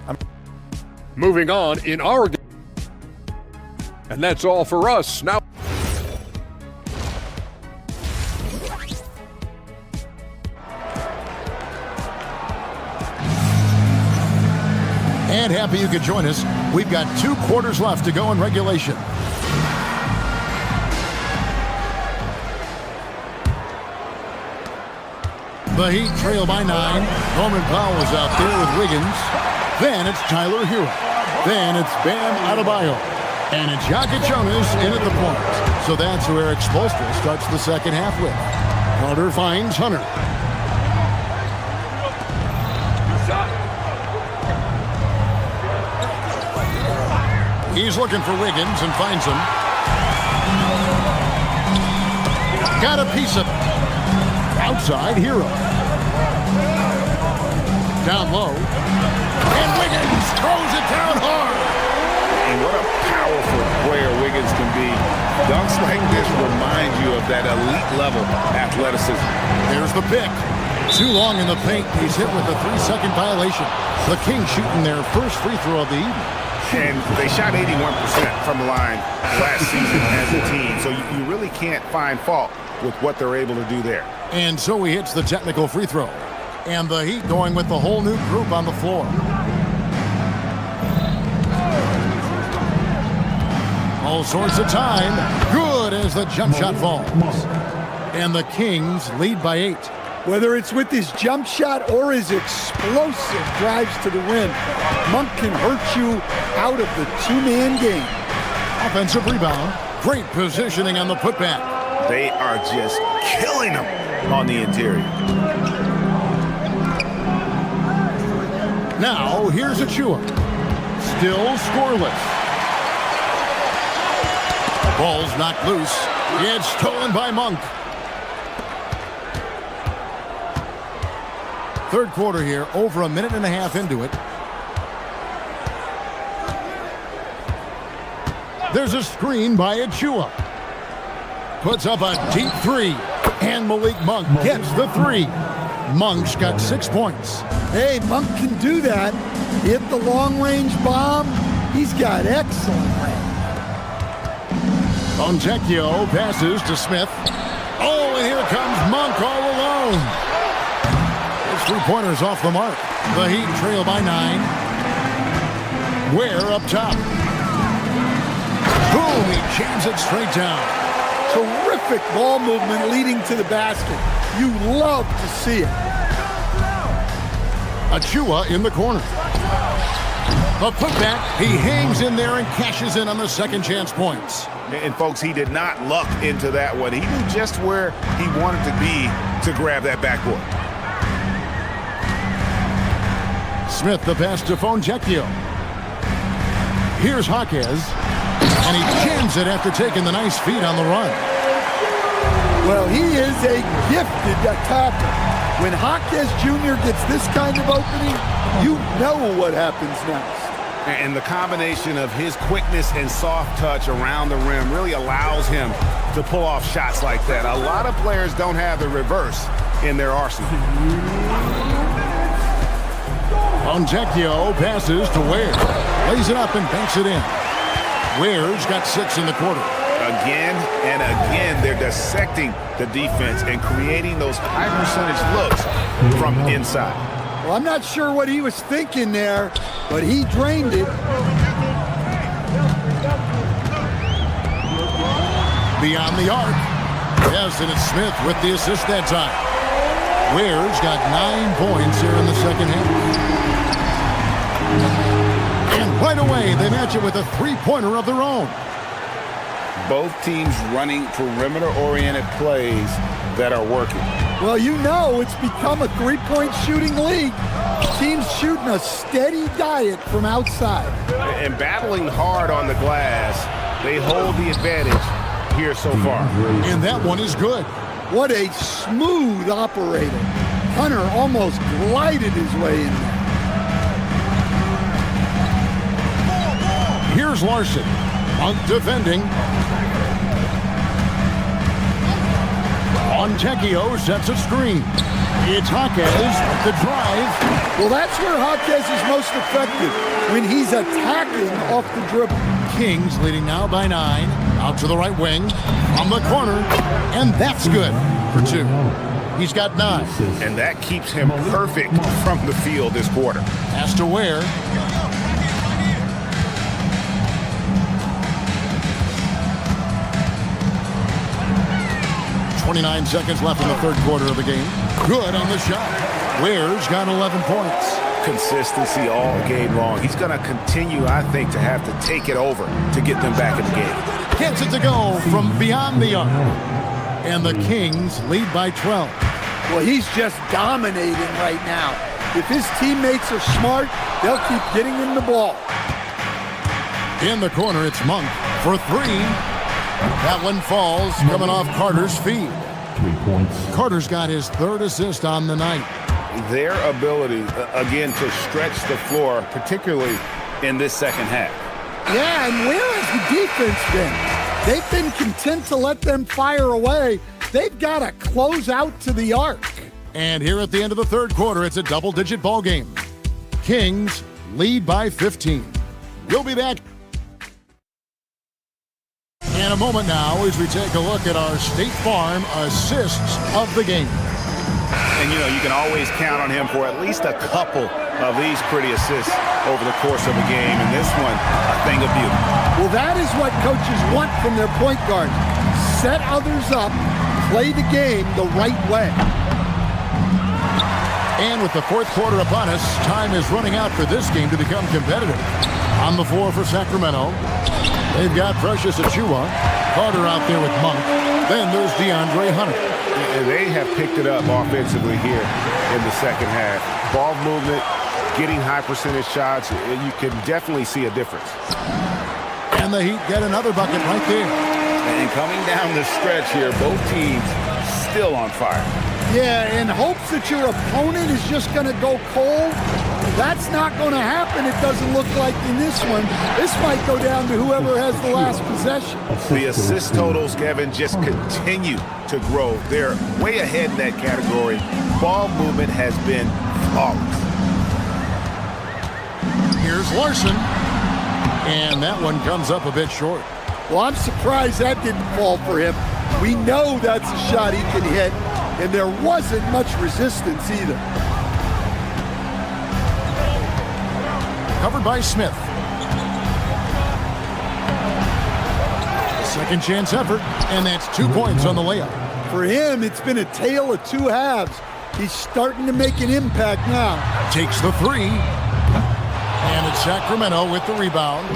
Moving on in our game. And that's all for us. Now. And happy you could join us. We've got 2 quarters left to go in regulation. The Heat trail by 9. Norman Powell is out there with Wiggins. Then it's Tyler Hero. Then it's Bam Adebayo. And it's Jonas in at the point. So that's who Eric Spoelstra starts the second half with. Carter finds Hunter. He's looking for Wiggins and finds him. Got a piece of it. Outside Hero. Down low. And Wiggins throws it down hard. And what a powerful player Wiggins can be. Dunks like this remind you of that elite level athleticism. There's the pick. Too long in the paint. He's hit with a 3-second violation. The Kings shooting their first free throw of the evening. And they shot 81% from the line last season as a team. So you really can't find fault with what they're able to do there. And so he hits the technical free throw. And the Heat going with the whole new group on the floor. All sorts of time. Good as the jump shot falls. And the Kings lead by 8. Whether it's with his jump shot or his explosive drives to the rim, Monk can hurt you out of the 2-man game. Offensive rebound. Great positioning on the putback. They are just killing them on the interior. Now, here's Achua. Still scoreless. Ball's knocked loose. It's stolen by Monk. Third quarter here, over a minute and a half into it. There's a screen by Achua. Puts up a deep three. And Malik Monk gets the three. Monk's got 6 points. Hey, Monk can do that. Hit the long-range bomb. He's got excellent range. Fontecchio passes to Smith. Oh, and here comes Monk all alone. His three-pointer's off the mark. The Heat trail by 9. Ware up top. Boom, he jams it straight down. Terrific ball movement leading to the basket. You love to see it. Achua in the corner. The putback, he hangs in there and cashes in on the second chance points. And folks, he did not luck into that one. He knew just where he wanted to be to grab that backboard. Smith the pass to Fontecchio. Here's Jaquez, and he jams it after taking the nice feed on the run. Well, he is a gifted attacker. When Jaquez Jr. gets this kind of opening, you know what happens next. And the combination of his quickness and soft touch around the rim really allows him to pull off shots like that. A lot of players don't have the reverse in their arsenal. Fontecchio passes to Ware. Lays it up and banks it in. Ware's got 6 in the quarter. Again and again, they're dissecting the defense and creating those high percentage looks from inside. Well, I'm not sure what he was thinking there, but he drained it. Beyond the arc. Yes, and it's Smith with the assist that time. Ware's got 9 points here in the second half. And right away, they match it with a three-pointer of their own. Both teams running perimeter-oriented plays that are working. Well, you know it's become a three-point shooting league. Teams shooting a steady diet from outside. And battling hard on the glass, they hold the advantage here so far. And that one is good. What a smooth operator. Hunter almost glided his way in there. Here's Larson. Monk defending. Fontecchio sets a screen. It's Jaquez, the drive. Well, that's where Jaquez is most effective, when he's attacking off the dribble. Kings leading now by 9. Out to the right wing. On the corner. And that's good for 2. He's got 9. And that keeps him perfect from the field this quarter. Pass to Ware. 29 seconds left in the third quarter of the game. Good on the shot. Ware's got 11 points. Consistency all game long. He's going to continue, I think, to have to take it over to get them back in the game. Gets it to go from beyond the arc. And the Kings lead by 12. Well, he's just dominating right now. If his teammates are smart, they'll keep getting him the ball. In the corner, it's Monk for 3. That one falls, coming off Carter's feed. 3 points. Carter's got his 3rd assist on the night. Their ability, again, to stretch the floor, particularly in this second half. Yeah, and where has the defense been? They've been content to let them fire away. They've got to close out to the arc. And here at the end of the third quarter, it's a double-digit ball game. Kings lead by 15. We'll be back in a moment now as we take a look at our State Farm assists of the game. And, you know, you can always count on him for at least a couple of these pretty assists over the course of a game. And this one, a thing of beauty. Well, that is what coaches want from their point guards. Set others up, play the game the right way. And with the fourth quarter upon us, time is running out for this game to become competitive. On the floor for Sacramento, they've got Precious Achua, Carter out there with Monk. Then there's DeAndre Hunter. And they have picked it up offensively here in the second half. Ball movement, getting high percentage shots, you can definitely see a difference. And the Heat get another bucket right there. And coming down the stretch here, both teams still on fire. Yeah, in hopes that your opponent is just going to go cold. That's not going to happen, it doesn't look like in this one. This might go down to whoever has the last possession. The assist totals, Kevin, just continue to grow. They're way ahead in that category. Ball movement has been flawless. Here's Larson. And that one comes up a bit short. Well, I'm surprised that didn't fall for him. We know that's a shot he can hit, and there wasn't much resistance either. Covered by Smith. Second chance effort, and that's 2 points on the layup. For him, it's been a tale of two halves. He's starting to make an impact now. Takes the three. And it's Sacramento with the rebound.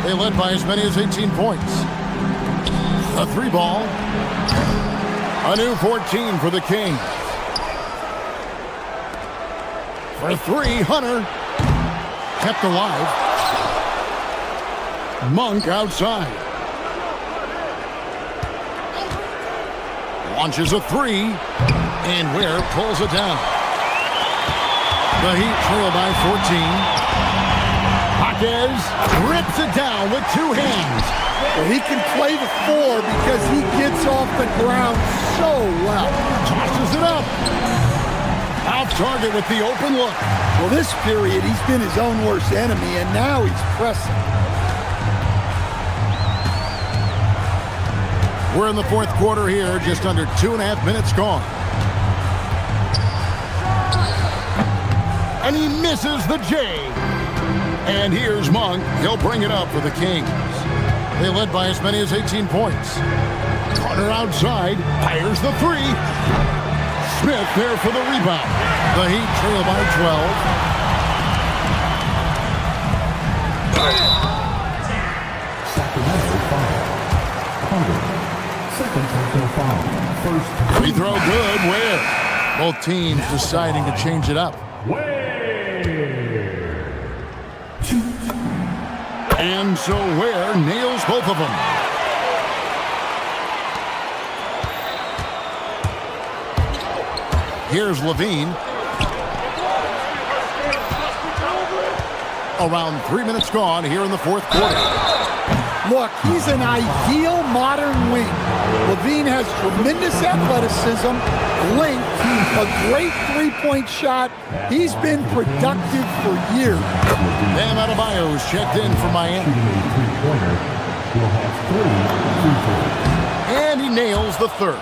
They led by as many as 18 points. A three ball. A new 14 for the Kings. For three, Hunter. Kept alive. Monk outside. Launches a three. And Ware pulls it down. The Heat trail by 14. Hawkins rips it down with two hands. Well, he can play the four because he gets off the ground so well. Tosses it up. Off target with the open look. Well, this period, he's been his own worst enemy, and now he's pressing. We're in the fourth quarter here, just under 2.5 minutes gone. And he misses the J. And here's Monk. He'll bring it up for the Kings. They led by as many as 18 points. Carter outside, fires the three. Smith there for the rebound. The Heat trail by 12. Free throw good. Ware. Both teams deciding to change it up. And so Ware nails both of them. Here's Levine. Around 3 minutes gone here in the fourth quarter. Look, he's an ideal modern wing. Levine has tremendous athleticism, length, a great three-point shot. He's been productive for years. Bam Adebayo's checked in for Miami. And he nails the third.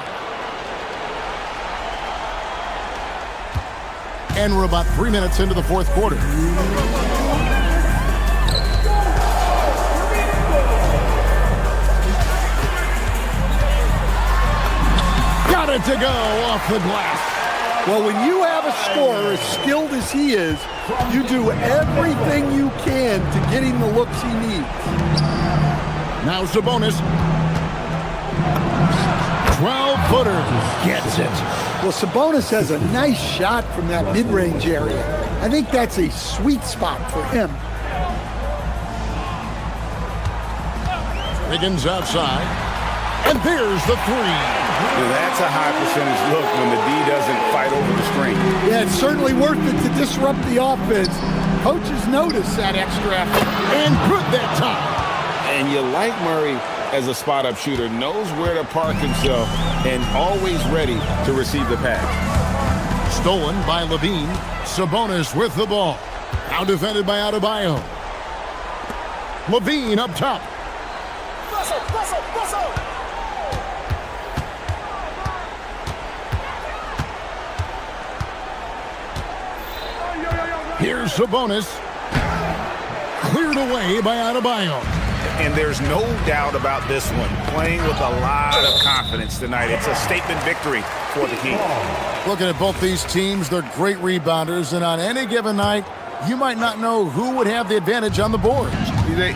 And we're about 3 minutes into the fourth quarter. Got it to go off the glass. Well, when you have a scorer as skilled as he is, you do everything you can to get him the looks he needs. Now Sabonis. 12-footer. Gets it. Well, Sabonis has a nice shot from that mid-range area. I think that's a sweet spot for him. Wiggins outside. And there's the three. Well, that's a high percentage look when the D doesn't fight over the screen. Yeah, it's certainly worth it to disrupt the offense. Coaches notice that extra effort. And good that time. And you like Murray as a spot-up shooter, knows where to park himself, and always ready to receive the pass. Stolen by Levine. Sabonis with the ball. Now defended by Adebayo. Levine up top. Here's Sabonis. Cleared away by Adebayo. And there's no doubt about this one. Playing with a lot of confidence tonight. It's a statement victory for the Kings. Looking at both these teams, they're great rebounders, and on any given night, you might not know who would have the advantage on the boards.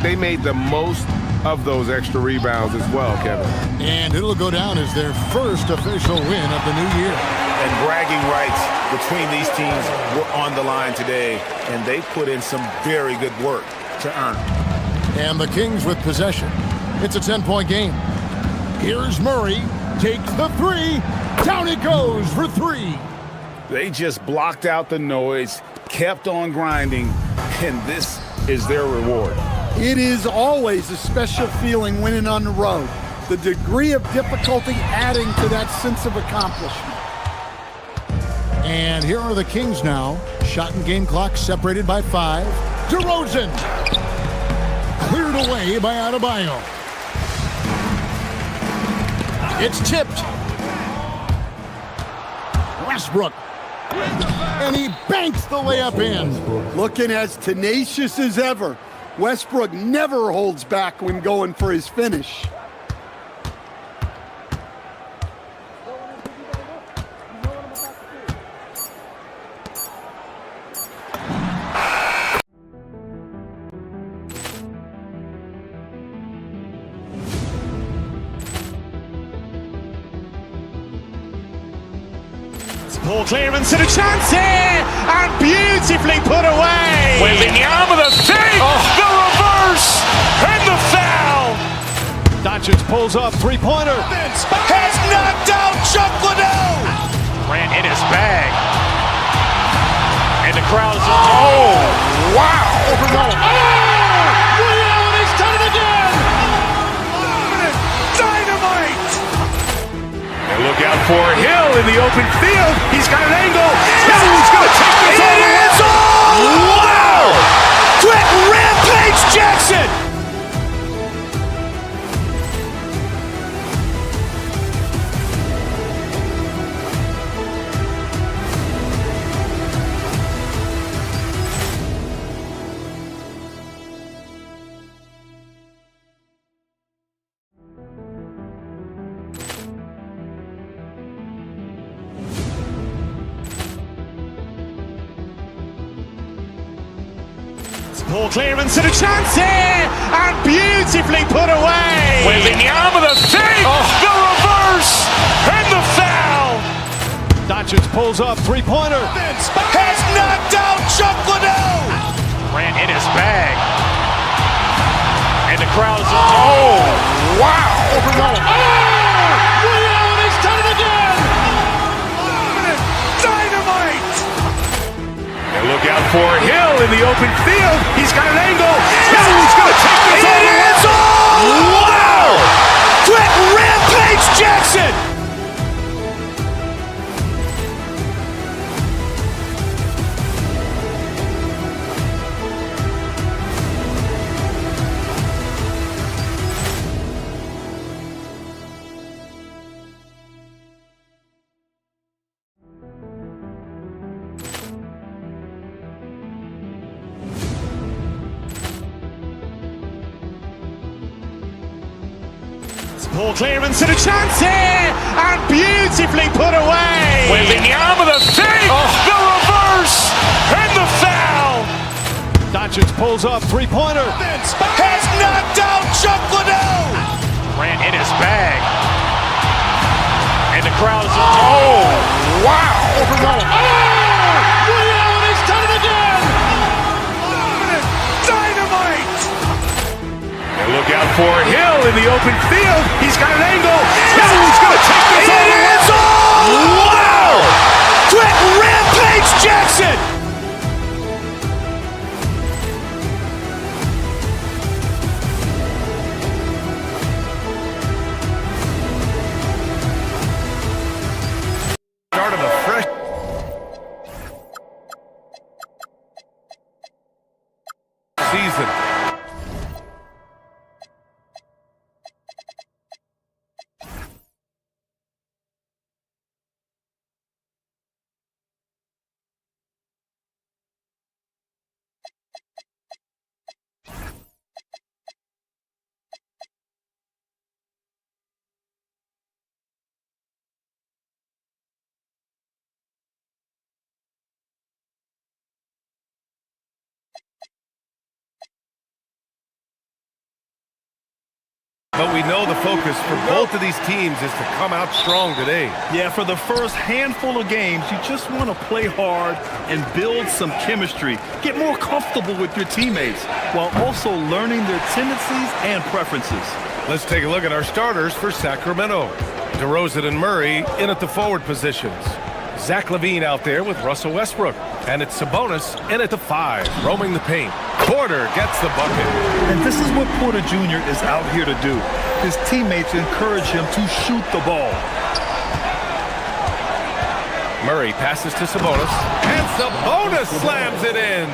They made the most of those extra rebounds as well, Kevin. And it'll go down as their first official win of the new year. And bragging rights between these teams were on the line today, and they put in some very good work to earn it. And the Kings with possession. It's a 10-point game. Here's Murray, takes the three, down it goes for three. They just blocked out the noise, kept on grinding, and this is their reward. It is always a special feeling winning on the road. The degree of difficulty adding to that sense of accomplishment. And here are the Kings now. Shot and game clock separated by 5. DeRozan. Cleared away by Adebayo. It's tipped. Westbrook. And he banks the layup in. Looking as tenacious as ever. Westbrook never holds back when going for his finish. Poor clearance and a chance here, and beautifully put away. Wembanyama the fake, the reverse, and the foul. Doncic pulls up, three-pointer. Has knocked out Chuck Liddell. Ran in his bag. And the crowd is, oh, wow. He's done it again. Dynamite. And look out for Hill in the open field. He's got an angle. Hill's going to take this all the way. Wow! Quick Rampage Jackson. Poor clearance and a chance here, and beautifully put away. Wembanyama the fake, the reverse, and the foul. Doncic pulls up, three-pointer. Has knocked out Chuck Liddell. Ran in his bag. And the crowd is, oh, wow. He's done it again. Dynamite. And look out for Hill in the open field. He's got an angle. Hill's going to take this all the way. Wow! Quick Rampage Jackson. Poor clearance and a chance here, and beautifully put away. Wembanyama the fake, the reverse, and the foul. Doncic pulls up, three-pointer. Has knocked out Chuck Liddell. Ran in his bag. And the crowd is, oh, wow. He's done it again. Dynamite. And look out for Hill in the open field. He's got an angle. Hill's going to take this all the way. Wow! Quick Rampage Jackson. Start of a fresh season. But we know the focus for both of these teams is to come out strong today. Yeah, for the first handful of games, you just want to play hard and build some chemistry. Get more comfortable with your teammates while also learning their tendencies and preferences. Let's take a look at our starters for Sacramento. DeRozan and Murray in at the forward positions. Zach LaVine out there with Russell Westbrook. And it's Sabonis in at the 5, roaming the paint. Porter gets the bucket. And this is what Porter Jr. is out here to do. His teammates encourage him to shoot the ball. Murray passes to Sabonis. And Sabonis slams it in.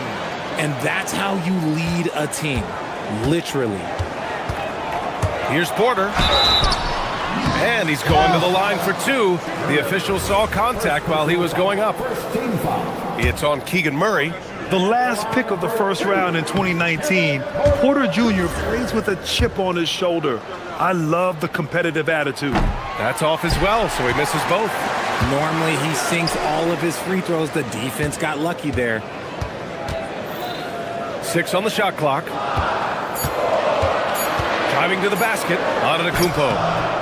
And that's how you lead a team. Literally. Here's Porter. And he's going to the line for 2. The official saw contact while he was going up. It's on Keegan Murray. The last pick of the first round in 2019, Porter Jr. plays with a chip on his shoulder. I love the competitive attitude. That's off as well, so he misses both. Normally he sinks all of his free throws. The defense got lucky there. 6 on the shot clock. Driving to the basket, Antetokounmpo.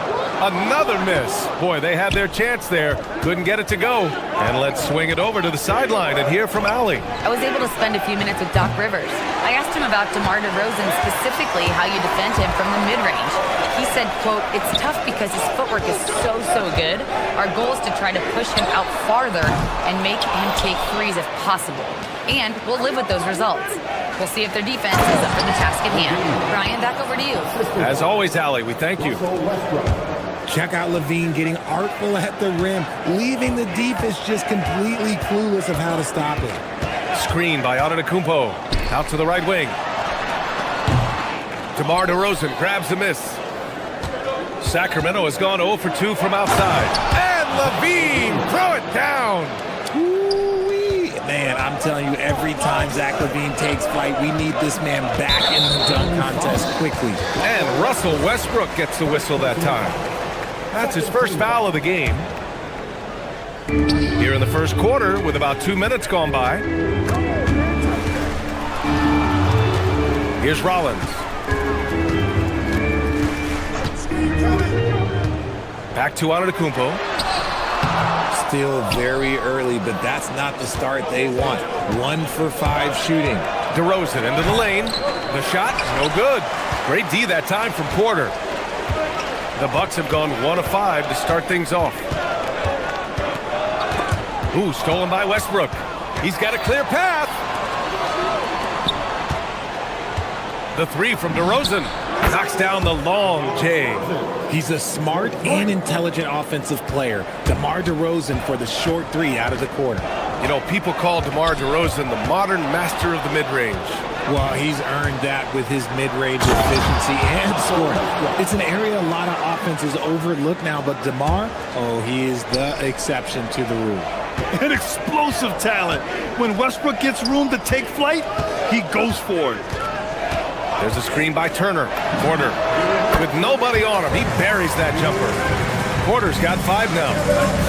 Another miss. Boy, they had their chance there. Couldn't get it to go. And let's swing it over to the sideline and hear from Allie. I was able to spend a few minutes with Doc Rivers. I asked him about DeMar DeRozan, specifically how you defend him from the mid-range. He said, quote, "It's tough because his footwork is so good. Our goal is to try to push him out farther and make him take threes if possible. And we'll live with those results. We'll see if their defense is up for the task at hand." Brian, back over to you. As always, Allie, we thank you. Check out LaVine getting artful at the rim, leaving the defense just completely clueless of how to stop it. Screen by Antetokounmpo. Out to the right wing. DeMar DeRozan grabs the miss. Sacramento has gone 0 for 2 from outside. And LaVine, throw it down. Ooh-wee. Man, I'm telling you, every time Zach LaVine takes flight, we need this man back in the dunk contest quickly. And Russell Westbrook gets the whistle that time. That's his first foul of the game. Here in the first quarter with about 2 minutes gone by. Here's Rollins. Back to Antetokounmpo. Still very early, but that's not the start they want. 1 for 5 shooting. DeRozan into the lane. The shot, no good. Great D that time from Porter. The Bucks have gone 1 of 5 to start things off. Ooh, stolen by Westbrook. He's got a clear path. The 3 from DeRozan knocks down the long J. He's a smart and intelligent offensive player. DeMar DeRozan for the short 3 out of the corner. You know, people call DeMar DeRozan the modern master of the mid-range. Well, he's earned that with his mid-range efficiency and scoring. It's an area a lot of offenses overlook now, but DeMar, oh, he is the exception to the rule. An explosive talent. When Westbrook gets room to take flight, he goes for it. There's a screen by Turner. Porter, with nobody on him, he buries that jumper. Porter's got 5 now.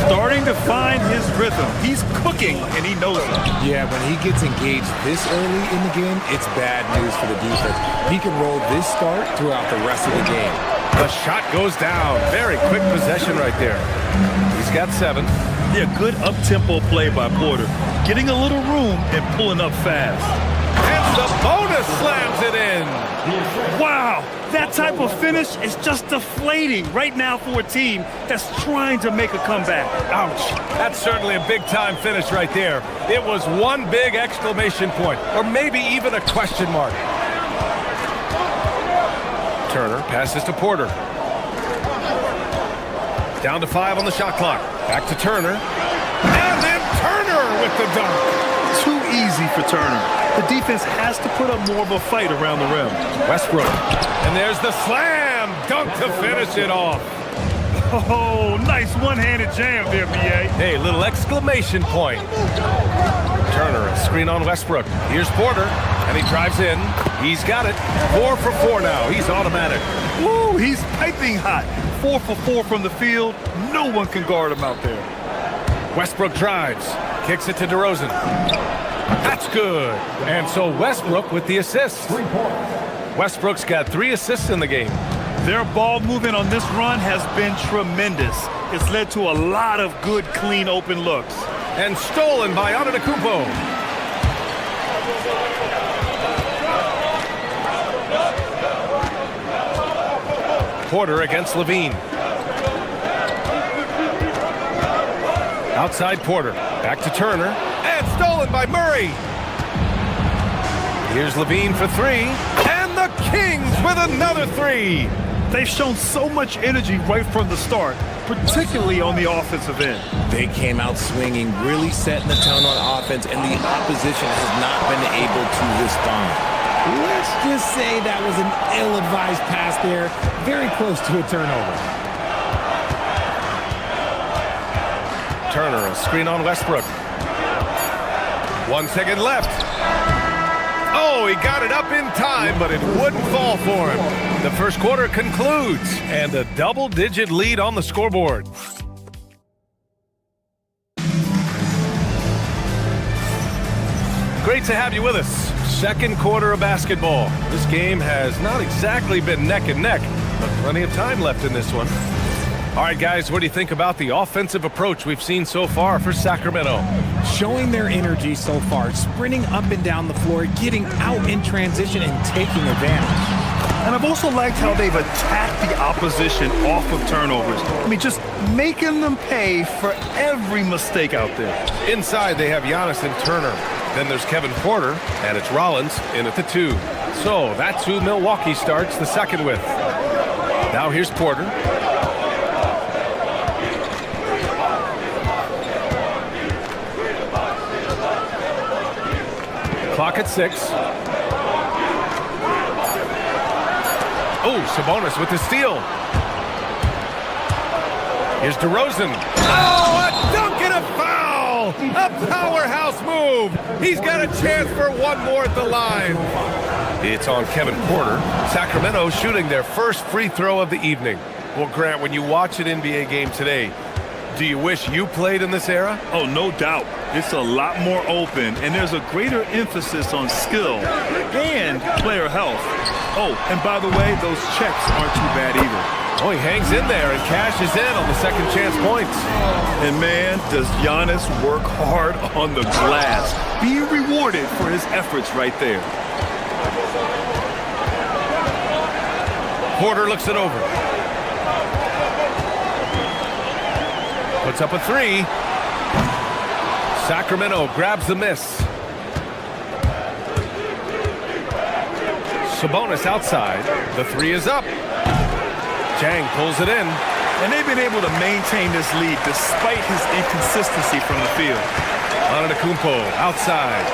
Starting to find his rhythm. He's cooking, and he knows it. Yeah, when he gets engaged this early in the game, it's bad news for the defense. He can roll this start throughout the rest of the game. The shot goes down. Very quick possession right there. He's got 7. Yeah, good up-tempo play by Porter. Getting a little room and pulling up fast. And Sabonis slams it in. Wow, that type of finish is just deflating right now for a team that's trying to make a comeback. Ouch. That's certainly a big-time finish right there. It was one big exclamation point, or maybe even a question mark. Turner passes to Porter. Down to 5 on the shot clock. Back to Turner. And then Turner with the dunk. Too easy for Turner. The defense has to put up more of a fight around the rim. Westbrook. And there's the slam dunk to finish it off. Oh, nice one-handed jam there, B.A. Hey, little exclamation point. Turner, a screen on Westbrook. Here's Porter, and he drives in. He's got it. 4 for 4 now. He's automatic. Woo, he's piping hot. 4 for 4 from the field. No one can guard him out there. Westbrook drives. Kicks it to DeRozan. That's good. And so Westbrook with the assist. Westbrook's got 3 assists in the game. Their ball movement on this run has been tremendous. It's led to a lot of good, clean, open looks. And stolen by Antetokounmpo. Porter against Levine. Outside Porter. Back to Turner. And stolen by Murray. Here's Levine for three. And the Kings with another three. They've shown so much energy right from the start, particularly on the offensive end. They came out swinging, really setting the tone on offense, and the opposition has not been able to respond. Let's just say that was an ill-advised pass there, very close to a turnover. Turner, a screen on Westbrook. 1 second left. Oh, he got it up in time, but it wouldn't fall for him. The first quarter concludes, and a double-digit lead on the scoreboard. Great to have you with us. Second quarter of basketball. This game has not exactly been neck and neck, but plenty of time left in this one. All right, guys, what do you think about the offensive approach we've seen so far for Sacramento? Showing their energy so far, sprinting up and down the floor, getting out in transition and taking advantage. And I've also liked how they've attacked the opposition off of turnovers. I mean, just making them pay for every mistake out there. Inside, they have Giannis and Turner. Then there's Kevin Porter, and it's Rollins in at the 2. So that's who Milwaukee starts the second with. Now here's Porter. Clock at 6. Oh, Sabonis with the steal. Here's DeRozan. Oh, a dunk and a foul! A powerhouse move. He's got a chance for one more at the line. It's on Kevin Porter. Sacramento shooting their first free throw of the evening. Well, Grant, when you watch an NBA game today, do you wish you played in this era? Oh, no doubt. It's a lot more open, and there's a greater emphasis on skill and player health. Oh, and by the way, those checks aren't too bad either. Oh, he hangs in there and cashes in on the second chance points. And man, does Giannis work hard on the glass. Being rewarded for his efforts right there. Porter looks it over. Puts up a 3. Sacramento grabs the miss. Sabonis outside. The 3 is up. Jang pulls it in. And they've been able to maintain this lead despite his inconsistency from the field. Antetokounmpo outside.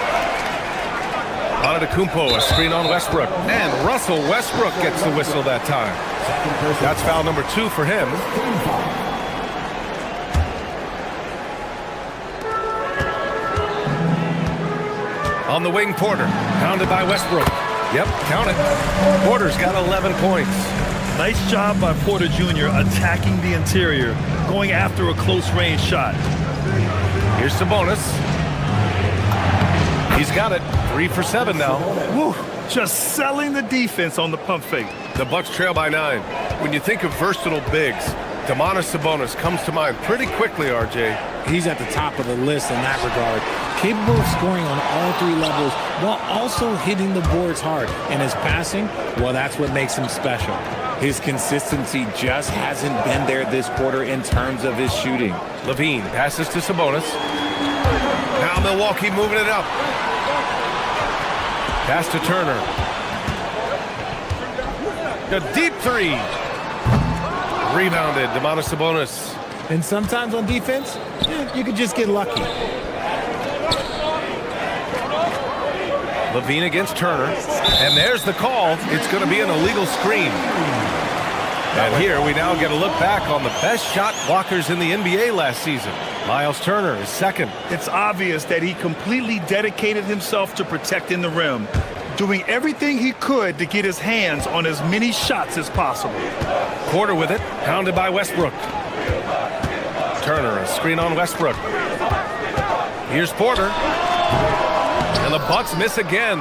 Antetokounmpo, a screen on Westbrook. And Russell Westbrook gets the whistle that time. That's foul number 2 for him. On the wing, Porter, pounded by Westbrook. Yep, count it. Porter's got 11 points. Nice job by Porter Jr. attacking the interior, going after a close-range shot. Here's Sabonis. He's got it. 3 for 7 now. Woo, just selling the defense on the pump fake. The Bucks trail by 9. When you think of versatile bigs, Domantas Sabonis comes to mind pretty quickly, RJ. He's at the top of the list in that regard. Capable of scoring on all 3 levels while also hitting the boards hard. And his passing, well, that's what makes him special. His consistency just hasn't been there this quarter in terms of his shooting. Levine passes to Sabonis. Now Milwaukee moving it up. Pass to Turner. A deep 3. Rebounded, Domantas Sabonis. And sometimes on defense, you could just get lucky. Levine against Turner. And there's the call. It's going to be an illegal screen. And here we now get a look back on the best shot blockers in the NBA last season. Miles Turner is second. It's obvious that he completely dedicated himself to protecting the rim, doing everything he could to get his hands on as many shots as possible. Porter with it, pounded by Westbrook. Turner, a screen on Westbrook. Here's Porter. And the Bucks miss again.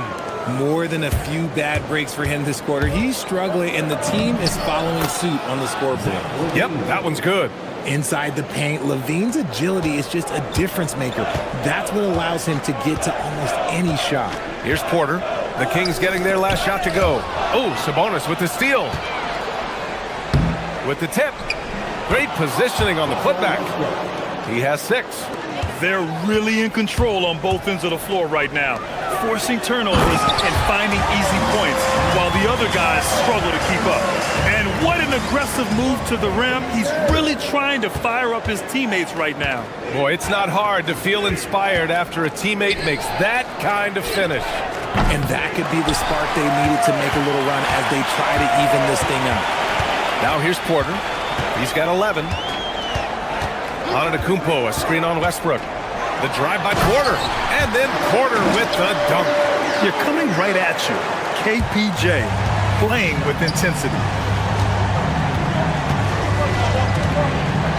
More than a few bad breaks for him this quarter. He's struggling, and the team is following suit on the scoreboard. Yep, that one's good. Inside the paint, Levine's agility is just a difference maker. That's what allows him to get to almost any shot. Here's Porter. The Kings getting their last shot to go. Oh, Sabonis with the steal. With the tip. Great positioning on the putback. He has 6. They're really in control on both ends of the floor right now, forcing turnovers and finding easy points while the other guys struggle to keep up. And what an aggressive move to the rim. He's really trying to fire up his teammates right now. Boy, it's not hard to feel inspired after a teammate makes that kind of finish. And that could be the spark they needed to make a little run as they try to even this thing up. Now here's Porter. He's got 11. Antetokounmpo, a screen on Westbrook. The drive by Porter, and then Porter with the dunk. You're coming right at you. KPJ playing with intensity.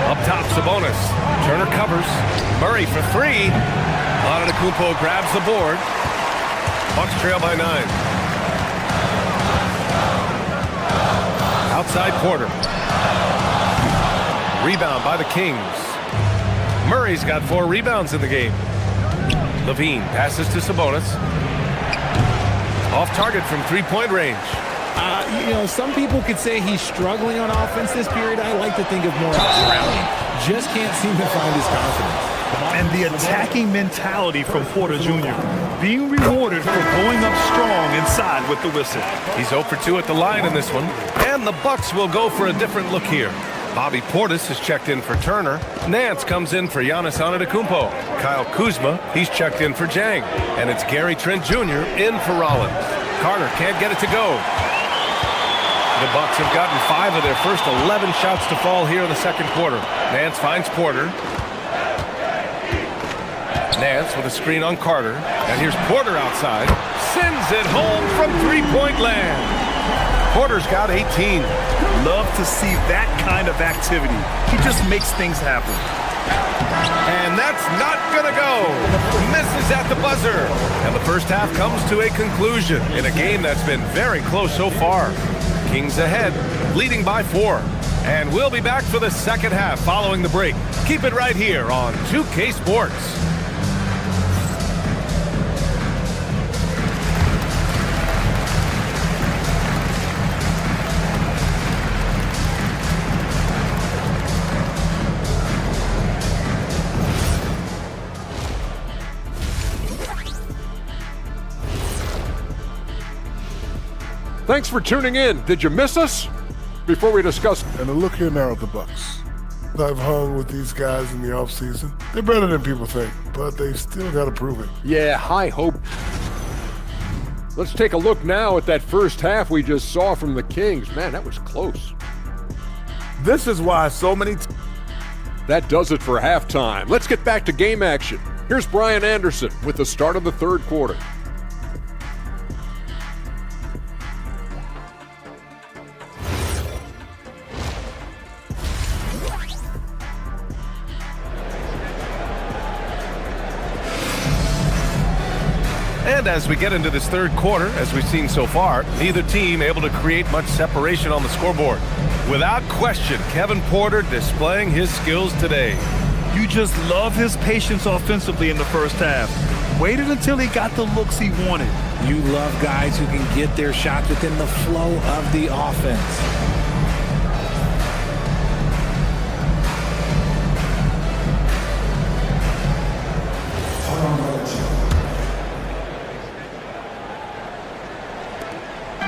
Up top, Sabonis. Turner covers. Murray for 3. Antetokounmpo grabs the board. Bucks trail by 9. Outside Porter. Rebound by the Kings. Murray's got 4 rebounds in the game. Levine passes to Sabonis. Off target from 3-point range. Some people could say he's struggling on offense this period. I like to think of more around him. Just can't seem to find his confidence. And the attacking mentality from Porter Jr. being rewarded for going up strong inside with the whistle. He's 0 for 2 at the line in this one. And the Bucks will go for a different look here. Bobby Portis has checked in for Turner. Nance comes in for Giannis Antetokounmpo. Kyle Kuzma, he's checked in for Jang. And it's Gary Trent Jr. in for Rollins. Carter can't get it to go. The Bucks have gotten 5 of their first 11 shots to fall here in the second quarter. Nance finds Porter. Nance with a screen on Carter. And here's Porter outside. Sends it home from 3-point land. Porter's got 18. Love to see that kind of activity. He just makes things happen. And that's not gonna go. Misses at the buzzer. And the first half comes to a conclusion in a game that's been very close so far. Kings ahead, leading by 4. And we'll be back for the second half following the break. Keep it right here on 2K Sports. Thanks for tuning in. Did you miss us? Before we discuss... And look here now at the Bucks. I've hung with these guys in the offseason. They're better than people think, but they've still got to prove it. Yeah, high hope. Let's take a look now at that first half we just saw from the Kings. Man, that was close. This is why so many... That does it for halftime. Let's get back to game action. Here's Brian Anderson with the start of the third quarter. And as we get into this third quarter, as we've seen so far, neither team able to create much separation on the scoreboard. Without question, Kevin Porter displaying his skills today. You just love his patience offensively in the first half. Waited until he got the looks he wanted. You love guys who can get their shots within the flow of the offense.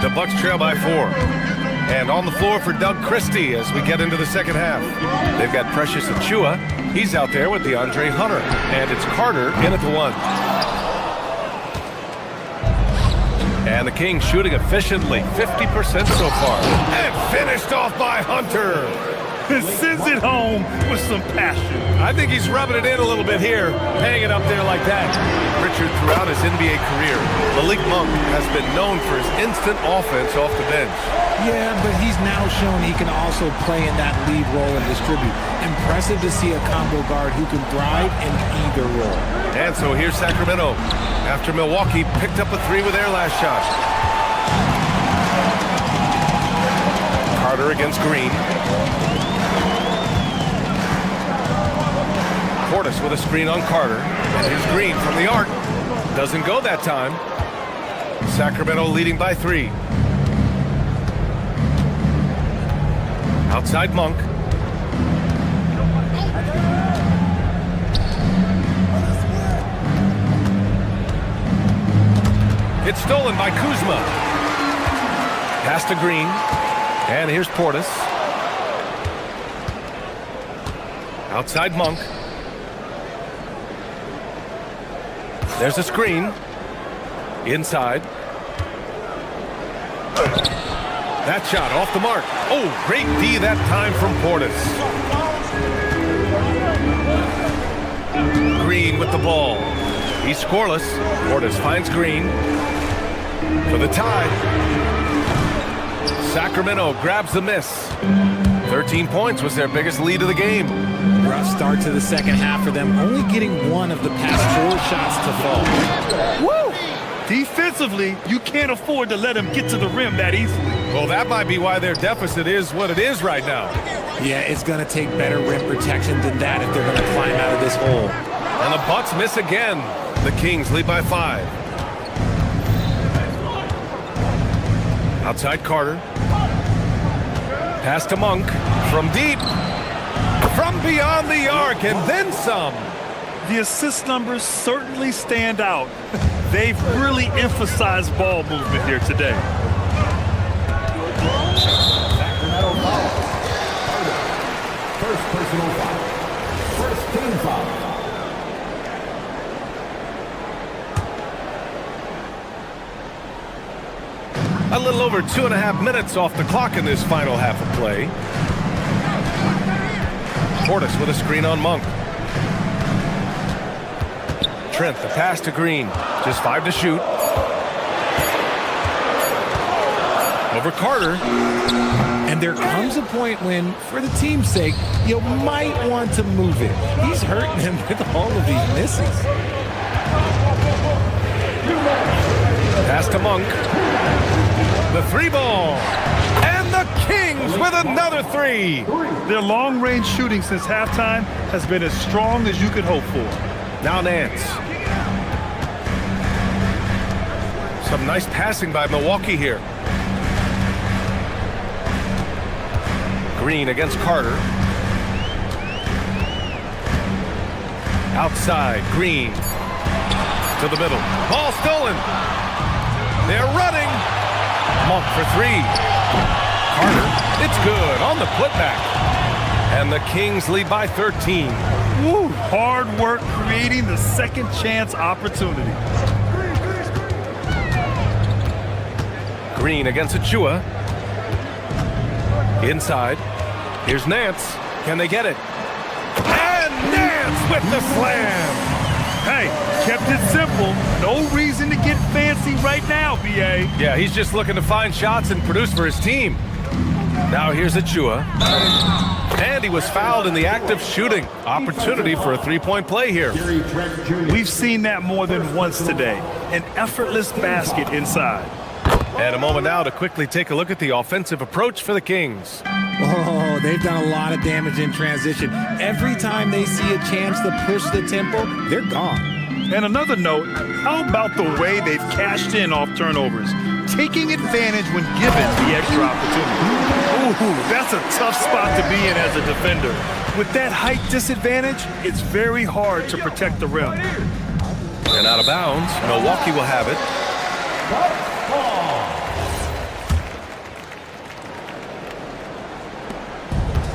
The Bucks trail by 4. And on the floor for Doug Christie as we get into the second half. They've got Precious Achiuwa. He's out there with DeAndre Hunter. And it's Carter in at the 1. And the Kings shooting efficiently, 50% so far. And finished off by Hunter. and sends it home with some passion. I think he's rubbing it in a little bit here, hanging up there like that. Richard, throughout his NBA career, Malik Monk has been known for his instant offense off the bench. Yeah, but he's now shown he can also play in that lead role and distribute. Impressive to see a combo guard who can thrive in either role. And so here's Sacramento, after Milwaukee picked up a three with their last shot. Carter against Green. Portis with a screen on Carter. And here's Green from the arc. Doesn't go that time. Sacramento leading by 3. Outside Monk. It's stolen by Kuzma. Pass to Green. And here's Portis. Outside Monk. There's a screen. Inside. That shot off the mark. Oh, great D that time from Portis. Green with the ball. He's scoreless. Portis finds Green for the tie. Sacramento grabs the miss. 13 points was their biggest lead of the game. Rough start to the second half for them, only getting one of the past 4 shots to fall. Woo! Defensively, you can't afford to let him get to the rim that easily. Well, that might be why their deficit is what it is right now. Yeah, it's going to take better rim protection than that if they're going to climb out of this hole. And the Bucks miss again. The Kings lead by 5. Outside Carter. Pass to Monk from deep. From beyond the arc and then some. The assist numbers certainly stand out. They've really emphasized ball movement here today. Sacramento foul. First personal foul. First team foul. A little over 2.5 minutes off the clock in this final half of play. Portis with a screen on Monk. Trent, the pass to Green. Just 5 to shoot. Over Carter. And there comes a point when, for the team's sake, you might want to move it. He's hurting them with all of these misses. Pass to Monk. The 3 ball. And the Kings with another 3. Their long-range shooting since halftime has been as strong as you could hope for. Now Nance. Some nice passing by Milwaukee here. Green against Carter. Outside, Green. To the middle. Ball stolen. They're running. Monk for 3. Carter. It's good on the putback. And the Kings lead by 13. Woo, hard work creating the second chance opportunity. Green against Achua. Inside. Here's Nance. Can they get it? And Nance with the slam. Hey, kept it simple. No reason to get fancy right now, B.A. Yeah, he's just looking to find shots and produce for his team. Now here's Achua. And he was fouled in the act of shooting. Opportunity for a 3-point play here. We've seen that more than once today. An effortless basket inside. And a moment now to quickly take a look at the offensive approach for the Kings. Oh, they've done a lot of damage in transition. Every time they see a chance to push the tempo, they're gone. And another note, how about the way they've cashed in off turnovers? Taking advantage when given the extra opportunity. Ooh, that's a tough spot to be in as a defender. With that height disadvantage, it's very hard to protect the rim. And out of bounds, Milwaukee will have it.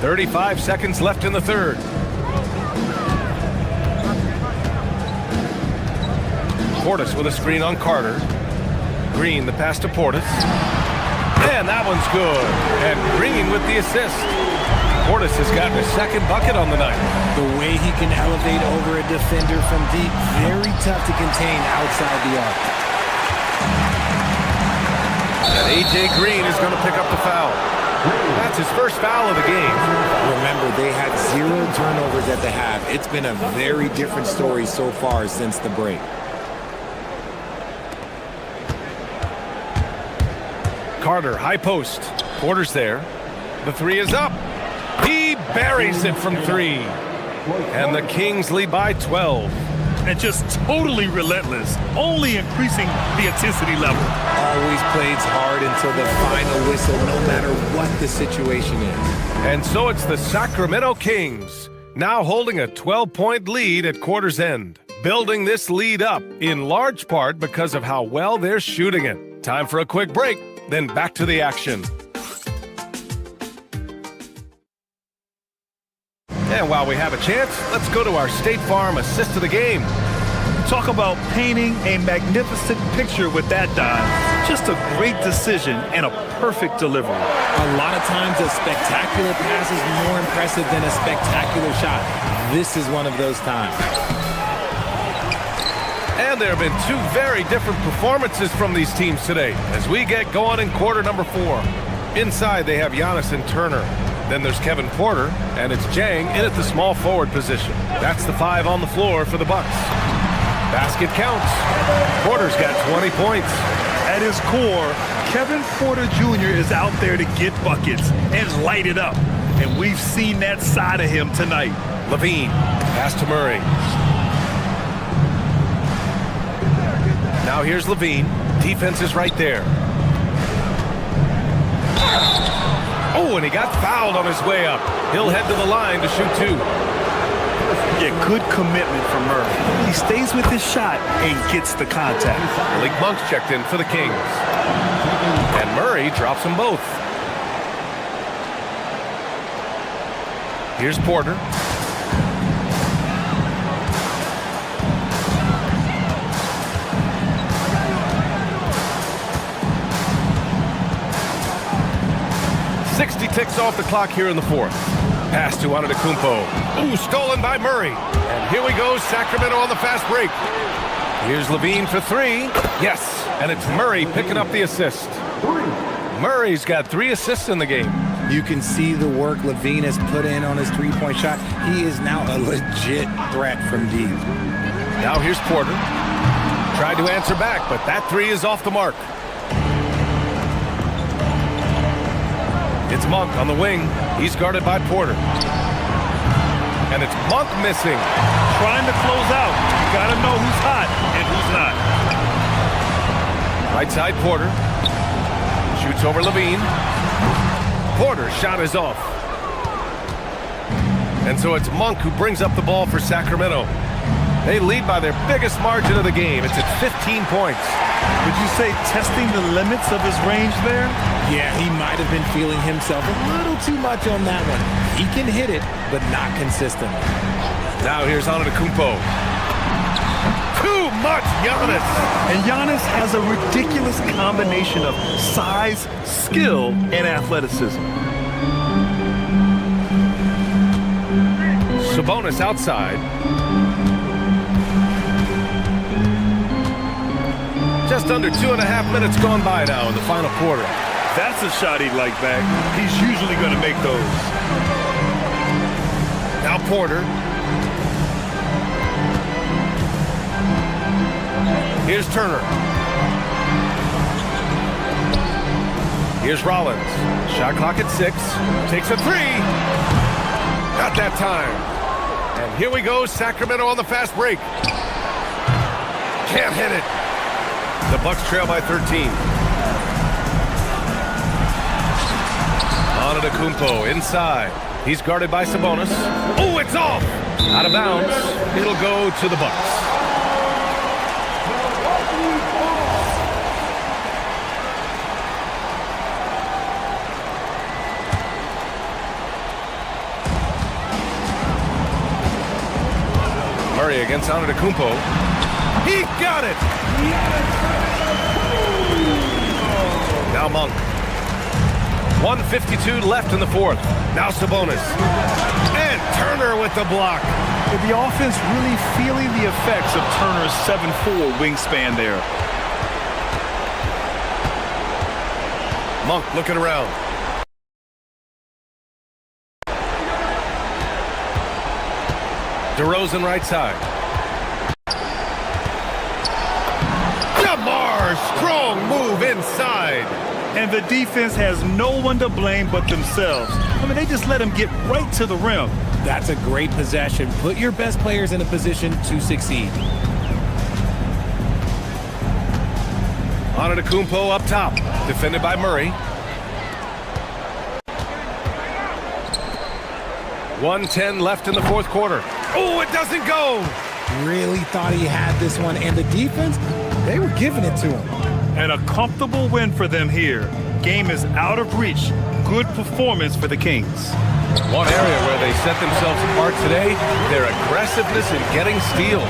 35 seconds left in the third. Portis with a screen on Carter. Green, the pass to Portis. And that one's good. And Green with the assist. Portis has gotten his second bucket on the night. The way he can elevate over a defender from deep, very tough to contain outside the arc. And A.J. Green is going to pick up the foul. That's his first foul of the game. Remember, they had 0 turnovers at the half. It's been a very different story so far since the break. Carter, high post. Porter's there. The three is up. He buries it from 3. And the Kings lead by 12. And just totally relentless, only increasing the intensity level. Always plays hard until the final whistle, no matter what the situation is. And so it's the Sacramento Kings, now holding a 12-point lead at quarter's end. Building this lead up, in large part because of how well they're shooting it. Time for a quick break, then back to the action. And while we have a chance, let's go to our State Farm assist of the game. Talk about painting a magnificent picture with that dive. Just a great decision and a perfect delivery. A lot of times a spectacular pass is more impressive than a spectacular shot. This is one of those times. And there have been 2 very different performances from these teams today as we get going in quarter number 4. Inside, they have Giannis and Turner. Then there's Kevin Porter, and it's Jang in at the small forward position. That's the 5 on the floor for the Bucks. Basket counts. Porter's got 20 points. At his core, Kevin Porter Jr. is out there to get buckets and light it up. And we've seen that side of him tonight. Levine, pass to Murray. Now here's Levine. Defense is right there. Oh, and he got fouled on his way up. He'll head to the line to shoot 2. Yeah, good commitment from Murray. He stays with his shot and gets the contact. Malik Monk's checked in for the Kings. And Murray drops them both. Here's Porter. Ticks off the clock here in the 4th. Pass to Antetokounmpo. Ooh, stolen by Murray. And here we go, Sacramento on the fast break. Here's Levine for 3. Yes, and it's Murray picking up the assist. Murray's got 3 assists in the game. You can see the work Levine has put in on his 3-point shot. He is now a legit threat from deep. Now here's Porter. Tried to answer back, but that 3 is off the mark. It's Monk on the wing. He's guarded by Porter. And it's Monk missing. Trying to close out. You got to know who's hot and who's not. Right side Porter. Shoots over Levine. Porter's shot is off. And so it's Monk who brings up the ball for Sacramento. They lead by their biggest margin of the game. It's at 15 points. Would you say testing the limits of his range there? Yeah, he might have been feeling himself a little too much on that one. He can hit it, but not consistently. Now here's Antetokounmpo. Too much Giannis. And Giannis has a ridiculous combination of size, skill, and athleticism. Sabonis outside. Just under 2.5 minutes gone by now in the final quarter. That's a shot he'd like back. He's usually going to make those. Now Porter. Here's Turner. Here's Rollins. Shot clock at 6. Takes a 3. Not that time. And here we go, Sacramento on the fast break. Can't hit it. The Bucks trail by 13. Antetokounmpo inside. He's guarded by Sabonis. Oh, it's off! Out of bounds. It'll go to the Bucks. Murray against Antetokounmpo. He got it! Now Monk. 1:52 left in the fourth. Now Sabonis. And Turner with the block. The offense really feeling the effects of Turner's 7'4" wingspan there. Monk looking around. DeRozan right side. DeMar, strong move inside. And the defense has no one to blame but themselves. I mean, they just let him get right to the rim. That's a great possession. Put your best players in a position to succeed. Antetokounmpo up top, defended by Murray. 1:10 left in the fourth quarter. Oh, it doesn't go. Really thought he had this one, and the defense, they were giving it to him. And a comfortable win for them here. Game is out of reach. Good performance for the Kings. One area where they set themselves apart today, their aggressiveness in getting steals.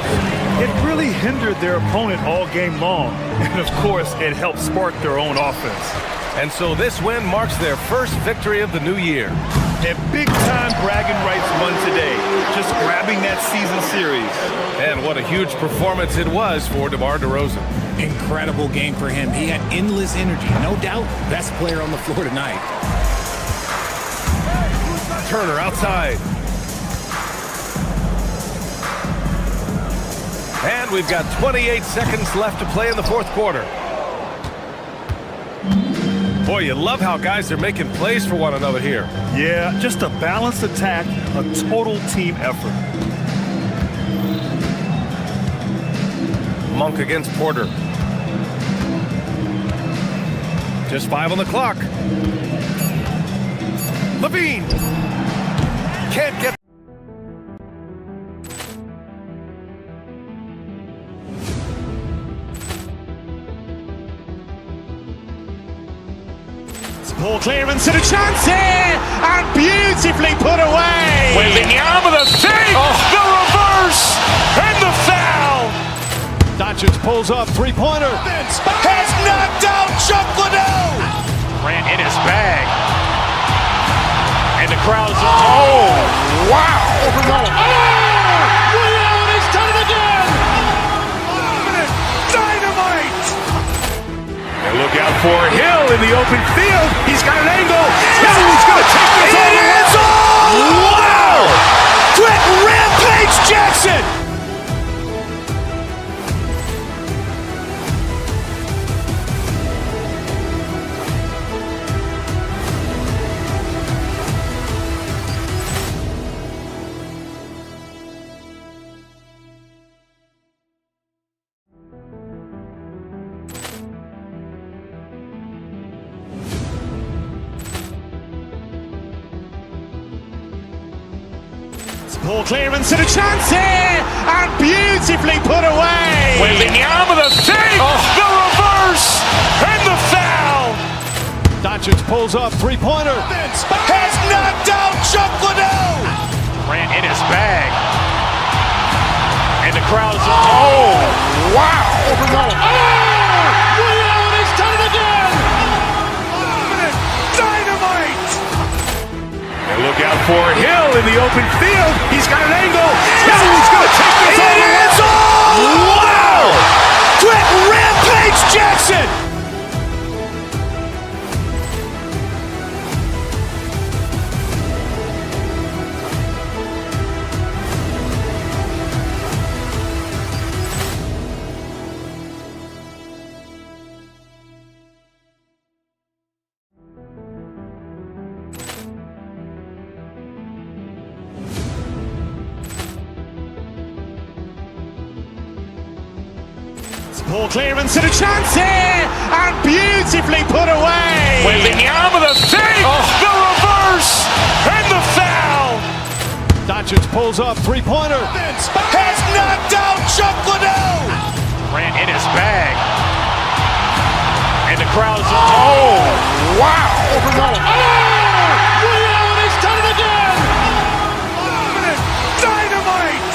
It really hindered their opponent all game long. And of course, it helped spark their own offense. And so this win marks their first victory of the new year. And big-time bragging rights won today, just grabbing that season series. And what a huge performance it was for DeMar DeRozan. Incredible game for him. He had endless energy. No doubt, best player on the floor tonight. Turner outside. And we've got 28 seconds left to play in the fourth quarter. Boy, you love how guys are making plays for one another here. Yeah, just a balanced attack, a total team effort. Monk against Porter. Just 5 on the clock. Levine. Can't get. Ball clearance and a chance here, and beautifully put away. Wembanyama with a save, the reverse, and the foul. Doncic pulls up, three-pointer. Has knocked out Chuck Liddell. Ran in his bag. And the crowd's, oh, wow. Leon has done it again. Dynamite. And look out for Hill in the open field. He's got an angle. Hill's going to take this all the way. Wow. Quick Rampage Jackson. Ball clearance and a chance here, and beautifully put away. Wembanyama with a save, the reverse, and the foul. Doncic pulls up, three-pointer. Has knocked out Chuck Liddell. Ran in his bag. And the crowd's, oh, wow. Leon has done it again. Dynamite. And look out for Hill in the open field. He's got an angle. Hill's going to take this all the way. Wow. Quick Rampage Jackson. Ball clearance and a chance here, and beautifully put away. Wembanyama with a save, the reverse, and the foul. Doncic pulls up, three-pointer. Has knocked out Chuck Liddell. Ran in his bag. And the crowd's, oh, wow. Leon has done it again. Dynamite.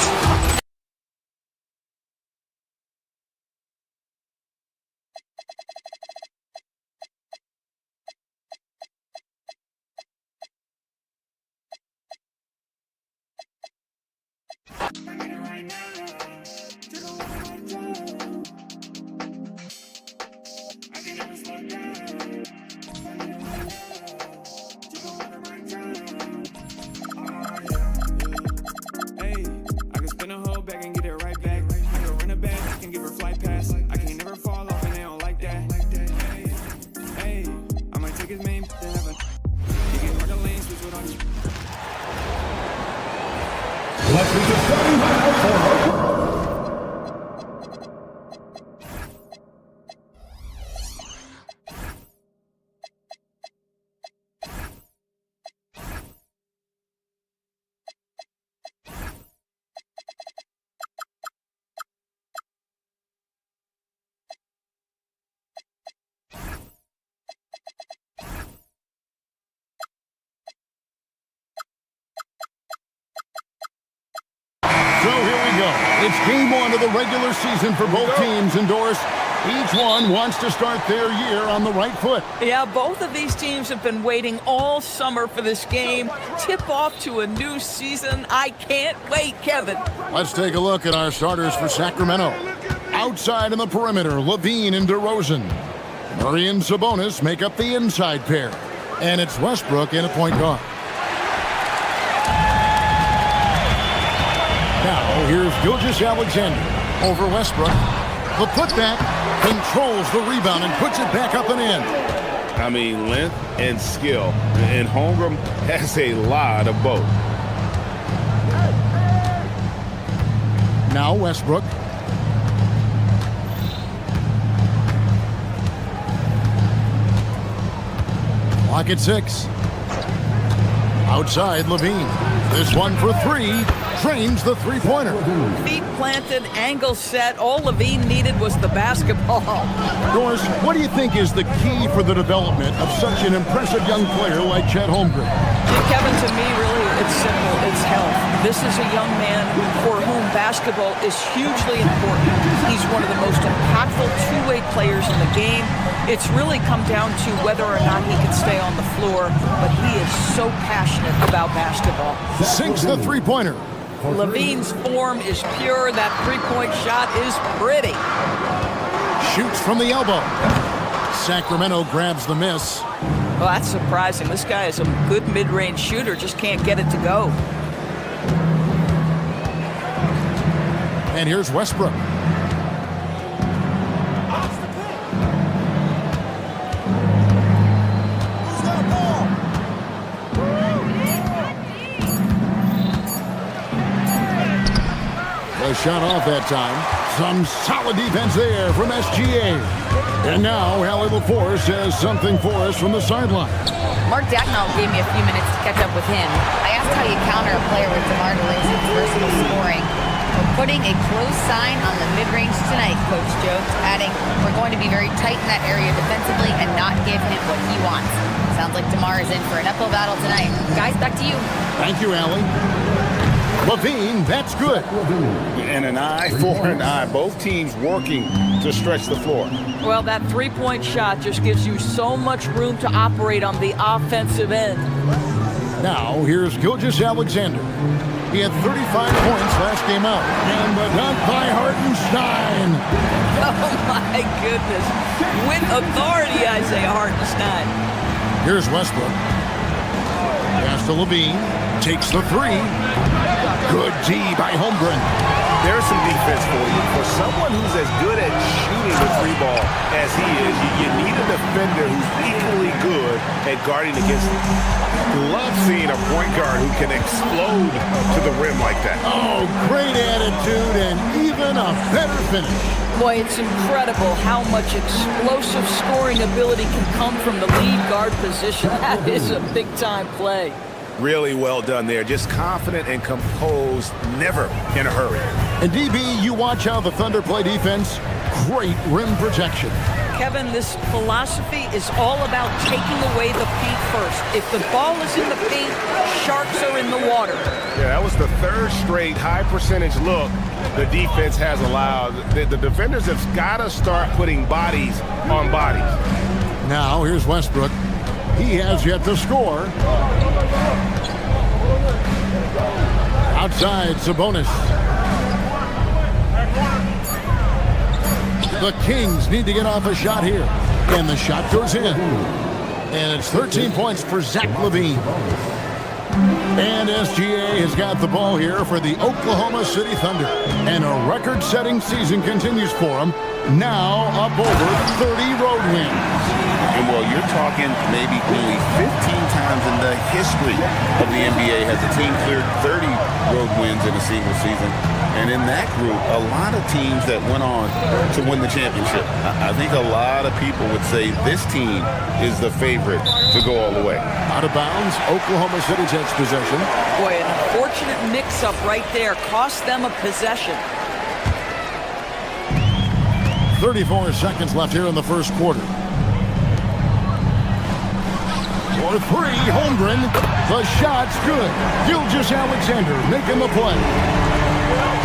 Let's meet the starting lineup for So here we go. It's game one of the regular season for both teams, and Doris, each one wants to start their year on the right foot. Yeah, both of these teams have been waiting all summer for this game. Tip off to a new season. I can't wait, Kevin. Let's take a look at our starters for Sacramento. Outside in the perimeter, Levine and DeRozan. Murray and Sabonis make up the inside pair. And it's Westbrook in a point guard. Now, here's Gilgeous-Alexander over Westbrook. The putback controls the rebound and puts it back up and in. I mean, length and skill. And Holmgren has a lot of both. Now Westbrook. Clock at 6. Outside, Levine. This one for 3. Trains the three-pointer. Feet planted, angle set. All Levine needed was the basketball. Doris, what do you think is the key for the development of such an impressive young player like Chet Holmgren? Kevin, to me, really, it's simple. It's health. This is a young man for whom basketball is hugely important. He's one of the most impactful two-way players in the game. It's really come down to whether or not he can stay on the floor, but he is so passionate about basketball. Sinks the three-pointer. Levine's form is pure. That three-point shot is pretty. Shoots from the elbow. Sacramento grabs the miss. Well, that's surprising. This guy is a good mid-range shooter, just can't get it to go. And here's Westbrook. A shot off that time. Some solid defense there from SGA. And now Allie LaForce has something for us from the sideline. Mark Dagnall gave me a few minutes to catch up with him. I asked how you counter a player with DeMar DeRozan's versatile scoring. We're putting a close sign on the mid-range tonight, Coach joked, adding, we're going to be very tight in that area defensively and not give him what he wants. Sounds like DeMar is in for an uphill battle tonight. Guys, back to you. Thank you, Allie. Levine, that's good. And an eye for an eye. Both teams working to stretch the floor. Well, that three-point shot just gives you so much room to operate on the offensive end. Now, here's Gilgeous-Alexander. He had 35 points last game out. And the dunk by Hartenstein. Oh, my goodness. With authority, I say Hartenstein. Here's Westbrook. Pass to Levine. Takes the three. Good D by Holmgren. There's some defense for you. For someone who's as good at shooting the three ball as he is, you need a defender who's equally good at guarding against him. Love seeing a point guard who can explode to the rim like that. Oh, great attitude and even a better finish. Boy, it's incredible how much explosive scoring ability can come from the lead guard position. That is a big-time play. Really well done there. Just confident and composed, never in a hurry. And DB, you watch how the Thunder play defense. Great rim protection. Kevin, this philosophy is all about taking away the paint first. If the ball is in the paint, sharks are in the water. Yeah, that was the third straight high percentage look the defense has allowed. The defenders have got to start putting bodies on bodies. Now, here's Westbrook. He has yet to score. Outside, Sabonis. The Kings need to get off a shot here. And the shot goes in. And it's 13 points for Zach LaVine. And SGA has got the ball here for the Oklahoma City Thunder. And a record-setting season continues for them. Now up over 30 road wins. And well, you're talking maybe only 15 times in the history of the NBA has a team cleared 30 road wins in a single season. And in that group, a lot of teams that went on to win the championship. I think a lot of people would say this team is the favorite to go all the way. Out of bounds, Oklahoma City takes possession. Boy, an unfortunate mix-up right there cost them a possession. 34 seconds left here in the first quarter. For three, Holmgren. The shot's good. Gilgeous-Alexander making the play.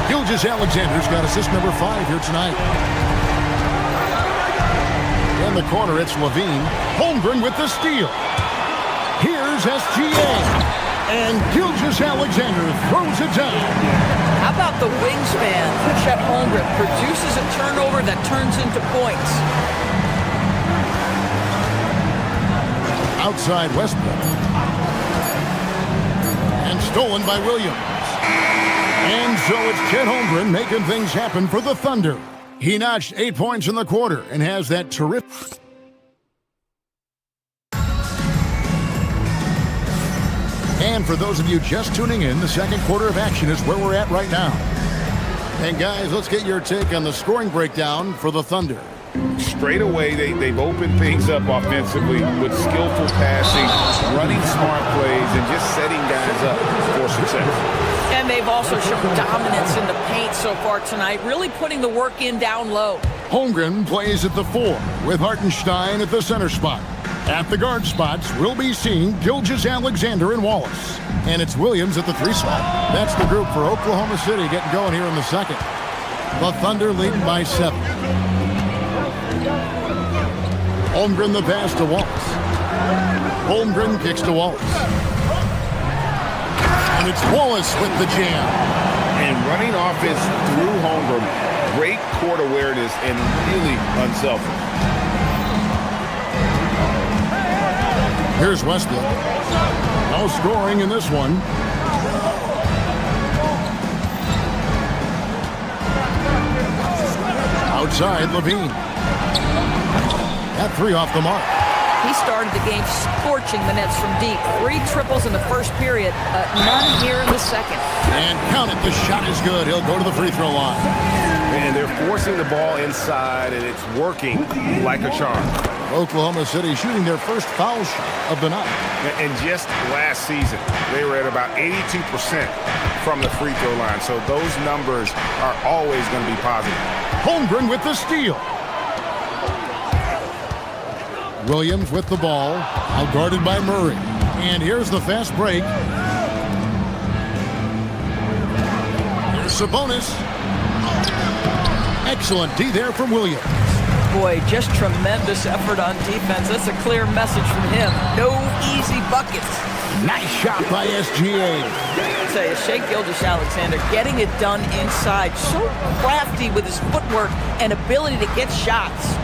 Gilgeous-Alexander's got assist number 5 here tonight. In the corner, it's LaVine. Holmgren with the steal. Here's SGA. And Gilgeous-Alexander throws it down. How about the wingspan? Chet Holmgren produces a turnover that turns into points. Outside Westbrook. And stolen by Williams. And so it's Chet Holmgren making things happen for the Thunder. He notched 8 points in the quarter and has that terrific... And for those of you just tuning in, the second quarter of action is where we're at right now. And guys, let's get your take on the scoring breakdown for the Thunder. Straight away, they've opened things up offensively with skillful passing, running smart plays, and just setting guys up for success. And they've also shown dominance in the paint so far tonight, really putting the work in down low. Holmgren plays at the 4 with Hartenstein at the center spot. At the guard spots, we'll be seeing Gilgeous-Alexander and Wallace. And it's Williams at the 3 spot. That's the group for Oklahoma City getting going here in the second. The Thunder leading by 7. Holmgren the pass to Wallace. Holmgren kicks to Wallace. And it's Wallace with the jam. And running offense through Holmgren, great court awareness and really unselfish. Here's Westbrook. No scoring in this one. Outside, LaVine. That 3 off the mark. He started the game scorching the nets from deep. 3 triples in the first period, none here in the second. And count it, the shot is good. He'll go to the free throw line. And they're forcing the ball inside, and it's working like a charm. Oklahoma City shooting their first foul shot of the night. And just last season, they were at about 82% from the free throw line. So those numbers are always going to be positive. Holmgren with the steal. Williams with the ball, out guarded by Murray. And here's the fast break. Here's Sabonis. Excellent D there from Williams. Boy, just tremendous effort on defense. That's a clear message from him. No easy buckets. Nice shot by SGA. I'll tell you, Shai Gilgeous-Alexander getting it done inside. So crafty with his footwork and ability to get shots.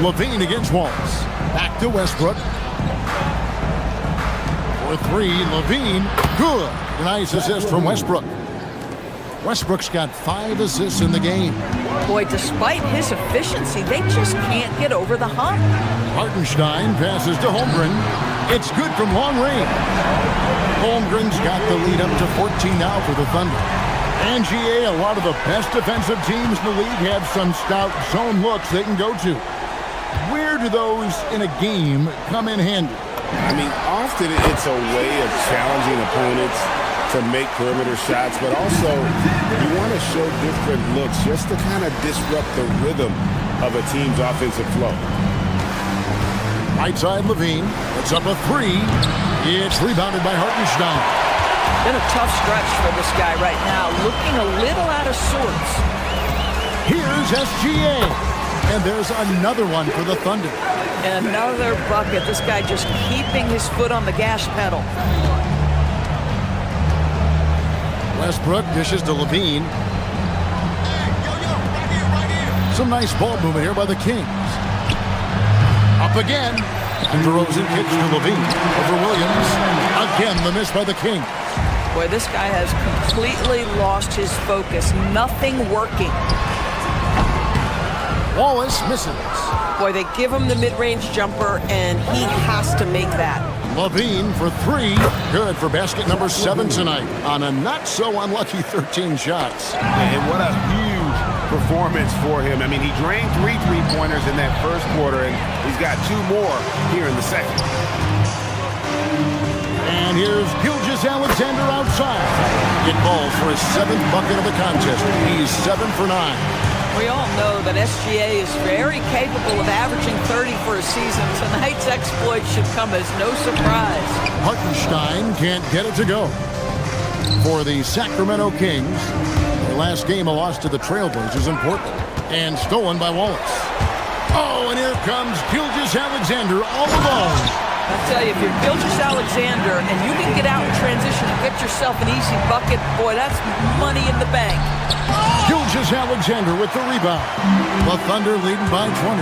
LaVine against Wallace. Back to Westbrook. For 3, LaVine. Good. Nice assist from Westbrook. Westbrook's got 5 assists in the game. Boy, despite his efficiency, they just can't get over the hump. Hartenstein passes to Holmgren. It's good from long range. Holmgren's got the lead up to 14 now for the Thunder. And GA, a lot of the best defensive teams in the league have some stout zone looks they can go to. Where do those in a game come in handy? I mean, often it's a way of challenging opponents to make perimeter shots, but also you want to show different looks just to kind of disrupt the rhythm of a team's offensive flow. Right side, LaVine. It's up a 3. It's rebounded by Hartenstein. Been a tough stretch for this guy right now, looking a little out of sorts. Here's SGA. And there's another one for the Thunder. And another bucket. This guy just keeping his foot on the gas pedal. Westbrook dishes to Levine. Some nice ball movement here by the Kings. Up again. And DeRozan kicks to Levine. Over Williams. Again, the miss by the Kings. Boy, this guy has completely lost his focus. Nothing working. Wallace misses. Boy, they give him the mid-range jumper, and he has to make that. Levine for three. Good for basket number 7 tonight on a not-so-unlucky 13 shots. And what a huge performance for him. I mean, he drained 3 three-pointers in that first quarter, and he's got 2 more here in the second. And here's Gilgeous-Alexander outside. It calls for his 7th bucket of the contest. He's 7 for 9. We all know that SGA is very capable of averaging 30 for a season. Tonight's exploit should come as no surprise. Hartenstein can't get it to go. For the Sacramento Kings, their last game a loss to the Trailblazers in Portland. And stolen by Wallace. Oh, and here comes Gilgeous-Alexander all alone. I'll tell you, if you're Gilgeous-Alexander and you can get out in transition and get yourself an easy bucket, boy, that's money in the bank. Gilgeous-Alexander with the rebound. The Thunder leading by 20.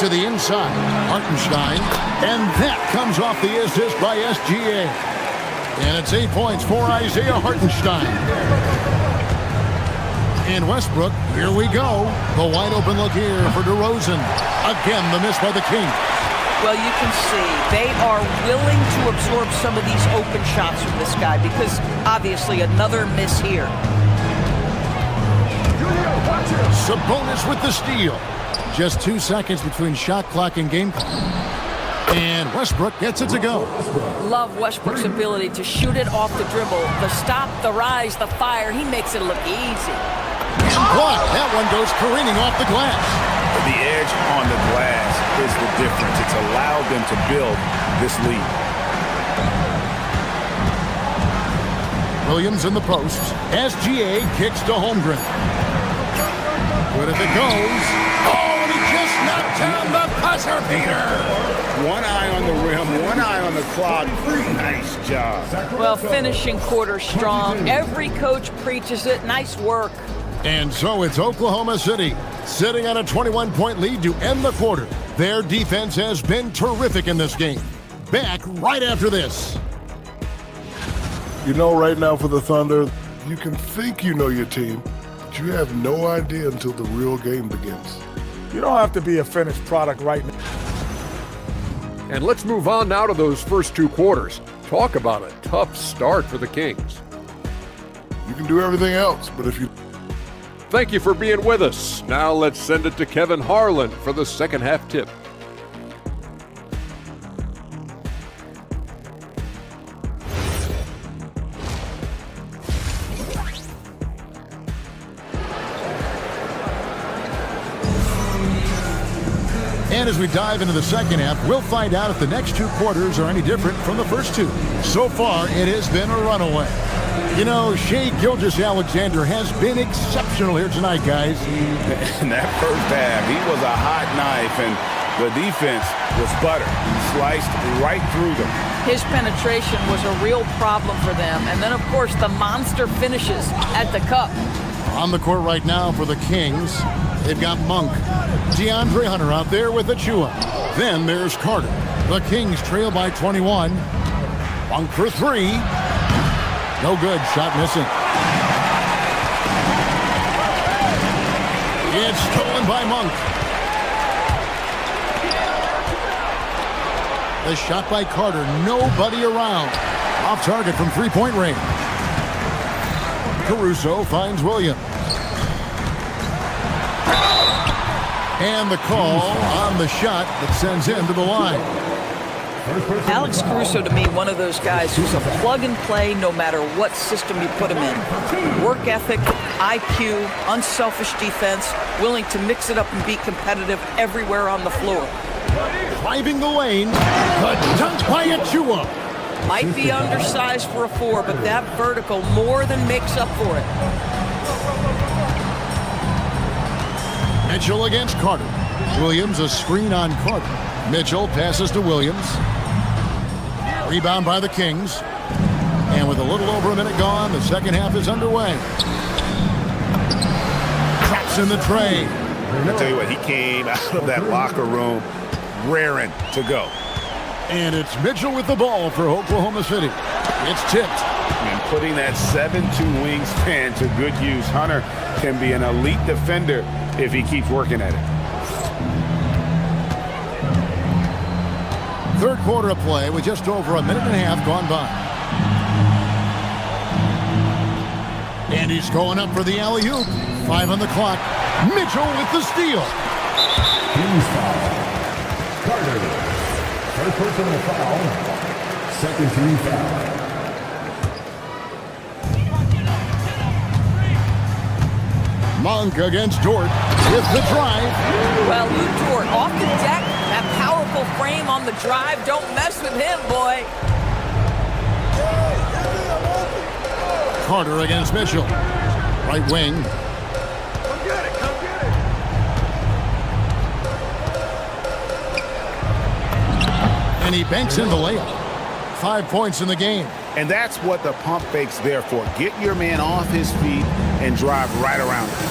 To the inside, Hartenstein. And that comes off the assist by SGA. And it's 8 points for Isaiah Hartenstein. And Westbrook, here we go. The wide open look here for DeRozan. Again, the miss by the Kings. Well, you can see they are willing to absorb some of these open shots from this guy because obviously another miss here. Sabonis with the steal. Just 2 seconds between shot clock and game clock. And Westbrook gets it to go. Love Westbrook's ability to shoot it off the dribble. The stop, the rise, the fire. He makes it look easy. And blocked. That one goes careening off the glass. The edge on the glass is the difference. It's allowed them to build this lead. Williams in the post. SGA kicks to Holmgren. Good if it goes. Oh, and he just knocked down the buzzer beater. One eye on the rim, one eye on the clock. Nice job. Well, finishing quarter strong. Every coach preaches it. Nice work. And so it's Oklahoma City sitting on a 21-point lead to end the quarter. Their defense has been terrific in this game. Back right after this. You know, right now for the Thunder, you can think you know your team, but you have no idea until the real game begins. You don't have to be a finished product right now. And let's move on now to those first 2 quarters. Talk about a tough start for the Kings. You can do everything else, but if you... Thank you for being with us. Now let's send it to Kevin Harlan for the second half tip. And as we dive into the second half, we'll find out if the next 2 quarters are any different from the first 2. So far, it has been a runaway. You know, Shai Gilgeous-Alexander has been exceptional here tonight, guys. In that first half, he was a hot knife, and the defense was butter. Sliced right through them. His penetration was a real problem for them. And then, of course, the monster finishes at the cup. On the court right now for the Kings, they've got Monk. DeAndre Hunter out there with Achua. Then there's Carter. The Kings trail by 21. Monk for 3. No good. Shot missing. It's stolen by Monk. The shot by Carter. Nobody around. Off target from three-point range. Caruso finds Williams. And the call on the shot that sends him to the line. Alex Caruso, to me, one of those guys who's a plug-and-play no matter what system you put him in. Work ethic, IQ, unselfish defense, willing to mix it up and be competitive everywhere on the floor. Driving the lane, the dunk by Achua. Might be undersized for a 4, but that vertical more than makes up for it. Mitchell against Carter. Williams a screen on Carter. Mitchell passes to Williams. Rebound by the Kings. And with a little over a minute gone, the second half is underway. Traps in the tray. I tell you what, he came out of that locker room raring to go. And it's Mitchell with the ball for Oklahoma City. It's tipped. And putting that 7'2" wingspan to good use. Hunter can be an elite defender if he keeps working at it. Third quarter of play with just over a minute and a half gone by. And he's going up for the alley-oop. 5 on the clock. Mitchell with the steal. Team's foul. Carter. Third personal foul. Second team foul. Monk against Dort with the drive. Well, Lou Dort off the deck. That powerful frame on the drive. Don't mess with him, boy. Carter against Mitchell. Right wing. And he banks in the layup. 5 points in the game. And that's what the pump fake's there for. Get your man off his feet and drive right around him.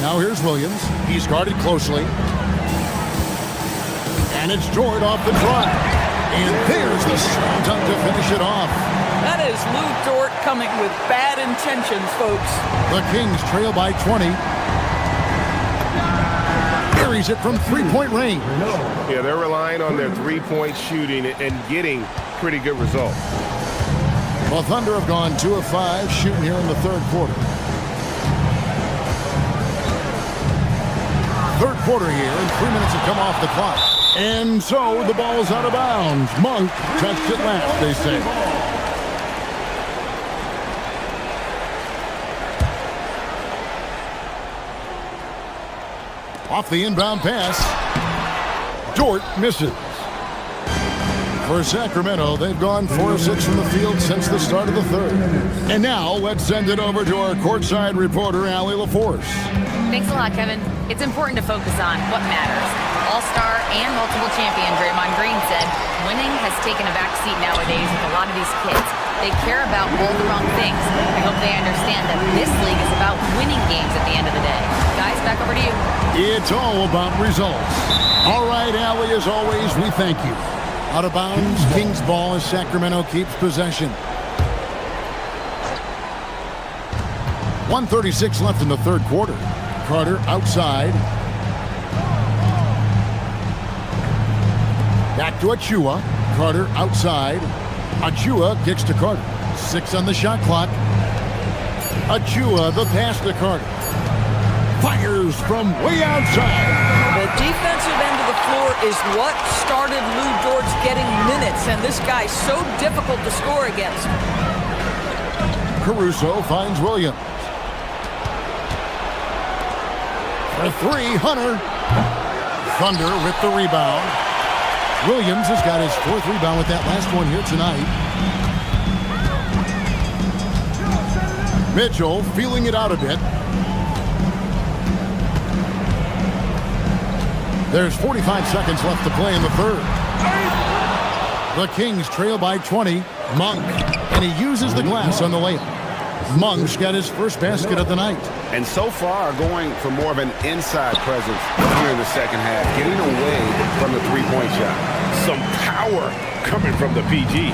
Now here's Williams. He's guarded closely. And it's Dort off the drive. And there's the slam dunk to finish it off. That is Lou Dort coming with bad intentions, folks. The Kings trail by 20. Carries it from three-point range. Yeah, they're relying on their three-point shooting and getting pretty good results. Well, Thunder have gone 2 of 5 shooting here in the third quarter. Third quarter here, and 3 minutes have come off the clock. And so the ball is out of bounds. Monk touched it last, they say. Off the inbound pass. Dort misses. For Sacramento, they've gone 4 of 6 from the field since the start of the third. And now, let's send it over to our courtside reporter, Allie LaForce. Thanks a lot, Kevin. It's important to focus on what matters. All-star and multiple champion Draymond Green said winning has taken a back seat nowadays with a lot of these kids. They care about all the wrong things. I hope they understand that this league is about winning games at the end of the day. Guys, back over to you. It's all about results. All right, Allie, as always, we thank you. Out of bounds, Kings ball as Sacramento keeps possession. 1:36 left in the third quarter. Carter outside. Back to Achua. Carter outside. Achua kicks to Carter. 6 on the shot clock. Achua, the pass to Carter. Fires from way outside. The defensive end of the floor is what started Lou Dort's getting minutes, and this guy's so difficult to score against. Caruso finds Williams. For 3, Hunter. Thunder with the rebound. Williams has got his 4th rebound with that last one here tonight. Mitchell feeling it out a bit. There's 45 seconds left to play in the third. The Kings trail by 20. Monk, and he uses the glass on the layup. Monk's got his first basket of the night. And so far going for more of an inside presence here in the second half, getting away from the three-point shot. Some power coming from the PG.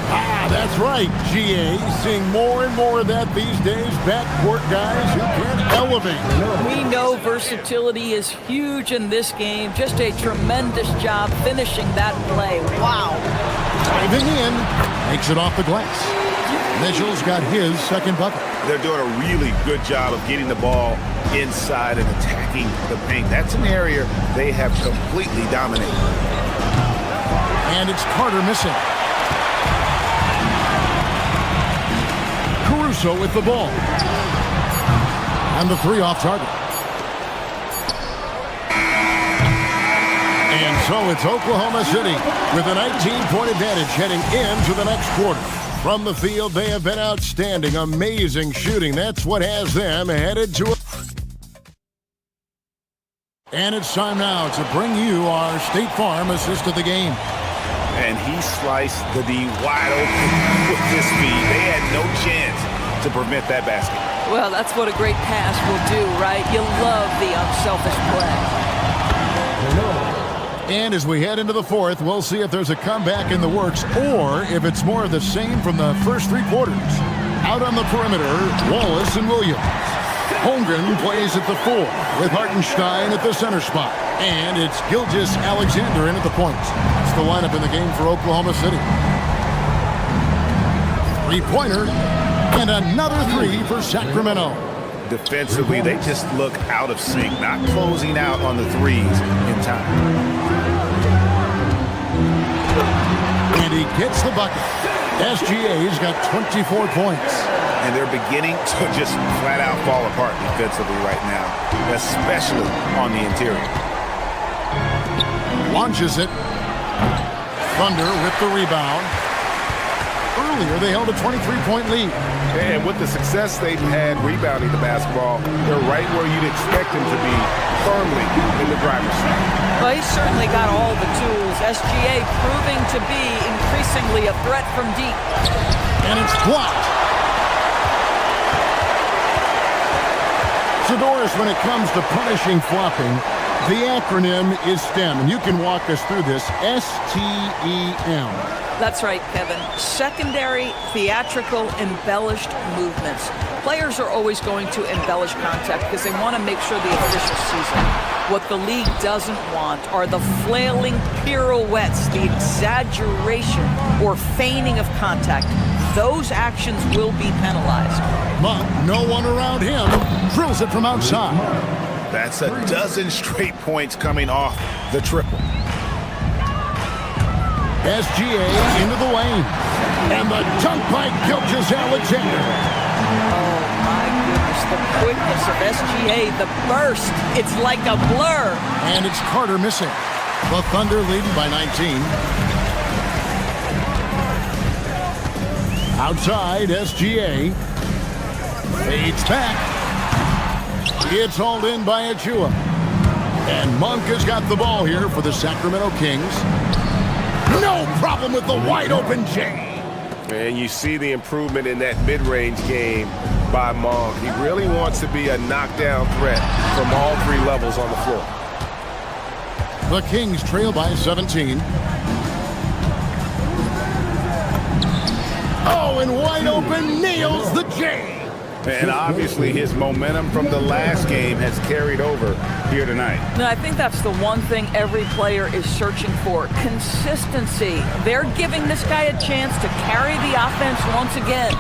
That's right, GA. Seeing more and more of that these days. Backcourt guys who can elevate. We know versatility is huge in this game. Just a tremendous job finishing that play. Wow. Diving in, makes it off the glass. Mitchell's got his second bucket. They're doing a really good job of getting the ball inside and attacking the paint. That's an area they have completely dominated. And it's Carter missing. Caruso with the ball. And the 3 off target. And so it's Oklahoma City with a 19-point advantage heading into the next quarter. From the field, they have been outstanding, amazing shooting. That's what has them headed to a... And it's time now to bring you our State Farm assist of the game. And he sliced the D wide open with his speed. They had no chance to prevent that basket. Well, that's what a great pass will do, right? You love the unselfish play. And as we head into the fourth, we'll see if there's a comeback in the works or if it's more of the same from the first three quarters. Out on the perimeter, Wallace and Williams. Holmgren plays at the 4 with Hartenstein at the center spot. And it's Gilgeous-Alexander in at the points. It's the lineup in the game for Oklahoma City. Three-pointer and another three for Sacramento. Defensively, they just look out of sync, not closing out on the threes in time. And he gets the bucket. SGA's got 24 points. And they're beginning to just flat out fall apart defensively right now, especially on the interior. Launches it. Thunder with the rebound. Earlier, they held a 23-point lead. And with the success they've had rebounding the basketball, they're right where you'd expect them to be, firmly in the driver's seat. Well, he's certainly got all the tools. SGA proving to be increasingly a threat from deep. And it's blocked. So, Doris, when it comes to punishing flopping, the acronym is STEM, and you can walk us through this. STEM. That's right, Kevin. Secondary, theatrical, embellished movements. Players are always going to embellish contact because they want to make sure the official sees it. What the league doesn't want are the flailing pirouettes, the exaggeration or feigning of contact. Those actions will be penalized. But no one around him drills it from outside. That's a dozen straight points coming off the triple. SGA into the lane. And the dunk by Gilgeous-Alexander. Oh, my goodness. The quickness of SGA, the burst. It's like a blur. And it's Carter missing. The Thunder leading by 19. Outside, SGA. Fades back. It's hauled in by Achua. And Monk has got the ball here for the Sacramento Kings. No problem with the wide-open J. And you see the improvement in that mid-range game by Monk. He really wants to be a knockdown threat from all three levels on the floor. The Kings trail by 17. Oh, and wide open nails the J. And obviously his momentum from the last game has carried over here tonight. And I think that's the one thing every player is searching for, consistency. They're giving this guy a chance to carry the offense once again.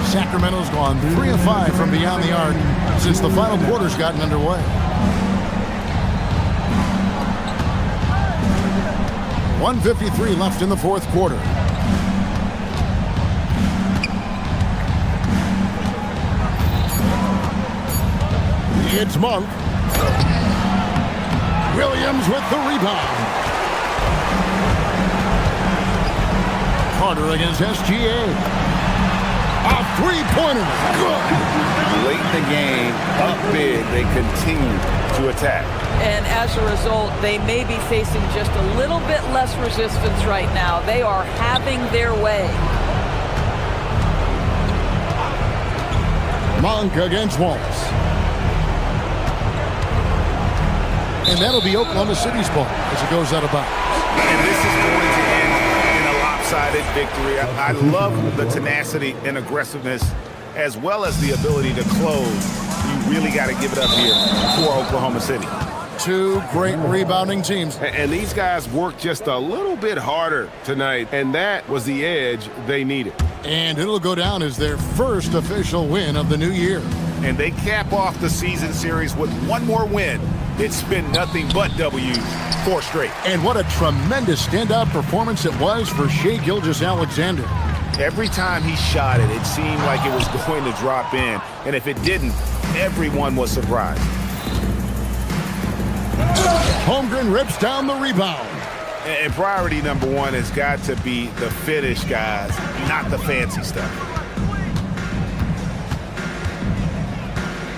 Sacramento's gone 3 of 5 from beyond the arc since the final quarter's gotten underway. .153 left in the fourth quarter. It's Monk. Williams with the rebound. Carter against SGA. A three-pointer. Good. Late in the game, up big, they continue to attack. And as a result, they may be facing just a little bit less resistance right now. They are having their way. Monk against Wallace. And that'll be Oklahoma City's ball as it goes out of bounds. And this is going to end in a lopsided victory. I love the tenacity and aggressiveness as well as the ability to close. You really got to give it up here for Oklahoma City. Two great rebounding teams. And these guys worked just a little bit harder tonight, and that was the edge they needed. And it'll go down as their first official win of the new year. And they cap off the season series with one more win. It's been nothing but W's, 4 straight. And what a tremendous standout performance it was for Shai Gilgeous-Alexander. Every time he shot it, it seemed like it was going to drop in. And if it didn't, everyone was surprised. Holmgren rips down the rebound. And priority number one has got to be the finish, guys, not the fancy stuff.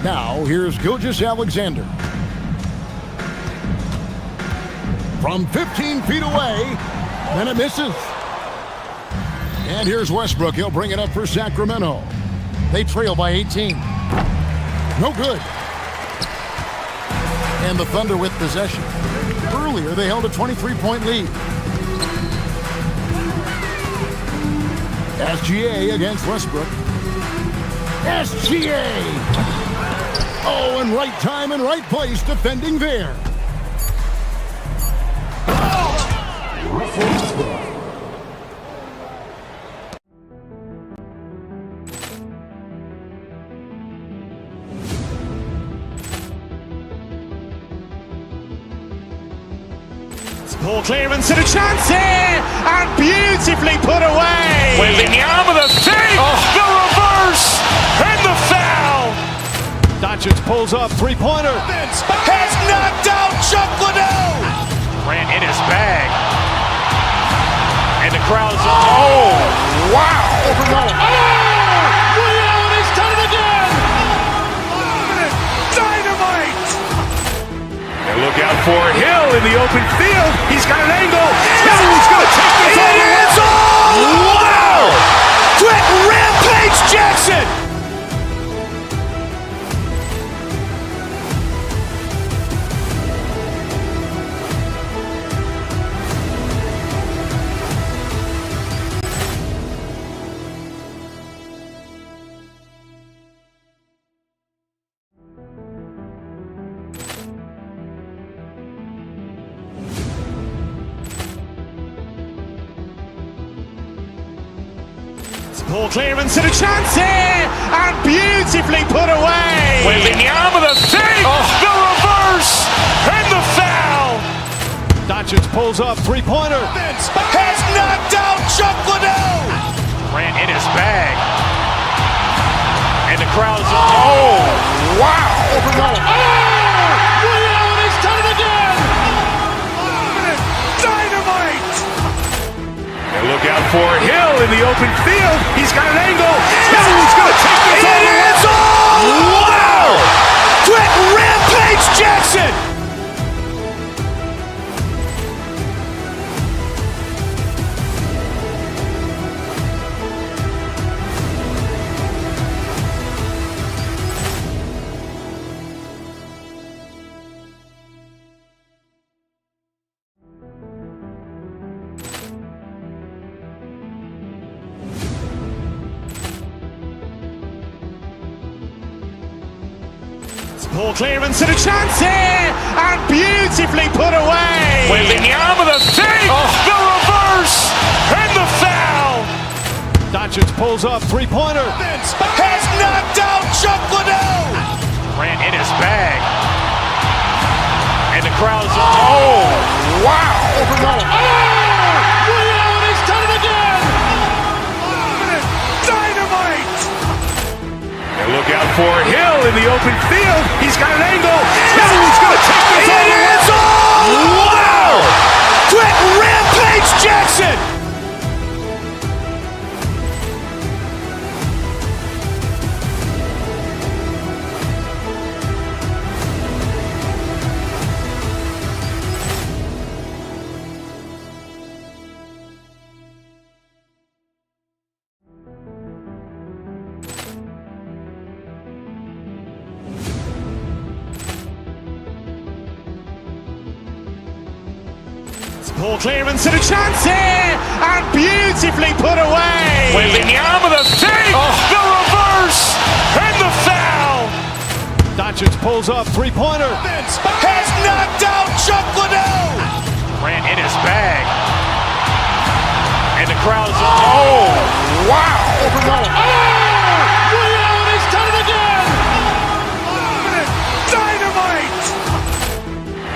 Now, here's Gilgeous-Alexander. from 15 feet away, and it misses. And here's Westbrook. He'll bring it up for Sacramento. They trail by 18. No good. And the Thunder with possession. Earlier, they held a 23-point lead. SGA against Westbrook. SGA! Oh, and right time and right place defending there. Ball clearance and a chance here, and beautifully put away. Wembanyama the fake, the reverse, and the foul. Doncic pulls up, three-pointer. Has knocked out Chuck Liddell. Ran in his bag. And the crowd's, oh, wow. Ray Allen has done it again. Dynamite. And look out for Hill in the open field. He's got an angle. Hill's going to take this all the way. Wow. Quick rampage Jackson. Ball clearance and a chance here, and beautifully put away. Wembanyama the fake, the reverse, and the foul. Doncic pulls up, three-pointer. Has knocked out Chuck Liddell. Ran in his bag. And the crowd's, oh, wow. Ray Allen has done it again. Dynamite. And look out for Hill in the open field. He's got an angle. Hill's going to take this all the way. Wow. Quick rampage Jackson. Ball clearance and a chance here, and beautifully put away. Wembanyama the fake, the reverse, and the foul. Doncic pulls up, three-pointer. Has knocked out Chuck Liddell. Ran in his bag. And the crowd's, oh, wow. Ray Allen has done it again. Dynamite. And look out for Hill in the open field. He's got an angle. Hill's going to take this all the way. Wow. Quick rampage Jackson. Ball clearance and a chance here, and beautifully put away. Wembanyama the fake, the reverse, and the foul. Doncic pulls up, three-pointer. Has knocked out Chuck Liddell. Ran in his bag. And the crowd's, oh, wow. Ray Allen has done it again. Dynamite.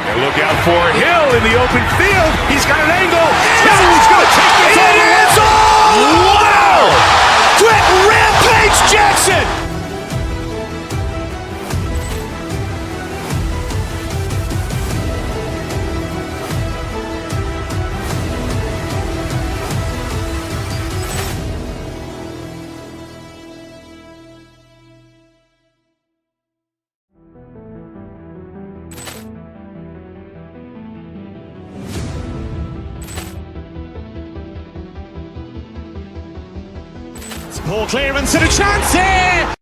And look out for Hill in the open field. He's got an angle. Hill's going to take this all the way. Wow. Quick rampage Jackson. Poor clearance and a chance here!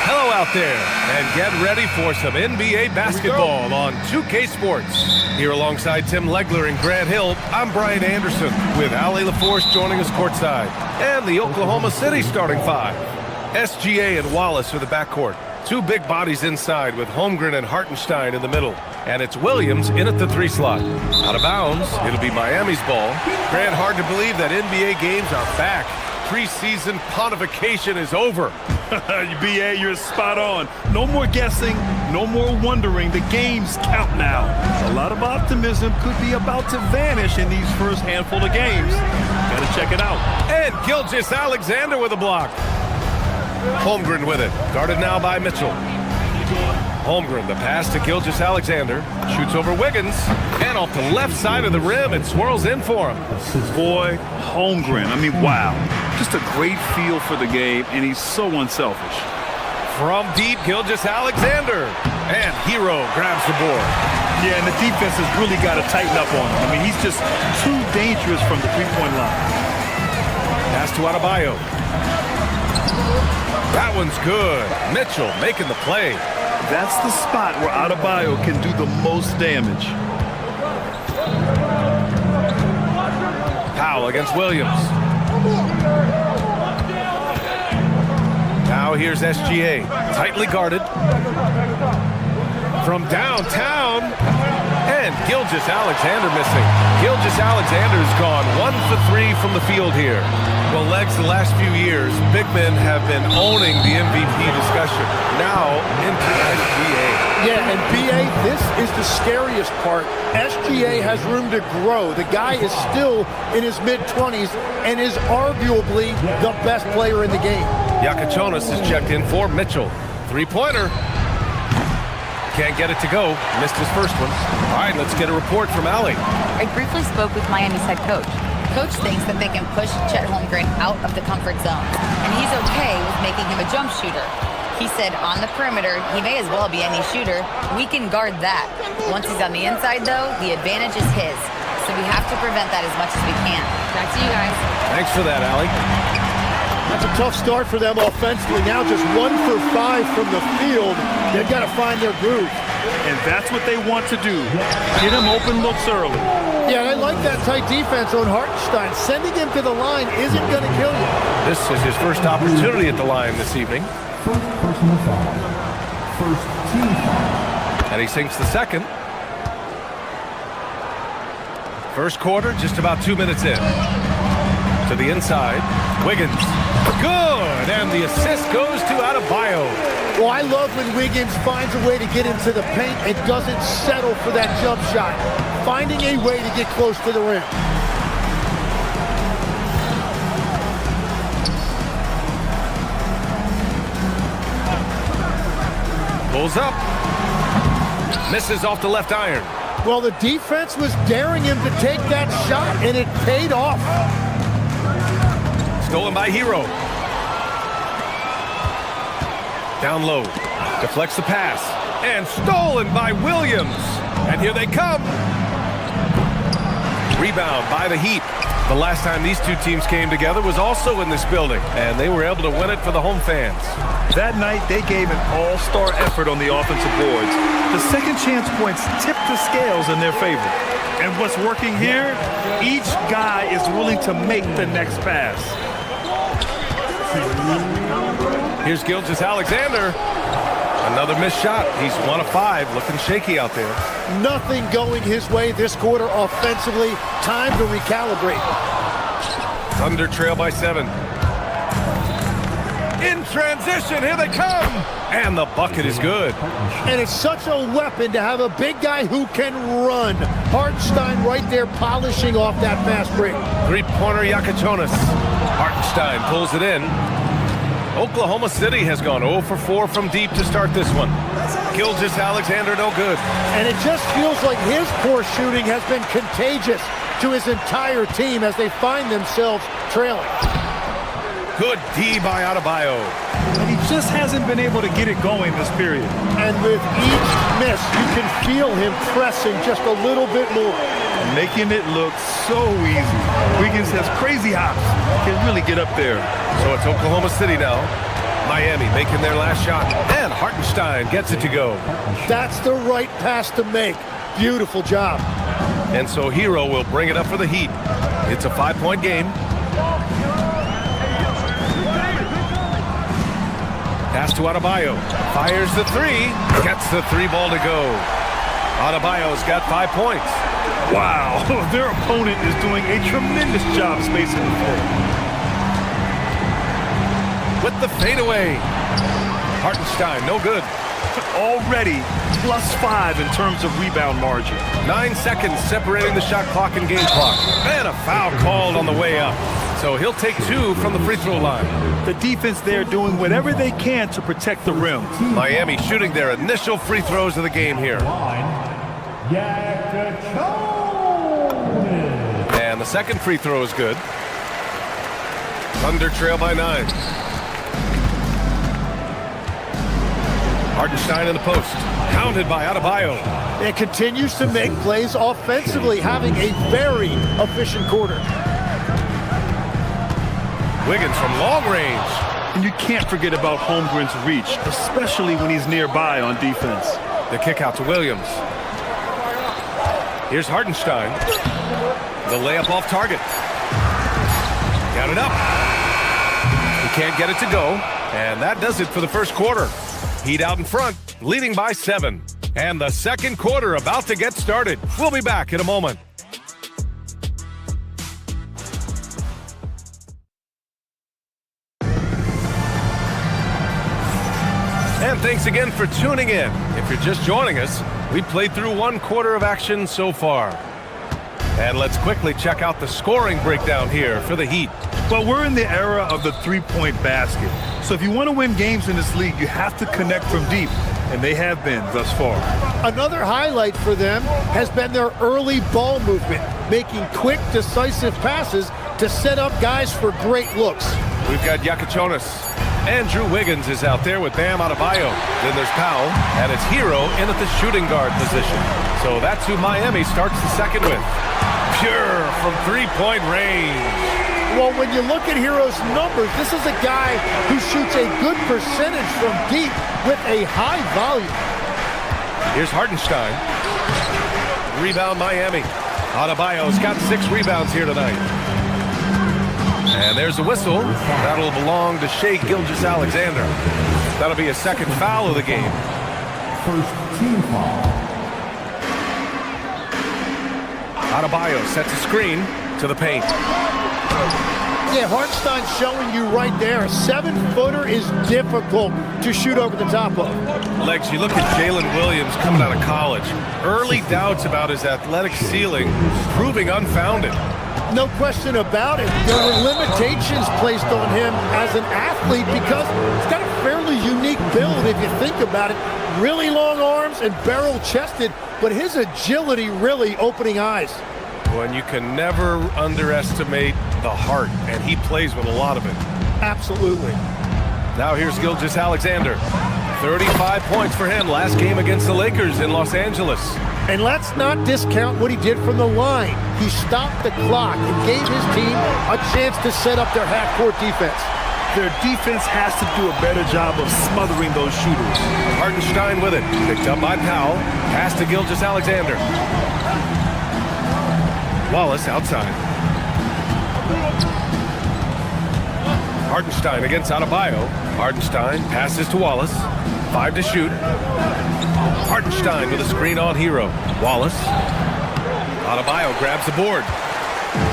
Hello out there, and get ready for some NBA basketball on 2K Sports. Here alongside Tim Legler and Grant Hill, I'm Brian Anderson with Ali LaForce joining us courtside, and the Oklahoma City starting five. SGA and Wallace are the backcourt. Two big bodies inside with Holmgren and Hartenstein in the middle. And it's Williams in at the 3 slot. Out of bounds, it'll be Miami's ball. Grant, hard to believe that NBA games are back. Preseason pontification is over. BA, you're spot on. No more guessing, no more wondering. The games count now. A lot of optimism could be about to vanish in these first handful of games. Gotta check it out. And Gilgeous-Alexander with a block. Holmgren with it. Guarded now by Mitchell. Holmgren, the pass to Gilgeous-Alexander. Shoots over Wiggins. And off the left side of the rim, it swirls in for him. Boy, Holmgren, I mean, wow. Just a great feel for the game, and he's so unselfish. From deep, Gilgeous-Alexander. And Hero grabs the board. Yeah, and the defense has really got to tighten up on him. I mean, he's just too dangerous from the three-point line. Pass to Adebayo. That one's good. Mitchell making the play. That's the spot where Adebayo can do the most damage. Powell against Williams. Now here's SGA. Tightly guarded. From downtown. And Gilgeous-Alexander missing. Gilgeous-Alexander's gone 1 for 3 from the field here. Well, Legs, the last few years, big men have been owning the MVP discussion. Now into SGA. Yeah, and BA, this is the scariest part. SGA has room to grow. The guy is still in his mid-20s and is arguably the best player in the game. Yakachonis is checked in for Mitchell. Three-pointer. Can't get it to go. Missed his first one. All right, let's get a report from Ali. I briefly spoke with Miami's head coach. Coach thinks that they can push Chet Holmgren out of the comfort zone, and he's okay with making him a jump shooter. He said on the perimeter, he may as well be any shooter. We can guard that. Once he's on the inside, though, the advantage is his. So we have to prevent that as much as we can. Back to you guys. Thanks for that, Ali. That's a tough start for them offensively. Now just 1 for 5 from the field. They've got to find their groove. And that's what they want to do. Get him open looks early. Yeah, and I like that tight defense on Hartenstein. Sending him to the line isn't going to kill you. This is his first opportunity at the line this evening. First personal foul. First team foul. And he sinks the second. First quarter, just about 2 minutes in. To the inside, Wiggins. Good, and the assist goes to Adebayo. Well, I love when Wiggins finds a way to get into the paint and doesn't settle for that jump shot. Finding a way to get close to the rim. Pulls up. Misses off the left iron. Well, the defense was daring him to take that shot, and it paid off. Stolen by Hero. Down low. Deflects the pass. And stolen by Williams. And here they come. Rebound by the Heat. The last time these two teams came together was also in this building, and they were able to win it for the home fans. That night, they gave an all-star effort on the offensive boards. The second chance points tipped the scales in their favor. And what's working here? Each guy is willing to make the next pass. Here's Gilgeous-Alexander. Another missed shot. He's 1 of 5, looking shaky out there. Nothing going his way this quarter offensively. Time to recalibrate. Thunder trail by 7. In transition, here they come. And the bucket is good. And it's such a weapon to have a big guy who can run. Hartenstein right there polishing off that fast break. Three-pointer Yakachonis. Hartenstein pulls it in. Oklahoma City has gone 0 for 4 from deep to start this one. Gilgeous-Alexander no good. And it just feels like his poor shooting has been contagious to his entire team as they find themselves trailing. Good D by Adebayo. And he just hasn't been able to get it going this period. And with each miss, you can feel him pressing just a little bit more. Making it look so easy. Wiggins has crazy hops. Can really get up there. So it's Oklahoma City now. Miami making their last shot. And Hartenstein gets it to go. That's the right pass to make. Beautiful job. And so Hero will bring it up for the Heat. It's a 5-point game. Pass to Adebayo. Fires the three. Gets the 3-ball to go. Adebayo's got 5 points. Wow, their opponent is doing a tremendous job spacing the floor. With the fadeaway. Hartenstein, no good. Already +5 in terms of rebound margin. 9 seconds separating the shot clock and game clock. And a foul called on the way up. So he'll take 2 from the free throw line. The defense there doing whatever they can to protect the rim. Miami shooting their initial free throws of the game here. And the second free throw is good. Thunder trail by 9. Hartenstein in the post. Hounded by Adebayo. It continues to make plays offensively, having a very efficient quarter. Wiggins from long range. And you can't forget about Holmgren's reach, especially when he's nearby on defense. The kick out to Williams. Here's Hartenstein. The layup off target. Got it up. He can't get it to go. And that does it for the first quarter. Heat out in front, leading by 7. And the second quarter about to get started. We'll be back in a moment. And thanks again for tuning in. If you're just joining us, we played through 1 quarter of action so far. And let's quickly check out the scoring breakdown here for the Heat. Well, we're in the era of the 3-point basket. So if you want to win games in this league, you have to connect from deep. And they have been thus far. Another highlight for them has been their early ball movement, making quick, decisive passes to set up guys for great looks. We've got Yakachonis. Andrew Wiggins is out there with Bam Adebayo. Then there's Powell, and it's Hero in at the shooting guard position. So that's who Miami starts the second with. Pure from 3-point range. Well, when you look at Hero's numbers, this is a guy who shoots a good percentage from deep with a high volume. Here's Hartenstein. Rebound Miami. Adebayo's got 6 rebounds here tonight. And there's a whistle. That'll belong to Shai Gilgeous-Alexander. That'll be a second foul of the game. First team foul. Adebayo sets a screen to the paint. Yeah, Hartenstein's showing you right there. A 7-footer is difficult to shoot over the top of. Legs, you look at Jalen Williams coming out of college. Early doubts about his athletic ceiling proving unfounded. No question about it. There were limitations placed on him as an athlete because he's got a fairly unique build if you think about it. Really long arms and barrel-chested, but his agility really opening eyes. When you can never underestimate the heart, and he plays with a lot of it. Absolutely. Now here's Gilgeous-Alexander. 35 points for him last game against the Lakers in Los Angeles. And let's not discount what he did from the line. He stopped the clock and gave his team a chance to set up their half-court defense. Their defense has to do a better job of smothering those shooters. Hartenstein with it. Picked up by Powell. Pass to Gilgeous-Alexander. Wallace outside. Hartenstein against Adebayo. Hartenstein passes to Wallace. 5 to shoot. Hartenstein with a screen on Hero. Wallace. Adebayo grabs the board.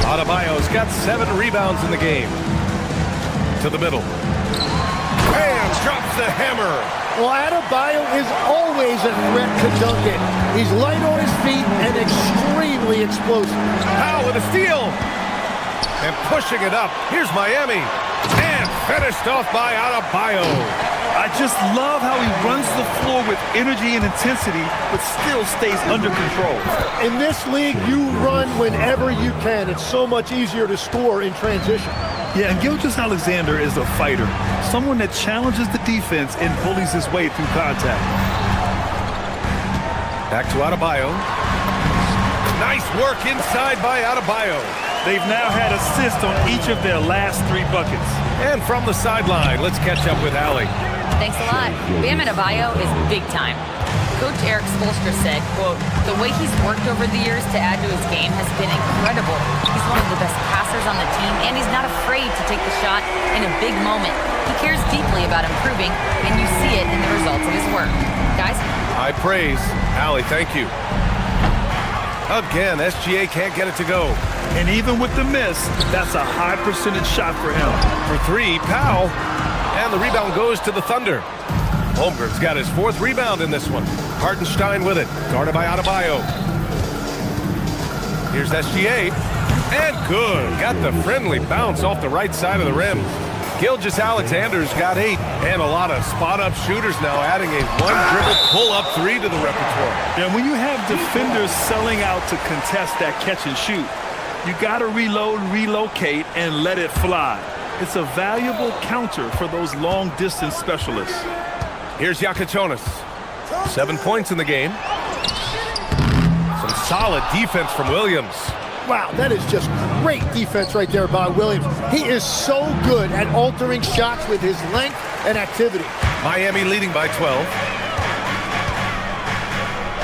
Adebayo's got 7 rebounds in the game. To the middle. Bam! Drops the hammer. Well, Adebayo is always a threat to dunk it. He's light on his feet and extremely explosive. Powell with a steal. And pushing it up. Here's Miami. And finished off by Adebayo. I just love how he runs the floor with energy and intensity, but still stays under control. In this league, you run whenever you can. It's so much easier to score in transition. Yeah, and Gilgeous-Alexander is a fighter, someone that challenges the defense and bullies his way through contact. Back to Adebayo. Nice work inside by Adebayo. They've now had assists on each of their last 3 buckets. And from the sideline, let's catch up with Allie. Thanks a lot. Bam Adebayo is big time. Coach Eric Spoelstra said, quote, "The way he's worked over the years to add to his game has been incredible. He's one of the best passers on the team, and he's not afraid to take the shot in a big moment. He cares deeply about improving, and you see it in the results of his work." Guys? High praise. Allie, thank you. Again, SGA can't get it to go. And even with the miss, that's a high percentage shot for him. For 3, Powell. And the rebound goes to the Thunder. Holmgren's got his 4th rebound in this one. Hartenstein with it, guarded by Adebayo. Here's SGA. And good. Got the friendly bounce off the right side of the rim. Gilgeous-Alexander's got 8, and a lot of spot-up shooters now, adding a one-dribble pull-up 3 to the repertoire. And when you have defenders selling out to contest that catch and shoot, you got to reload, relocate, and let it fly. It's a valuable counter for those long-distance specialists. Here's Yakatonis. 7 points in the game. Some solid defense from Williams. Wow, that is just great defense right there by Williams. He is so good at altering shots with his length and activity. Miami leading by 12.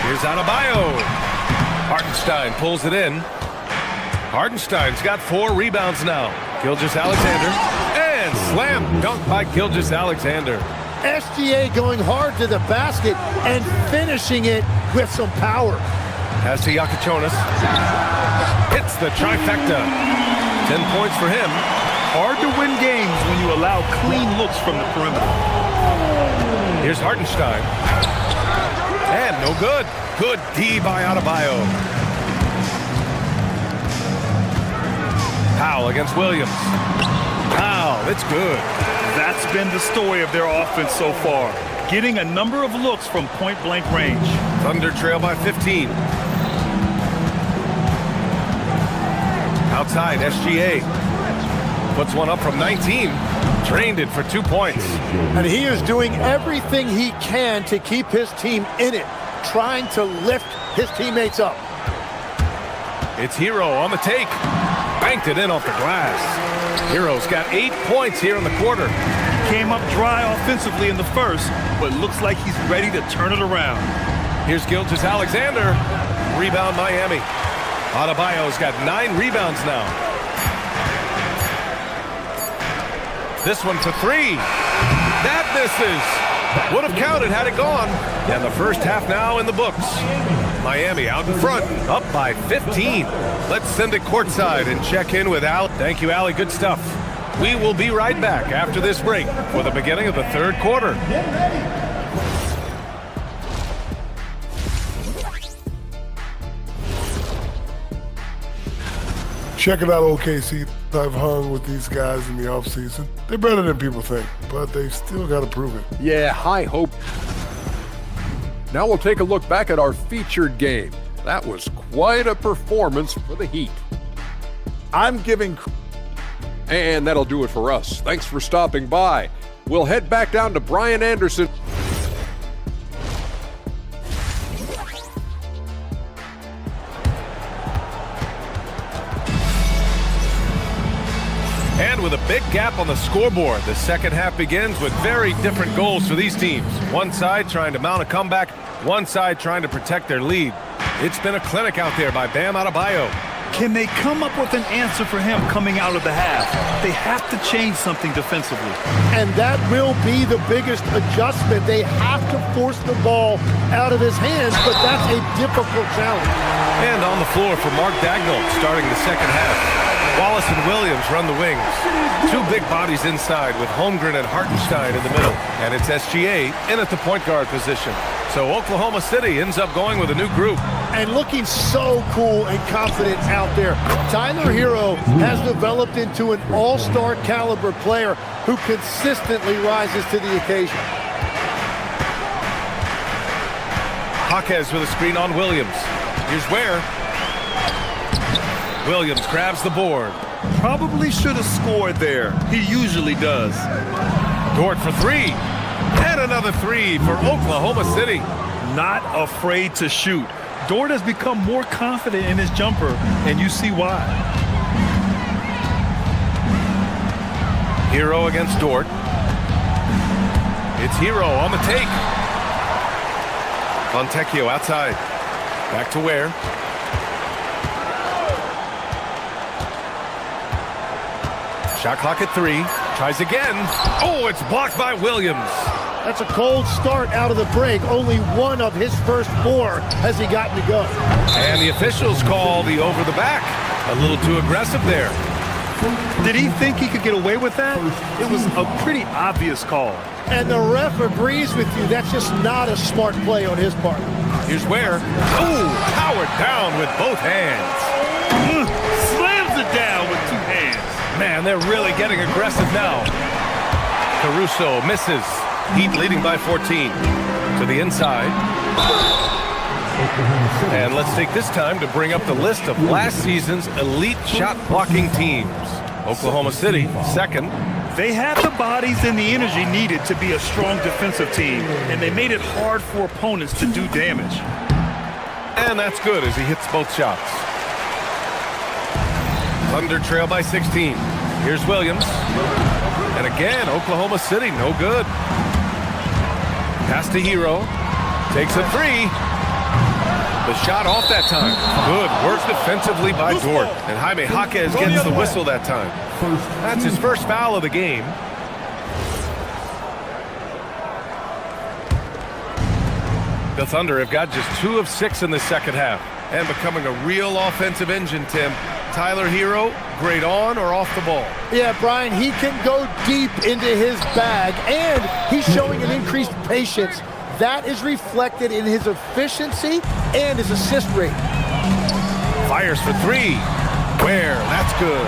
Here's Adebayo. Hartenstein pulls it in. Hartenstein's got 4 rebounds now. Gilgeous-Alexander. And slam dunk by Gilgeous-Alexander. SGA going hard to the basket and finishing it with some power. Pass to Yakatonis. Hits the trifecta. 10 points for him. Hard to win games when you allow clean looks from the perimeter. Here's Hartenstein. And no good. Good D by Adebayo. Powell against Williams. Powell, it's good. That's been the story of their offense so far. Getting a number of looks from point-blank range. Thunder trail by 15. Outside, SGA puts one up from 19. Drained it for 2 points. And he is doing everything he can to keep his team in it, trying to lift his teammates up. It's Hero on the take. Banked it in off the glass. Hero's got 8 points here in the quarter. Came up dry offensively in the first, but looks like he's ready to turn it around. Here's Gilgeous-Alexander. Rebound Miami. Adebayo's got 9 rebounds now. This one for 3. That misses. Would have counted had it gone. And the first half now in the books. Miami out in front, up by 15. Let's send it courtside and check in with Al. Thank you, Allie. Good stuff. We will be right back after this break for the beginning of the third quarter. Check it out, OKC. I've hung with these guys in the offseason. They're better than people think, but they've still got to prove it. Yeah, high hope. Now we'll take a look back at our featured game. That was quite a performance for the Heat. I'm giving... And that'll do it for us. Thanks for stopping by. We'll head back down to Brian Anderson. And with a big gap on the scoreboard, the second half begins with very different goals for these teams. One side trying to mount a comeback, one side trying to protect their lead. It's been a clinic out there by Bam Adebayo. Can they come up with an answer for him coming out of the half? They have to change something defensively. And that will be the biggest adjustment. They have to force the ball out of his hands, but that's a difficult challenge. And on the floor for Mark Daigneault starting the second half. Wallace and Williams run the wings. 2 big bodies inside with Holmgren and Hartenstein in the middle. And it's SGA in at the point guard position. So Oklahoma City ends up going with a new group. and looking so cool and confident out there. Tyler Hero has developed into an all-star caliber player who consistently rises to the occasion. Jaquez with a screen on Williams. Here's Ware. Williams grabs the board. Probably should have scored there. He usually does. Dort for three. And another three for Oklahoma City. Not afraid to shoot. Dort has become more confident in his jumper, and you see why. Hero against Dort. It's Hero on the take. Fontecchio outside. Back to Ware. Shot clock at 3. Tries again. Oh, it's blocked by Williams. That's a cold start out of the break. Only one of his first 4 has he gotten to go. And the officials call the over the back. A little too aggressive there. Did he think he could get away with that? It was a pretty obvious call. And the ref agrees with you. That's just not a smart play on his part. Here's Ware. Oh, powered down with both hands. Slams it down with 2 hands. Man, they're really getting aggressive now. Caruso misses. Heat leading by 14. To the inside. And let's take this time to bring up the list of last season's elite shot blocking teams. Oklahoma City, second. They had the bodies and the energy needed to be a strong defensive team, and they made it hard for opponents to do damage. And that's good as he hits both shots. Thunder trail by 16. Here's Williams. And again, Oklahoma City, no good. Pass to Hero. Takes a 3. The shot off that time. Good work defensively by Dort. And Jaime Jaquez gets the whistle that time. That's his first foul of the game. The Thunder have got just 2 of 6 in the second half and becoming a real offensive engine, Tim. Tyler Hero, great on or off the ball? Yeah, Brian, he can go deep into his bag, and he's showing an increased patience. That is reflected in his efficiency and his assist rate. Fires for 3. Ware, that's good.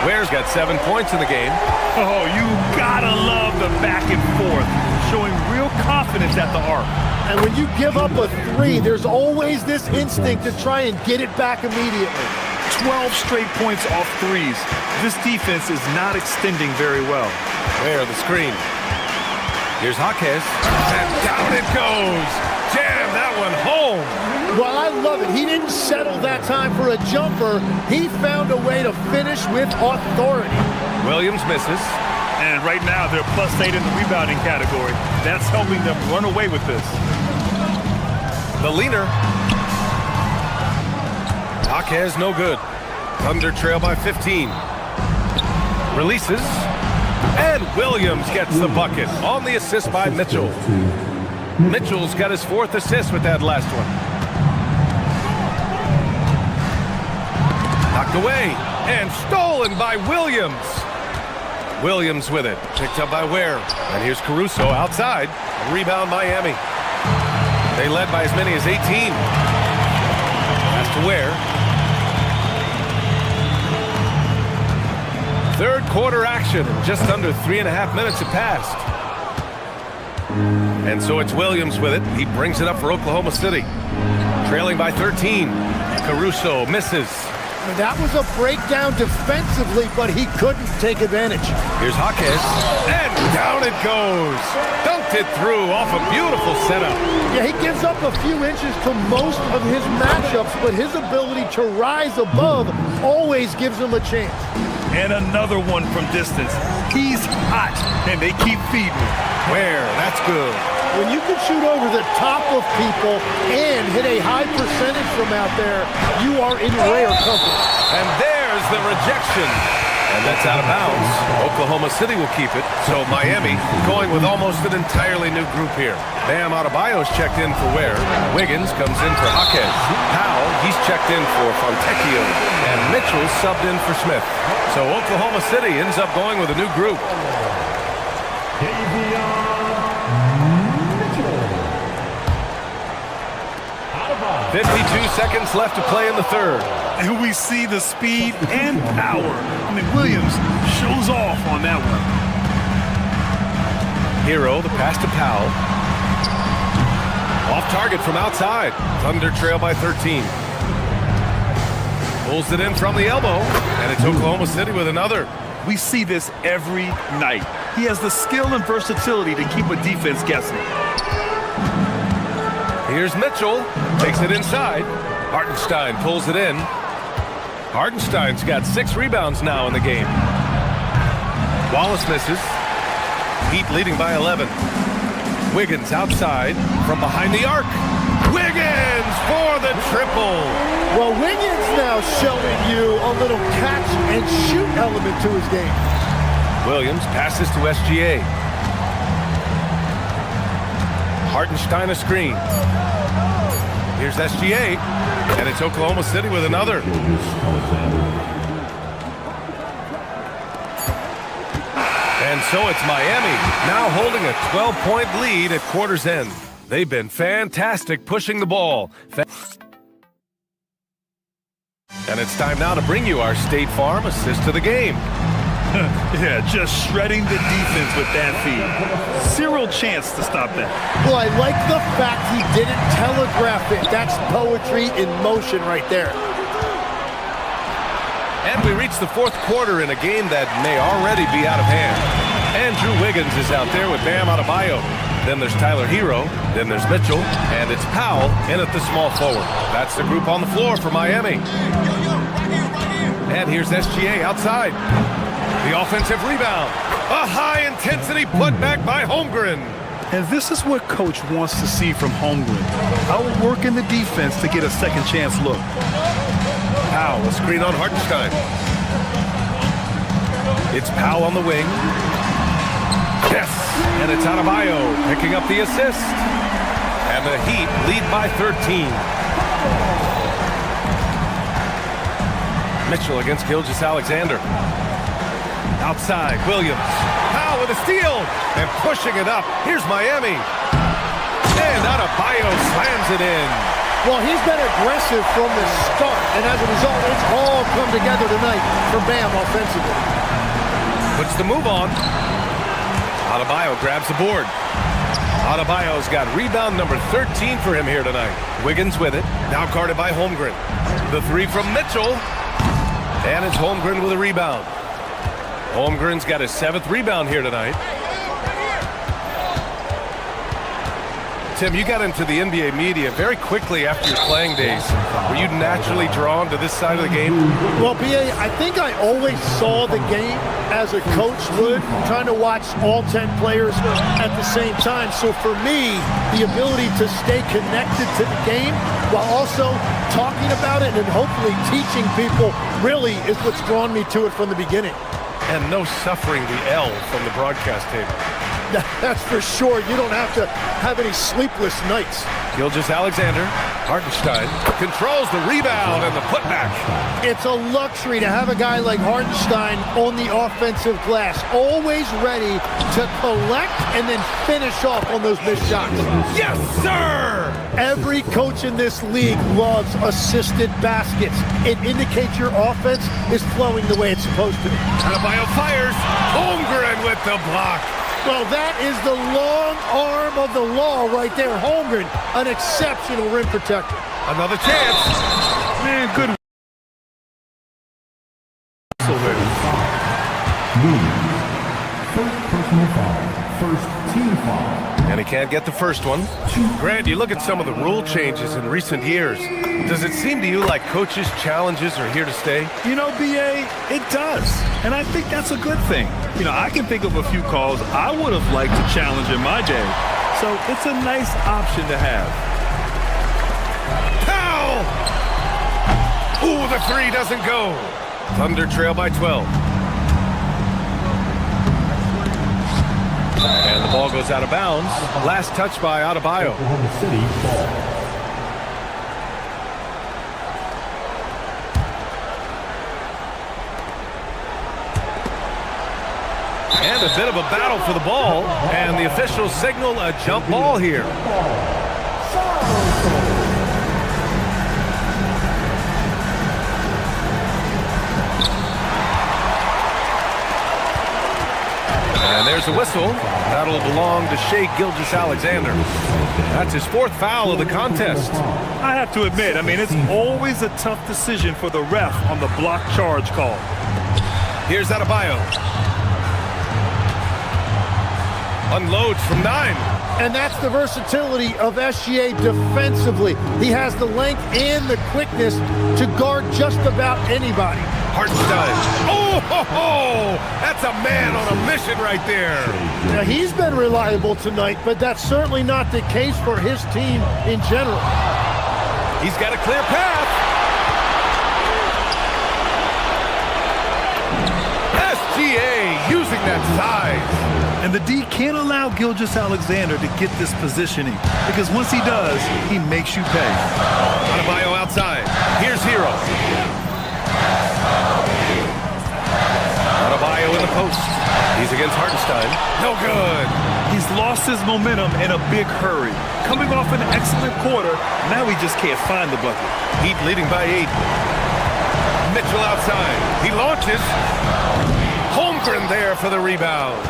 Ware's got 7 points in the game. Oh, you gotta love the back and forth, showing real confidence at the arc. And when you give up a 3, there's always this instinct to try and get it back immediately. 12 straight points off 3s. This defense is not extending very well. Ware, the screen. Here's Jaquez, and down it goes. Jam that one home. Well, I love it. He didn't settle that time for a jumper. He found a way to finish with authority. Williams misses. And right now, they're +8 in the rebounding category. That's helping them run away with this. The leaner. Jaquez, no good. Thunder trail by 15. Releases. And Williams gets the bucket on the assist by Mitchell. Mitchell's got his 4th assist with that last one. Knocked away and stolen by Williams. Williams with it. Picked up by Ware. And here's Caruso outside. Rebound Miami. They led by as many as 18. Pass to Ware. Third quarter action. Just under 3.5 minutes have passed. And so it's Williams with it. He brings it up for Oklahoma City. Trailing by 13. Caruso misses. That was a breakdown defensively, but he couldn't take advantage. Here's Jaquez. And down it goes. Dunked it through off a beautiful setup. Yeah, he gives up a few inches to most of his matchups, but his ability to rise above always gives him a chance. And another one from distance. He's hot, and they keep feeding him. Ware, that's good. When you can shoot over the top of people and hit a high percentage from out there, you are in rare company. And there's the rejection. And that's out of bounds. Oklahoma City will keep it. So Miami going with almost an entirely new group here. Bam Adebayo's checked in for Ware. Wiggins comes in for Jaquez. Powell, he's checked in for Fontecchio. And Mitchell subbed in for Smith. So Oklahoma City ends up going with a new group. 52 seconds left to play in the third. And we see the speed and power. I mean, Williams shows off on that one. Hero, the pass to Powell. Off target from outside. Thunder trail by 13. Pulls it in from the elbow, and it's Oklahoma City with another. We see this every night. He has the skill and versatility to keep a defense guessing. Here's Mitchell, takes it inside. Hartenstein pulls it in. Hartenstein's got 6 rebounds now in the game. Wallace misses. Heat leading by 11. Wiggins outside from behind the arc. Wiggins for the triple. Well, Wiggins now showing you a little catch and shoot element to his game. Williams passes to SGA. Hartenstein a screen. Here's SGA, and it's Oklahoma City with another. And so it's Miami, now holding a 12-point lead at quarter's end. They've been fantastic pushing the ball. And it's time now to bring you our State Farm assist to the game. Yeah, just shredding the defense with that feed. Zero chance to stop that. Well, I like the fact he didn't telegraph it. That's poetry in motion right there. And we reach the fourth quarter in a game that may already be out of hand. Andrew Wiggins is out there with Bam Adebayo. Then there's Tyler Hero. Then there's Mitchell. And it's Powell in at the small forward. That's the group on the floor for Miami. And here's SGA outside. The offensive rebound. A high-intensity putback by Holmgren. And this is what Coach wants to see from Holmgren. Outworking the defense to get a second chance look. Powell, a screen on Hartenstein. It's Powell on the wing. Yes, and it's Adebayo picking up the assist. And the Heat lead by 13. Mitchell against Gilgeous-Alexander. Outside, Williams. Powell with a steal and pushing it up. Here's Miami. And Adebayo slams it in. Well, he's been aggressive from the start, and as a result, it's all come together tonight for Bam offensively. Puts the move on. Adebayo grabs the board. Adebayo's got rebound number 13 for him here tonight. Wiggins with it, now guarded by Holmgren. The three from Mitchell. And it's Holmgren with a rebound. Holmgren's got his 7th rebound here tonight. Tim, you got into the NBA media very quickly after your playing days. Were you naturally drawn to this side of the game? Well, B.A., I think I always saw the game as a coach would, trying to watch all 10 players at the same time. So for me, the ability to stay connected to the game while also talking about it and hopefully teaching people really is what's drawn me to it from the beginning. And no suffering the L from the broadcast table. That's for sure. You don't have to have any sleepless nights. Gilgeous-Alexander, Hartenstein controls the rebound and the putback. It's a luxury to have a guy like Hartenstein on the offensive glass, always ready to collect and then finish off on those missed shots. Yes, sir! Every coach in this league loves assisted baskets. It indicates your offense is flowing the way it's supposed to. Adebayo fires. Holmgren with the block. Well, that is the long arm of the law right there. Holmgren, an exceptional rim protector. Another chance. Man, good. First personal foul. First team foul. And he can't get the first one. Grant, you look at some of the rule changes in recent years. Does it seem to you like coaches' challenges are here to stay? You know, B.A., it does. And I think that's a good thing. You know, I can think of a few calls I would have liked to challenge in my day. So it's a nice option to have. Powell! Ooh, the three doesn't go. Thunder trail by 12. And the ball goes out of bounds. Last touch by Adebayo. Oklahoma City ball. And a bit of a battle for the ball. And the officials signal a jump ball here. And there's a whistle. That'll belong to Shai Gilgeous-Alexander. That's his 4th foul of the contest. I have to admit, it's always a tough decision for the ref on the block charge call. Here's Adebayo. Unloads from 9. And that's the versatility of SGA defensively. He has the length and the quickness to guard just about anybody. Hartenstein. Oh, ho, ho! That's a man on a mission right there. Now, he's been reliable tonight, but that's certainly not the case for his team in general. He's got a clear path. SGA using that size. And the D can't allow Gilgeous-Alexander to get this positioning, because once he does, he makes you pay. Adebayo outside. Here's Hero. Adebayo in the post. He's against Hartenstein. No good. He's lost his momentum in a big hurry. Coming off an excellent quarter, now he just can't find the bucket. Heat leading by 8. Mitchell outside. He launches. Holmgren there for the rebound.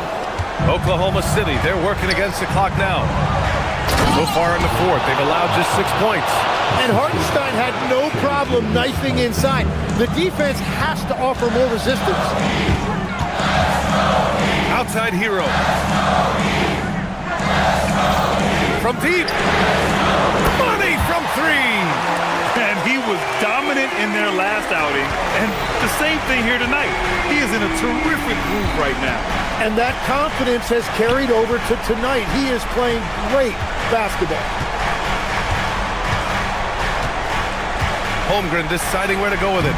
Oklahoma City, they're working against the clock now. So far in the 4th, they've allowed just 6 points. And Hartenstein had no problem knifing inside. The defense has to offer more resistance. Outside Hero. From deep. Money from 3. And he was dominant in their last outing. And the same thing here tonight. He is in a terrific groove right now. And that confidence has carried over to tonight. He is playing great basketball. Holmgren deciding where to go with it.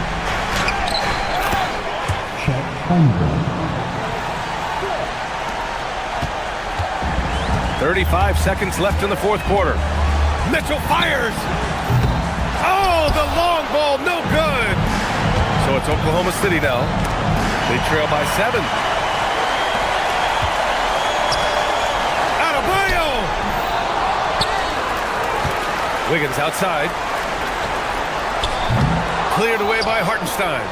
Chet Holmgren. 35 seconds left in the 4th quarter. Mitchell fires. Oh, the long ball, no good. So it's Oklahoma City now. They trail by 7. Adebayo. Wiggins outside. Cleared away by Hartenstein.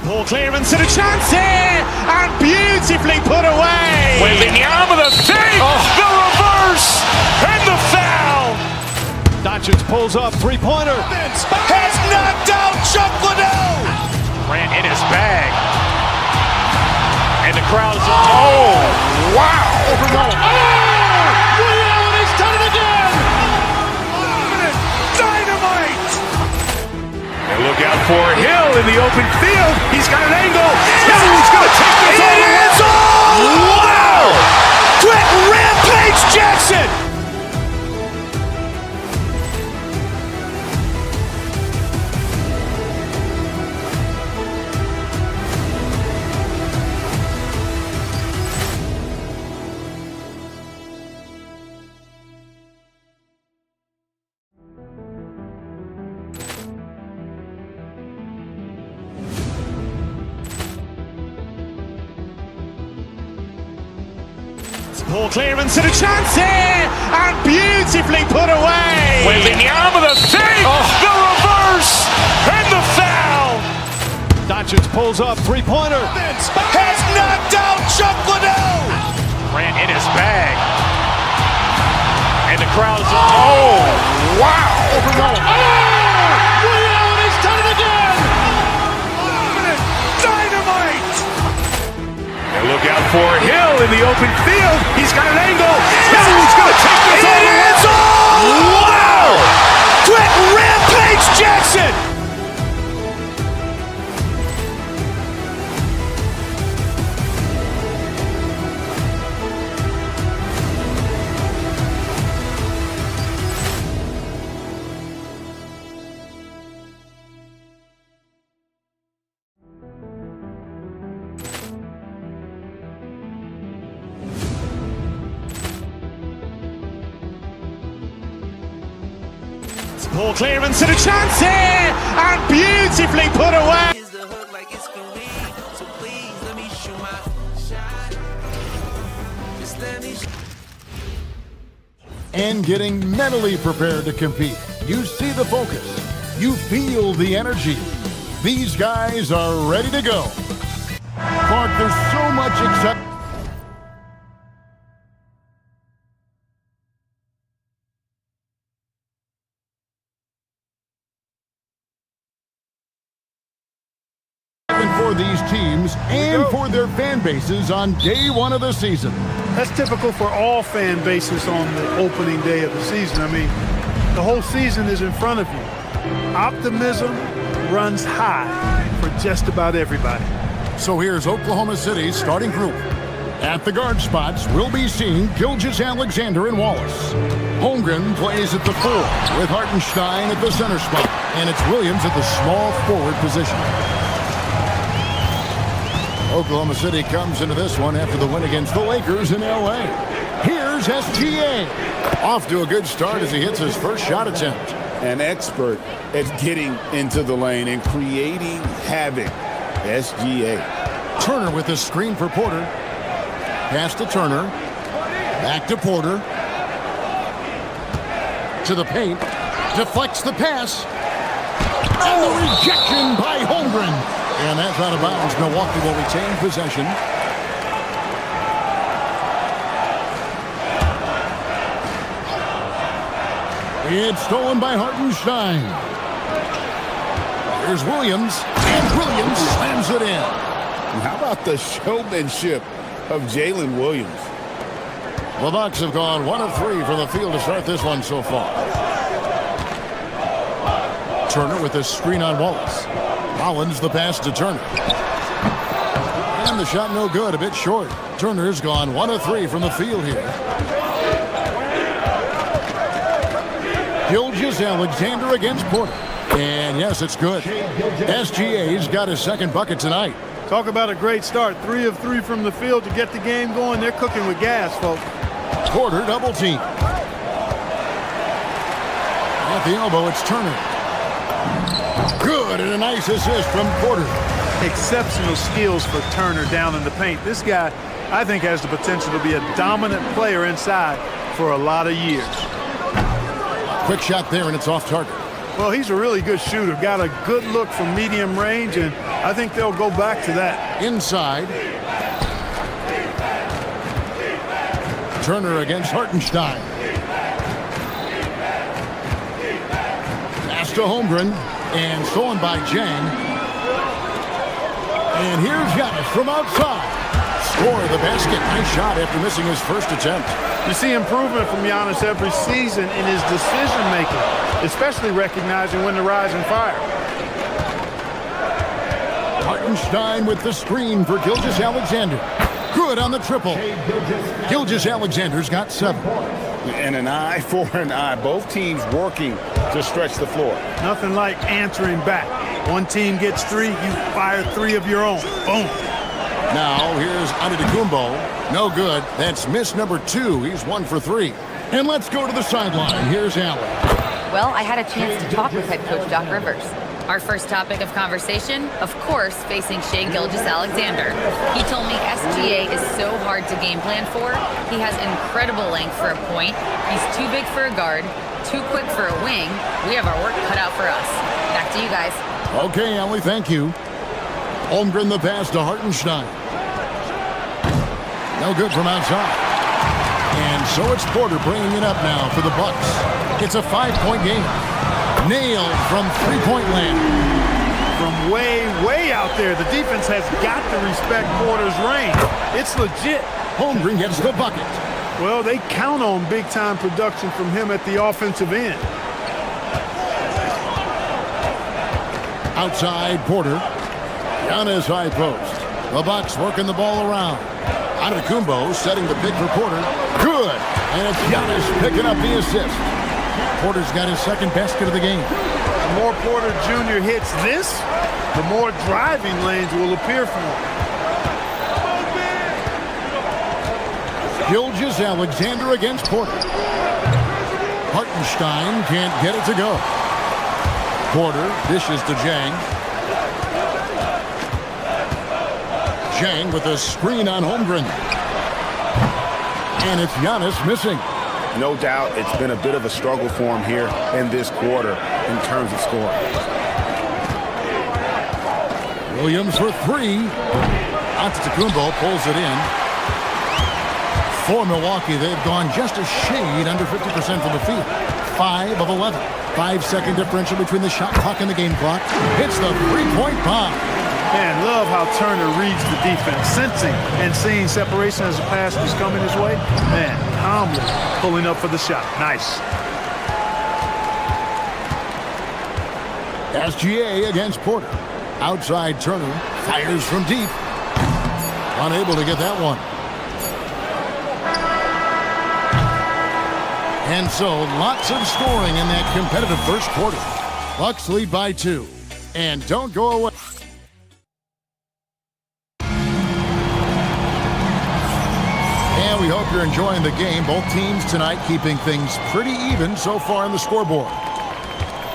Poor clearance and a chance here, and beautifully put away. Wembanyama the save, the reverse, and the foul. Doncic pulls up, 3-pointer. Has knocked out Chuck Liddell. Grant in his bag, and the crowd is wow. Liddell has done it again. Dynamite. And look out for Hill in the open field. He's got an angle. He's going to take this all the way. Wow! Trent Rampage Jackson. Poor clearance and a chance here, and beautifully put away. Wembanyama the save, the reverse, and the foul. Doncic pulls up, 3-pointer. Has knocked out Chuck Liddell. Grant in his bag, and the crowd is wow. Liddell has done it again. Dynamite. And look out for Hill in the open field. He's got an angle. He's going to take this all the way. Wow! Trent Rampage Jackson. Ball clearance and a chance here, and beautifully put away. And getting mentally prepared to compete. You see the focus. You feel the energy. These guys are ready to go. Clark, there's so much excitement. For these teams and for their fan bases on day one of the season. That's typical for all fan bases on the opening day of the season. I mean, the whole season is in front of you. Optimism runs high for just about everybody. So here's Oklahoma City's starting group. At the guard spots, we'll be seeing Gilgeous-Alexander and Wallace. Holmgren plays at the 4 with Hartenstein at the center spot. And it's Williams at the small forward position. Oklahoma City comes into this one after the win against the Lakers in L.A. Here's SGA. Off to a good start as he hits his first shot attempt. An expert at getting into the lane and creating havoc. SGA. Turner with the screen for Porter. Pass to Turner. Back to Porter. To the paint. Deflects the pass. And the rejection by Holmgren. And that's out of bounds. Milwaukee will retain possession. It's stolen by Hartenstein. Here's Williams. And Williams slams it in. How about the showmanship of Jalen Williams? The Bucks have gone 1 of 3 from the field to start this one so far. Turner with a screen on Wallace. Collins the pass to Turner. And the shot no good, a bit short. Turner's gone 1 of 3 from the field here. Gilgeous-Alexander against Porter. And yes, it's good. SGA's got his second bucket tonight. Talk about a great start. 3 of 3 from the field to get the game going. They're cooking with gas, folks. Porter double team. At the elbow, it's Turner. Good, and a nice assist from Porter. Exceptional skills for Turner down in the paint. This guy, I think, has the potential to be a dominant player inside for a lot of years. Quick shot there, and it's off target. Well, he's a really good shooter. Got a good look from medium range, and I think they'll go back to that. Inside. Turner against Hartenstein. Pass to Holmgren. And stolen by Jang. And here's Giannis from outside. Score the basket. Nice shot after missing his first attempt. You see improvement from Giannis every season in his decision-making, especially recognizing when to rise and fire. Hartenstein with the screen for Gilgeous-Alexander. Good on the triple. Gilgeous-Alexander's got 7. And an eye for an eye. Both teams working to stretch the floor. Nothing like answering back. One team gets 3, you fire 3 of your own. Boom. Now here's Antetokounmpo. No good. That's miss number 2. He's 1 for 3. And let's go to the sideline. Here's Allen. Well, I had a chance to talk with head coach Doc Rivers. Our first topic of conversation, of course, facing Shai Gilgeous-Alexander. He told me SGA is so hard to game plan for. He has incredible length for a point. He's too big for a guard, too quick for a wing. We have our work cut out for us. Back to you guys. Okay, Allie, thank you. Holmgren the pass to Hartenstein. No good from outside. And so it's Porter bringing it up now for the Bucks. It's a 5-point game. Nailed from 3-point land. From way, way out there, the defense has got to respect Porter's range. It's legit. Holmgren gets the bucket. Well, they count on big-time production from him at the offensive end. Outside, Porter. Giannis high post. The Bucks working the ball around. Antetokounmpo setting the pick for Porter. Good. And it's Giannis picking up the assist. Porter's got his second basket of the game. The more Porter Jr. hits this, the more driving lanes will appear for him. Gilgeous-Alexander against Porter. Hartenstein can't get it to go. Porter dishes to Jang. Jang with a screen on Holmgren. And it's Giannis missing. No doubt it's been a bit of a struggle for him here in this quarter in terms of scoring. Williams for three. Antetokounmpo pulls it in. For Milwaukee, they've gone just a shade under 50% from the field. 5 of 11. 5-second differential between the shot clock and the game clock. Hits the three-point bomb. Man, love how Turner reads the defense, sensing and seeing separation as the pass was coming his way. Man, calmly pulling up for the shot. Nice. SGA against Porter. Outside Turner. Fires from deep. Unable to get that one. And so, lots of scoring in that competitive first quarter. Bucks lead by 2. And don't go away. And we hope you're enjoying the game. Both teams tonight keeping things pretty even so far on the scoreboard.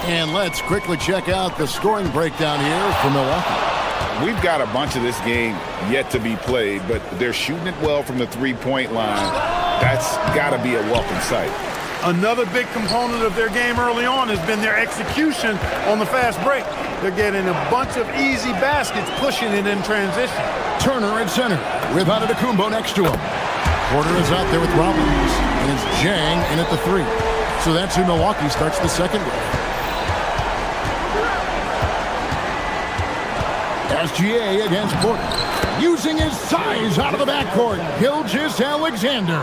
And let's quickly check out the scoring breakdown here for Milwaukee. We've got a bunch of this game yet to be played, but they're shooting it well from the three-point line. That's got to be a welcome sight. Another big component of their game early on has been their execution on the fast break. They're getting a bunch of easy baskets, pushing it in transition. Turner at center, with Antetokounmpo next to him. Porter is out there with Robbins, and it's Jang in at the 3. So that's who Milwaukee starts the second with. SGA against Porter. Using his size out of the backcourt, Gilgeous-Alexander.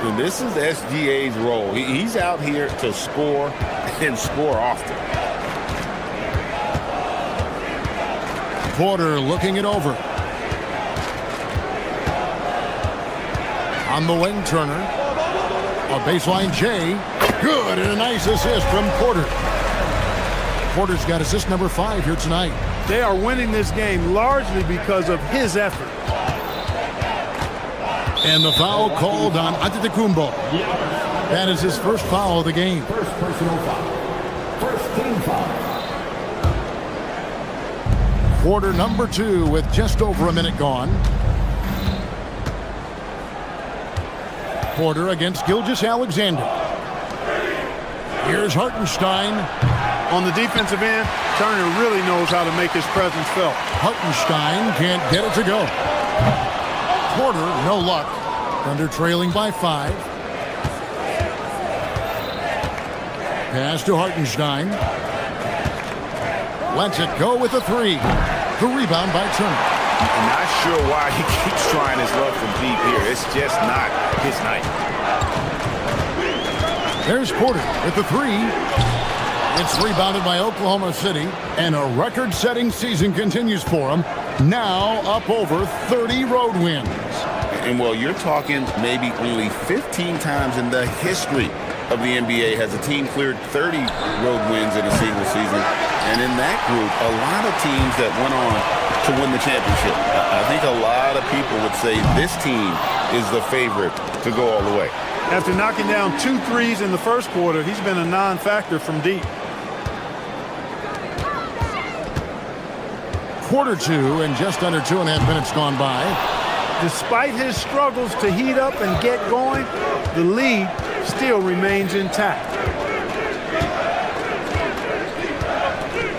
And this is SGA's role. He's out here to score and score often. Porter looking it over. On the wing, Turner. A baseline J. Good, and a nice assist from Porter. Porter's got assist number 5 here tonight. They are winning this game largely because of his effort. And the foul called on Antetokounmpo. That is his first foul of the game. First personal foul. First team foul. Quarter number 2 with just over a minute gone. Porter against Gilgeous-Alexander. Here's Hartenstein. On the defensive end, Turner really knows how to make his presence felt. Hartenstein can't get it to go. Porter, no luck. Thunder trailing by 5. Pass to Hartenstein. Lets it go with a 3. The rebound by Turner. I'm not sure why he keeps trying his luck from deep here. It's just not his night. There's Porter with the 3. It's rebounded by Oklahoma City, and a record-setting season continues for them. Now up over 30 road wins. And well, you're talking maybe only 15 times in the history of the NBA has a team cleared 30 road wins in a single season. And in that group, a lot of teams that went on to win the championship. I think a lot of people would say this team is the favorite to go all the way. After knocking down 2 threes in the first quarter, he's been a non-factor from deep. Quarter 2 and just under 2.5 minutes gone by. Despite his struggles to heat up and get going, the lead still remains intact.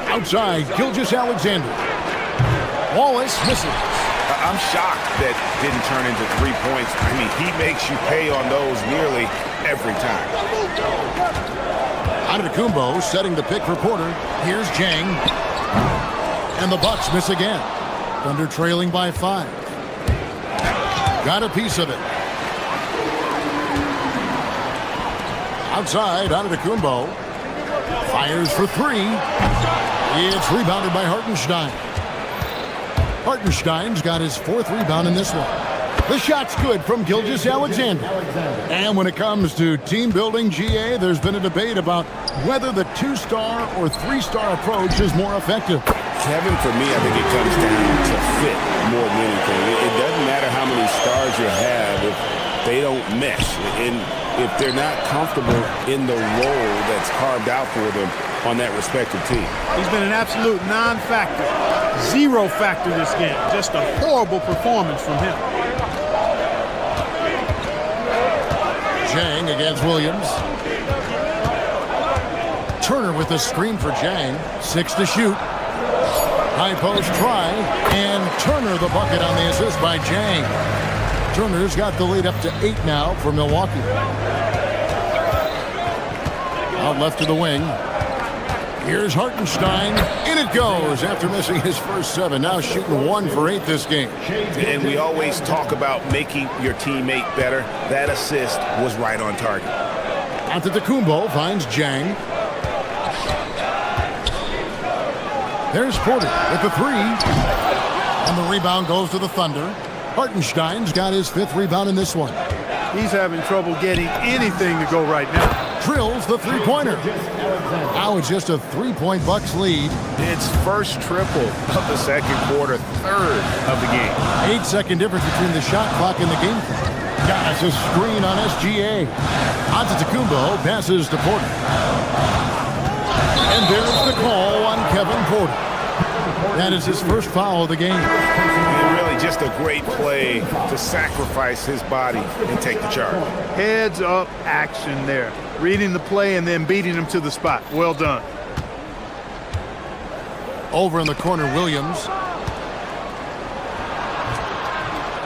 Outside, Gilgeous-Alexander. Wallace misses. I'm shocked that didn't turn into 3 points. I mean, he makes you pay on those nearly every time. Antetokounmpo setting the pick for Porter. Here's Jang. And the Bucks miss again. Thunder trailing by 5. Got a piece of it. Outside, Antetokounmpo. Fires for 3. It's rebounded by Hartenstein. Hartenstein's got his 4th rebound in this one. The shot's good from Gilgeous-Alexander. And when it comes to team building, GA, there's been a debate about whether the 2-star or 3-star approach is more effective. Kevin, for me, I think it comes down to fit more than anything. It doesn't matter how many stars you have if they don't mesh. And if they're not comfortable in the role that's carved out for them on that respective team. He's been an absolute non-factor, zero factor this game. Just a horrible performance from him. Jang against Williams. Turner with the screen for Jang. 6 to shoot. High post try, and Turner the bucket on the assist by Jang. Turner's got the lead up to 8 now for Milwaukee. Out left to the wing. Here's Hartenstein. In it goes after missing his first 7. Now shooting 1 for 8 this game. And we always talk about making your teammate better. That assist was right on target. Antetokounmpo finds Jang. There's Porter with the 3. And the rebound goes to the Thunder. Hartenstein's got his 5th rebound in this one. He's having trouble getting anything to go right now. Drills the 3-pointer. Now it's just a 3-point Bucks lead. It's first triple of the second quarter, 3rd of the game. 8-second difference between the shot clock and the game clock. Got a screen on SGA. Antetokounmpo passes to Porter. And there's the call on Kevin Porter. That is his first foul of the game. And really just a great play to sacrifice his body and take the charge. Heads up action there. Reading the play and then beating him to the spot. Well done. Over in the corner, Williams.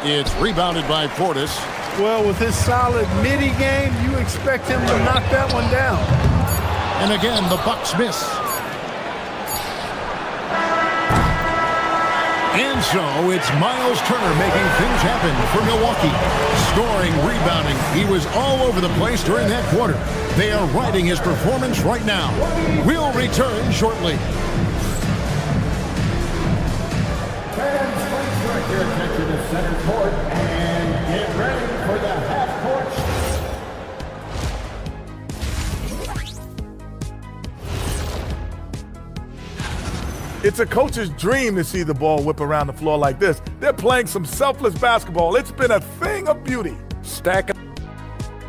It's rebounded by Portis. Well, with his solid midi game, you expect him to knock that one down. And again, the Bucks miss. And so it's Miles Turner making things happen for Milwaukee. Scoring, rebounding. He was all over the place during that quarter. They are riding his performance right now. We'll return shortly. Fans, please direct your attention to center court and get ready for the half-court. It's a coach's dream to see the ball whip around the floor like this. They're playing some selfless basketball. It's been a thing of beauty. Stack up.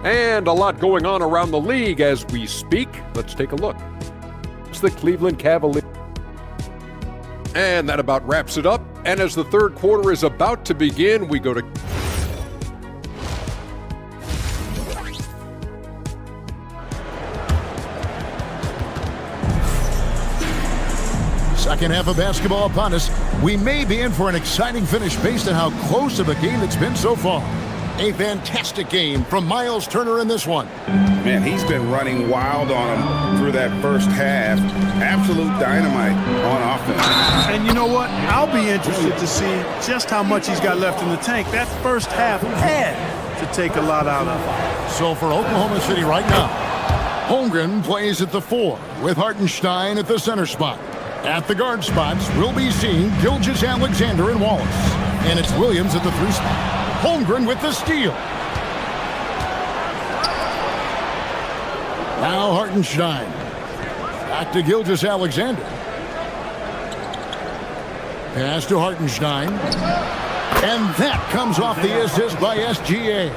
And a lot going on around the league as we speak. Let's take a look. It's the Cleveland Cavaliers. And that about wraps it up. And as the third quarter is about to begin, we go to Second half of basketball upon us. We may be in for an exciting finish based on how close of a game it's been so far. A fantastic game from Miles Turner in this one. Man, he's been running wild on him through that first half. Absolute dynamite on offense. And you know what? I'll be interested to see just how much he's got left in the tank. That first half had to take a lot out of him. So for Oklahoma City right now, Holmgren plays at the 4 with Hartenstein at the center spot. At the guard spots, we'll be seeing Gilgeous-Alexander and Wallace. And it's Williams at the 3 spot. Holmgren with the steal. Now Hartenstein. Back to Gilgeous-Alexander. Pass to Hartenstein. And that comes off the assist by SGA.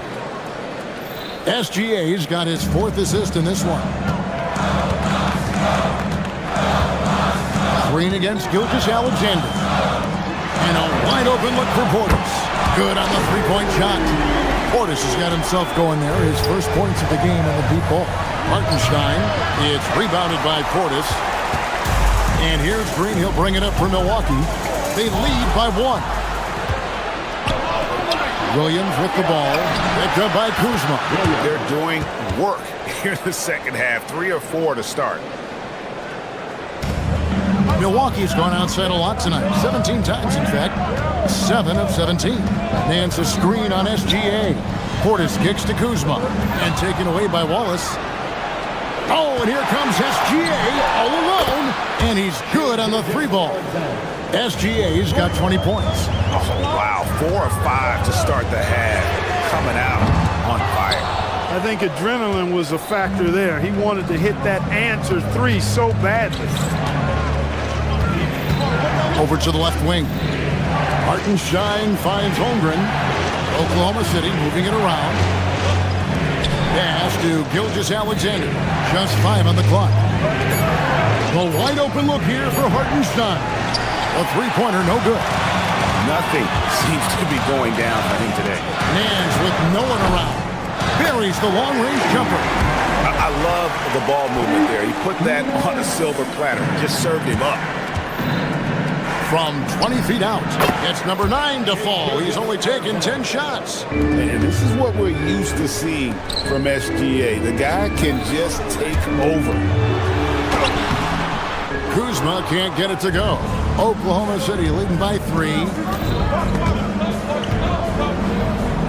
SGA's got his 4th assist in this one. Green against Gilgeous-Alexander. And a wide open look for Portis. Good on the 3-point shot. Portis has got himself going there. His first points of the game in the deep ball. Hartenstein. It's rebounded by Portis. And here's Green. He'll bring it up for Milwaukee. They lead by 1. Williams with the ball. Picked up by Kuzma. They're doing work here in the second half. 3 or 4 to start. Milwaukee's gone outside a lot tonight. 17 times, in fact. 7 of 17. Nance a screen on SGA. Portis kicks to Kuzma. And taken away by Wallace. Oh, and here comes SGA all alone. And he's good on the 3-ball. SGA's got 20 points. Oh, wow. 4 or 5 to start the half. Coming out on fire. I think adrenaline was a factor there. He wanted to hit that answer 3 so badly. Over to the left wing. Hartenstein finds Holmgren. Oklahoma City moving it around. Pass pass to Gilgeous-Alexander. Just 5 on the clock. The wide open look here for Hartenstein. A three-pointer, no good. Nothing seems to be going down for him today. Nance with no one around. Buries the long-range jumper. I love the ball movement there. He put that on a silver platter. Just served him up. From 20 feet out, it's number 9 to fall. He's only taken 10 shots. And this is what we're used to seeing from SGA. The guy can just take over. Kuzma can't get it to go. Oklahoma City leading by 3.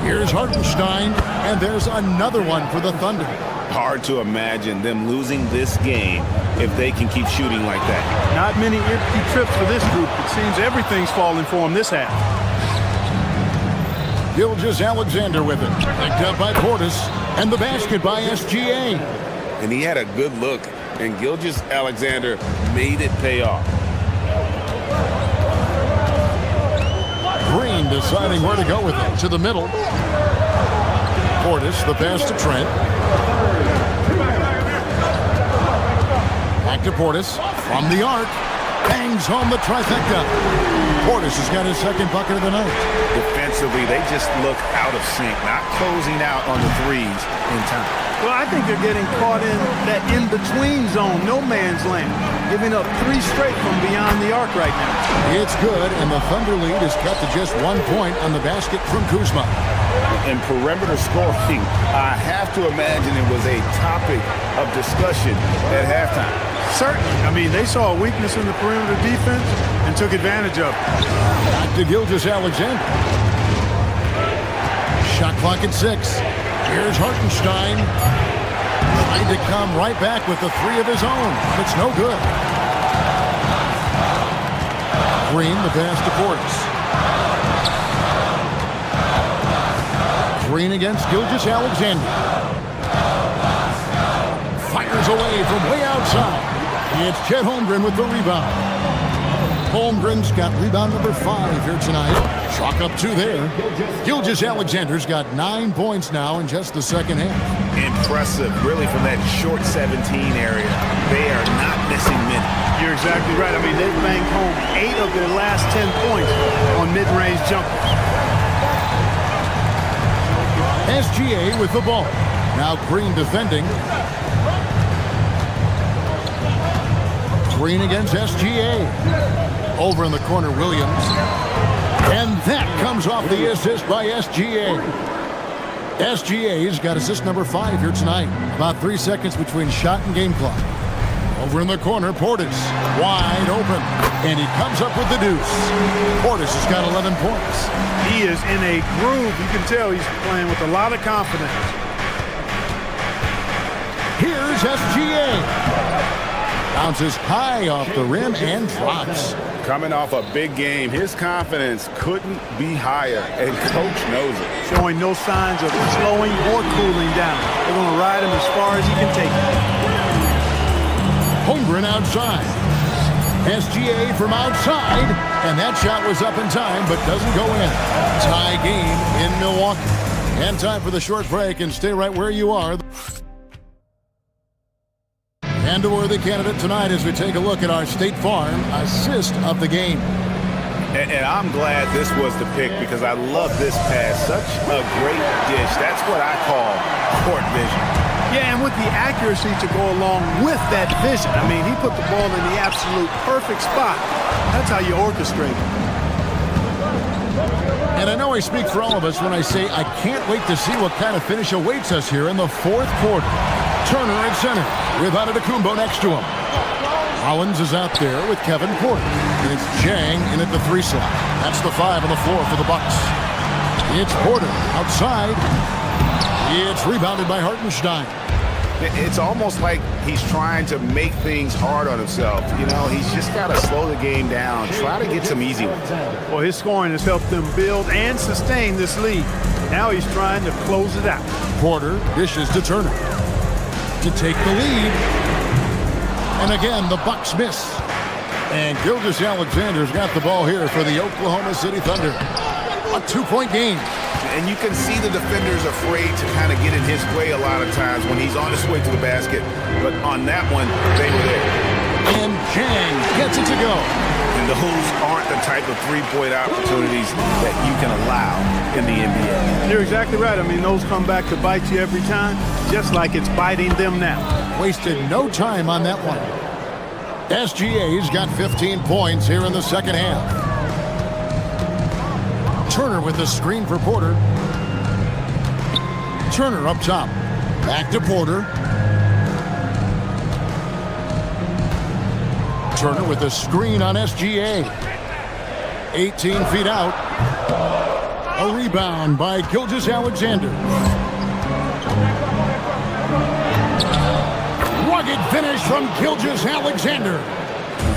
Here's Hartenstein, and there's another one for the Thunder. Hard to imagine them losing this game if they can keep shooting like that. Not many empty trips for this group. It seems everything's falling for them this half. Gilgeous-Alexander with it. Picked up by Portis, and the basket by SGA. And he had a good look, and Gilgeous-Alexander made it pay off. Green deciding where to go with it. To the middle. Portis, the pass to Trent. Back to Portis. From the arc. Bangs home the trifecta. Portis has got his second bucket of the night. Defensively, they just look out of sync, not closing out on the threes in time. Well, I think they're getting caught in that in-between zone, no man's land, giving up 3 straight from beyond the arc right now. It's good, and the Thunder lead is cut to just 1 point on the basket from Kuzma. And perimeter scoring, I have to imagine it was a topic of discussion at halftime. Certainly. I mean, they saw a weakness in the perimeter defense and took advantage of it. Back to Gilgeous-Alexander. Shot clock at 6. Here's Hartenstein. Trying to come right back with the 3 of his own. It's no good. Green, the pass to Portis. Green against Gilgeous-Alexander. Fires away from way outside. It's Chet Holmgren with the rebound. Holmgren's got rebound number 5 here tonight. Chalk up 2 there. Gilgeous-Alexander's got 9 points now in just the second half. Impressive, really, from that short 17 area. They are not missing minutes. You're exactly right. I mean, they've banged home 8 of their last 10 points on mid-range jumpers. SGA with the ball. Now Green defending. Green against SGA. Over in the corner, Williams. And that comes off the assist by SGA. SGA's got assist number 5 here tonight. About 3 seconds between shot and game clock. Over in the corner, Portis. Wide open. And he comes up with the deuce. Portis has got 11 points. He is in a groove. You can tell he's playing with a lot of confidence. Here's SGA. Bounces high off the rim and drops. Coming off a big game, his confidence couldn't be higher, and Coach knows it. Showing no signs of slowing or cooling down. They're going to ride him as far as he can take it. Holmgren outside. SGA from outside, and that shot was up in time, but doesn't go in. Tie game in Milwaukee. And time for the short break, and stay right where you are. And a worthy candidate tonight as we take a look at our State Farm assist of the game. And I'm glad this was the pick because I love this pass. Such a great dish. That's what I call court vision. Yeah, and with the accuracy to go along with that vision. I mean, he put the ball in the absolute perfect spot. That's how you orchestrate it. And I know I speak for all of us when I say I can't wait to see what kind of finish awaits us here in the 4th quarter. Turner at center with Antetokounmpo next to him. Collins is out there with Kevin Porter. And it's Jang in at the 3 slot. That's the 5 on the floor for the Bucks. It's Porter outside. It's rebounded by Hartenstein. It's almost like he's trying to make things hard on himself. You know, he's just got to slow the game down. Try to get some easy ones. Well, his scoring has helped them build and sustain this lead. Now he's trying to close it out. Porter dishes to Turner to take the lead. And again, the Bucks miss. And Gilgeous-Alexander's got the ball here for the Oklahoma City Thunder. A 2-point game. And you can see the defenders afraid to kind of get in his way a lot of times when he's on his way to the basket. But on that one, they were there. And Jang gets it to go. And those aren't the type of three-point opportunities that you can allow in the NBA. You're exactly right. I mean, those come back to bite you every time, just like it's biting them now. Wasted no time on that one. SGA's got 15 points here in the second half. Turner with the screen for Porter. Turner up top. Back to Porter. Turner with the screen on SGA. 18 feet out. A rebound by Gilgeous-Alexander. Rugged finish from Gilgeous-Alexander.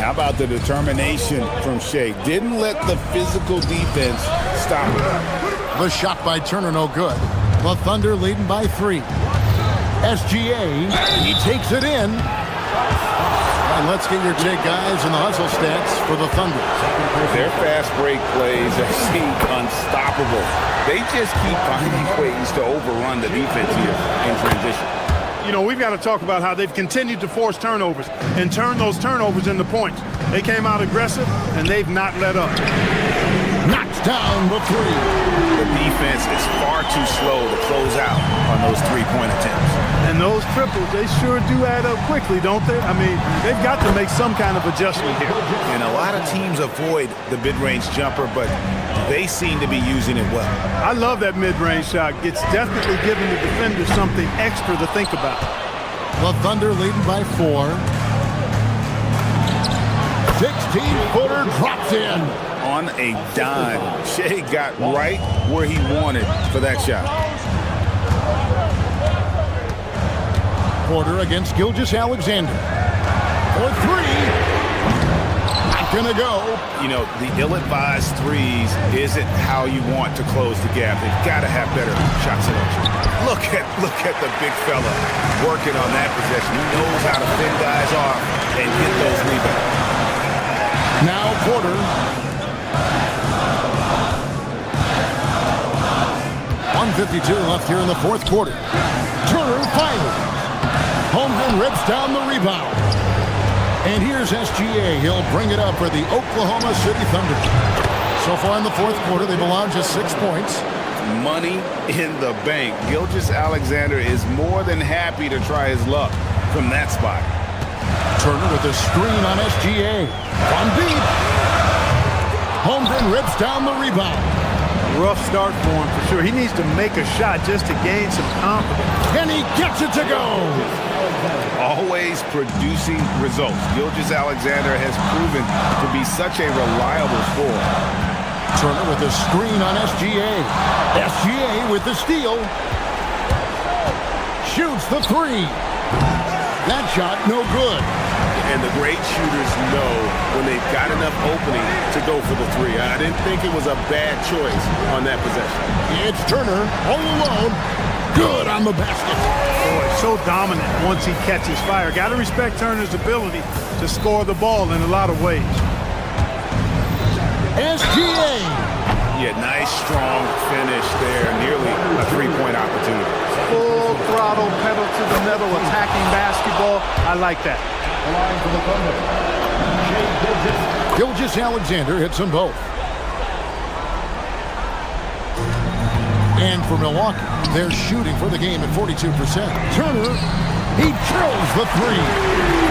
How about the determination from Shea? Didn't let the physical defense stop him. The shot by Turner no good. The Thunder leading by 3. SGA, he takes it in. And let's get your take, guys, and the hustle stats for the Thunder. Their fast break plays seem unstoppable. They just keep finding ways to overrun the defense here in transition. You know, we've got to talk about how they've continued to force turnovers and turn those turnovers into points. They came out aggressive, and they've not let up. Knocks down the 3. The defense is far too slow to close out on those three-point attempts. And those triples, they sure do add up quickly, don't they? I mean, they've got to make some kind of adjustment here. And a lot of teams avoid the mid-range jumper, but they seem to be using it well. I love that mid-range shot. It's definitely giving the defender something extra to think about. The Thunder leading by 4. 16-footer drops in. On a dime. Shea got right where he wanted for that shot. Porter against Gilgeous-Alexander. For 3. Not gonna go. You know, the ill-advised threes isn't how you want to close the gap. They've got to have better shot selection. Look at the big fella working on that possession. He knows how to fend guys off and get those rebounds. Now Porter. 1:52 left here in the fourth quarter. Turner finally. Holmgren rips down the rebound. And here's SGA. He'll bring it up for the Oklahoma City Thunder. So far in the fourth quarter, they've allowed just 6 points. Money in the bank. Gilgeous-Alexander is more than happy to try his luck from that spot. Turner with the screen on SGA. From deep. Holmgren rips down the rebound. Rough start for him for sure. He needs to make a shot just to gain some confidence. And he gets it to go. Always producing results. Gilgeous-Alexander has proven to be such a reliable scorer. Turner with the screen on SGA. SGA with the steal. Shoots the 3. That shot no good. And the great shooters know when they've got enough opening to go for the 3. I didn't think it was a bad choice on that possession. It's Turner all alone. Good on the basket. Boy, so dominant once he catches fire. Got to respect Turner's ability to score the ball in a lot of ways. SGA. Yeah, nice, strong finish there. Nearly a three-point opportunity. Full throttle, pedal to the metal, attacking basketball. I like that. Gilgeous-Alexander hits them both. And for Milwaukee, they're shooting for the game at 42%. Turner, he drills the 3.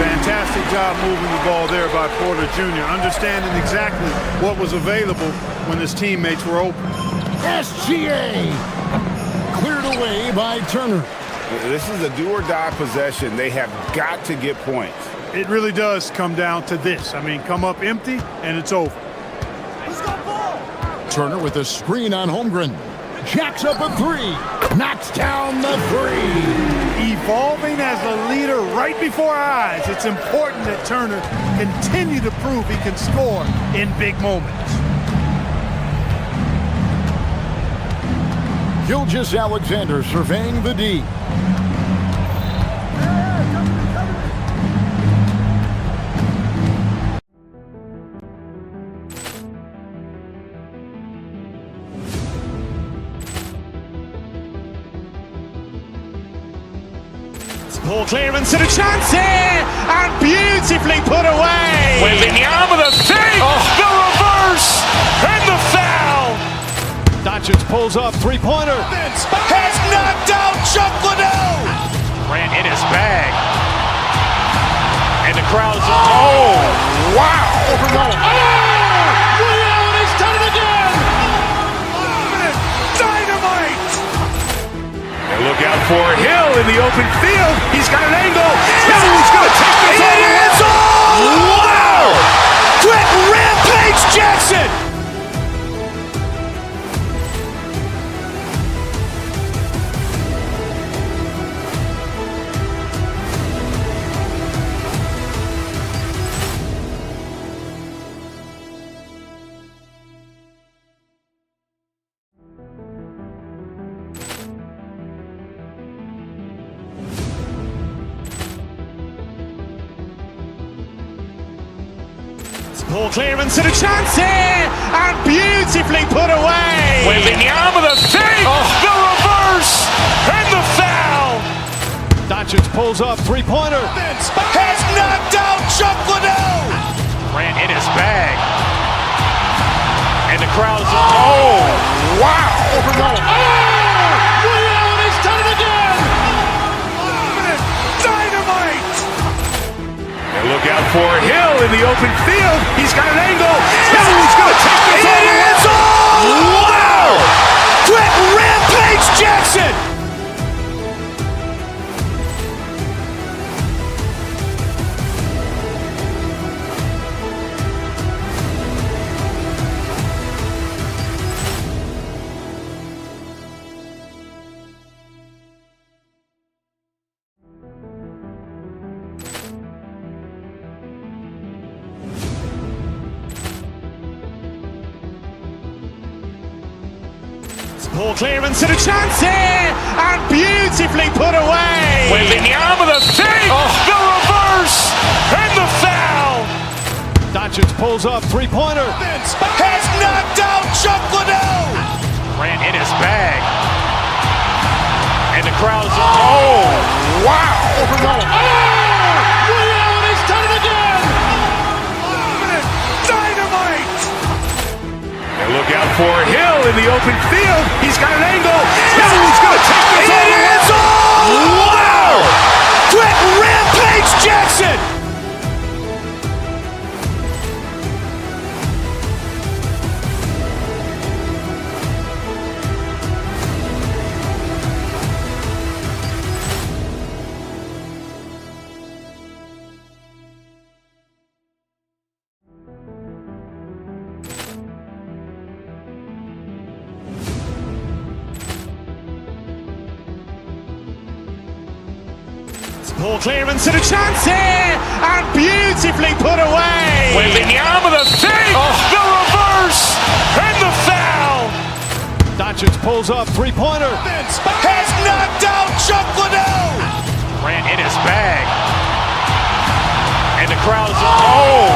Fantastic job moving the ball there by Porter Jr., understanding exactly what was available when his teammates were open. SGA cleared away by Turner. This is a do-or-die possession. They have got to get points. It really does come down to this. I mean, come up empty, and it's over. Turner with a screen on Holmgren. Jacks up a 3. Knocks down the 3. Evolving as a leader right before our eyes. It's important that Turner continue to prove he can score in big moments. Gilgeous-Alexander surveying the D. Ball clearance and a chance here, and beautifully put away. Wembanyama with a fake, the reverse, and the foul. Doncic pulls up, three-pointer. Has knocked out Chuck Liddell. Grant in his bag. And the crowd's, oh, wow. Ray Allen has done it again. Dynamite. And look out for Hill in the open field. He's got an angle. Hill's going to take this all the way. Wow. Quick Rampage Jackson. Ball clearance and a chance here, and beautifully put away. Wembanyama with a fake, the reverse, and the foul. Doncic pulls up, three-pointer. Has knocked out Chuck Liddell. Grant in his bag. And the crowd's, oh, wow. Ray Allen has done it again. Dynamite. And look out for Hill in the open field. He's got an angle. Hill's going to take this all the way. Wow. Quick Rampage Jackson. Ball clearance and a chance here, and beautifully put away. Wembanyama with a fake, the reverse, and the foul. Doncic pulls up, three-pointer. Has knocked out Chuck Liddell. Grant in his bag. And the crowd's, oh, wow. Ray Allen has done it again. Dynamite. And look out for Hill in the open field. He's got an angle. Hill's going to take this all the way. Wow. Quick Rampage Jackson. Ball clearance and a chance here, and beautifully put away. Wembanyama with a fake, the reverse, and the foul. Doncic pulls up, three-pointer. Has knocked out Chuck Liddell. Grant in his bag. And the crowd's, oh,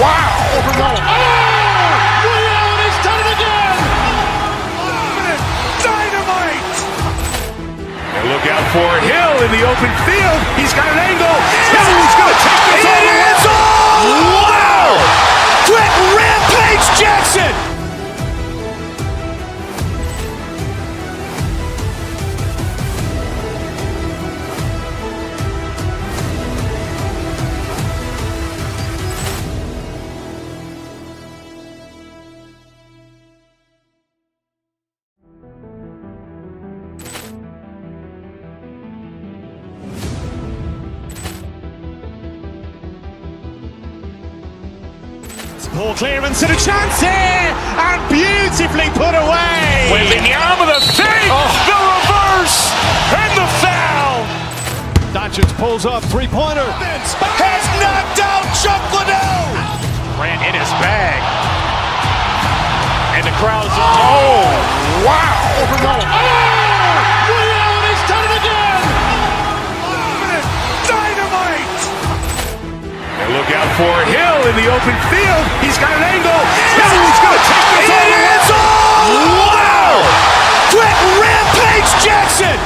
wow. Ray Allen has done it again. Dynamite. And look out for Hill in the open field. He's got an angle. Hill's going to take this all the way. Wow. Quick Rampage Jackson. Ball clearance and a chance here, and beautifully put away. Wembanyama with a fake, the reverse, and the foul. Doncic pulls up, three-pointer. Has knocked out Chuck Liddell. Grant in his bag. And the crowd's, oh, wow. Ray Allen has done it again. Dynamite. And look out for Hill in the open field. He's got an angle. Hill's going to take this all the way. Wow. Quick Rampage Jackson.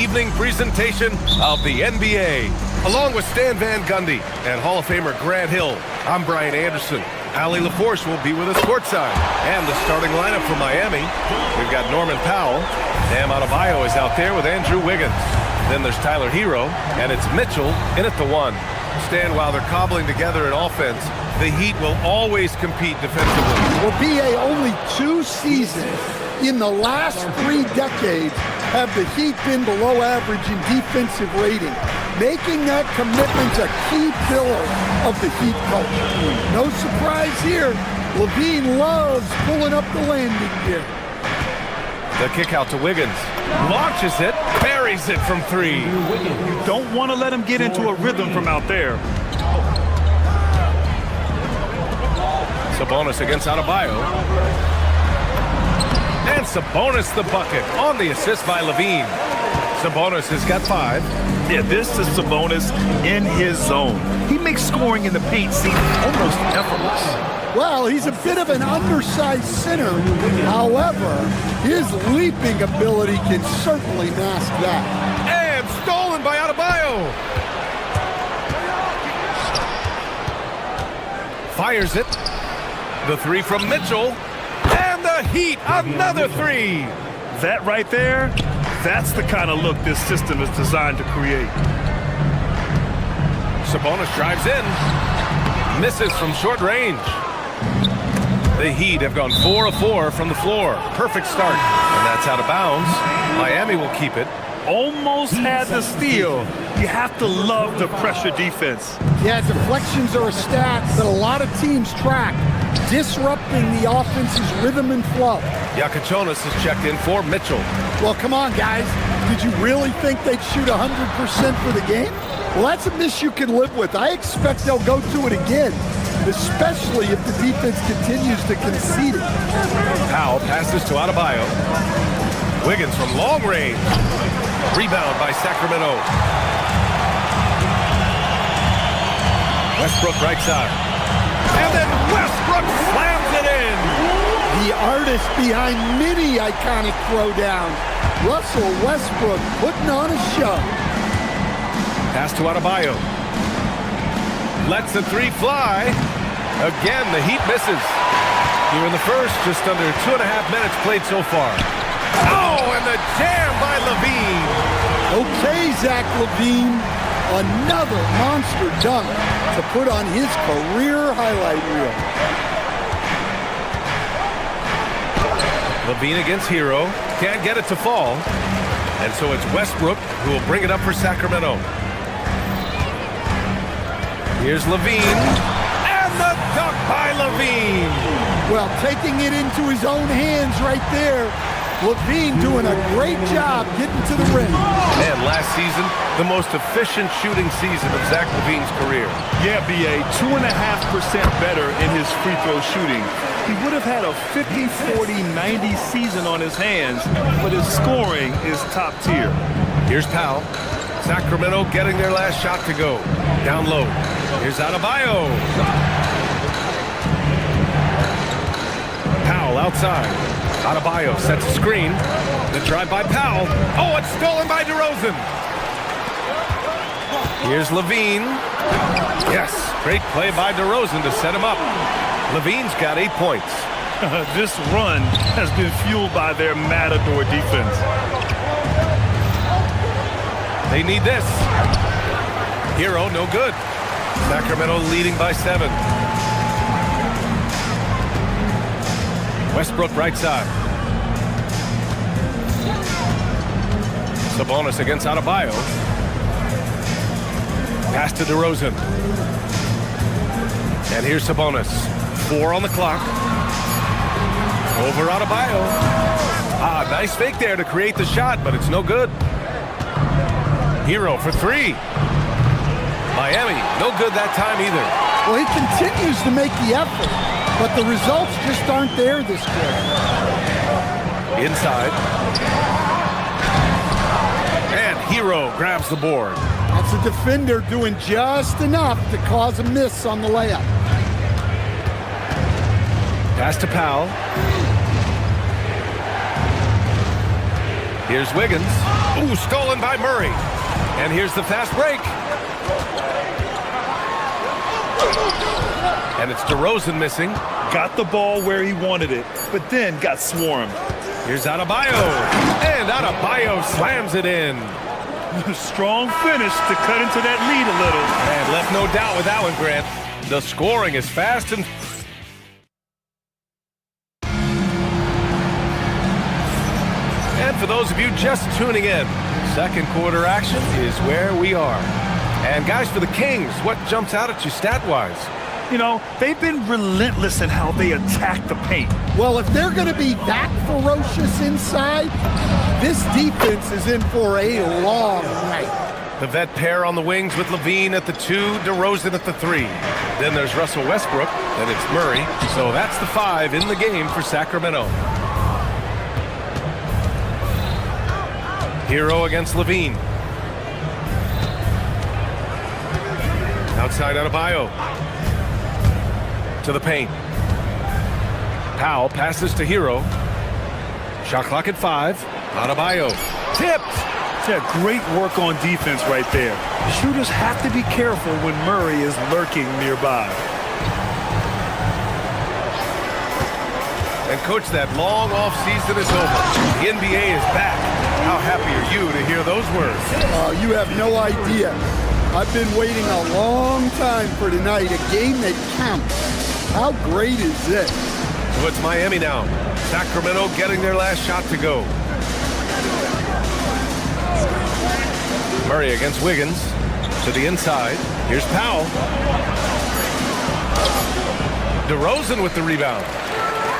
evening presentation of the NBA. Along with Stan Van Gundy and Hall of Famer Grant Hill, I'm Brian Anderson. Allie LaForce will be with us courtside. And the starting lineup for Miami, we've got Norman Powell. Bam Adebayo is out there with Andrew Wiggins. Then there's Tyler Hero, and it's Mitchell in at the 1. Stan, while they're cobbling together an offense, the Heat will always compete defensively. Well, BA, only 2 seasons in the last 3 decades have the Heat been below average in defensive rating, making that commitment a key pillar of the Heat culture. No surprise here. Levine loves pulling up the landing gear. The kick out to Wiggins. Launches it, buries it from 3. You don't want to let him get into a rhythm from out there. Sabonis against Adebayo. And Sabonis the bucket on the assist by Levine. Sabonis has got 5. Yeah, this is Sabonis in his zone. He makes scoring in the paint seem almost effortless. Well, he's a bit of an undersized center. However, his leaping ability can certainly mask that. And stolen by Adebayo. Fires it. The 3 from Mitchell. And the Heat, another 3. That right there, that's the kind of look this system is designed to create. Sabonis drives in. Misses from short range. The Heat have gone 4 of 4 from the floor. Perfect start. And that's out of bounds. Miami will keep it. Almost had the steal. You have to love the pressure defense. Yeah, deflections are a stat that a lot of teams track, disrupting the offense's rhythm and flow. Yakachonis is checked in for Mitchell. Well, come on, guys. Did you really think they'd shoot 100% for the game? Well, that's a miss you can live with. I expect they'll go to it again, especially if the defense continues to concede it. Powell passes to Adebayo. Wiggins from long range. Rebound by Sacramento. Westbrook right side. And then Westbrook slams it in. The artist behind many iconic throwdowns, Russell Westbrook, putting on a show. Pass to Adebayo. Lets the 3 fly. Again, the Heat misses. Here in the first, just under 2.5 minutes played so far. Oh, and the jam by Levine. Okay, Zach Levine, another monster dunk to put on his career highlight reel. Levine against Hero. Can't get it to fall. And so it's Westbrook who will bring it up for Sacramento. Here's Levine. And the dunk by Levine. Well, taking it into his own hands right there. Levine doing a great job getting to the rim. And last season, the most efficient shooting season of Zach Levine's career. Yeah, BA, 2.5% better in his free throw shooting. He would have had a 50-40-90 season on his hands, but his scoring is top tier. Here's Powell. Sacramento getting their last shot to go. Down low. Here's Adebayo. Powell outside. Adebayo sets a screen. The drive by Powell. Oh, it's stolen by DeRozan. Here's Levine. Yes, great play by DeRozan to set him up. Levine's got 8 points. This run has been fueled by their matador defense. They need this. Hero, no good. Sacramento leading by 7. Westbrook right side. Sabonis against Adebayo. Pass to DeRozan. And here's Sabonis. 4 on the clock. Over Adebayo. Nice fake there to create the shot, but it's no good. Hero for 3. Miami, no good that time either. Well, he continues to make the effort, but the results just aren't there this quarter. Inside. And Hero grabs the board. That's a defender doing just enough to cause a miss on the layup. Pass to Powell. Here's Wiggins. Ooh, stolen by Murray. And here's the fast break. And it's DeRozan missing. Got the ball where he wanted it, but then got swarmed. Here's Adebayo. And Adebayo slams it in. Strong finish to cut into that lead a little. And left no doubt with that one, Grant. The scoring is fast and... And for those of you just tuning in, second quarter action is where we are. And guys, for the Kings, what jumps out at you stat-wise? You know, they've been relentless in how they attack the paint. Well, if they're going to be that ferocious inside, this defense is in for a long night. The vet pair on the wings with Levine at the 2, DeRozan at the 3. Then there's Russell Westbrook, then it's Murray. So that's the 5 in the game for Sacramento. Hero against Levine. Outside Adebayo. To the paint. Powell passes to Hero. Shot clock at 5. Adebayo. Tipped. Yeah, great work on defense right there. Shooters have to be careful when Murray is lurking nearby. And coach, that long off season is over. The NBA is back. How happy are you to hear those words? You have no idea. I've been waiting a long time for tonight, a game that counts. How great is this? So it's Miami now. Sacramento getting their last shot to go. Murray against Wiggins. To the inside. Here's Powell. DeRozan with the rebound.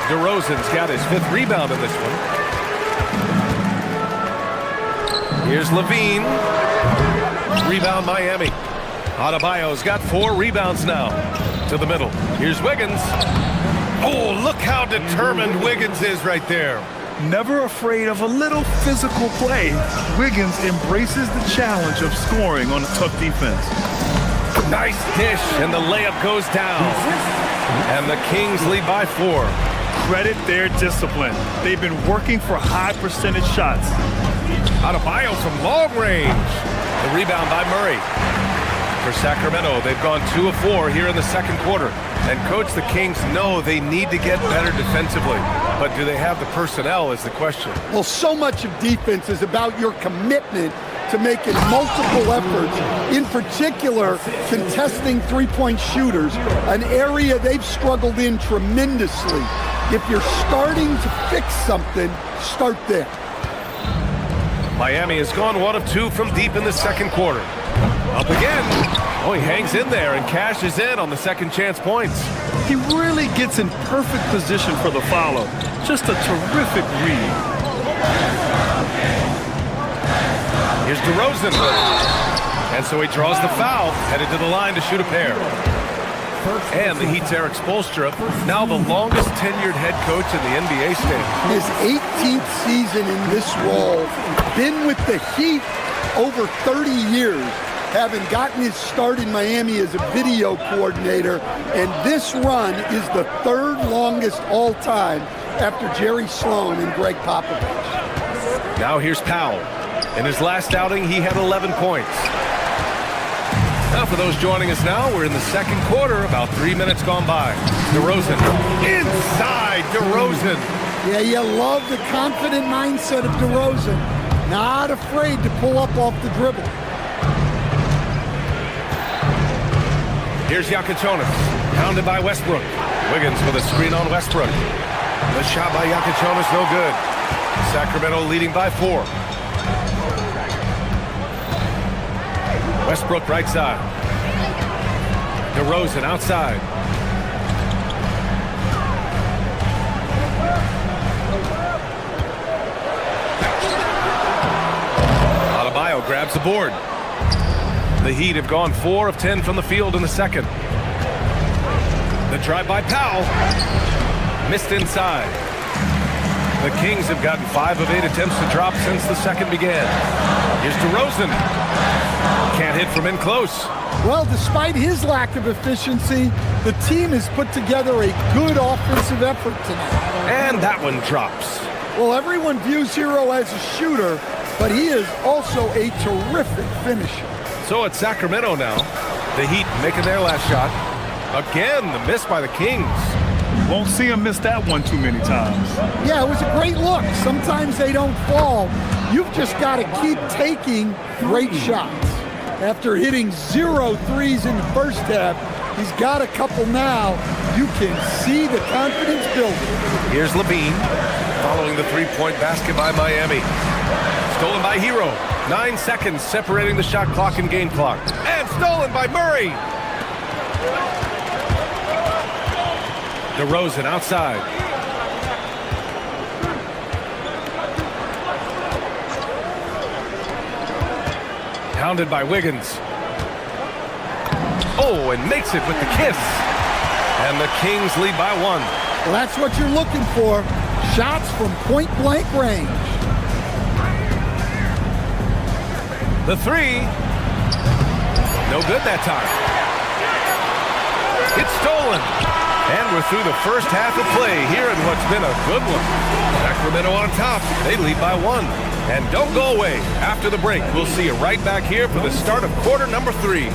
DeRozan's got his 5th rebound in this one. Here's Levine. Rebound Miami. Adebayo's got 4 rebounds now. To the middle. Here's Wiggins. Oh, look how determined Wiggins is right there. Never afraid of a little physical play, Wiggins embraces the challenge of scoring on a tough defense. Nice dish, and the layup goes down. And the Kings lead by 4. Credit their discipline. They've been working for high percentage shots. Adebayo from long range. The rebound by Murray. For Sacramento, they've gone 2 of 4 here in the second quarter. And coach, the Kings know they need to get better defensively. But do they have the personnel is the question. Well, so much of defense is about your commitment to making multiple efforts, in particular contesting three-point shooters, an area they've struggled in tremendously. If you're starting to fix something, start there. Miami has gone 1 of 2 from deep in the second quarter. Up again. Oh, he hangs in there and cashes in on the second chance points. He really gets in perfect position for the follow. Just a terrific read. Here's DeRozan. And so he draws the foul, headed to the line to shoot a pair. And the Heat's Eric Spoelstra, now the longest tenured head coach in the NBA stand. His 18th season in this role, been with the Heat over 30 years, having gotten his start in Miami as a video coordinator, and this run is the 3rd longest all time after Jerry Sloan and Greg Popovich. Now here's Powell. In his last outing, he had 11 points. Now for those joining us now, we're in the second quarter, about 3 minutes gone by. DeRozan, inside DeRozan. Yeah, you love the confident mindset of DeRozan. Not afraid to pull up off the dribble. Here's Yakichonis, pounded by Westbrook. Wiggins with a screen on Westbrook. The shot by Yakichonis, no good. Sacramento leading by 4. Westbrook right side. DeRozan outside. Adebayo grabs the board. The Heat have gone 4 of 10 from the field in the second. The drive by Powell. Missed inside. The Kings have gotten 5 of 8 attempts to drop since the second began. Here's DeRozan. Can't hit from in close. Well, despite his lack of efficiency, the team has put together a good offensive effort tonight. And that one drops. Well, everyone views Hero as a shooter, but he is also a terrific finisher. So it's Sacramento now. The Heat making their last shot. Again, the miss by the Kings. Won't see him miss that one too many times. Yeah, it was a great look. Sometimes they don't fall. You've just got to keep taking great shots. After hitting 0 threes in the first half, he's got a couple now. You can see the confidence building. Here's Levine following the three-point basket by Miami. Stolen by Hero. 9 seconds separating the shot clock and game clock. And stolen by Murray. DeRozan outside. Pounded by Wiggins. Oh, and makes it with the kiss. And the Kings lead by 1. Well, that's what you're looking for. Shots from point-blank range. The three. No good that time. It's stolen. And we're through the first half of play here in what's been a good one. Sacramento on top. They lead by 1. And don't go away. After the break, we'll see you right back here for the start of quarter number 3.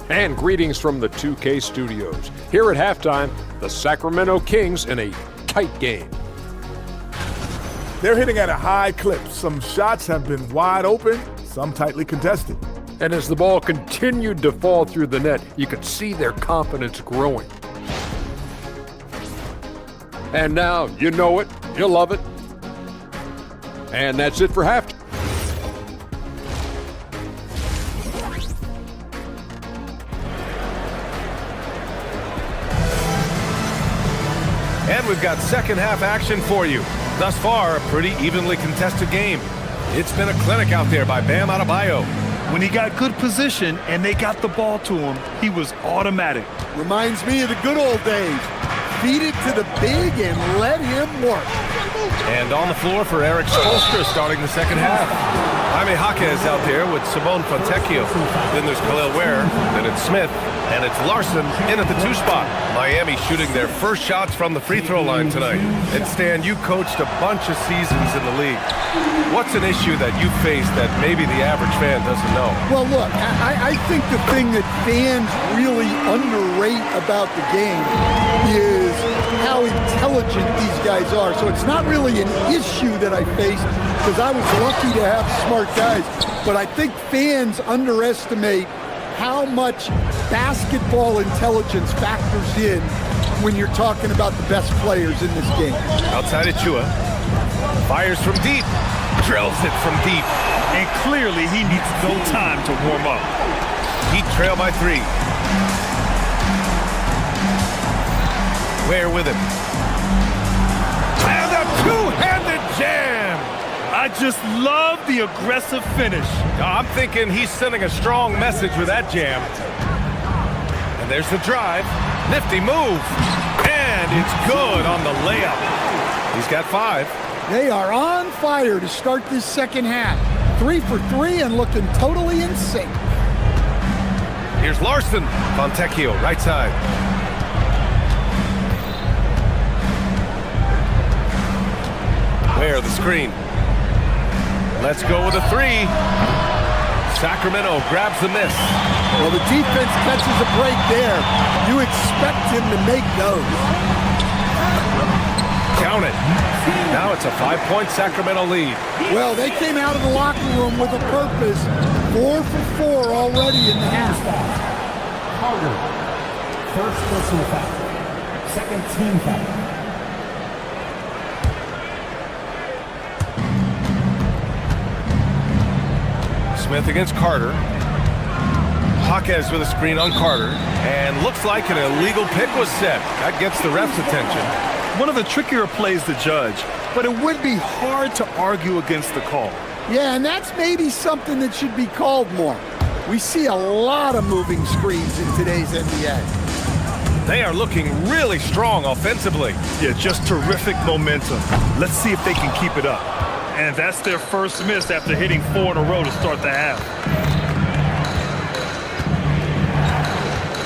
And greetings from the 2K studios. Here at halftime, the Sacramento Kings in a tight game. They're hitting at a high clip. Some shots have been wide open, some tightly contested. And as the ball continued to fall through the net, you could see their confidence growing. And now, you know it, you love it. And that's it for halftime. And we've got second half action for you. Thus far, a pretty evenly contested game. It's been a clinic out there by Bam Adebayo. When he got good position and they got the ball to him, he was automatic. Reminds me of the good old days. Feed it to the big and let him work. And on the floor for Eric Spoelstra starting the second half. Jaime Jaquez out there with Simone Fontecchio. Then there's Khalil Ware, then it's Smith, and it's Larson in at the 2 spot. Miami shooting their first shots from the free throw line tonight. And Stan, you coached a bunch of seasons in the league. What's an issue that you face that maybe the average fan doesn't know? Well, look, I think the thing that fans really underrate about the game is how intelligent these guys are. So it's not really an issue that I face because I was lucky to have smart guys. But I think fans underestimate how much basketball intelligence factors in when you're talking about the best players in this game. Outside Achua. Fires from deep. Drills it from deep. And clearly he needs no time to warm up. Heat trail by 3. Ware with him. And a two-handed jam! I just love the aggressive finish. I'm thinking he's sending a strong message with that jam. And there's the drive. Nifty move. And it's good on the layup. He's got 5. They are on fire to start this second half. 3 for 3 and looking totally in sync. Here's Larson. Fontecchio, right side. Ware, the screen. Let's go with a 3. Sacramento grabs the miss. Well, the defense catches a break there. You expect him to make those. Count it. Now it's a 5-point Sacramento lead. Well, they came out of the locker room with a purpose. 4 for 4 already in the half. Carter, first personal foul. Second team foul. Smith against Carter. Jaquez with a screen on Carter. And looks like an illegal pick was set. That gets the ref's attention. One of the trickier plays to judge, but it would be hard to argue against the call. Yeah, and that's maybe something that should be called more. We see a lot of moving screens in today's NBA. They are looking really strong offensively. Yeah, just terrific momentum. Let's see if they can keep it up. And that's their first miss after hitting 4 in a row to start the half.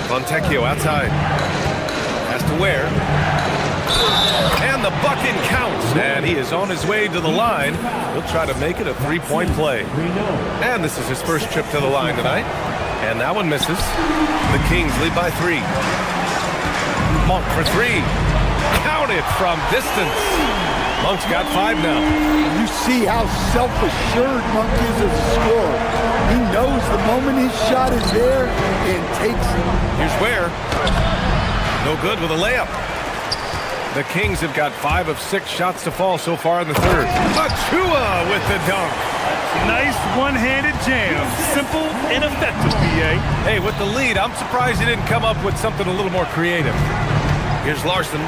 Fontecchio outside. Has to Ware. And the bucket counts. And he is on his way to the line. He'll try to make it a three-point play. And this is his first trip to the line tonight. And that one misses. The Kings lead by 3. Monk for 3. Count it from distance. Monk's got 5 now. You see how self-assured Monk is as a scorer. He knows the moment his shot is there and takes it. Here's Ware. No good with a layup. The Kings have got 5 of 6 shots to fall so far in the third. Achua with the dunk. Nice one-handed jam. Simple and effective, B.A. Hey, with the lead, I'm surprised he didn't come up with something a little more creative. Here's Larson.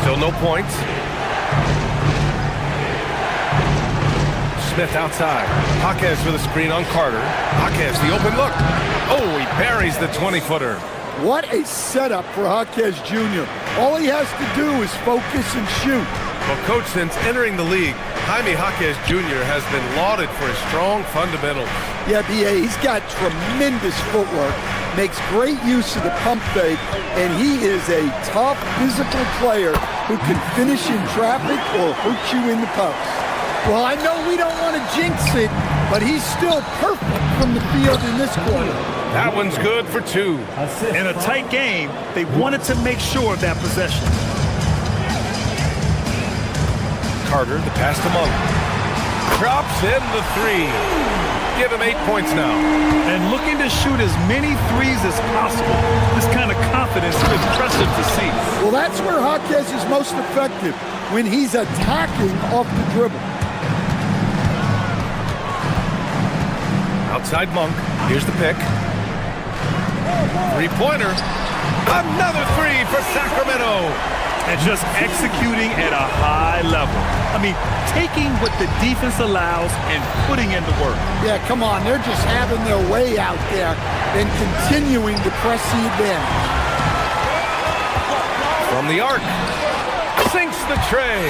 Still no points. Smith outside. Jaquez with a screen on Carter. Jaquez, the open look. Oh, he buries the 20-footer. What a setup for Jaquez Jr. All he has to do is focus and shoot. Well, Coach, since entering the league, Jaime Jaquez Jr. has been lauded for his strong fundamentals. Yeah, B.A., he's got tremendous footwork, makes great use of the pump fake, and he is a tough physical player who can finish in traffic or hurt you in the post. Well, I know we don't want to jinx it, but he's still perfect from the field in this quarter. That one's good for 2. In a tight game, they wanted to make sure of that possession. Carter, the pass to Monk. Drops in the 3. Give him 8 points now. And looking to shoot as many threes as possible. This kind of confidence is impressive to see. Well, that's where Jaquez is most effective, when he's attacking off the dribble. Outside Monk. Here's the pick. Three-pointer. Another 3 for Sacramento. And just executing at a high level. I mean, taking what the defense allows and putting in the work. Yeah, come on. They're just having their way out there and continuing to press the advantage. From the arc. Sinks the tray.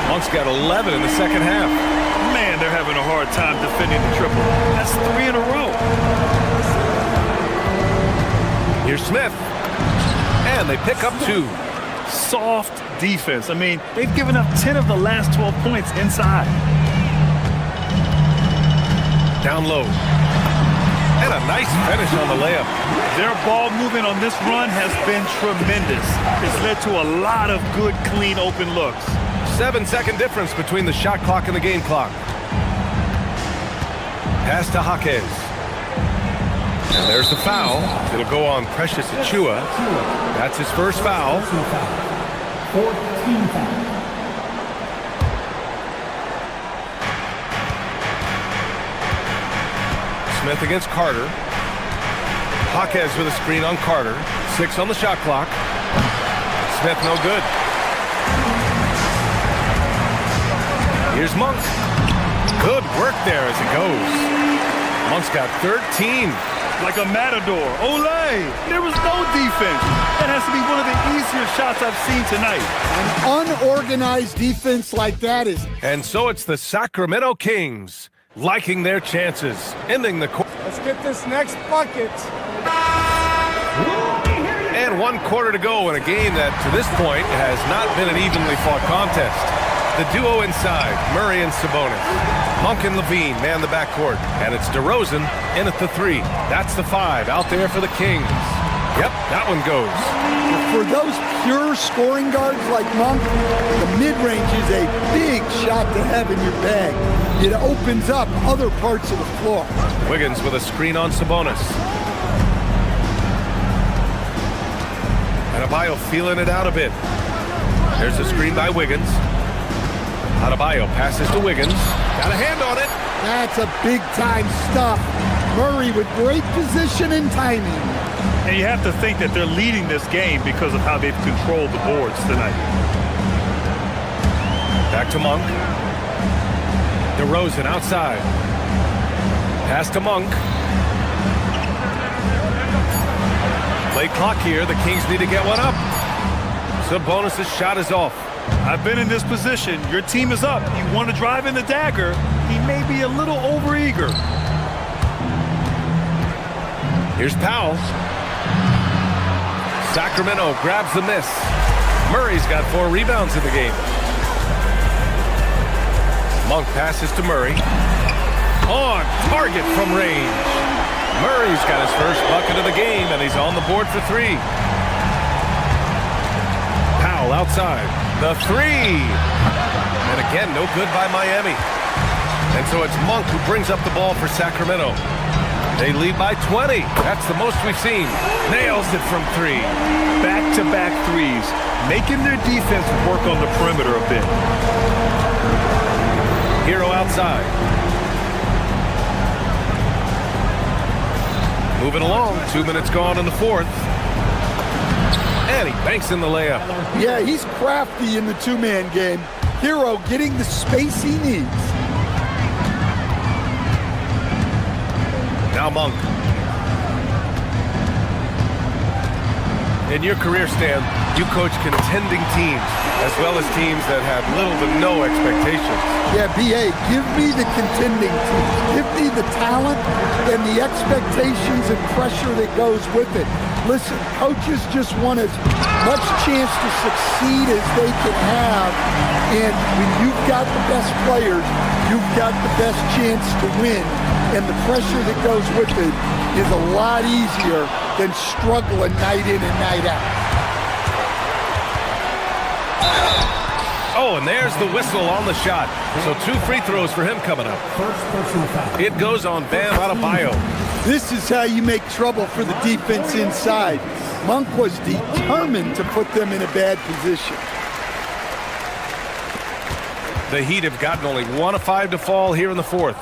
Monk's got 11 in the second half. Man, they're having a hard time defending the triple. That's 3 in a row. Here's Smith. And they pick up 2. Soft defense. I mean, they've given up 10 of the last 12 points inside. Down low. And a nice finish on the layup. Their ball movement on this run has been tremendous. It's led to a lot of good, clean, open looks. 7-second difference between the shot clock and the game clock. Pass to Jaquez. And there's the foul. It'll go on Precious Achua. That's his first foul. 14 foul. Smith against Carter. Jaquez with a screen on Carter. 6 on the shot clock. Smith no good. Here's Monk. Good work there as it goes. Monk's got 13. Like a matador. Olay! There was no defense. That has to be one of the easier shots I've seen tonight. An unorganized defense like that is... And so it's the Sacramento Kings liking their chances, ending the quarter. Let's get this next bucket. And 1 quarter to go in a game that, to this point, has not been an evenly fought contest. The duo inside, Murray and Sabonis. Monk and Levine man the backcourt. And it's DeRozan in at the 3. That's the 5 out there for the Kings. Yep, that one goes. For those pure scoring guards like Monk, the mid-range is a big shot to have in your bag. It opens up other parts of the floor. Wiggins with a screen on Sabonis. Adebayo feeling it out a bit. There's a screen by Wiggins. Adebayo passes to Wiggins. Got a hand on it. That's a big-time stuff. Murray with great position and timing. And you have to think that they're leading this game because of how they've controlled the boards tonight. Back to Monk. DeRozan outside. Pass to Monk. Play clock here. The Kings need to get one up. Sabonis' shot is off. I've been in this position. Your team is up. You want to drive in the dagger. He may be a little overeager. Here's Powell. Sacramento grabs the miss. Murray's got 4 rebounds in the game. Monk passes to Murray. On target from range. Murray's got his first bucket of the game, and he's on the board for 3. Powell outside. The 3. And again, no good by Miami. And so it's Monk who brings up the ball for Sacramento. They lead by 20. That's the most we've seen. Nails it from 3. Back-to-back threes, making their defense work on the perimeter a bit. Hero outside. Moving along. 2 minutes gone in the 4th. And he banks in the layup. Yeah, he's crafty in the two-man game. Hero getting the space he needs. Now Monk. In your career, Stan, you coach contending teams as well as teams that have little to no expectations. Yeah, B.A., give me the contending team. Give me the talent and the expectations and pressure that goes with it. Listen, coaches just want as much chance to succeed as they can have. And when you've got the best players, you've got the best chance to win. And the pressure that goes with it is a lot easier than struggling night in and night out. Oh, and there's the whistle on the shot. So 2 free throws for him coming up. It goes on Bam Adebayo. This is how you make trouble for the defense inside. Monk was determined to put them in a bad position. The Heat have gotten only 1 of 5 to fall here in the 4th.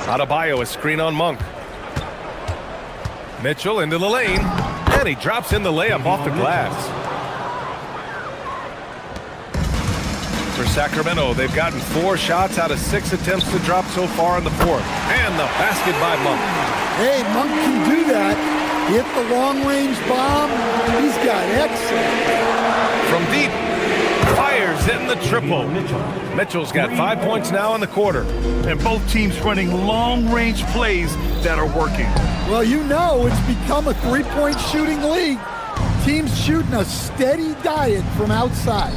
Adebayo, a screen on Monk. Mitchell into the lane, and he drops in the layup off the glass. For Sacramento, they've gotten 4 shots out of 6 attempts to drop so far in the 4th. And the basket by Monk. Hey, Monk can do that. Hit the long-range bomb. He's got excellent. From deep, fires in the triple. Mitchell's got 5 points now in the quarter. And both teams running long-range plays that are working. Well, you know it's become a three-point shooting league. Teams shooting a steady diet from outside.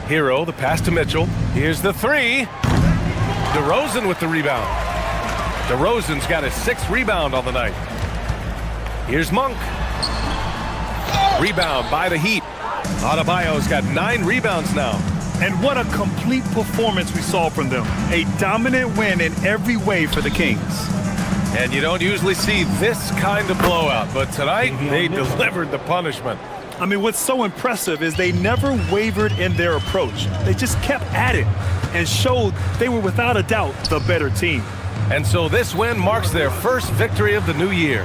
Hero, the pass to Mitchell. Here's the 3. DeRozan with the rebound. DeRozan's got his 6th rebound on the night. Here's Monk. Rebound by the Heat. Adebayo's got 9 rebounds now. And what a complete performance we saw from them. A dominant win in every way for the Kings. And you don't usually see this kind of blowout, but tonight they delivered the punishment. I mean, what's so impressive is they never wavered in their approach. They just kept at it and showed they were without a doubt the better team. And so this win marks their first victory of the new year.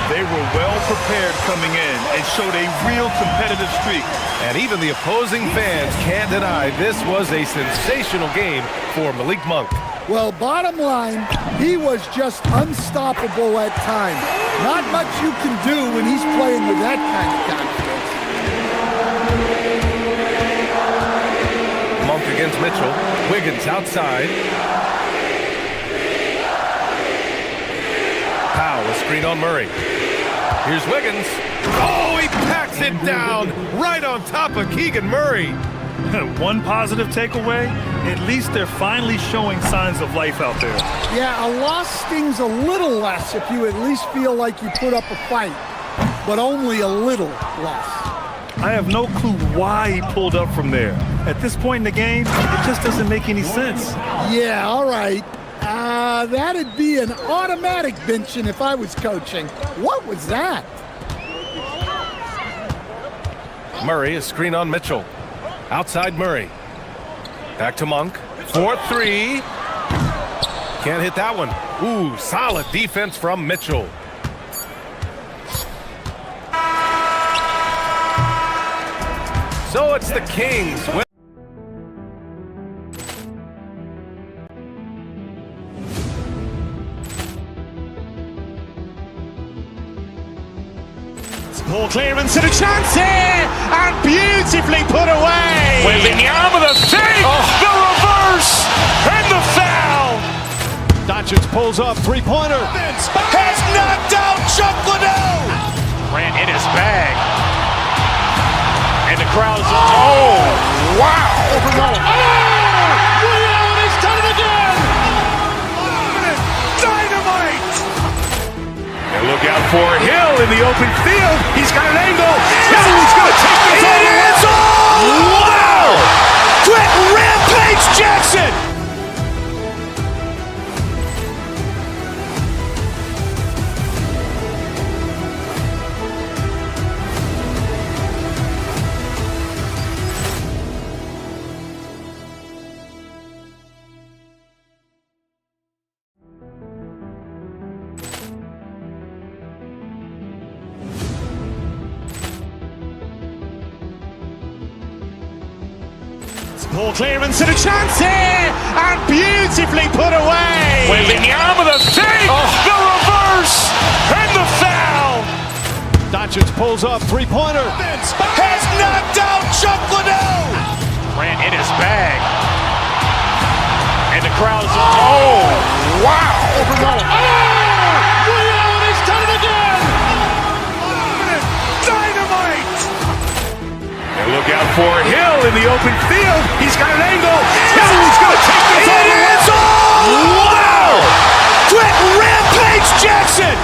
They were well prepared coming in and showed a real competitive streak. And even the opposing fans can't deny this was a sensational game for Malik Monk. Well, bottom line, he was just unstoppable at times. Not much you can do when he's playing with that kind of confidence. Monk against Mitchell. Wiggins outside. Powell, a screen on Murray. Here's Wiggins. Oh, he packs it down right on top of Keegan Murray. One positive takeaway, at least they're finally showing signs of life out there. Yeah, a loss stings a little less if you at least feel like you put up a fight, but only a little less. I have no clue why he pulled up from there. At this point in the game, it just doesn't make any sense. Yeah, all right. That'd be an automatic benching if I was coaching. What was that? Murray, a screen on Mitchell. Outside Murray. Back to Monk. 4-3. Can't hit that one. Ooh, solid defense from Mitchell. So it's the Kings. Ball clearance and a chance here, and beautifully put away. Wembanyama with a fake, the reverse, and the foul. Doncic pulls up, three-pointer. Has knocked out Chuck Liddell. Grant in his bag. And the crowd's, oh, wow. Ray Allen has done it again. Dynamite. And look out for Hill in the open field. He's got an angle. Hill's going to take this all the way. Wow! Quick Rampage Jackson. Ball clearance and a chance here, and beautifully put away. Wembanyama with a fake, the reverse, and the foul. Doncic pulls up, three-pointer. Has knocked out Chuck Liddell. Grant in his bag. And the crowd's, oh, wow. Ray Allen has done it again. Dynamite. And look out for Hill in the open field. He's got an angle. Hill's going to take this all the way. Wow! Quick Rampage Jackson.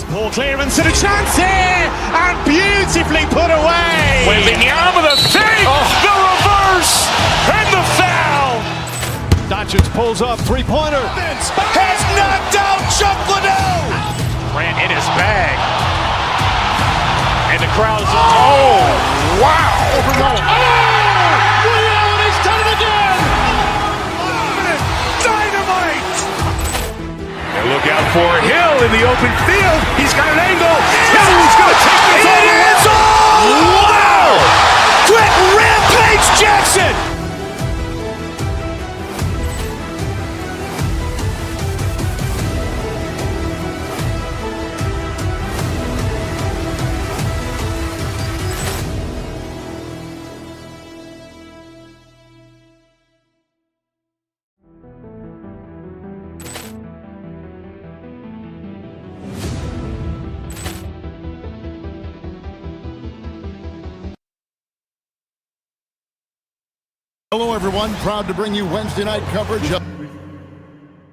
Ball clearance and a chance here, and beautifully put away. Wembanyama with a fake, the reverse, and the foul. Doncic pulls up, three-pointer. Has knocked out Chuck Liddell. Grant in his bag. And the crowd's, oh, wow. Ray Allen has done it again. Dynamite. And look out for Hill in the open field. He's got an angle. Hill's going to take this all the way. Wow! Quick Rampage Jackson. Hello, everyone. Proud to bring you Wednesday night coverage of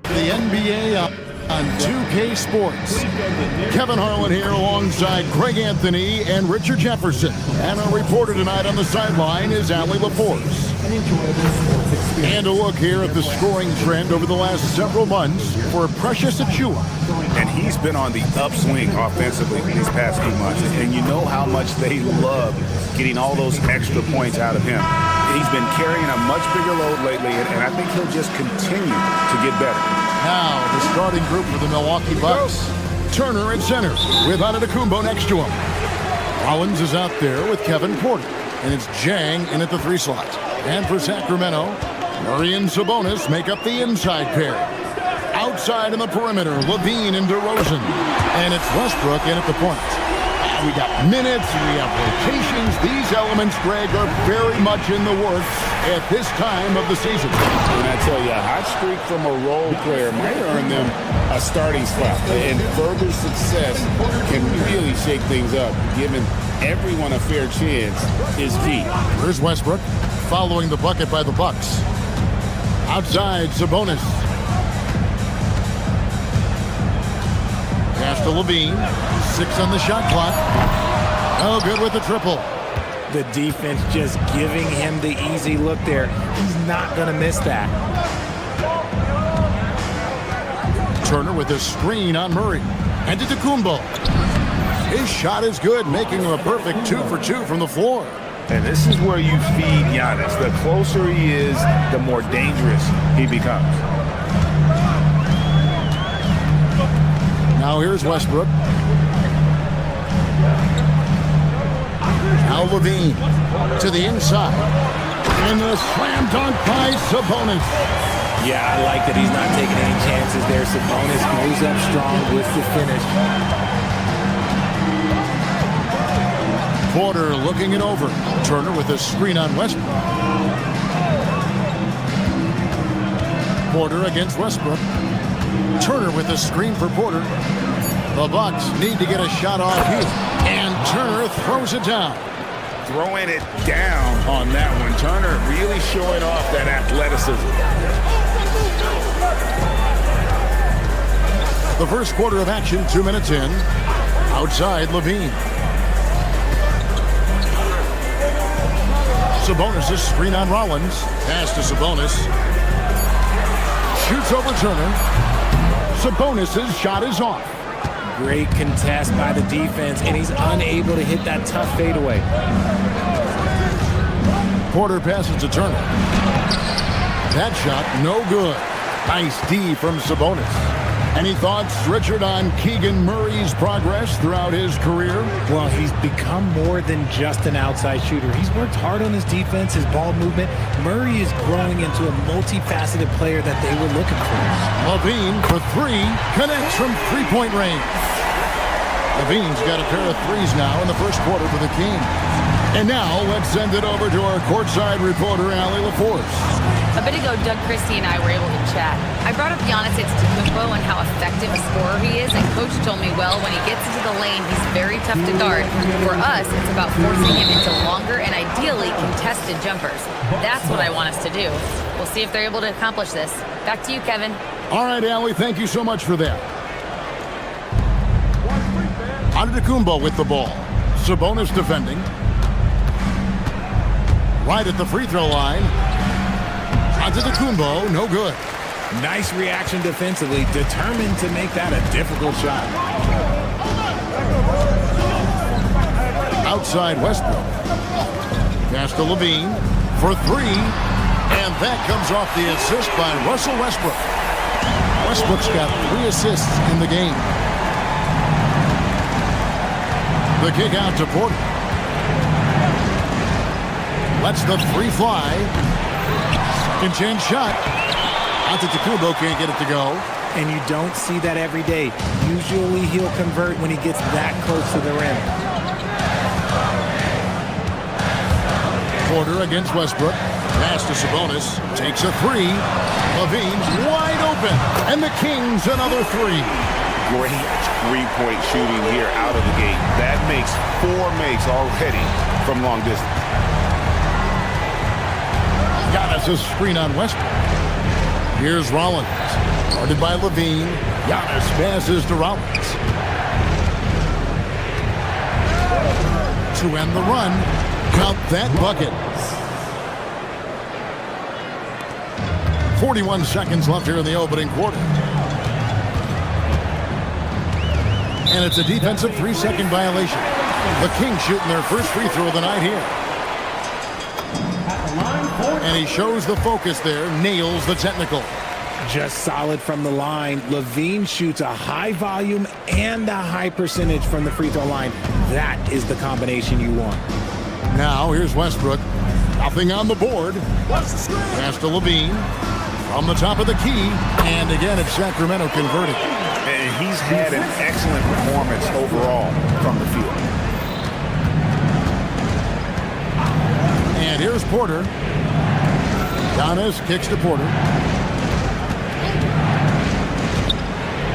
the NBA on 2K Sports. Kevin Harlan here alongside Greg Anthony and Richard Jefferson. And our reporter tonight on the sideline is Allie LaForce. And a look here at the scoring trend over the last several months for Precious Achiuwa. And he's been on the upswing offensively these past few months. And you know how much they love getting all those extra points out of him. He's been carrying a much bigger load lately, and I think he'll just continue to get better. Now, the starting group for the Milwaukee Bucks. Turner at center with Antetokounmpo next to him. Collins is out there with Kevin Porter. And it's Jang in at the 3 slot. And for Sacramento, Murray and Sabonis make up the inside pair. Outside in the perimeter, Levine and DeRozan. And it's Westbrook in at the point. We got minutes, we have rotations. These elements, Greg, are very much in the works at this time of the season. And I tell you, a hot streak from a role player might earn them a starting spot. And further success can really shake things up. Giving everyone a fair chance is key. Here's Westbrook following the bucket by the Bucks. Outside, Sabonis. Pass to Levine. 6 on the shot clock. Oh, good with the triple. The defense just giving him the easy look there. He's not going to miss that. Turner with a screen on Murray. And Antetokounmpo. His shot is good, making him a perfect 2 for 2 from the floor. And this is where you feed Giannis. The closer he is, the more dangerous he becomes. Now here's Westbrook. Now Levine to the inside. And the slam dunk by Sabonis. Yeah, I like that he's not taking any chances there. Sabonis goes up strong with the finish. Porter looking it over. Turner with a screen on Westbrook. Porter against Westbrook. Turner with a screen for Porter. The Bucks need to get a shot off here. And Turner throws it down. Throwing it down on that one. Turner really showing off that athleticism. The first quarter of action, 2 minutes in. Outside, Levine. Sabonis' screen on Rollins. Pass to Sabonis. Shoots over Turner. Sabonis' shot is off. Great contest by the defense, and he's unable to hit that tough fadeaway. Porter passes to Turner. That shot, no good. Nice D from Sabonis. Any thoughts, Richard, on Keegan Murray's progress throughout his career? Well, he's become more than just an outside shooter. He's worked hard on his defense, his ball movement. Murray is growing into a multifaceted player that they were looking for. Levine for three, connects from three-point range. Levine's got a pair of threes now in the first quarter for the Kings. And now let's send it over to our courtside reporter, Allie LaForce. A bit ago, Doug Christie and I were able to chat. I brought up Giannis Antetokounmpo and how effective a scorer he is, and Coach told me, well, when he gets into the lane, he's very tough to guard. For us, it's about forcing him into longer and ideally contested jumpers. That's what I want us to do. We'll see if they're able to accomplish this. Back to you, Kevin. All right, Allie, thank you so much for that. Antetokounmpo with the ball. Sabonis defending. Right at the free throw line. Antetokounmpo, no good. Nice reaction defensively, determined to make that a difficult shot. Outside Westbrook. Pass to Levine for three. And that comes off the assist by Russell Westbrook. Westbrook's got 3 assists in the game. The kick out to Porter. Lets the three fly. Can shot. Antetokounmpo can't get it to go. And you don't see that every day. Usually he'll convert when he gets that close to the rim. Porter against Westbrook. Pass to Sabonis. Takes a three. Levine wide open. And the Kings another three. Great three-point shooting here out of the gate. That makes 4 makes already from long distance. Giannis a screen on Westbrook. Here's Rollins. Guarded by Levine. Giannis passes to Rollins. To end the run. Count that bucket. 41 seconds left here in the opening quarter. And it's a defensive 3-second violation. The Kings shooting their first free throw of the night here. And he shows the focus there, nails the technical. Just solid from the line. Levine shoots a high volume and a high percentage from the free throw line. That is the combination you want. Now here's Westbrook. Nothing on the board. Pass to Levine. From the top of the key. And again, it's Sacramento converting. And he's had an excellent performance overall from the field. And here's Porter. Giannis kicks to Porter.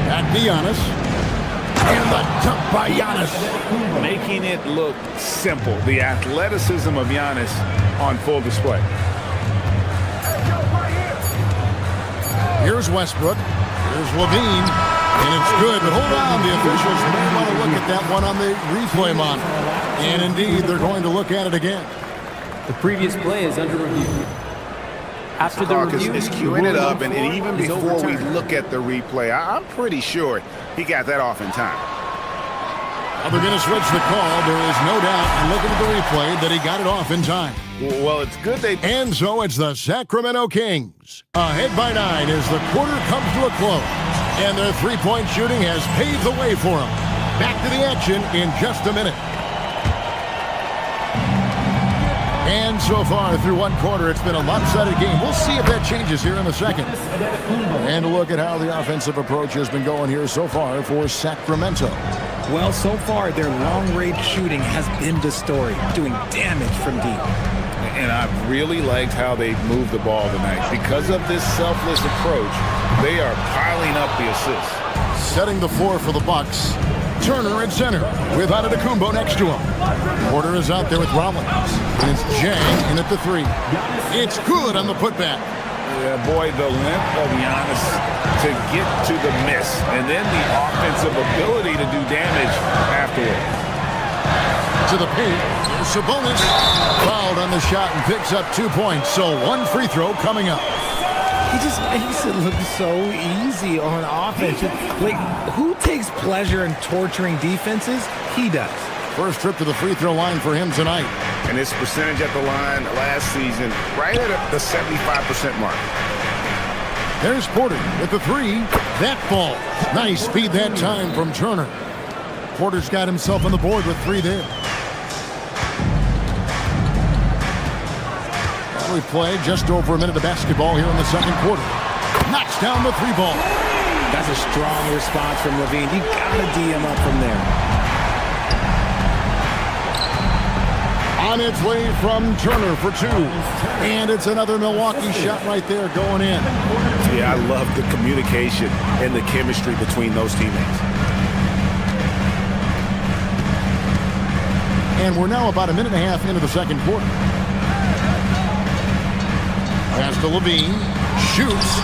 Back to Giannis. And the dunk by Giannis. Making it look simple. The athleticism of Giannis on full display. Here's Westbrook. Here's Levine. And it's good, but hold on. The officials may want to look at that one on the replay monitor. And indeed, they're going to look at it again. The previous play is under review. After the review, is queuing it up, and even before we look at the replay, I'm pretty sure he got that off in time. They're going to switch the call. There is no doubt, and looking at the replay, that he got it off in time. Well, it's good they... And so it's the Sacramento Kings, ahead by 9 as the quarter comes to a close. And their three-point shooting has paved the way for them. Back to the action in just a minute. And so far through one quarter, it's been a lopsided game. We'll see if that changes here in the second. And a look at how the offensive approach has been going here so far for Sacramento. Well, so far, their long-range shooting has been the story, doing damage from deep. And I've really liked how they've moved the ball tonight. Because of this selfless approach, they are piling up the assists. Setting the floor for the Bucks. Turner at center with Antetokounmpo next to him. Porter is out there with Rollins. And it's Jang in at the 3. It's good on the putback. Yeah, boy, the length of Giannis to get to the miss. And then the offensive ability to do damage afterward. To the paint. Sabonis fouled on the shot and picks up 2 points. So one free throw coming up. He just makes it look so easy on offense. Like, who takes pleasure in torturing defenses? He does. First trip to the free throw line for him tonight. And his percentage at the line last season, right at the 75% mark. There's Porter with the 3. That ball. Nice speed that time from Turner. Porter's got himself on the board with 3 there. We've played just over a minute of basketball here in the second quarter. Knocks down the 3 ball. That's a strong response from Levine. You gotta D him up from there. On its way from Turner for 2. And it's another Milwaukee shot right there going in. Yeah, I love the communication and the chemistry between those teammates. And we're now about a minute and a half into the second quarter. Pass to Levine. Shoots.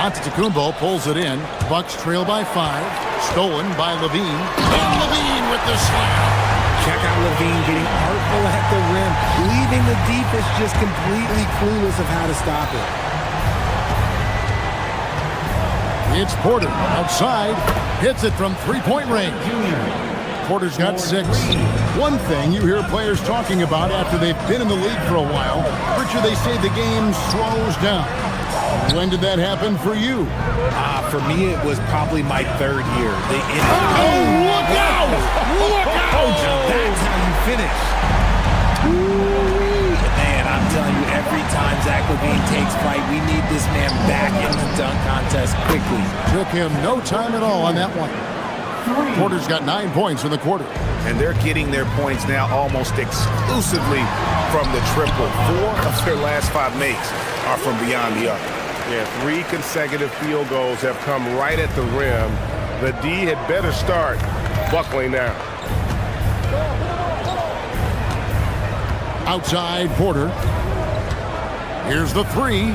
Antetokounmpo pulls it in. Bucks trail by 5. Stolen by Levine. And Levine with the slam. Check out Levine getting artful at the rim, leaving the defense just completely clueless of how to stop it. It's Porter outside. Hits it from three-point range. Porter's got 6. One thing you hear players talking about after they've been in the league for a while, Richard, they say the game slows down. When did that happen for you? For me, it was probably my 3rd year. Look out! Look out! Now that's how you finish. Man, I'm telling you, every time Zach Levine takes flight, we need this man back in the dunk contest quickly. Took him no time at all on that one. Porter's got 9 points in the quarter. And they're getting their points now almost exclusively from the triple. 4 of their last 5 makes are from beyond the arc. Yeah, 3 consecutive field goals have come right at the rim. The D had better start buckling down. Outside Porter. Here's the 3.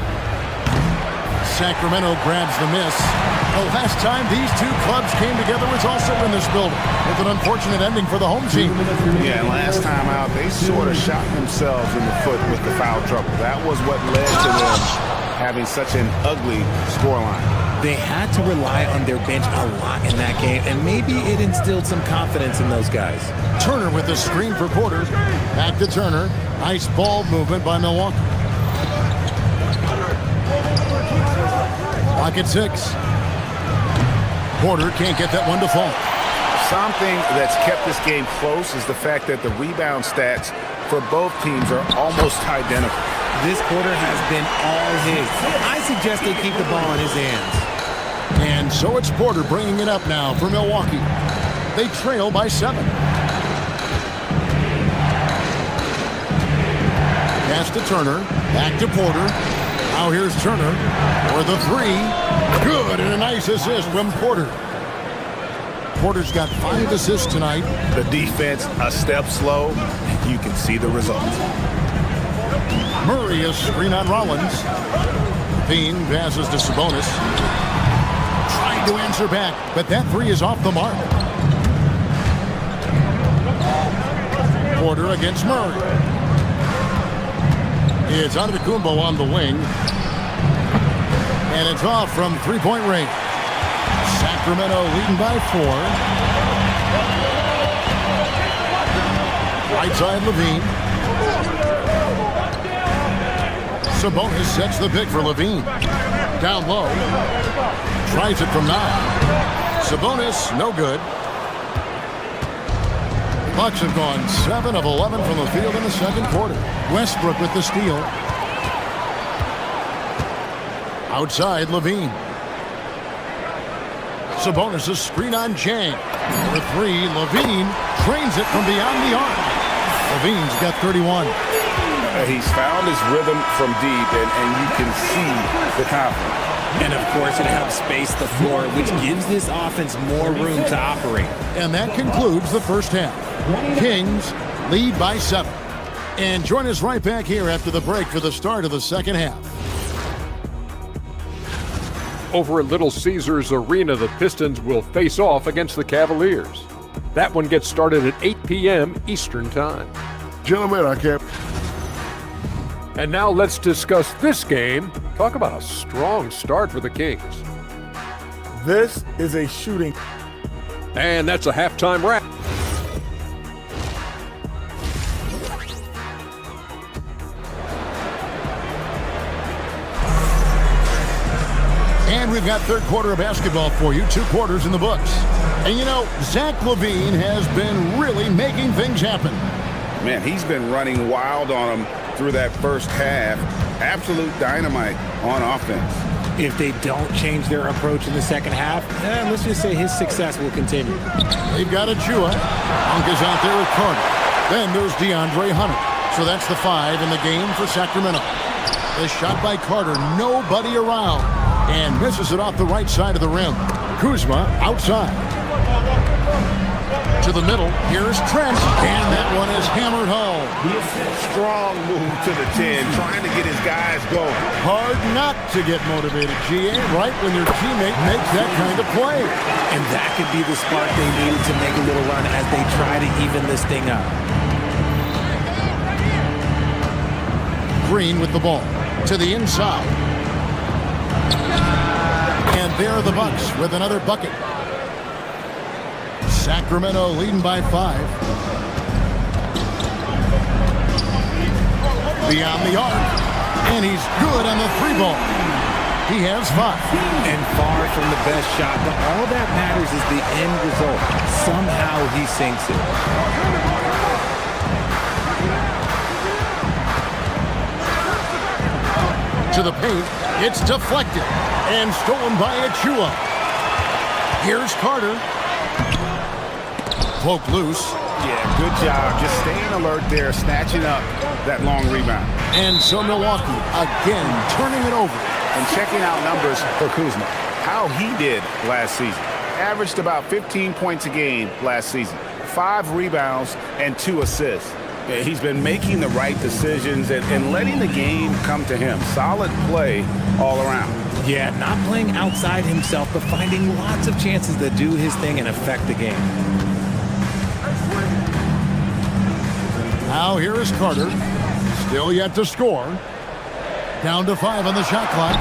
Sacramento grabs the miss. The last time these 2 clubs came together was also in this building, with an unfortunate ending for the home team. Yeah, last time out, they sort of shot themselves in the foot with the foul trouble. That was what led to them having such an ugly scoreline. They had to rely on their bench a lot in that game, and maybe it instilled some confidence in those guys. Turner with the screen for Porter. Back to Turner. Nice ball movement by Milwaukee. Clock at 6. Porter can't get that one to fall. Something that's kept this game close is the fact that the rebound stats for both teams are almost identical. This quarter has been all his. I suggest they keep the ball in his hands. And so it's Porter bringing it up now for Milwaukee. They trail by 7. Pass to Turner. Back to Porter. Now here's Turner for the 3. Good, and a nice assist from Porter. Porter's got 5 assists tonight. The defense a step slow. You can see the results. Murray is screen on Rollins. Bean passes to Sabonis. Trying to answer back, but that 3 is off the mark. Porter against Murray. It's Antetokounmpo on the wing. And it's off from three-point range. Sacramento leading by 4. Right side, Levine. Sabonis sets the pick for Levine. Down low. Tries it from 9. Sabonis, no good. Bucks have gone 7 of 11 from the field in the second quarter. Westbrook with the steal. Outside, Levine. Sabonis' screen on Chang. For 3, Levine trains it from beyond the arc. Levine's got 31. He's found his rhythm from deep, and you can see the confidence. And, of course, it helps space the floor, which gives this offense more room to operate. And that concludes the first half. Kings lead by 7. And join us right back here after the break for the start of the second half. Over at Little Caesars Arena, the Pistons will face off against the Cavaliers. That one gets started at 8 p.m. Eastern Time. Gentlemen, I can't. And now let's discuss this game. Talk about a strong start for the Kings. This is a shooting. And that's a halftime wrap. And we've got third quarter of basketball for you. 2 quarters in the books. And you know, Zach LaVine has been really making things happen. Man, he's been running wild on him through that first half. Absolute dynamite on offense. If they don't change their approach in the second half, let's just say his success will continue. They've got Achua. Monk is out there with Carter. Then there's DeAndre Hunter. So that's the 5 in the game for Sacramento. The shot by Carter, nobody around. And misses it off the right side of the rim. Kuzma outside. To the middle, here's Trent, and that one is hammered home. Strong move to the 10, trying to get his guys going. Hard not to get motivated, GA, right when your teammate makes that kind of play. And that could be the spark they needed to make a little run as they try to even this thing up. Green with the ball to the inside. And there are the Bucks with another bucket. Sacramento leading by 5. Beyond the arc. And he's good on the 3-ball. He has 5. And far from the best shot, but all that matters is the end result. Somehow he sinks it. To the paint. It's deflected. And stolen by Achua. Here's Carter. Poke loose. Yeah, good job. Just staying alert there, snatching up that long rebound. And so Milwaukee again turning it over. And checking out numbers for Kuzma. How he did last season. Averaged about 15 points a game last season. 5 rebounds and 2 assists. Yeah, he's been making the right decisions and letting the game come to him. Solid play all around. Yeah, not playing outside himself, but finding lots of chances to do his thing and affect the game. Now here is Carter. Still yet to score. Down to 5 on the shot clock.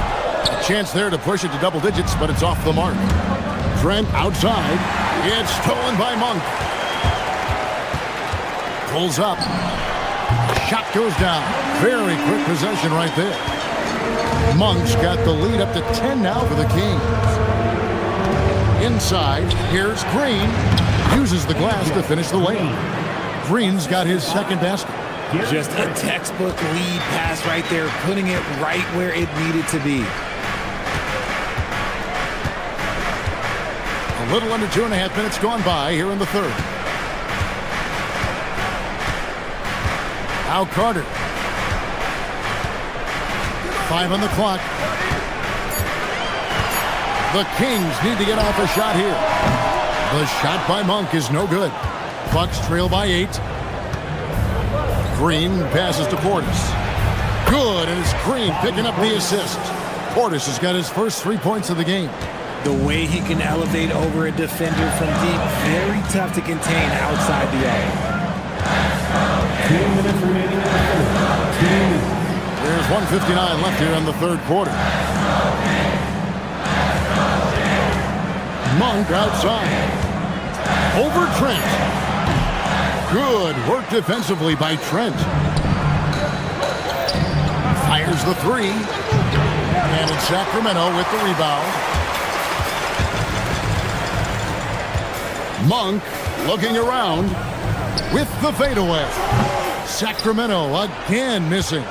A chance there to push it to double digits, but it's off the mark. Trent outside. It's stolen by Monk. Pulls up. Shot goes down. Very quick possession right there. Monk's got the lead up to 10 now for the Kings. Inside, here's Green. Uses the glass to finish the lane. Green's got his second basket. Just a textbook lead pass right there, putting it right where it needed to be. A little under 2.5 minutes gone by here in the third. Now Carter. 5 on the clock. The Kings need to get off a shot here. The shot by Monk is no good. Bucks trail by 8. Green passes to Portis. Good, and it's Green picking up the assist. Portis has got his first 3 points of the game. The way he can elevate over a defender from deep, very tough to contain outside the arc. 2 minutes remaining in the third. There's 1:59 left here in the third quarter. Monk outside. Over Trent. Good work defensively by Trent. Fires the three. And it's Sacramento with the rebound. Monk looking around with the fadeaway. Sacramento again missing.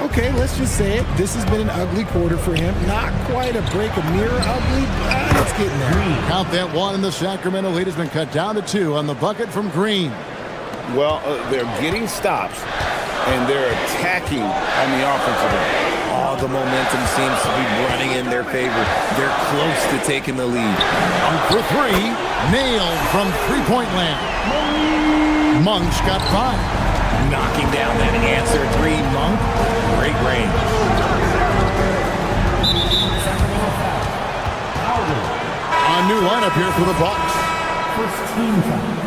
Okay, let's just say it. This has been an ugly quarter for him. Not quite a break a mirror ugly, but it's getting there. Count that one, and the Sacramento lead has been cut down to 2 on the bucket from Green. Well, they're getting stops, and they're attacking on the offensive end. All the momentum seems to be running in their favor. They're close to taking the lead. For 3, nailed from three-point land. Monk's got 5. Knocking down that answer 3, Monk. Great range. A new lineup here for the Bucks. First team foul.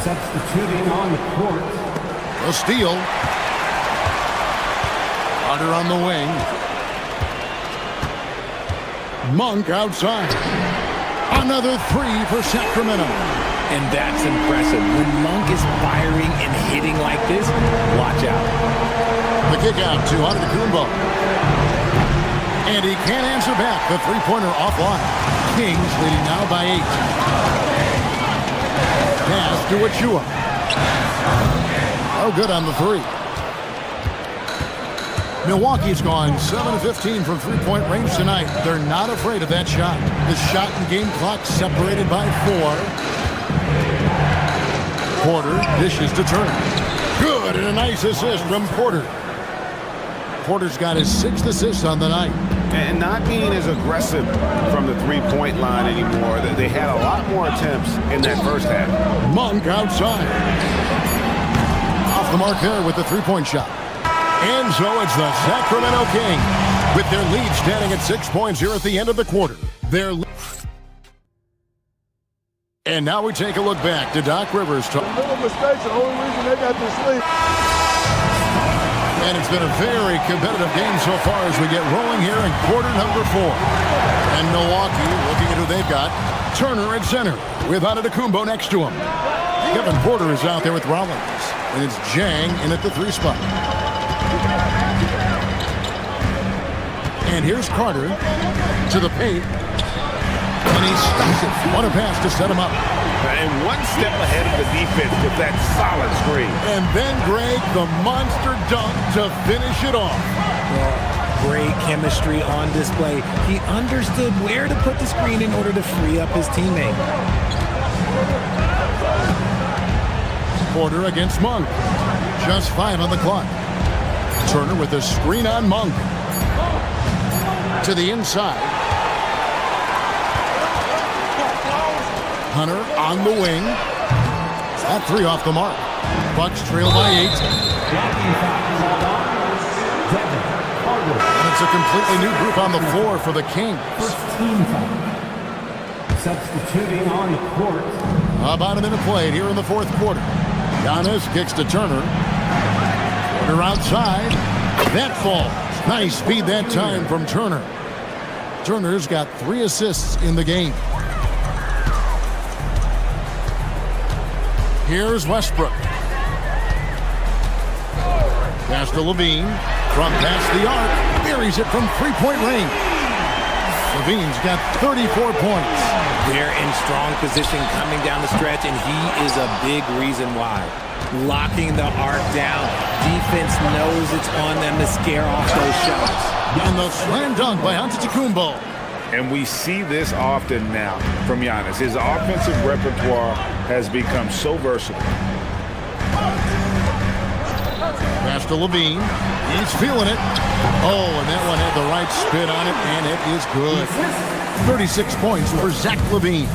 Substituting on the court. A steal. Carter on the wing. Monk outside. Another 3 for Sacramento. And that's impressive. When Monk is firing and hitting like this, watch out. The kick out to Antetokounmpo. And he can't answer back. The three-pointer offline. Kings leading now by 8. Pass to Achua. Oh, good on the 3. Milwaukee's gone 7-15 from three-point range tonight. They're not afraid of that shot. The shot and game clock separated by 4. Porter dishes to Turner. Good, and a nice assist from Porter. Porter's got his 6th assist on the night. And not being as aggressive from the three-point line anymore. They had a lot more attempts in that first half. Monk outside. Off the mark there with the three-point shot. And so it's the Sacramento Kings with their lead standing at 6 points here at the end of the quarter. And now we take a look back to Doc Rivers. Little mistakes, the only reason they got this lead. And it's been a very competitive game so far as we get rolling here in quarter number 4. And Milwaukee, looking at who they've got, Turner at center with Antetokounmpo next to him. Kevin Porter is out there with Rollins. And it's Jang in at the 3 spot. And here's Carter to the paint. And he stops it. What a pass to set him up. And one step ahead of the defense with that solid screen. And then Greg, the monster dunk to finish it off. Great chemistry on display. He understood where to put the screen in order to free up his teammate. Porter against Monk. Just 5 on the clock. Turner with a screen on Monk. To the inside. Hunter on the wing. That 3 off the mark. Bucks trail by 8. And it's a completely new group on the floor for the Kings. First team foul. Substituting on the court. About a minute played here in the 4th quarter. Giannis kicks to Turner. Turner outside. That falls. Nice speed that time from Turner. Turner's got 3 assists in the game. Here's Westbrook. Pass to Levine. From past the arc. Buries it from three-point range. Levine's got 34 points. They're in strong position coming down the stretch, and he is a big reason why. Locking the arc down. Defense knows it's on them to scare off those shots. And the slam dunk by Antetokounmpo. And we see this often now from Giannis. His offensive repertoire has become so versatile. Pass to Levine. He's feeling it. Oh, and that one had the right spin on it, and it is good. 36 points for Zach Levine.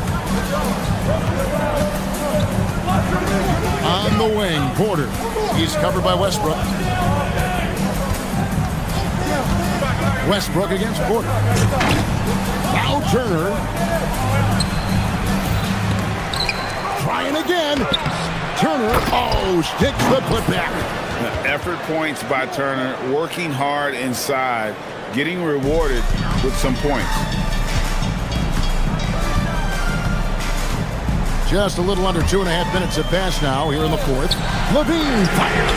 On the wing, Porter. He's covered by Westbrook. Westbrook against Porter. Now Turner. Trying again. Turner, sticks the putback. Effort points by Turner, working hard inside, getting rewarded with some points. Just a little under 2.5 minutes have passed now here in the fourth. Levine fires.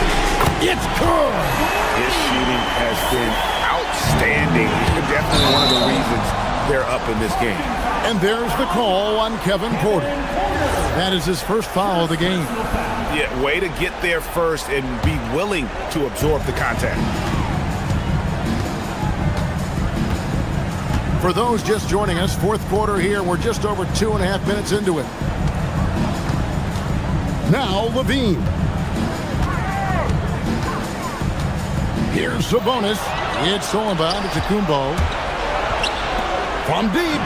It's good. His shooting has been outstanding. Definitely one of the reasons they're up in this game. And there's the call on Kevin Porter. That is his first foul of the game. Yeah, way to get there first and be willing to absorb the contact. For those just joining us, fourth quarter here. We're just over 2.5 minutes into it. Now Levine. Here's the bonus. It's stolen by Kumbo. From deep.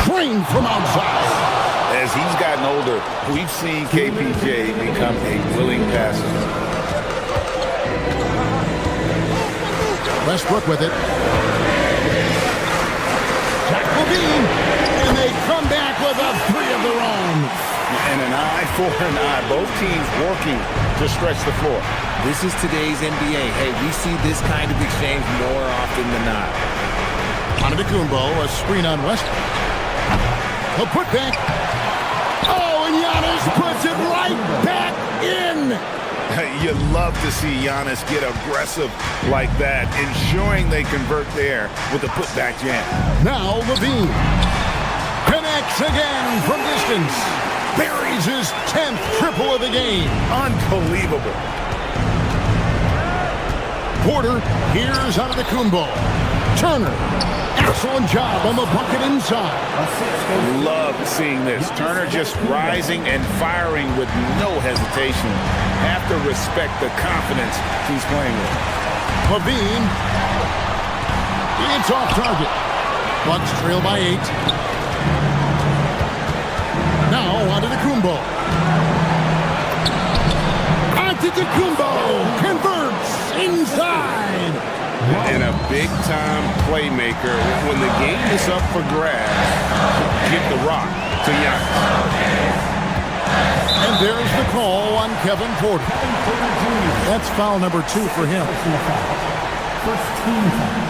Crane from outside. As he's gotten older, we've seen KPJ become a willing passer. Westbrook with it. Jack Levine. And they come back with a three of their own. And an eye for an eye. Both teams working to stretch the floor. This is today's NBA. Hey, we see this kind of exchange more often than not. Kumbo, a screen on Westbrook. He'll put back. Oh, and Giannis puts it right back in. You love to see Giannis get aggressive like that, ensuring they convert there with a putback jam. Now Levine connects again from distance. Buries his 10th triple of the game. Unbelievable. Porter here's out of the Kumbo. Turner, excellent job on the bucket inside. Love seeing this. Turner just rising and firing with no hesitation. Have to respect the confidence he's playing with. Levine. It's off target. Bucks trail by 8. Now onto the Kumbo. Kumbo converts inside. And a big-time playmaker. When the game is up for grabs, get the rock to Giannis. And there's the call on Kevin Porter. That's foul number 2 for him. First team foul.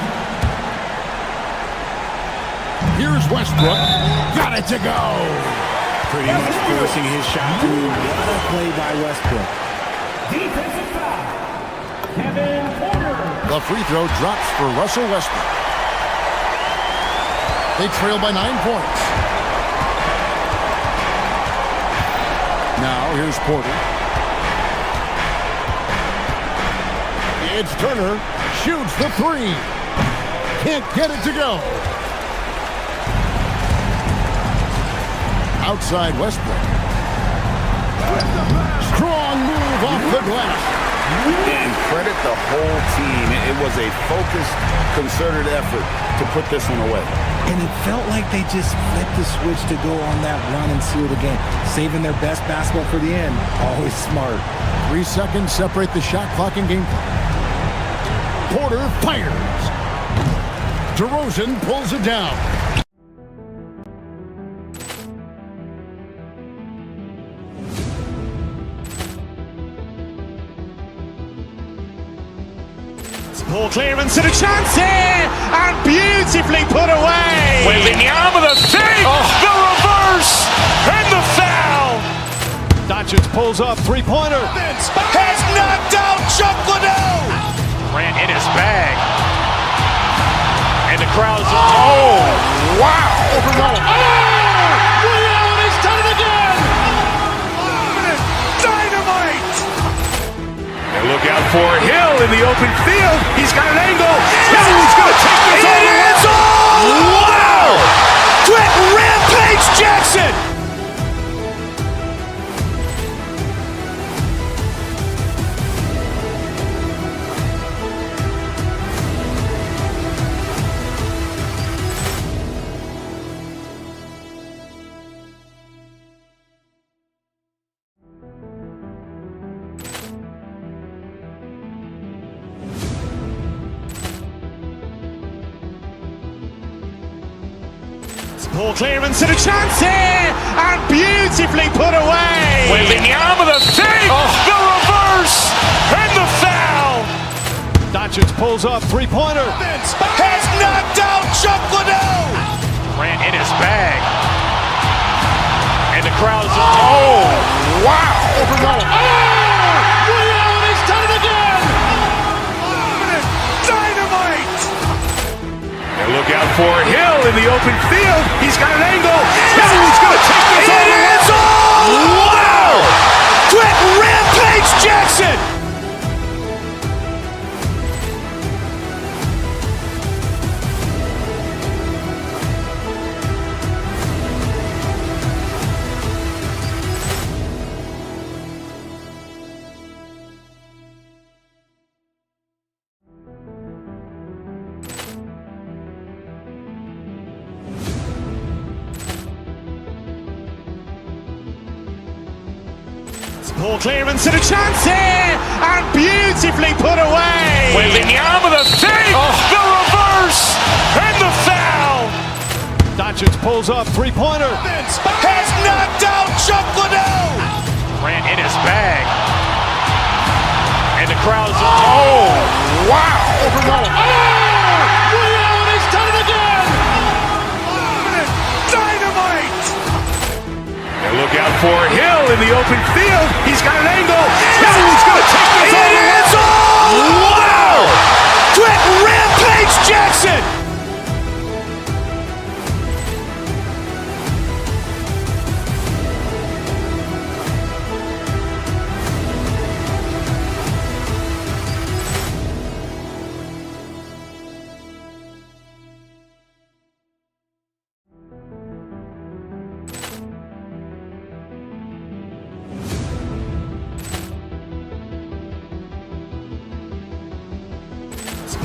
Here's Westbrook. Got it to go. Pretty much forcing his shot through. What a play by Westbrook. Defensive foul. Kevin Porter. The free throw drops for Russell Westbrook. They trail by 9 points. Now here's Porter. It's Turner. Shoots the 3. Can't get it to go. Outside Westbrook. Strong move off the glass. And credit the whole team. It was a focused, concerted effort to put this one away. And it felt like they just flipped the switch to go on that run and seal the game. Saving their best basketball for the end. Always smart. 3 seconds separate the shot clock and game clock. Porter fires. DeRozan pulls it down. Ball clearance and a chance here, and beautifully put away. Wembanyama the fake, the reverse, and the foul. Doncic pulls up, three-pointer. Has knocked out Chuck Liddell. Ran in his bag. And the crowd's, oh, wow. Overall. Leon has done it again. Dynamite. And look out for Hill in the open field. He's got an angle. Hill's going to take this all the way. Wow. Quick Rampage Jackson. Ball clearance and a chance here, and beautifully put away. Wembanyama the fake, the reverse, and the foul. Doncic pulls up, three-pointer. Has knocked out Chuck Liddell. Ran in his bag. And the crowd is, oh, wow. He's done it again! Dynamite! And look out for Hill in the open field. He's got an angle. Hill's going to take this all the way. Wow! Quick Rampage Jackson! Ball clearance and a chance here, and beautifully put away. Wembanyama with a save, the reverse, and the foul. Doncic pulls up, three-pointer. Has knocked out Chuck Liddell. Grant in his bag, and the crowd is, oh, wow. He's done it again. Dynamite! And look out for Hill in the open field. He's got an angle. Hill's going to take this all the way. Wow! Quick Rampage Jackson!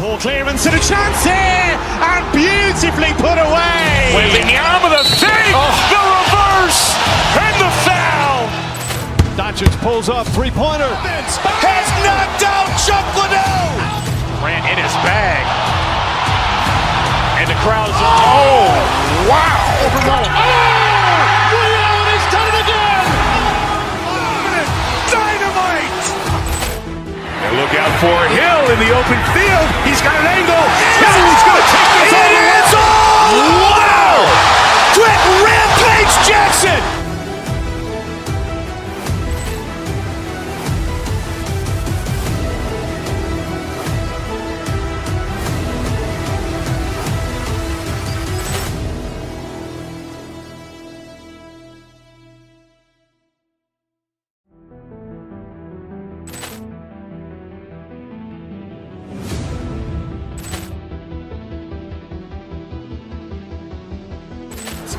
Ball clearance and a chance here, and beautifully put away. Wembanyama with a save, the reverse, and the foul. Doncic pulls up, three-pointer. Has knocked out Chuck Liddell. Grant in his bag, and the crowd is, oh, wow. He's done it again. Dynamite! And look out for Hill in the open field. He's got an angle. Hill's going to take this all the way. Wow! Quick Rampage Jackson!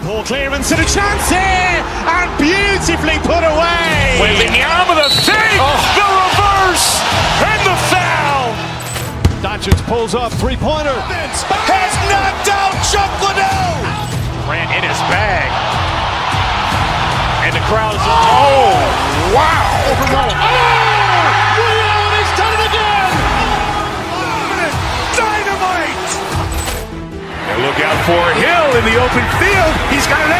Ball clearance and a chance here, and beautifully put away. Wembanyama with a save, the reverse, and the foul. Doncic pulls up, three-pointer. Has knocked out Chuck Liddell. Grant in his bag, and the crowd is, oh, wow. He's done it again. Dynamite! And look out for Hill in the open field. He's got an